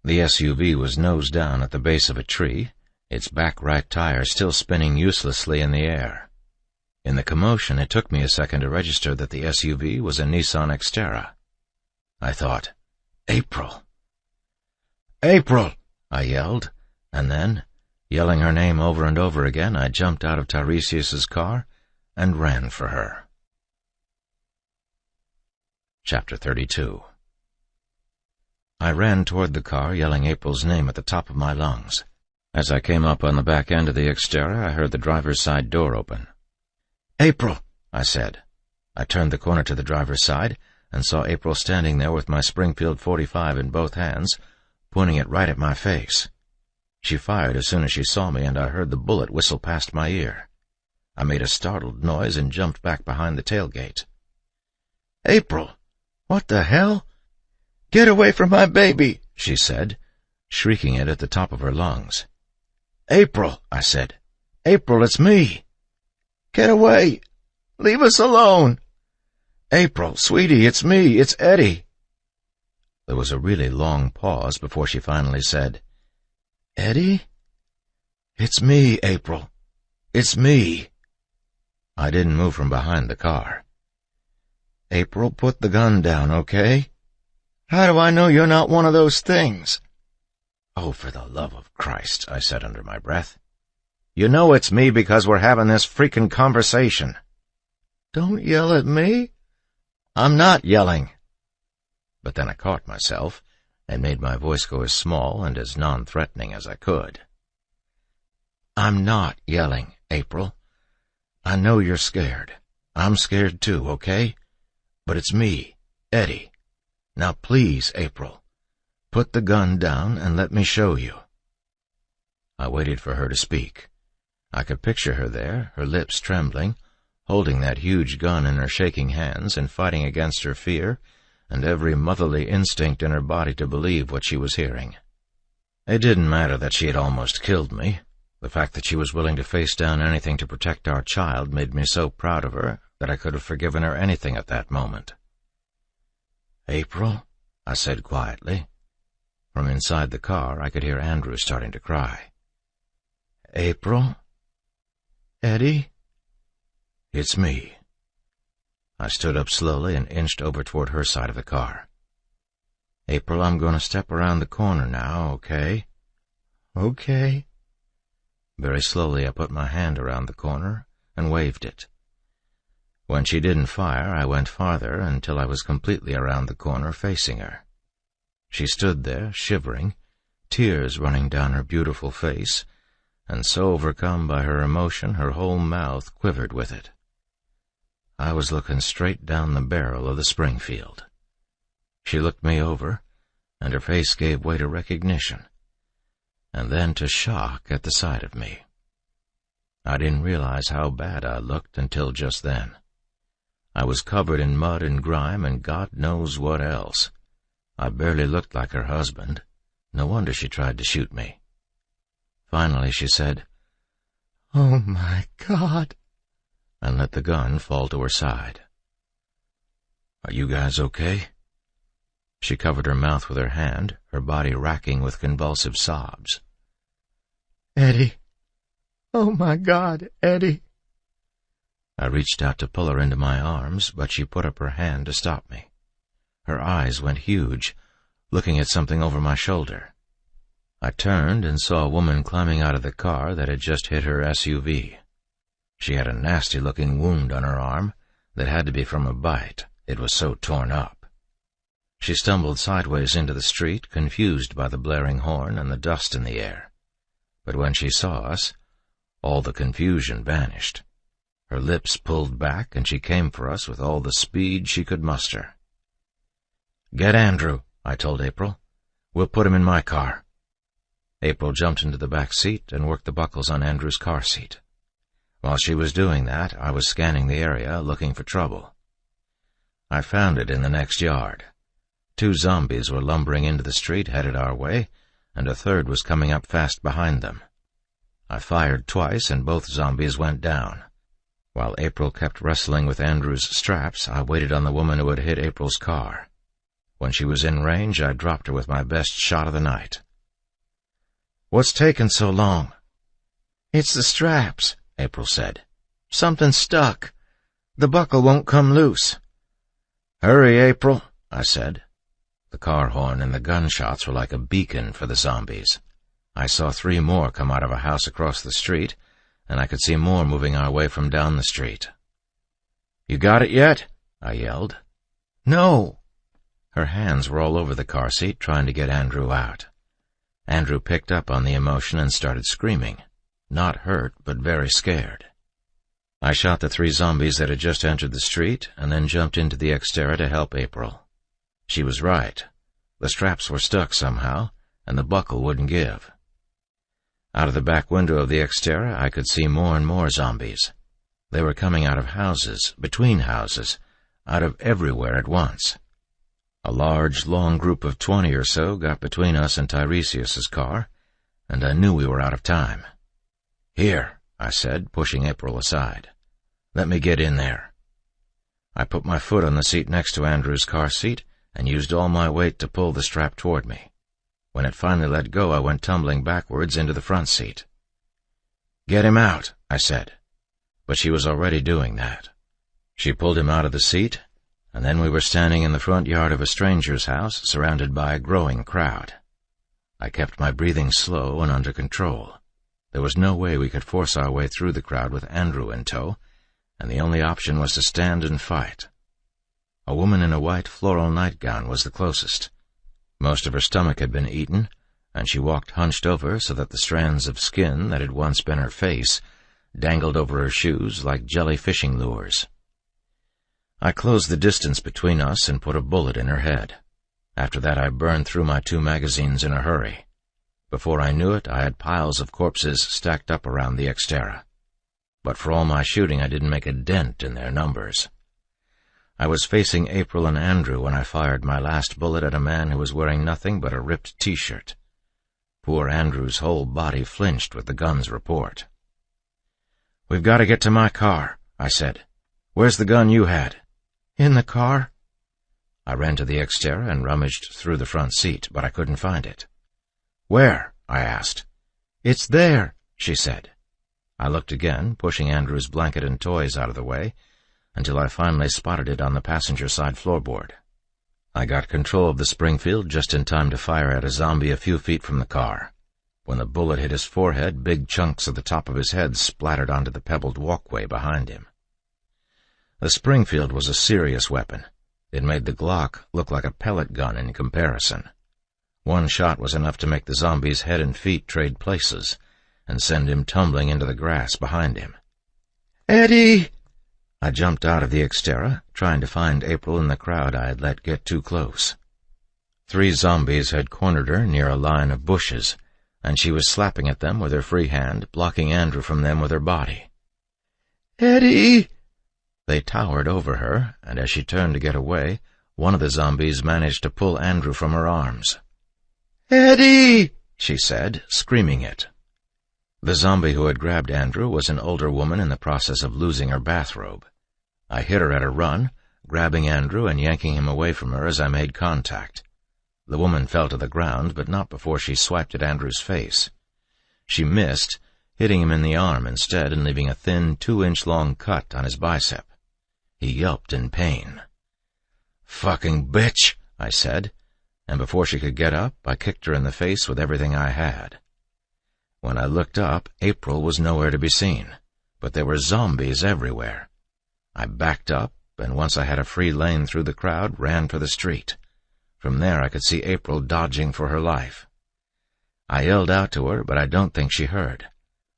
The SUV was nose down at the base of a tree, its back right tire still spinning uselessly in the air. In the commotion, it took me a second to register that the SUV was a Nissan Xterra. I thought, April. April! I yelled, and then, yelling her name over and over again, I jumped out of Tiresias's car and ran for her. Chapter 32. I ran toward the car, yelling April's name at the top of my lungs. As I came up on the back end of the Xterra, I heard the driver's side door open. April, I said. I turned the corner to the driver's side and saw April standing there with my Springfield .45 in both hands, pointing it right at my face. She fired as soon as she saw me, and I heard the bullet whistle past my ear. I made a startled noise and jumped back behind the tailgate. April! What the hell? Get away from my baby, she said, shrieking it at the top of her lungs. April, I said. April, it's me. Get away. Leave us alone. April, sweetie, it's me. It's Eddie. There was a really long pause before she finally said, Eddie? It's me, April. It's me. I didn't move from behind the car. April, put the gun down, okay? How do I know you're not one of those things? Oh, for the love of Christ, I said under my breath. You know it's me because we're having this freaking conversation. Don't yell at me. I'm not yelling. But then I caught myself and made my voice go as small and as non-threatening as I could. I'm not yelling, April. I know you're scared. I'm scared too, okay? But it's me, Eddie. Now please, April, put the gun down and let me show you. I waited for her to speak. I could picture her there, her lips trembling, holding that huge gun in her shaking hands and fighting against her fear and every motherly instinct in her body to believe what she was hearing. It didn't matter that she had almost killed me. The fact that she was willing to face down anything to protect our child made me so proud of her that I could have forgiven her anything at that moment. April, I said quietly. From inside the car, I could hear Andrew starting to cry. April? Eddie? It's me. I stood up slowly and inched over toward her side of the car. April, I'm going to step around the corner now, okay? Okay. Very slowly I put my hand around the corner and waved it. When she didn't fire, I went farther until I was completely around the corner facing her. She stood there, shivering, tears running down her beautiful face, and so overcome by her emotion her whole mouth quivered with it. I was looking straight down the barrel of the Springfield. She looked me over, and her face gave way to recognition, and then to shock at the sight of me. I didn't realize how bad I looked until just then. I was covered in mud and grime and God knows what else. I barely looked like her husband. No wonder she tried to shoot me. Finally she said, "Oh, my God," and let the gun fall to her side. "Are you guys okay?" She covered her mouth with her hand, her body racking with convulsive sobs. "Eddie. Oh, my God, Eddie." I reached out to pull her into my arms, but she put up her hand to stop me. Her eyes went huge, looking at something over my shoulder. I turned and saw a woman climbing out of the car that had just hit her SUV. She had a nasty-looking wound on her arm that had to be from a bite. It was so torn up. She stumbled sideways into the street, confused by the blaring horn and the dust in the air. But when she saw us, all the confusion vanished. Her lips pulled back, and she came for us with all the speed she could muster. "Get Andrew," I told April. "We'll put him in my car." April jumped into the back seat and worked the buckles on Andrew's car seat. While she was doing that, I was scanning the area, looking for trouble. I found it in the next yard. 2 zombies were lumbering into the street, headed our way, and a third was coming up fast behind them. I fired twice, and both zombies went down. While April kept wrestling with Andrew's straps, I waited on the woman who had hit April's car. When she was in range, I dropped her with my best shot of the night. "What's taking so long?" "It's the straps," April said. Something's stuck. The buckle won't come loose." "Hurry, April," I said. The car horn and the gunshots were like a beacon for the zombies. I saw 3 more come out of a house across the street, and I could see more moving our way from down the street. "You got it yet?" I yelled. "No." Her hands were all over the car seat trying to get Andrew out. Andrew picked up on the emotion and started screaming. Not hurt, but very scared. I shot the 3 zombies that had just entered the street, and then jumped into the Xterra to help April. She was right. The straps were stuck somehow, and the buckle wouldn't give. Out of the back window of the Xterra, I could see more and more zombies. They were coming out of houses, between houses, out of everywhere at once. A large, long group of 20 or so got between us and Tiresias's car, and I knew we were out of time. "Here," I said, pushing April aside. "Let me get in there." I put my foot on the seat next to Andrew's car seat and used all my weight to pull the strap toward me. When it finally let go, I went tumbling backwards into the front seat. "Get him out," I said, but she was already doing that. She pulled him out of the seat, and then we were standing in the front yard of a stranger's house, surrounded by a growing crowd. I kept my breathing slow and under control. There was no way we could force our way through the crowd with Andrew in tow, and the only option was to stand and fight. A woman in a white floral nightgown was the closest. Most of her stomach had been eaten, and she walked hunched over so that the strands of skin that had once been her face dangled over her shoes like jelly fishing lures. I closed the distance between us and put a bullet in her head. After that I burned through my 2 magazines in a hurry. Before I knew it, I had piles of corpses stacked up around the Xterra. But for all my shooting, I didn't make a dent in their numbers. I was facing April and Andrew when I fired my last bullet at a man who was wearing nothing but a ripped T-shirt. Poor Andrew's whole body flinched with the gun's report. "We've got to get to my car," I said. "Where's the gun you had?" "In the car." I ran to the Xterra and rummaged through the front seat, but I couldn't find it. "Where?" I asked. "It's there," she said. I looked again, pushing Andrew's blanket and toys out of the way, until I finally spotted it on the passenger side floorboard. I got control of the Springfield just in time to fire at a zombie a few feet from the car. When the bullet hit his forehead, big chunks of the top of his head splattered onto the pebbled walkway behind him. The Springfield was a serious weapon. It made the Glock look like a pellet gun in comparison. One shot was enough to make the zombie's head and feet trade places and send him tumbling into the grass behind him. "Eddie!" I jumped out of the Xterra, trying to find April in the crowd I had let get too close. 3 zombies had cornered her near a line of bushes, and she was slapping at them with her free hand, blocking Andrew from them with her body. "Eddie!" They towered over her, and as she turned to get away, one of the zombies managed to pull Andrew from her arms. "Eddie!" she said, screaming it. The zombie who had grabbed Andrew was an older woman in the process of losing her bathrobe. I hit her at a run, grabbing Andrew and yanking him away from her as I made contact. The woman fell to the ground, but not before she swiped at Andrew's face. She missed, hitting him in the arm instead and leaving a thin 2-inch-long cut on his bicep. He yelped in pain. "Fucking bitch," I said, and before she could get up, I kicked her in the face with everything I had. When I looked up, April was nowhere to be seen, but there were zombies everywhere. I backed up, and once I had a free lane through the crowd, ran for the street. From there I could see April dodging for her life. I yelled out to her, but I don't think she heard.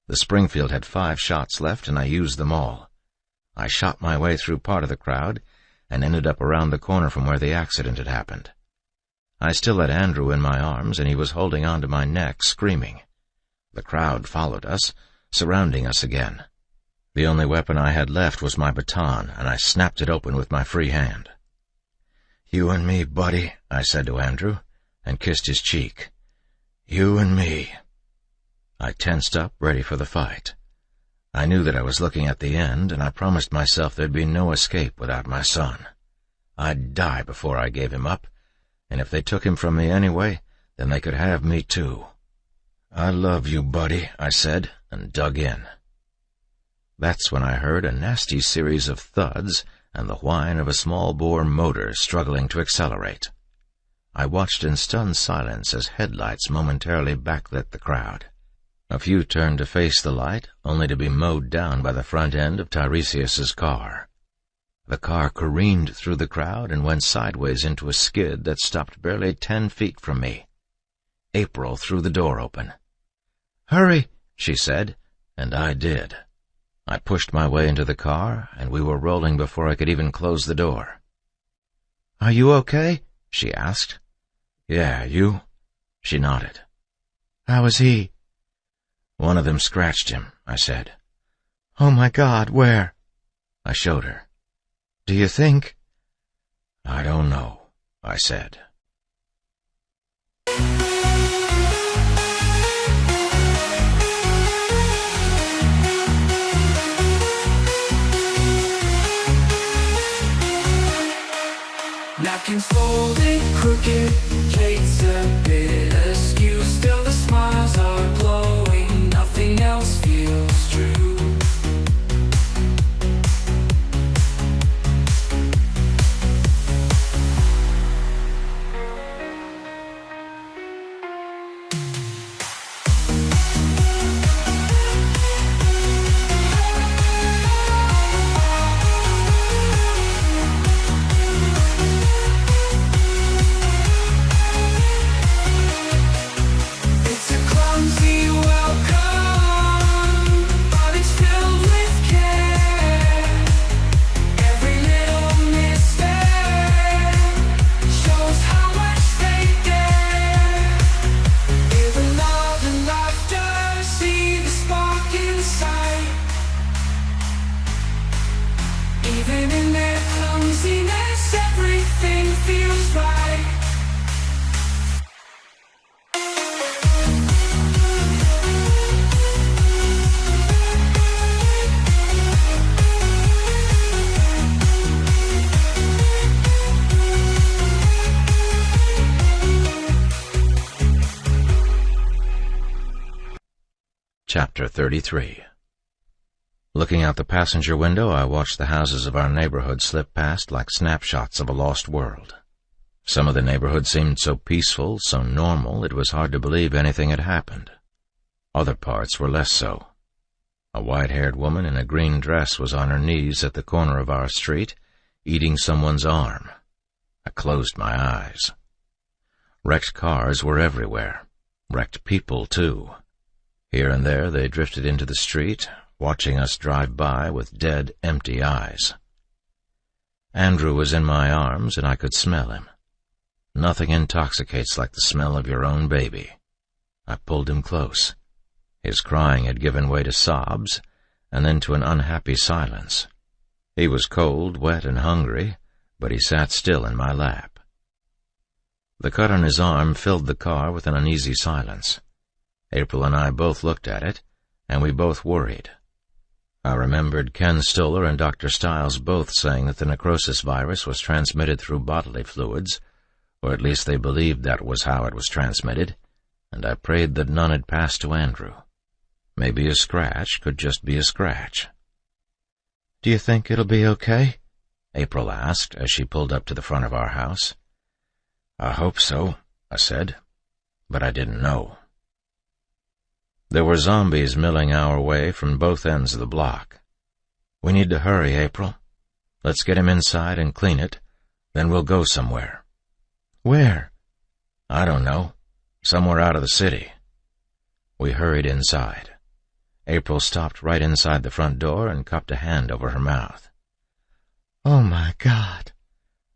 The Springfield had 5 shots left, and I used them all. I shot my way through part of the crowd and ended up around the corner from where the accident had happened. I still had Andrew in my arms, and he was holding on to my neck, screaming. The crowd followed us, surrounding us again. The only weapon I had left was my baton, and I snapped it open with my free hand. "You and me, buddy," I said to Andrew, and kissed his cheek. "You and me." I tensed up, ready for the fight. I knew that I was looking at the end, and I promised myself there'd be no escape without my son. I'd die before I gave him up, and if they took him from me anyway, then they could have me too. "I love you, buddy," I said, and dug in. That's when I heard a nasty series of thuds and the whine of a small-bore motor struggling to accelerate. I watched in stunned silence as headlights momentarily backlit the crowd. A few turned to face the light, only to be mowed down by the front end of Tiresias's car. The car careened through the crowd and went sideways into a skid that stopped barely 10 feet from me. April threw the door open. "Hurry," she said, and I did. I pushed my way into the car, and we were rolling before I could even close the door. "Are you okay?" she asked. "Yeah, you?" She nodded. "How is he?" "One of them scratched him," I said. "Oh my God, where?" I showed her. "Do you think?" "I don't know," I said. Napkins folded, crooked, plates a bit askew. Still the smiles are glowing, nothing else feels true. Even in their clumsiness, everything feels right. Chapter 33. Looking out the passenger window, I watched the houses of our neighborhood slip past like snapshots of a lost world. Some of the neighborhood seemed so peaceful, so normal, it was hard to believe anything had happened. Other parts were less so. A white-haired woman in a green dress was on her knees at the corner of our street, eating someone's arm. I closed my eyes. Wrecked cars were everywhere. Wrecked people, too. Here and there they drifted into the street, watching us drive by with dead, empty eyes. Andrew was in my arms, and I could smell him. Nothing intoxicates like the smell of your own baby. I pulled him close. His crying had given way to sobs, and then to an unhappy silence. He was cold, wet, and hungry, but he sat still in my lap. The cut on his arm filled the car with an uneasy silence. April and I both looked at it, and we both worried. I remembered Ken Stoller and Dr. Stiles both saying that the necrosis virus was transmitted through bodily fluids, or at least they believed that was how it was transmitted, and I prayed that none had passed to Andrew. Maybe a scratch could just be a scratch. "Do you think it'll be okay?" April asked as she pulled up to the front of our house. "I hope so," I said, but I didn't know. There were zombies milling our way from both ends of the block. "We need to hurry, April. Let's get him inside and clean it, then we'll go somewhere." "Where?" "I don't know. Somewhere out of the city." We hurried inside. April stopped right inside the front door and cupped a hand over her mouth. "Oh, my God."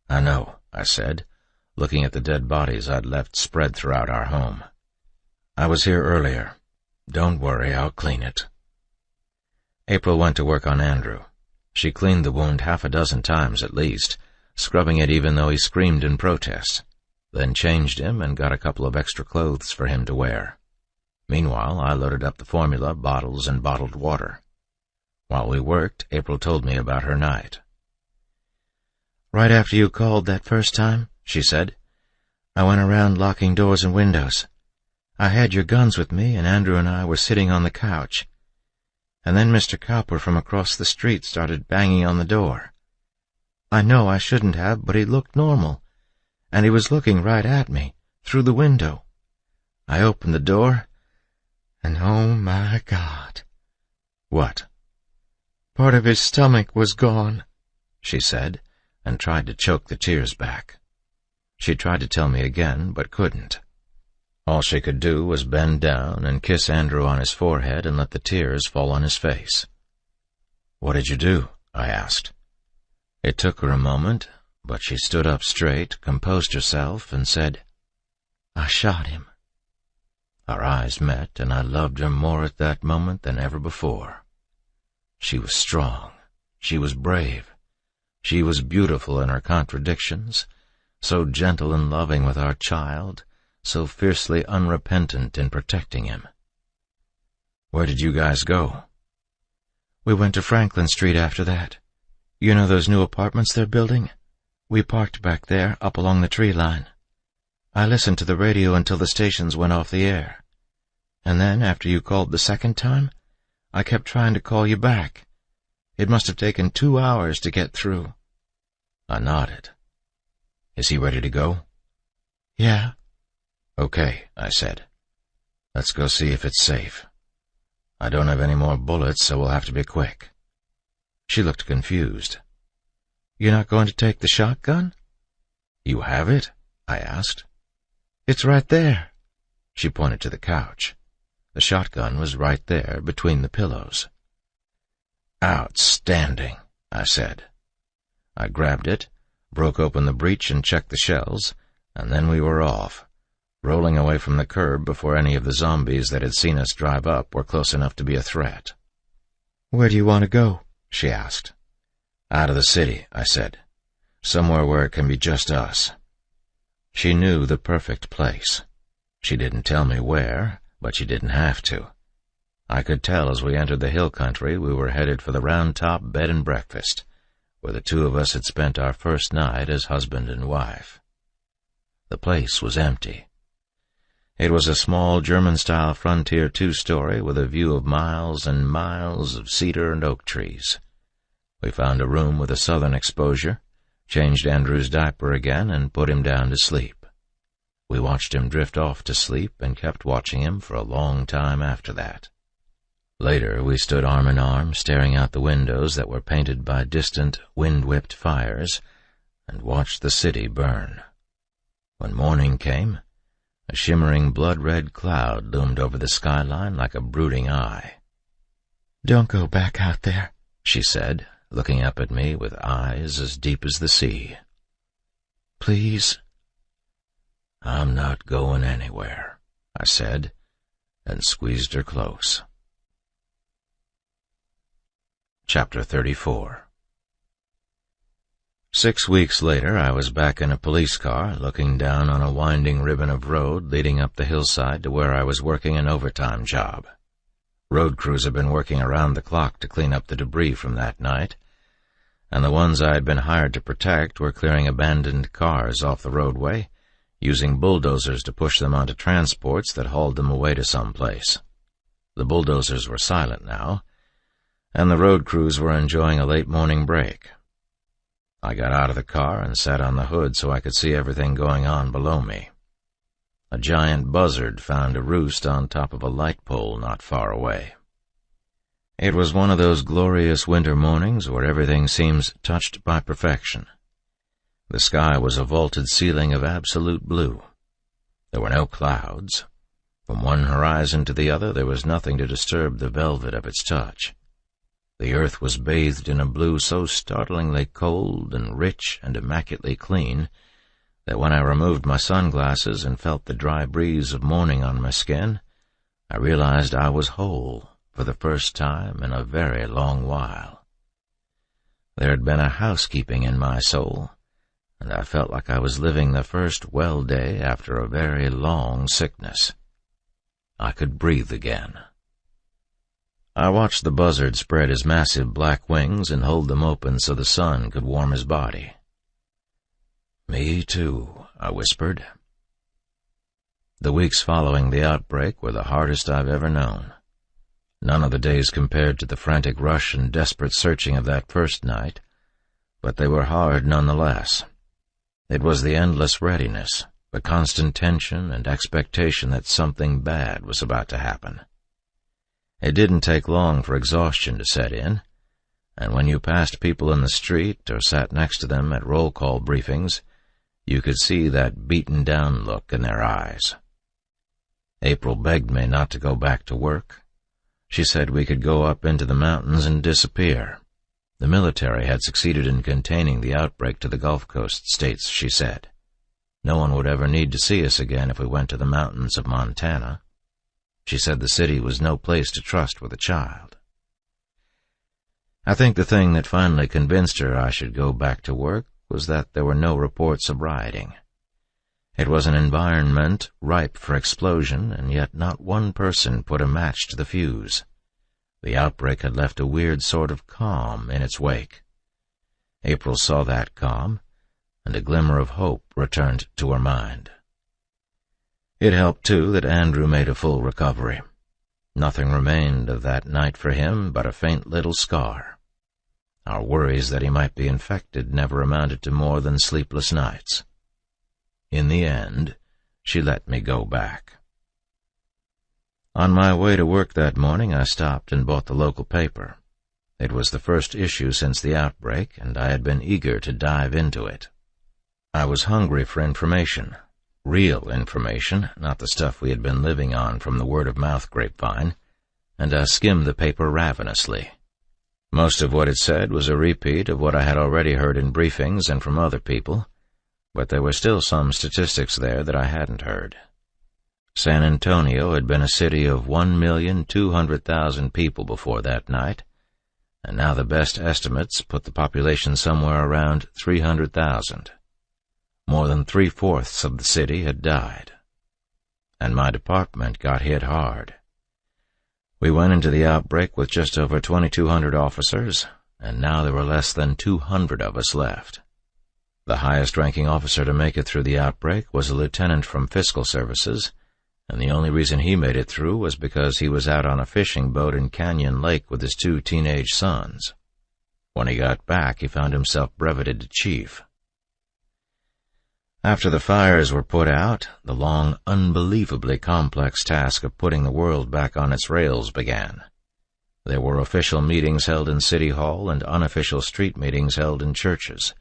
"I know," I said, looking at the dead bodies I'd left spread throughout our home. "I was here earlier. Don't worry, I'll clean it." April went to work on Andrew. She cleaned the wound 6 times at least, scrubbing it even though he screamed in protest, then changed him and got a couple of extra clothes for him to wear. Meanwhile, I loaded up the formula, bottles, and bottled water. While we worked, April told me about her night. "Right after you called that first time," she said, "I went around locking doors and windows. I had your guns with me, and Andrew and I were sitting on the couch. And then Mr. Cowper from across the street started banging on the door. I know I shouldn't have, but he looked normal, and he was looking right at me, through the window. I opened the door, and oh my God. What? Part of his stomach was gone, she said, and tried to choke the tears back. She tried to tell me again, but couldn't. All she could do was bend down and kiss Andrew on his forehead and let the tears fall on his face. "What did you do?" I asked. It took her a moment, but she stood up straight, composed herself, and said, "I shot him." Our eyes met, and I loved her more at that moment than ever before. She was strong. She was brave. She was beautiful in her contradictions, so gentle and loving with our child, so fiercely unrepentant in protecting him. "Where did you guys go?" "We went to Franklin Street after that. You know those new apartments they're building? We parked back there, up along the tree line. I listened to the radio until the stations went off the air. And then, after you called the second time, I kept trying to call you back. It must have taken 2 hours to get through." I nodded. "Is he ready to go?" "Yeah." "Okay," I said. "Let's go see if it's safe. I don't have any more bullets, so we'll have to be quick." She looked confused. "You're not going to take the shotgun?" "You have it?" I asked. "It's right there." She pointed to the couch. The shotgun was right there, between the pillows. "Outstanding," I said. I grabbed it, broke open the breech and checked the shells, and then we were off, rolling away from the curb before any of the zombies that had seen us drive up were close enough to be a threat. "Where do you want to go?" she asked. "Out of the city," I said. "Somewhere where it can be just us." She knew the perfect place. She didn't tell me where, but she didn't have to. I could tell as we entered the hill country we were headed for the Round Top Bed and Breakfast, where the two of us had spent our first night as husband and wife. The place was empty. It was a small German-style frontier 2-story with a view of miles and miles of cedar and oak trees. We found a room with a southern exposure, changed Andrew's diaper again, and put him down to sleep. We watched him drift off to sleep and kept watching him for a long time after that. Later, we stood arm in arm, staring out the windows that were painted by distant, wind-whipped fires, and watched the city burn. When morning came, a shimmering blood-red cloud loomed over the skyline like a brooding eye. "Don't go back out there," she said, looking up at me with eyes as deep as the sea. "Please?" "I'm not going anywhere," I said, and squeezed her close. Chapter 34. 6 weeks later, I was back in a police car, looking down on a winding ribbon of road leading up the hillside to where I was working an overtime job. Road crews had been working around the clock to clean up the debris from that night, and the ones I had been hired to protect were clearing abandoned cars off the roadway, using bulldozers to push them onto transports that hauled them away to some place. The bulldozers were silent now, and the road crews were enjoying a late morning break. I got out of the car and sat on the hood so I could see everything going on below me. A giant buzzard found a roost on top of a light pole not far away. It was one of those glorious winter mornings where everything seems touched by perfection. The sky was a vaulted ceiling of absolute blue. There were no clouds. From one horizon to the other there was nothing to disturb the velvet of its touch. The earth was bathed in a blue so startlingly cold and rich and immaculately clean that when I removed my sunglasses and felt the dry breeze of morning on my skin, I realized I was whole for the first time in a very long while. There had been a housekeeping in my soul, and I felt like I was living the first well day after a very long sickness. I could breathe again. I watched the buzzard spread his massive black wings and hold them open so the sun could warm his body. "Me too," I whispered. The weeks following the outbreak were the hardest I've ever known. None of the days compared to the frantic rush and desperate searching of that first night, but they were hard nonetheless. It was the endless readiness, the constant tension and expectation that something bad was about to happen. It didn't take long for exhaustion to set in, and when you passed people in the street or sat next to them at roll call briefings, you could see that beaten-down look in their eyes. April begged me not to go back to work. She said we could go up into the mountains and disappear. The military had succeeded in containing the outbreak to the Gulf Coast states, she said. No one would ever need to see us again if we went to the mountains of Montana. She said the city was no place to trust with a child. I think the thing that finally convinced her I should go back to work was that there were no reports of rioting. It was an environment ripe for explosion, and yet not one person put a match to the fuse. The outbreak had left a weird sort of calm in its wake. April saw that calm, and a glimmer of hope returned to her mind. It helped, too, that Andrew made a full recovery. Nothing remained of that night for him but a faint little scar. Our worries that he might be infected never amounted to more than sleepless nights. In the end, she let me go back. On my way to work that morning, I stopped and bought the local paper. It was the first issue since the outbreak, and I had been eager to dive into it. I was hungry for information, real information, not the stuff we had been living on from the word-of-mouth grapevine, and I skimmed the paper ravenously. Most of what it said was a repeat of what I had already heard in briefings and from other people, but there were still some statistics there that I hadn't heard. San Antonio had been a city of 1,200,000 people before that night, and now the best estimates put the population somewhere around 300,000. More than 3/4 of the city had died. And my department got hit hard. We went into the outbreak with just over 2,200 officers, and now there were less than 200 of us left. The highest-ranking officer to make it through the outbreak was a lieutenant from Fiscal Services, and the only reason he made it through was because he was out on a fishing boat in Canyon Lake with his 2 teenage sons. When he got back, he found himself breveted to chief. After the fires were put out, the long, unbelievably complex task of putting the world back on its rails began. There were official meetings held in City Hall and unofficial street meetings held in churches,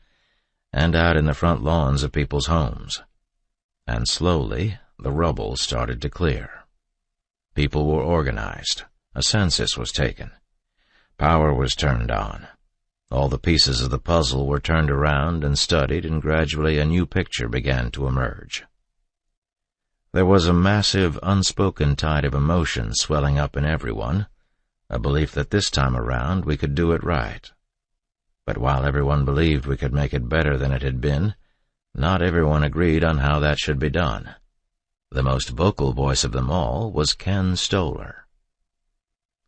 and out in the front lawns of people's homes. And slowly, the rubble started to clear. People were organized. A census was taken. Power was turned on. All the pieces of the puzzle were turned around and studied, and gradually a new picture began to emerge. There was a massive, unspoken tide of emotion swelling up in everyone, a belief that this time around we could do it right. But while everyone believed we could make it better than it had been, not everyone agreed on how that should be done. The most vocal voice of them all was Ken Stoller.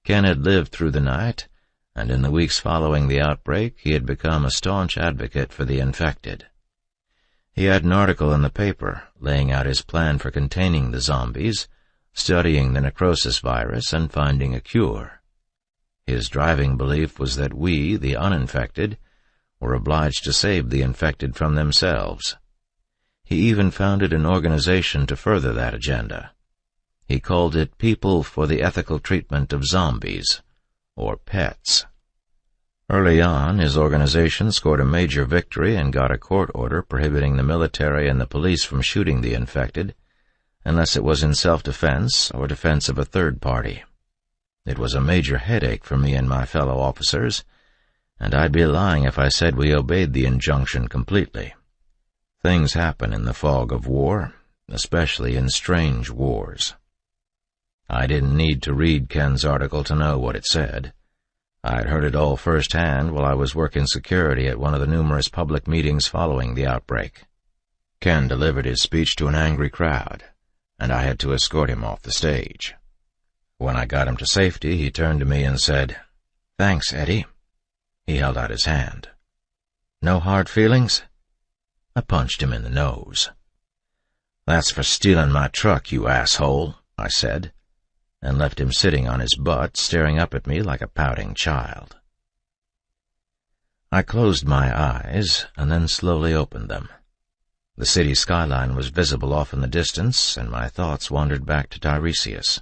Ken had lived through the night, and in the weeks following the outbreak he had become a staunch advocate for the infected. He had an article in the paper laying out his plan for containing the zombies, studying the necrosis virus, and finding a cure. His driving belief was that we, the uninfected, were obliged to save the infected from themselves. He even founded an organization to further that agenda. He called it People for the Ethical Treatment of Zombies, or PETS. Early on, his organization scored a major victory and got a court order prohibiting the military and the police from shooting the infected, unless it was in self-defense or defense of a third party. It was a major headache for me and my fellow officers, and I'd be lying if I said we obeyed the injunction completely. Things happen in the fog of war, especially in strange wars. I didn't need to read Ken's article to know what it said. I'd heard it all firsthand while I was working security at one of the numerous public meetings following the outbreak. Ken delivered his speech to an angry crowd, and I had to escort him off the stage. When I got him to safety, he turned to me and said, "Thanks, Eddie." He held out his hand. "No hard feelings?" I punched him in the nose. "That's for stealing my truck, you asshole," I said. and left him sitting on his butt, staring up at me like a pouting child. I closed my eyes and then slowly opened them. The city skyline was visible off in the distance, and my thoughts wandered back to Tiresias.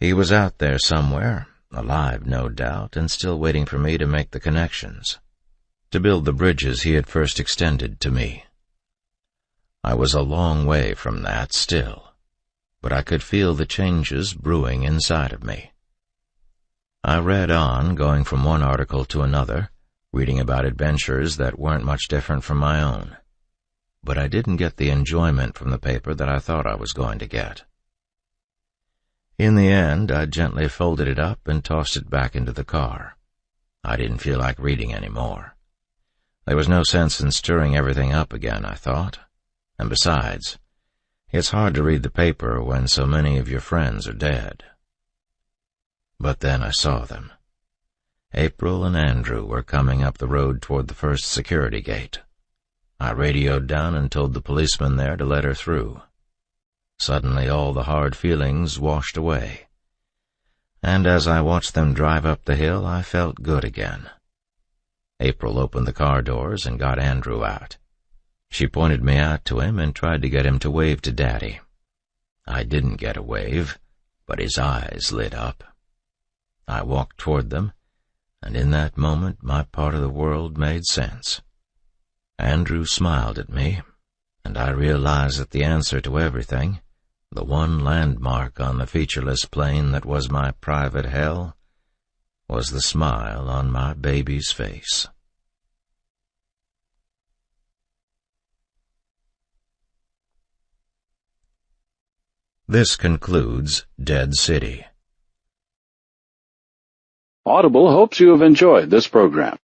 He was out there somewhere, alive no doubt, and still waiting for me to make the connections, to build the bridges he had first extended to me. I was a long way from that still, but I could feel the changes brewing inside of me. I read on, going from one article to another, reading about adventures that weren't much different from my own. But I didn't get the enjoyment from the paper that I thought I was going to get. In the end, I gently folded it up and tossed it back into the car. I didn't feel like reading any more. There was no sense in stirring everything up again, I thought. And besides, it's hard to read the paper when so many of your friends are dead. But then I saw them. April and Andrew were coming up the road toward the first security gate. I radioed down and told the policeman there to let her through. Suddenly all the hard feelings washed away, and as I watched them drive up the hill, I felt good again. April opened the car doors and got Andrew out. She pointed me out to him and tried to get him to wave to Daddy. I didn't get a wave, but his eyes lit up. I walked toward them, and in that moment my part of the world made sense. Andrew smiled at me, and I realized that the answer to everything, the one landmark on the featureless plain that was my private hell, was the smile on my baby's face. This concludes Dead City. Audible hopes you have enjoyed this program.